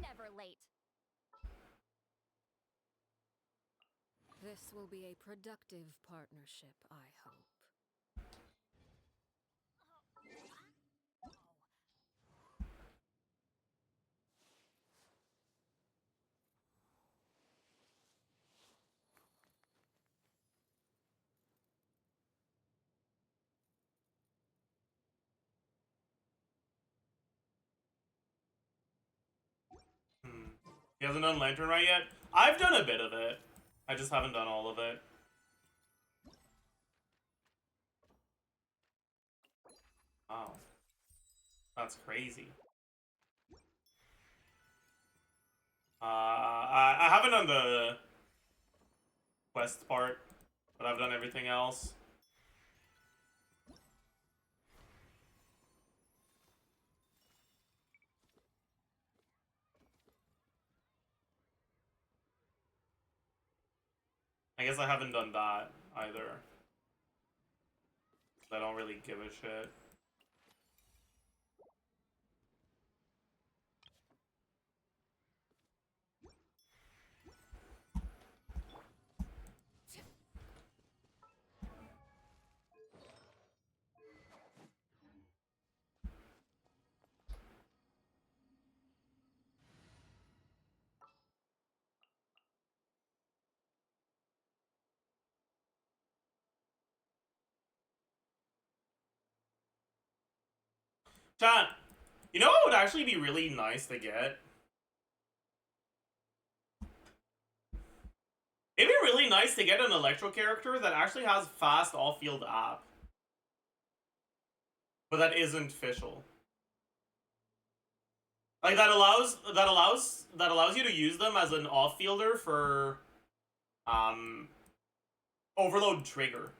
never late. This will be a productive partnership, I hope. He hasn't done Lantern right yet? I've done a bit of it. I just haven't done all of it. Wow. That's crazy. I haven't done the quest part, but I've done everything else. I guess I haven't done that either. I don't really give a shit. Chat, you know what would actually be really nice to get? It'd be really nice to get an Electro character that actually has fast off-field app. But that isn't official. Like that allows you to use them as an off-fielder for overload trigger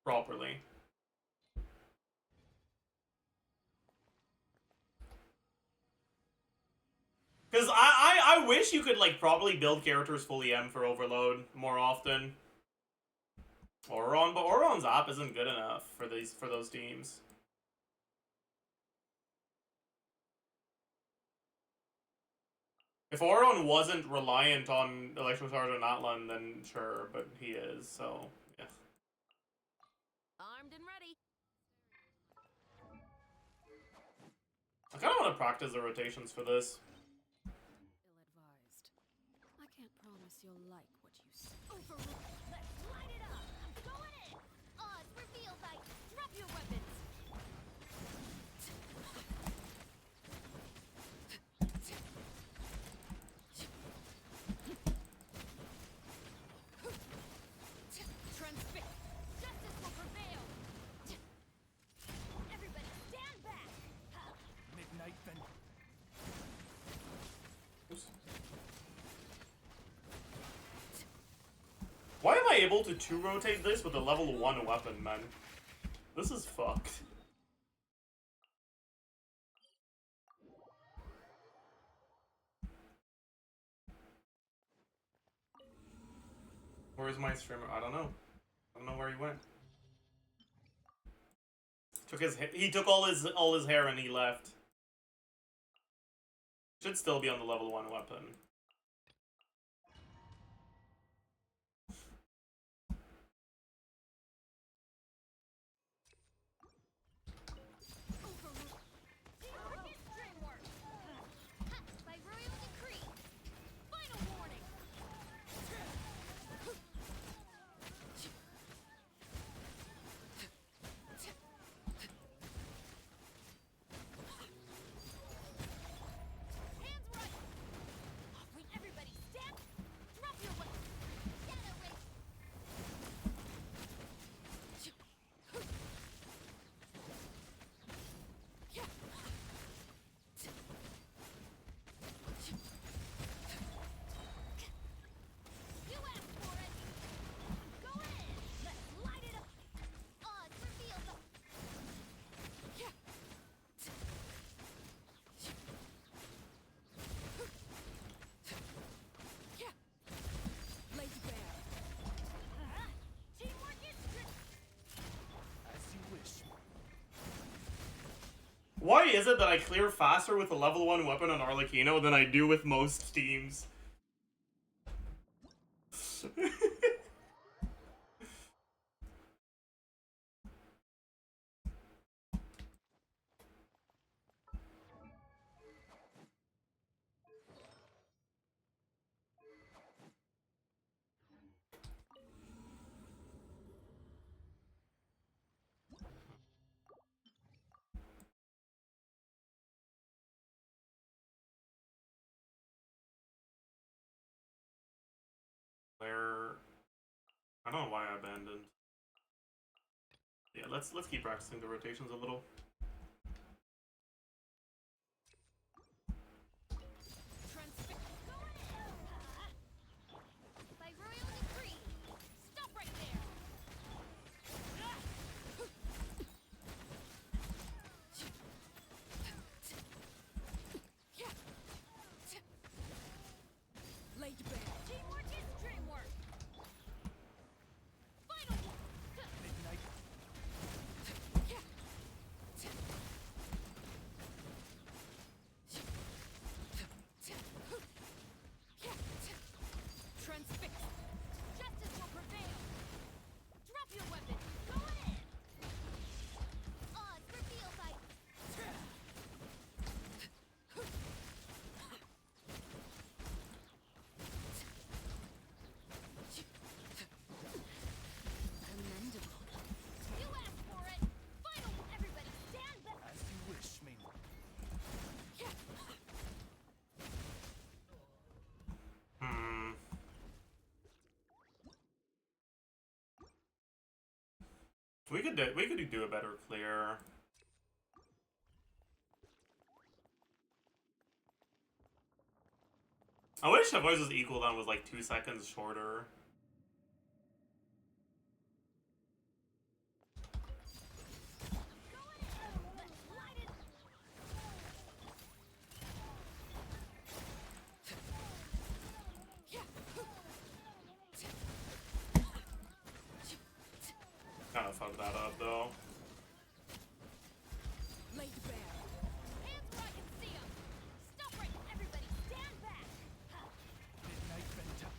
properly. Because I wish you could like probably build characters fully M for overload more often. Auron, but Auron's app isn't good enough for those teams. If Auron wasn't reliant on Electro Charge and Atlan, then sure, but he is, so yeah. Armed and ready. I kinda wanna practice the rotations for this. Ill-advised. I can't promise you'll like what you see. Overruled. Let's light it up. I'm going in. Odds revealed. Drop your weapons. Transfix. Justice will prevail. Everybody stand back. Midnight Ven- Why am I able to 2-rotate this with a level 1 weapon, man? This is fucked. Where's my streamer? I don't know. I don't know where he went. He took all his hair and he left. Should still be on the level 1 weapon. By royal decree. Final warning. Hands right. When everybody stand, drop your weapons. Shadow Wave. You asked for it. Go in. Let's light it up. Odds reveal them. Laid bare. Teamwork is strict. As you wish. Why is it that I clear faster with a level 1 weapon on Arlecchino than I do with most teams? I don't know why I abandoned. Yeah, let's keep practicing the rotations a little. Transfix. By royal decree. Stop right there. Laid bare. Teamwork is dreamwork. Final one. Midnight. Transfix. Justice will prevail. Drop your weapon. Go in. Odds for field fight. Commendable. You asked for it. Final. Everybody stand back. As you wish, Ming. Hmm. We could do a better clear. I wish the voice was equal then was like 2 seconds shorter. Let's light it. Kinda fucked that up though. Laid bare. Hands where I can see 'em. Stop right. Everybody stand back. Midnight Venta.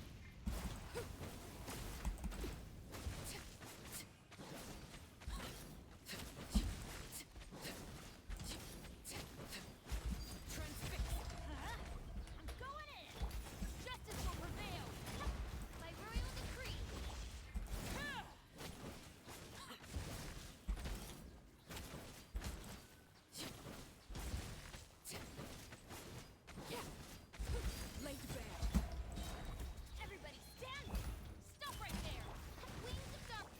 Transfix. I'm going in. Justice will prevail. By royal decree. Laid bare. Everybody stand. Stop right there. Wings of dark.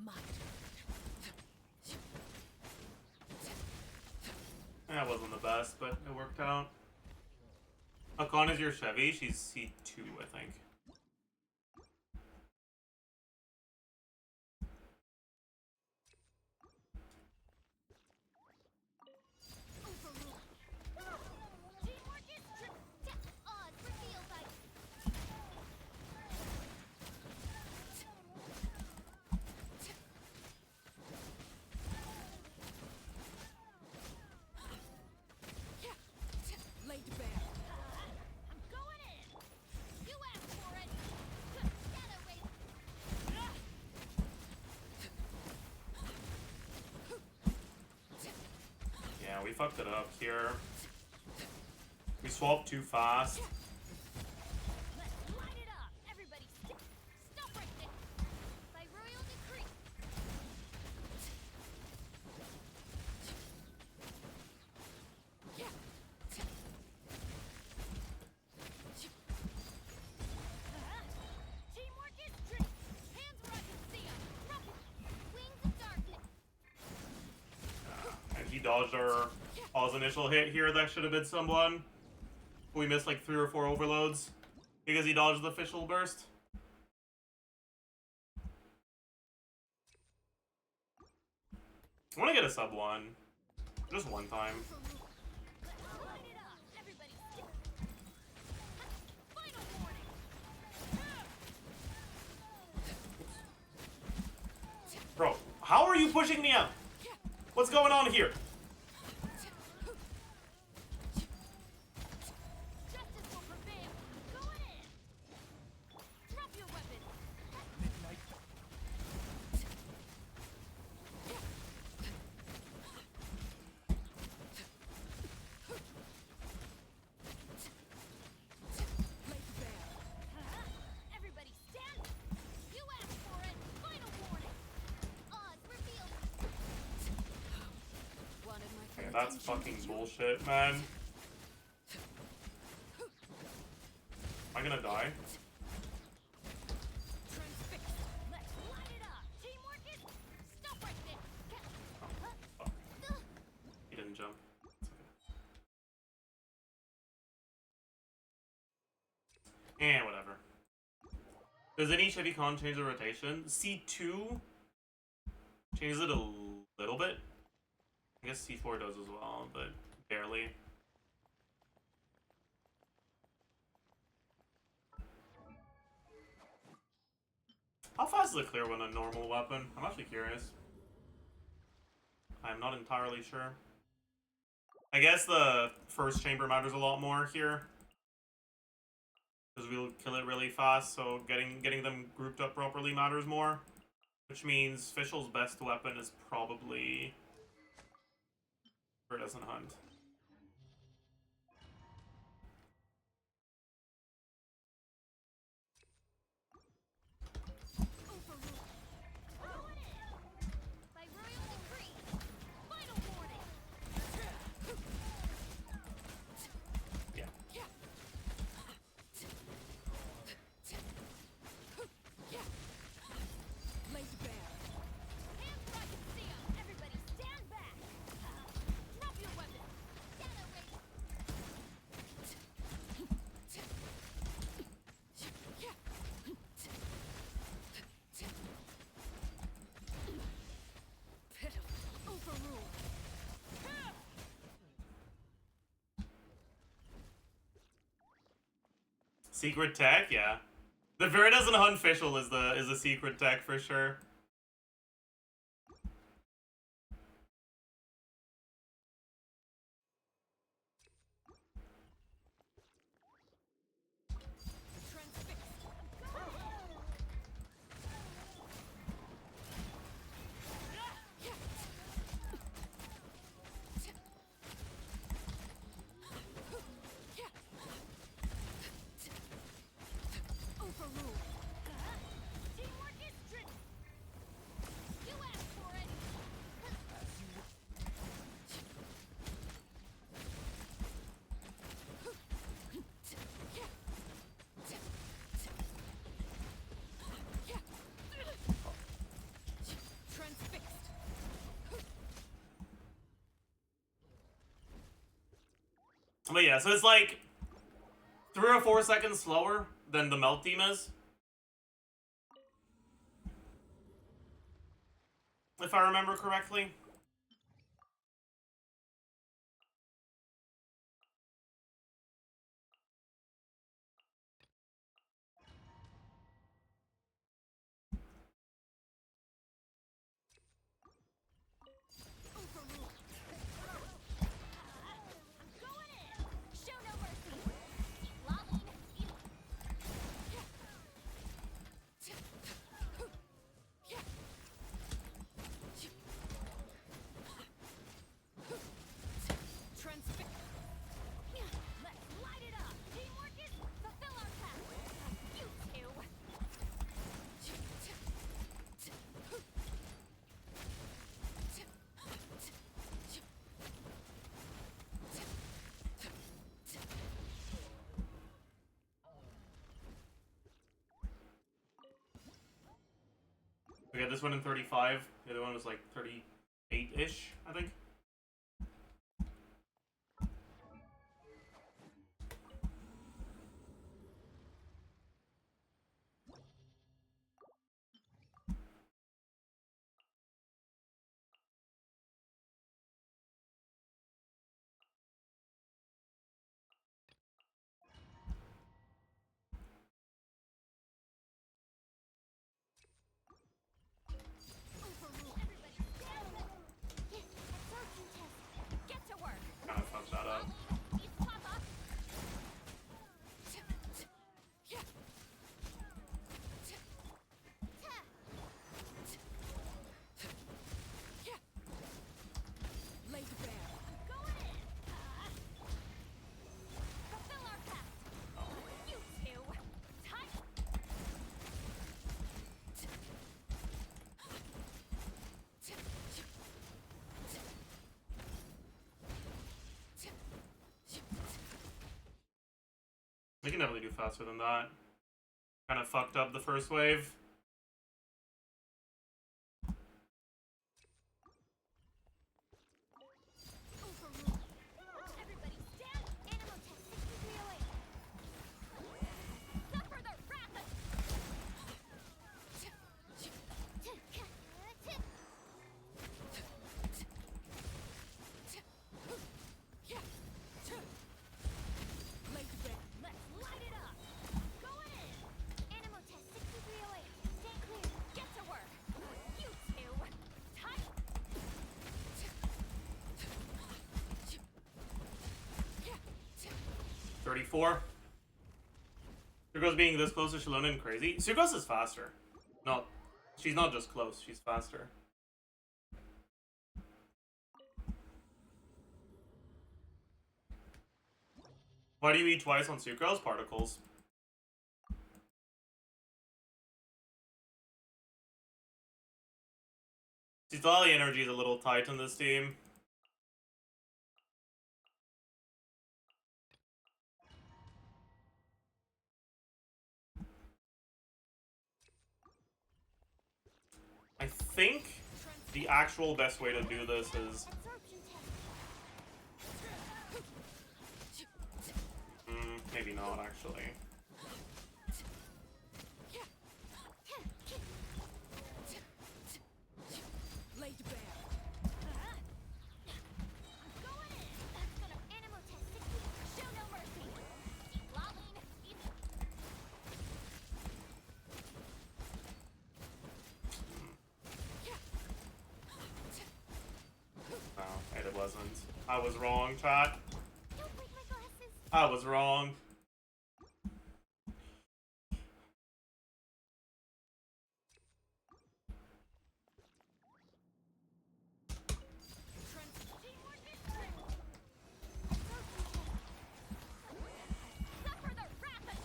My That wasn't the best, but it worked out. Akon is your Chevy. She's C2, I think. overruled. Teamwork is odds for field fight. Laid bare. I'm going in. You asked for it. Shadow race. Yeah, we fucked it up here. We swapped too fast. Let's light it up. Everybody stop right there. By royal decree. Teamwork is dream. Hands where I can see 'em. Rocket. Wings of darkness. And he dodged our pause initial hit here. That should have been someone. We missed like 3 or 4 overloads because he dodged the official burst. I want to get a sub 1. Just one time. Let's light it up. Everybody final warning. Bro, how are you pushing me up? What's going on here? Justice will prevail. Going in. Drop your weapon. Midnight. Laid bare. Everybody stand. You asked for it. Final warning. Odds revealed. Wanted my Okay, full that's attention, fucking did you? bullshit, man. Am I gonna die? Whatever. Does any heavy con change the rotation? C2 changes it a little bit. I guess C4 does as well, but barely. How fast does it clear when a normal weapon? I'm actually curious. I'm not entirely sure. I guess the first chamber matters a lot more here. Because we'll kill it really fast, so getting them grouped up properly matters more. Which means Fischl's best weapon is probably... Or doesn't hunt. By royal decree. Final warning. Yeah. Laid bare. Hands where I can see 'em. Everybody stand back. Drop your weapon. Shadow race. Pitiful. Overruled. Secret tech, yeah. The Vera doesn't hunt Fischl is the secret tech for sure. Overruled. Teamwork is strict. You asked for it. Transfixed. But yeah, so it's like 3 or 4 seconds slower than the melt team is. If I remember correctly. Overruled. I'm going in. Show no mercy. Lolling. Transfix. Let's light it up. Teamwork is fulfill our task. You two. We got this one in 35. The other one was like 38-ish, I think. Overruled. Everybody stand up. Absorption test. Get to work. Kind of fucked that up. It's Papa. Laid bare. Going in. Fulfill our task. You two. Time. We can definitely do faster than that. Kind of fucked up the first wave. Overruled. Everybody stand. Animal test 6308. 34. Sucrose being this close to Shalona and crazy. Sucrose is faster. No, she's not just close, she's faster. Why do you eat twice on Sucrose? Particles. Citali energy is a little tight on this team. I think the actual best way to do this is... maybe not, actually. Laid bare. I'm going in. That's gonna animal test 60. Show no mercy. Lolling. No, it wasn't. I was wrong, chat. Don't break my glasses. I was wrong. Suffer the wrath of...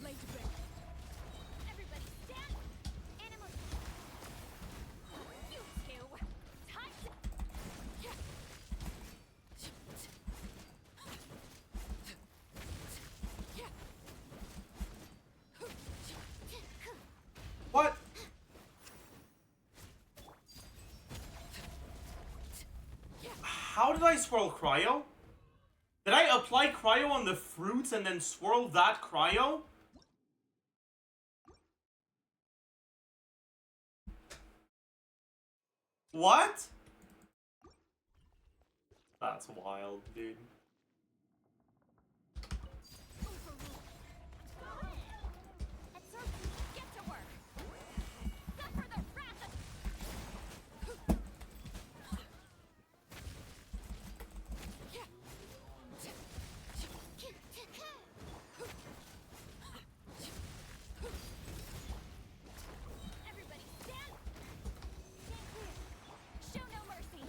Laid bare. Everybody stand. Animal. You two. Time to... What? How did I swirl cryo? Did I apply cryo on the fruits and then swirl that cryo? What? That's wild, dude. Get to work. Suffer the wrath of... Everybody stand. Stand clear. Show no mercy.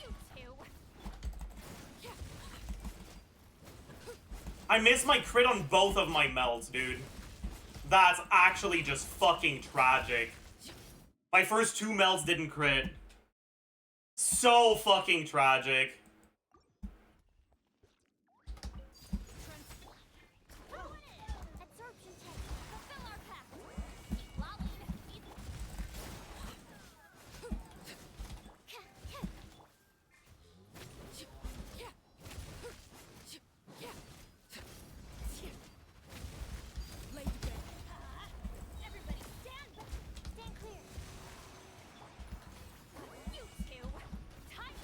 You two. I missed my crit on both of my melts, dude. That's actually just fucking tragic. My first two melts didn't crit. So fucking tragic. Absorption test. Fulfill our pact. Lolling. Laid bare. Everybody stand. Stand clear. You two. Time.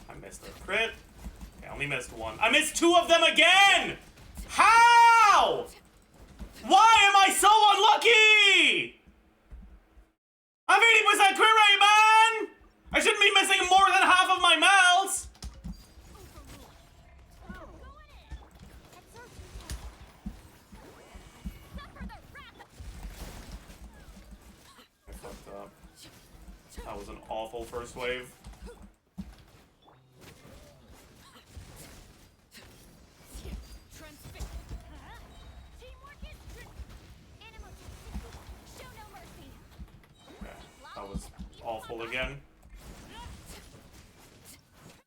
I missed a crit. I only missed one. I missed two of them again! How? Why am I so unlucky? I have 80% crit rate, man! I shouldn't be missing more than half of my melts! I fucked up. That was an awful first wave. Okay, that was awful again.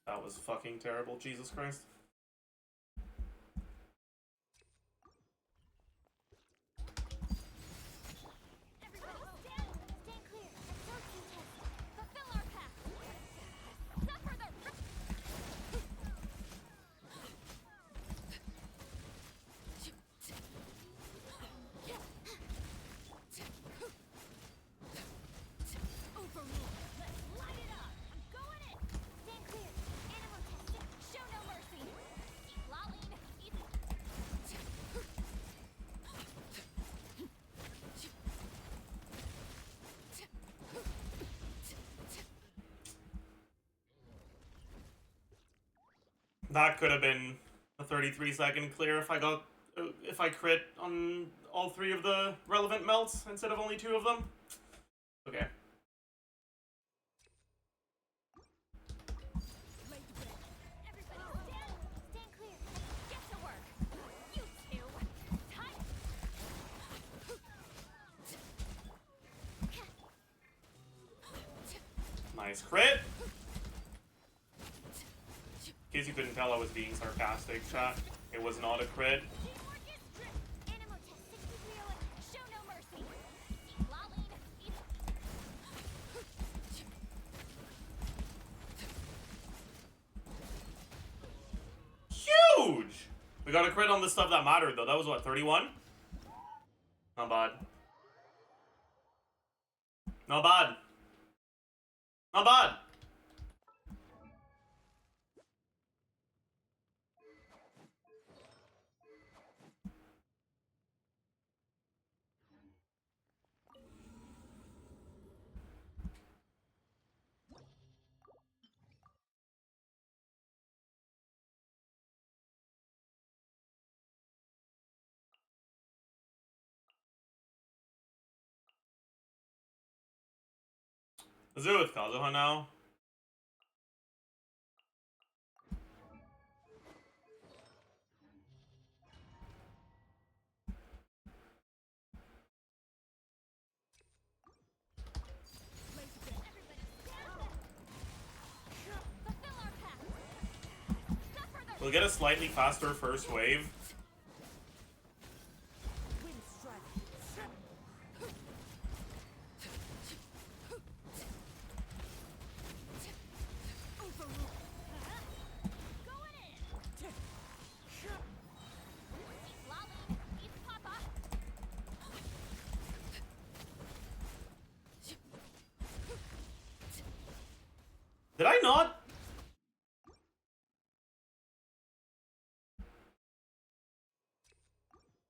That was fucking terrible, Jesus Christ. Show no mercy. That could have been a 33-second clear if I crit on all 3 of the relevant melts instead of only 2 of them. Okay. Everybody stand clear. Get to work. You two. Time. Nice crit. In case you couldn't tell, I was being sarcastic, chat. It was not a crit. Teamwork is strength. Animal test 63 show no mercy. Lolling. Huge! We got a crit on the stuff that mattered, though. That was, what, 31? Not bad. Not bad. Not bad. Let's do it with Kazuha now. We'll get a slightly faster first wave. Did I not?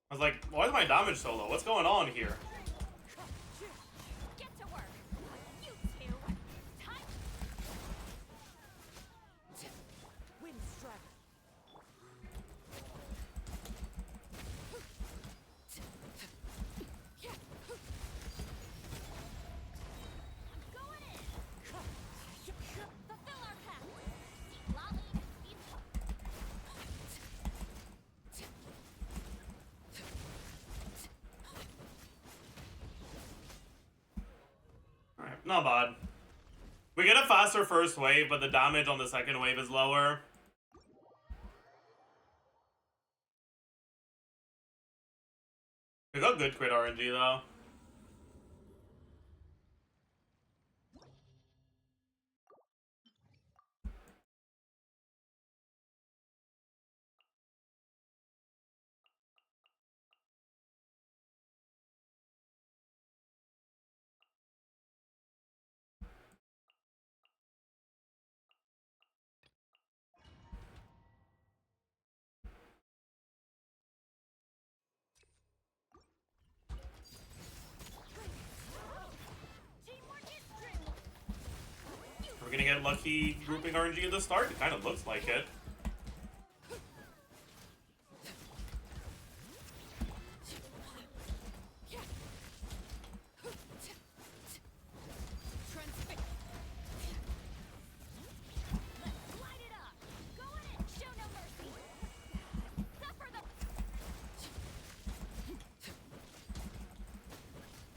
I was like, why is my damage so low? What's going on here? Get to work. You two. Time. Wind strike. Going in. Fulfill our path. Lolling. Alright, not bad. We get a faster first wave, but the damage on the second wave is lower. We got good crit RNG though. Teamwork is strength. We're gonna get lucky grouping RNG at the start. It kind of looks like it. Transfix. Let's light it up. Going in. Show no mercy. Suffer the.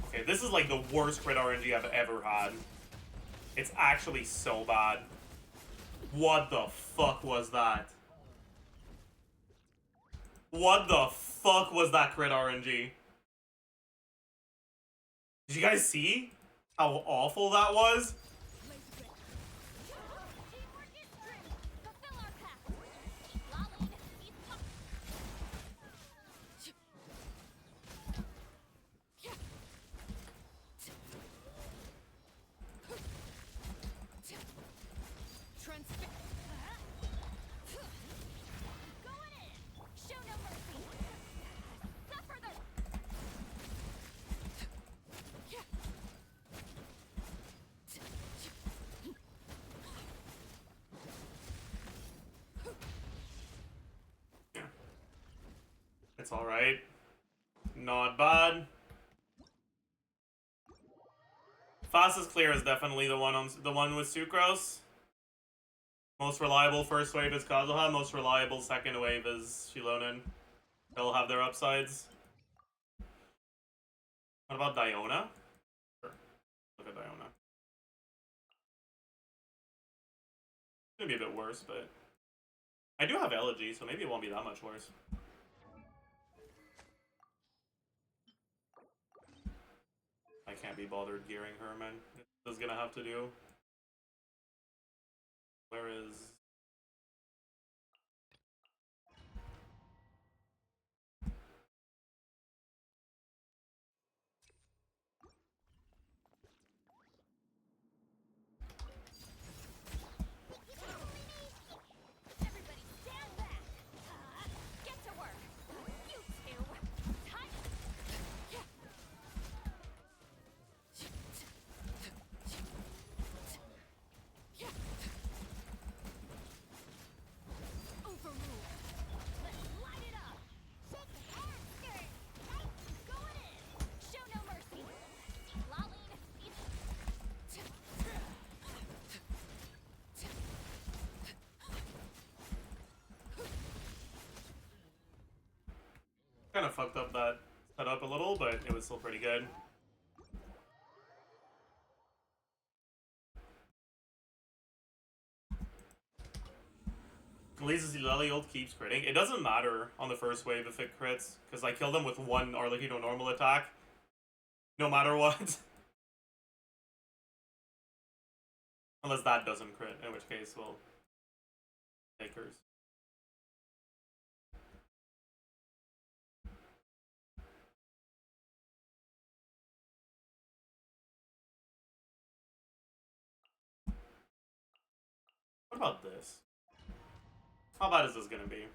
Okay, this is like the worst crit RNG I've ever had. It's actually so bad. What the fuck was that? What the fuck was that crit RNG? Did you guys see how awful that was? Teamwork is strength. Fulfill our path. Lolling. Transfix. Going in. Show no mercy. Suffer the. It's alright. Not bad. Fastest clear is definitely the one with Sucrose. Most reliable first wave is Kazuha. Most reliable second wave is Shilonen. They'll have their upsides. What about Diona? Sure. Look at Diona. It's gonna be a bit worse, but I do have Elegy, so maybe it won't be that much worse. I can't be bothered gearing her, man. This is gonna have to do. Where is... Everybody stand back. Get to work. You two. Time. Overruled. Let's light it up. Shake hands, skirt. Right. Going in. Show no mercy. Lolling. Kind of fucked up that setup a little, but it was still pretty good. At least Lelield keeps critting. It doesn't matter on the first wave if it crits, because I killed him with one Arlecchino normal attack. No matter what. Unless that doesn't crit, in which case we'll take hers. What about this? How bad is this gonna be?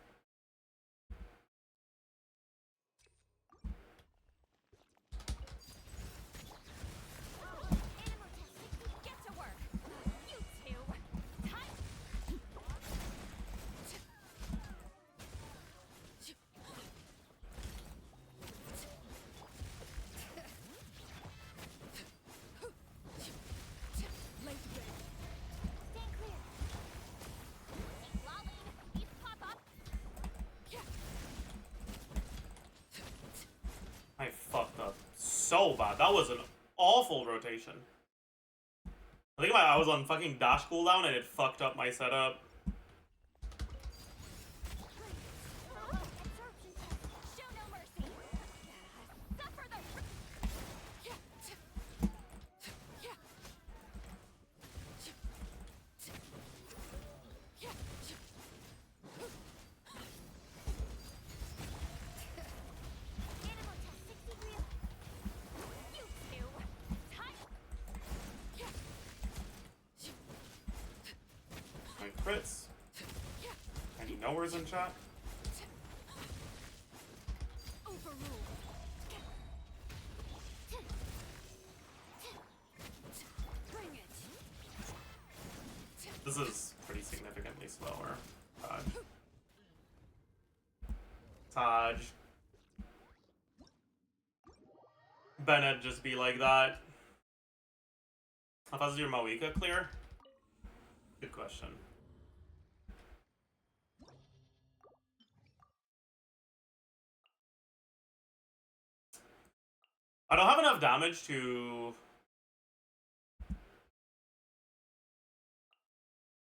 Get to work. You two. Time. Late game. Stand clear. Lolling. These pop up. I fucked up so bad. That was an awful rotation. I think I was on fucking dash cooldown and it fucked up my setup. Show no mercy. Suffer the. Animal test 60 real. You two. Time. My crits. Any nowheres in chat? Overruled. Bring it. This is pretty significantly slower. Taj. Bennett just be like that. How fast is your Mawika clear? Good question. I don't have enough damage to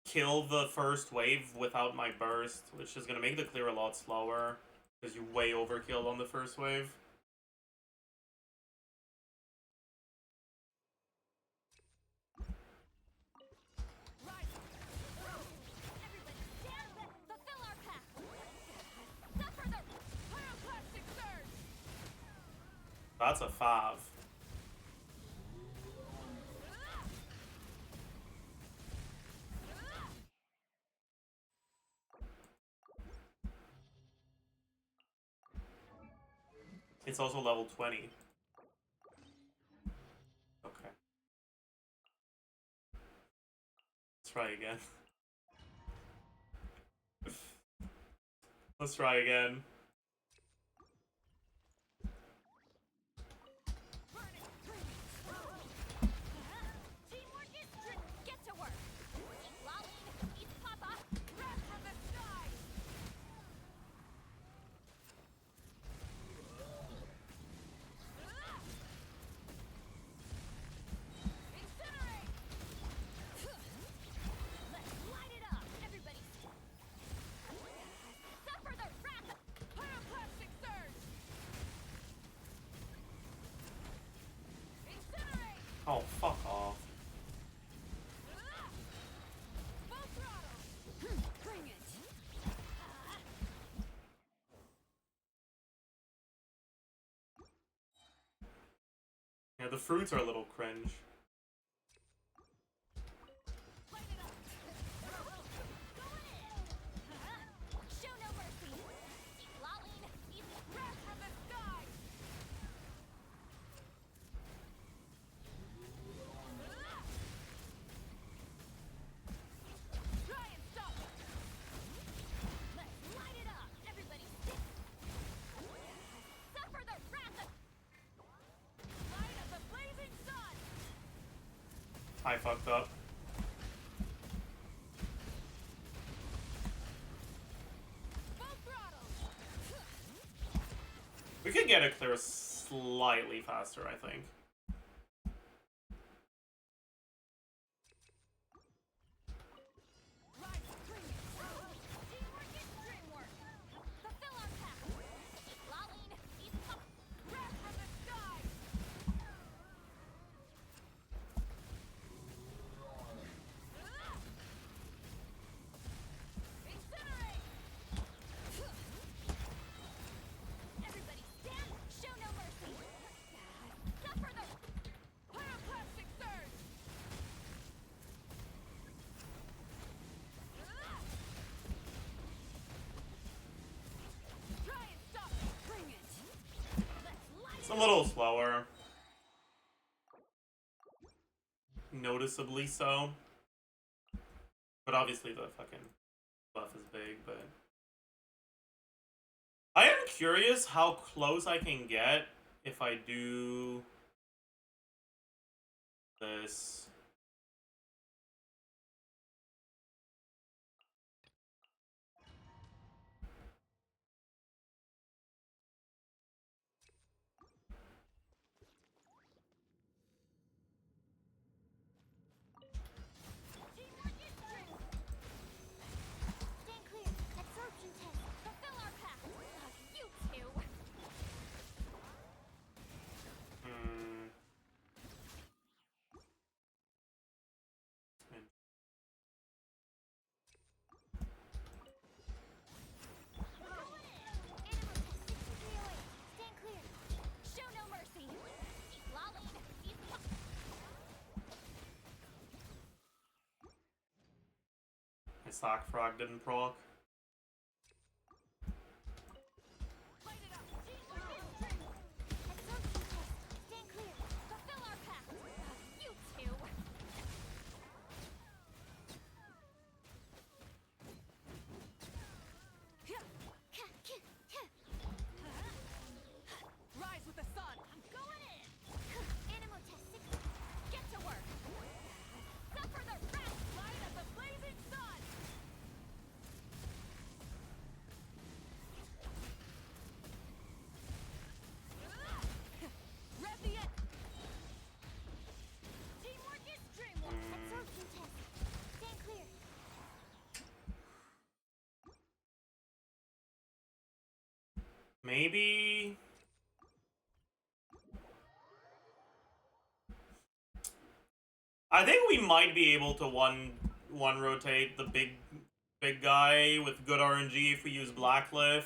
kill the first wave without my burst, which is going to make the clear a lot slower because you way overkilled on the first wave. Rise. Everybody stand back. Fulfill our path. Suffer the pyroclastic surge. That's a 5. It's also level 20. Okay. Let's try again. Let's try again. Yeah, the fruits are a little cringe. Light it up. Going in. Show no mercy. Lolling. Wrath of the sky. Try and stop it. Let's light it up. Everybody sit. Suffer the wrath of light of the blazing sun. I fucked up. Full throttle. We could get it clear slightly faster, I think. Rise, bring it. Teamwork is dreamwork. Fulfill our path. Lolling. Wrath of the sky. Incinerate. Everybody stand. Show no mercy. Suffer the pyroclastic surge. Try and stop it. Bring it. Let's light It's a little slower. Noticeably so. But obviously the fucking buff is big, but... I am curious how close I can get if I do... this. Teamwork is dreamwork. Stand clear. Absorption test. Fulfill our path. You two. Hmm. Stand clear. Show no mercy. Lolling. My sock frog didn't proc. Light it up. Teamwork is dreamwork. Absorption test. Stand clear. Fulfill our path. You two. Rise with the sun. I'm going in. Animal test 6. Get to work. Suffer the wrath. Light of the blazing sun. Rev the end. Teamwork is dreamwork. Absorption test. Stand clear. Maybe... I think we might be able to one rotate the big guy with good RNG if we use Blackcliff.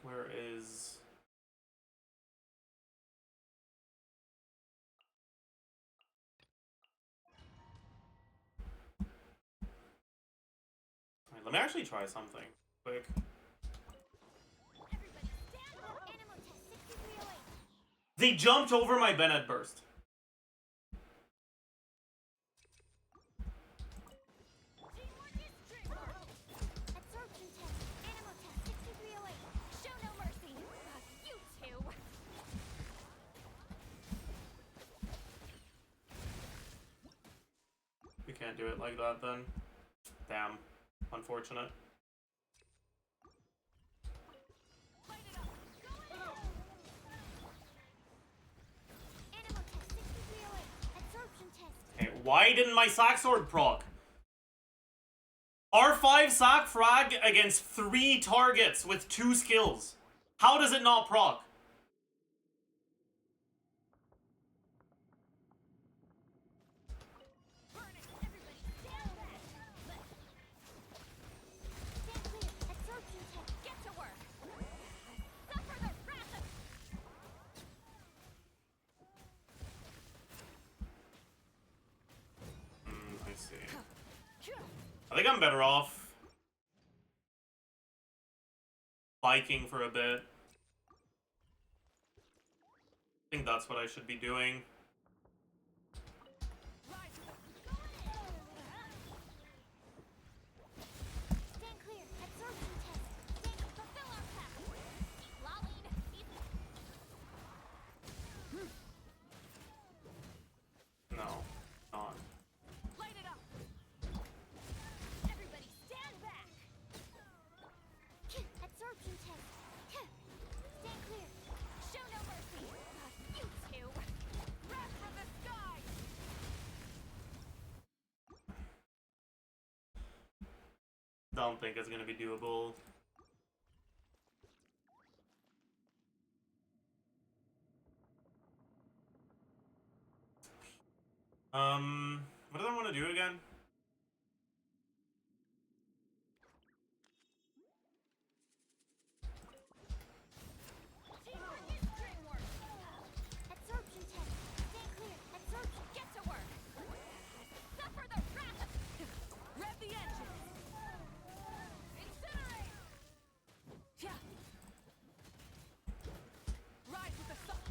Where is... Alright, let me actually try something quick. Everybody stand. Animal test 6308. They jumped over my Bennett burst. Teamwork is dreamwork. Absorption test. Animal test 6308. Show no mercy. You two. We can't do it like that then. Damn. Unfortunate. Light it up. Going in. Animal test 6308. Absorption test. Okay, why didn't my sack sword proc? R5 sack frag against 3 targets with 2 skills. How does it not proc? I think I'm better off biking for a bit. I think that's what I should be doing. Stand clear. Absorption test. Stand fulfill our path. Lolling. No, not. Light it up. Everybody stand back. Absorption test. Stand clear. Show no mercy. You two. Wrath from the sky. Don't think it's gonna be doable. What do I want to do again? Teamwork is dreamwork. Absorption test. Stand clear. Absorption. Get to work. Suffer the wrath. Rev the engine. Incinerate. Yeah. Rise with the sun.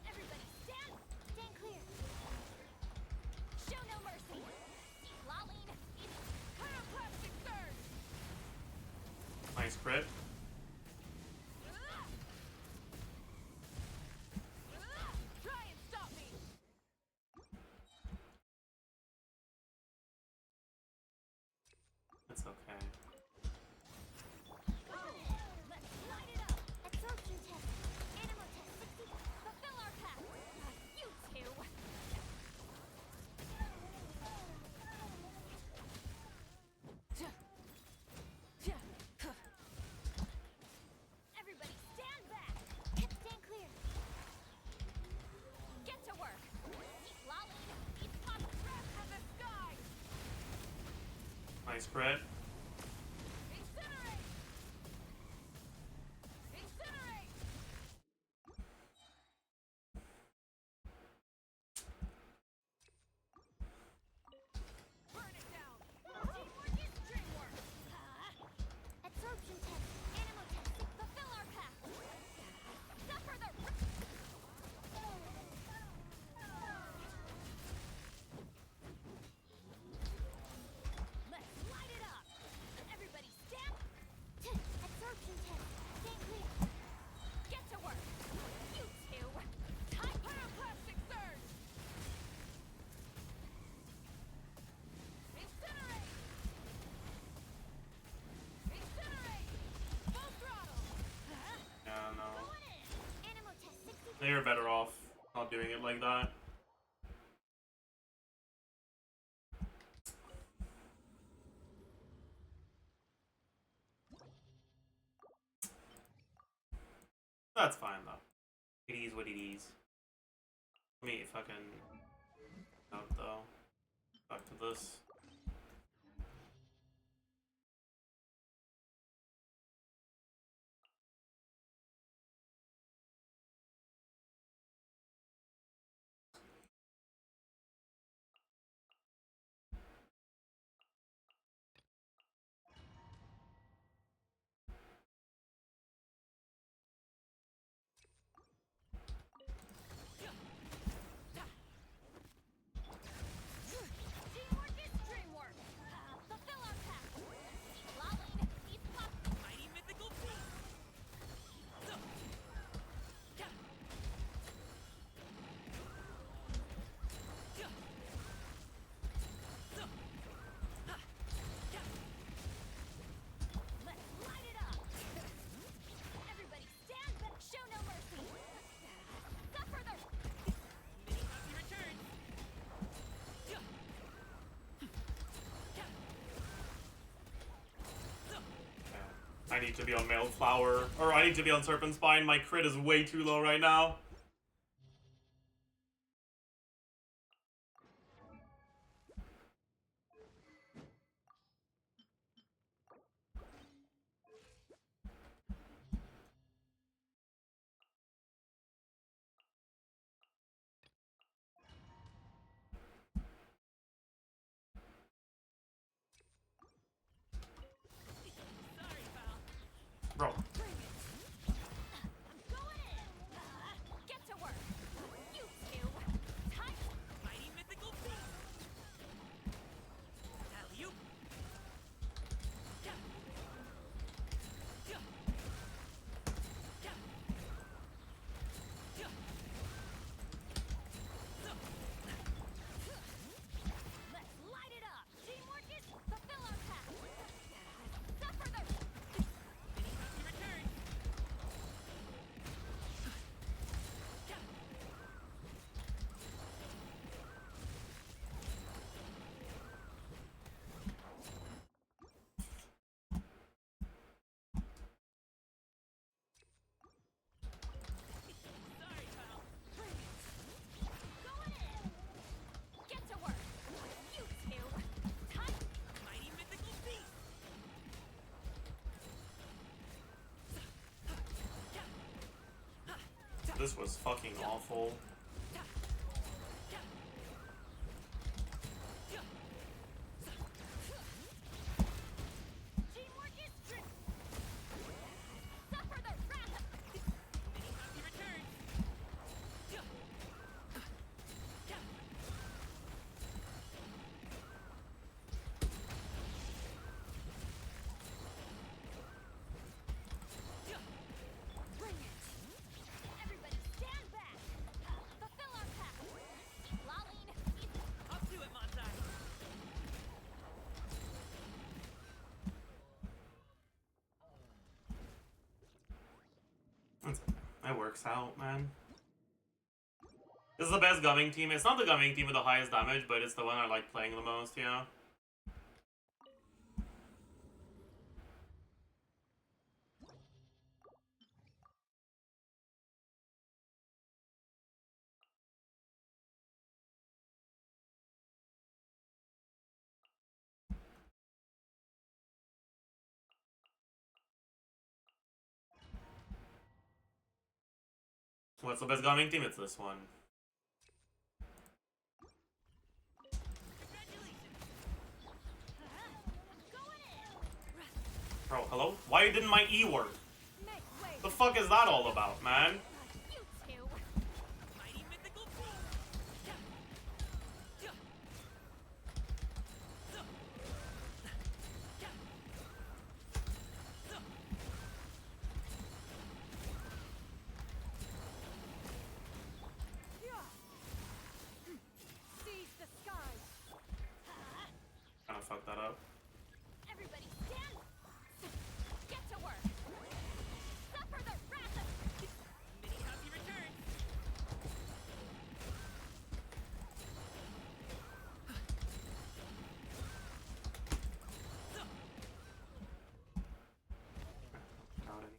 Everybody stand. Stand clear. Show no mercy. Lolling. Pyroclastic surge. Nice crit. Try and stop me. It's okay. Let's light it up. Absorption test. Animal test 60. Fulfill our path. You two. Everybody stand back. Stand clear. Get to work. Lolling. Eat pop. Wrath from the sky. Nice crit. Incinerate. Incinerate. Burn it down. Teamwork is dreamwork. Absorption test. Animal test. Fulfill our path. Suffer the. Let's light it up. Everybody stand. Absorption test. Stand clear. Get to work. You two. Time. Pyroclastic surge. Incinerate. Incinerate. Full throttle. Yeah, no. Going in. Animal test 60. They're better off not doing it like that. That's fine though. It is what it is. Let me fucking out though. Back to this. Teamwork is dreamwork. Fulfill our path. Lolling. Eat pop. Mighty mythical beast. Let's light it up. Everybody stand back. Show no mercy. Suffer the. Mini Monkey returns. I need to be on Male Flower, or I need to be on Serpent Spine. My crit is way too low right now. This was fucking awful. Teamwork is strength. Suffer the wrath of Bring it. Everybody stand back. Fulfill our pact. Lolling. Up to it, Montai. That works out, man. This is the best gumming team. It's not the gumming team with the highest damage, but it's the one I like playing the most, yeah. What's the best gumming team? It's this one. Bro, hello? Why didn't my E work? Make way. The fuck is that all about, man? You two. Mighty mythical Seize the skies. Kinda fucked that up. Everybody stand. Get to work. Suffer the wrath of Mini happy return. Not any.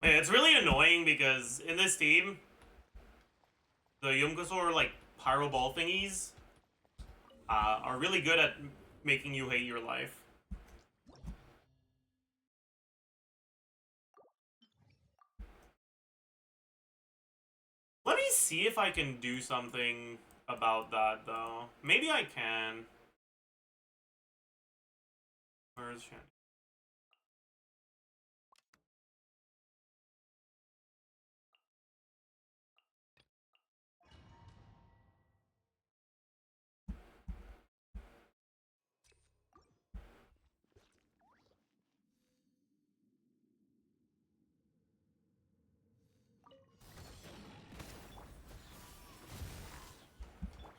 Yeah, it's really annoying because in this team, the Yumkasor, like, pyro ball thingies are really good at making you hate your life. Let me see if I can do something about that, though. Maybe I can. Where's Shannon?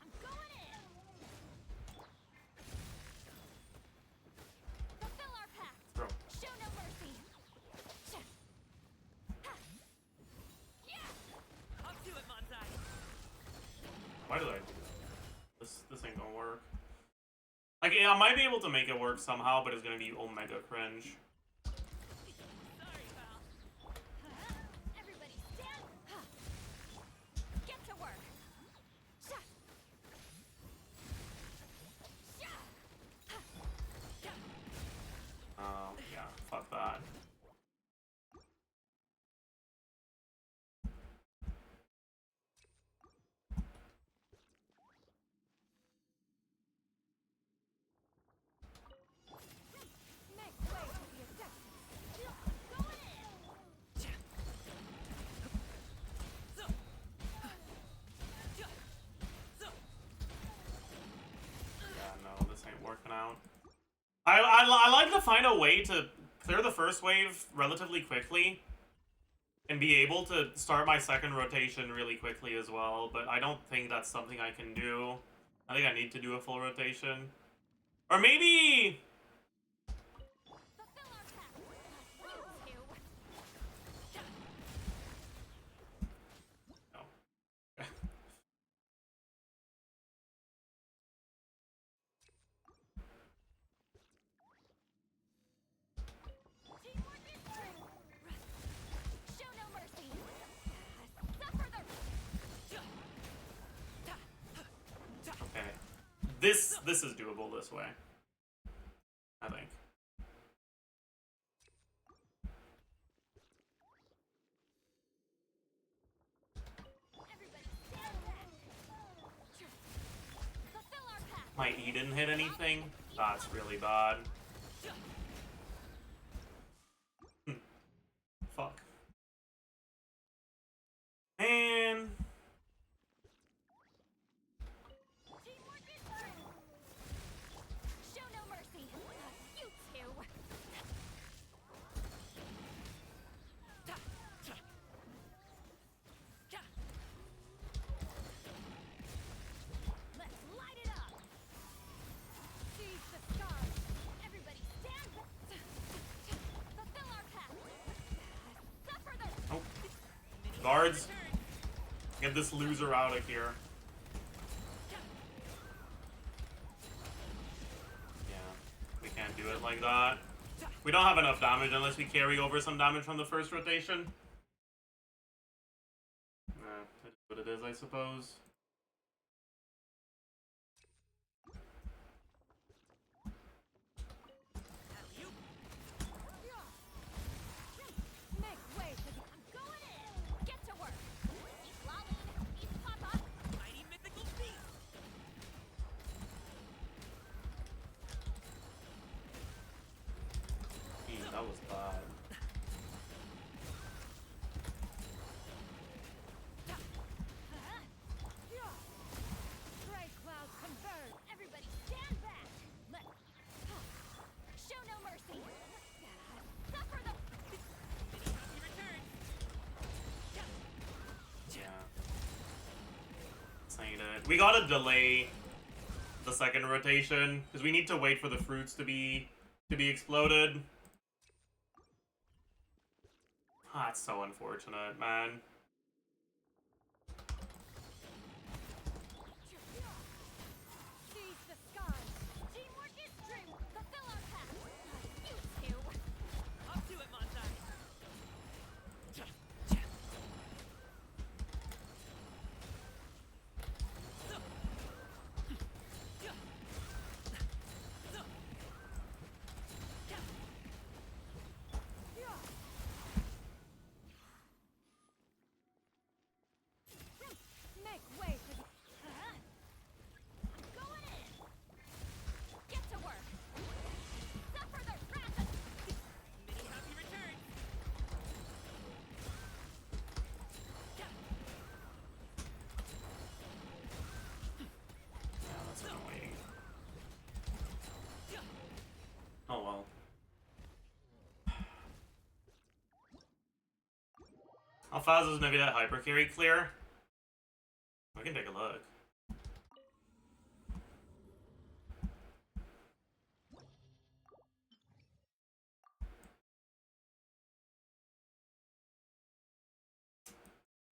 I'm going in. Fulfill our pact. Bro. Show no mercy. Yeah. Up to it, Montai. Why did I do that? This ain't gonna work. Like, yeah, I might be able to make it work somehow, but it's gonna be omega cringe. Sorry, pal. Everybody stand. Get to work. Yeah, fuck that. Make way to the objective. Going in. Yeah, no, this ain't working out. I like to find a way to clear the first wave relatively quickly and be able to start my second rotation really quickly as well, but I don't think that's something I can do. I think I need to do a full rotation. Or maybe... Fulfill our pact. You two. No. Teamwork is strength. Show no mercy. Suffer the Okay. This is doable this way. My E didn't hit anything? That's really bad. Fuck. Man. Teamwork is hard. Show no mercy. You two. Let's light it up. Seize the sky. Everybody stand. Fulfill our path. Suffer the Oh. Guards. Get this loser out of here. Yeah, we can't do it like that. We don't have enough damage unless we carry over some damage from the first rotation. That's what it is, I suppose. Make way for the. I'm going in. Get to work. Eat Lolline. Eat Papa. Mighty mythical beast. That was bad. Bright clouds converge. Everybody stand back. Let. Show no mercy. Suffer the. Yeah. This ain't it. We gotta delay the second rotation because we need to wait for the fruits to be exploded. Ah, it's so unfortunate, man. Seize the sky. Teamwork is true. Fulfill our path. You two. Up to it, Montai. Make way for the. I'm going in. Get to work. Suffer the wrath of. Many happy returns. Yeah, that's annoying. Oh well. How fast is maybe that hyper carry clear? We can take a look.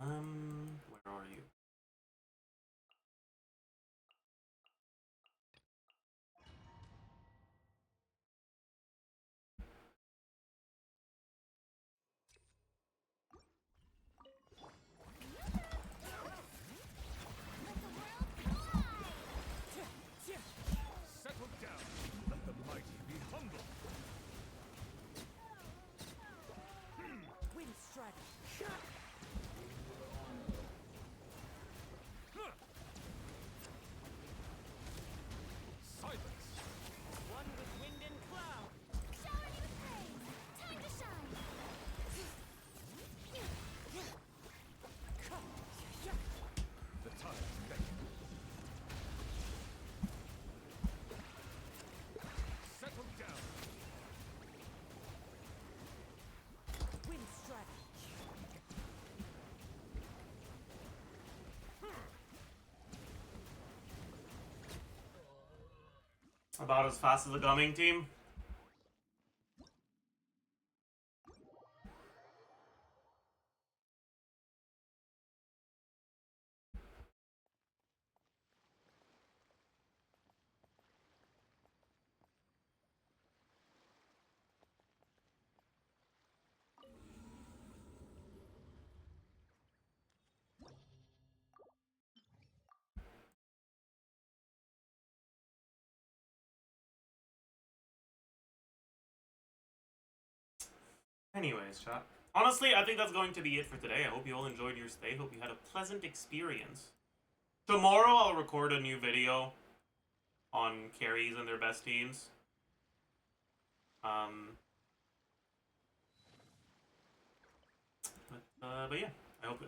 Where are you? Let the world collide. Settle down. Let the mighty be humble. Wind strategy. Silence. One with wind and cloud. Shower you with praise. Time to shine. The time beckons. Settle down. Wind strategy. About as fast as the gumming team. Anyways, chat. Honestly, I think that's going to be it for today. I hope you all enjoyed your stay. Hope you had a pleasant experience. Tomorrow, I'll record a new video on carries and their best teams. But yeah, I hope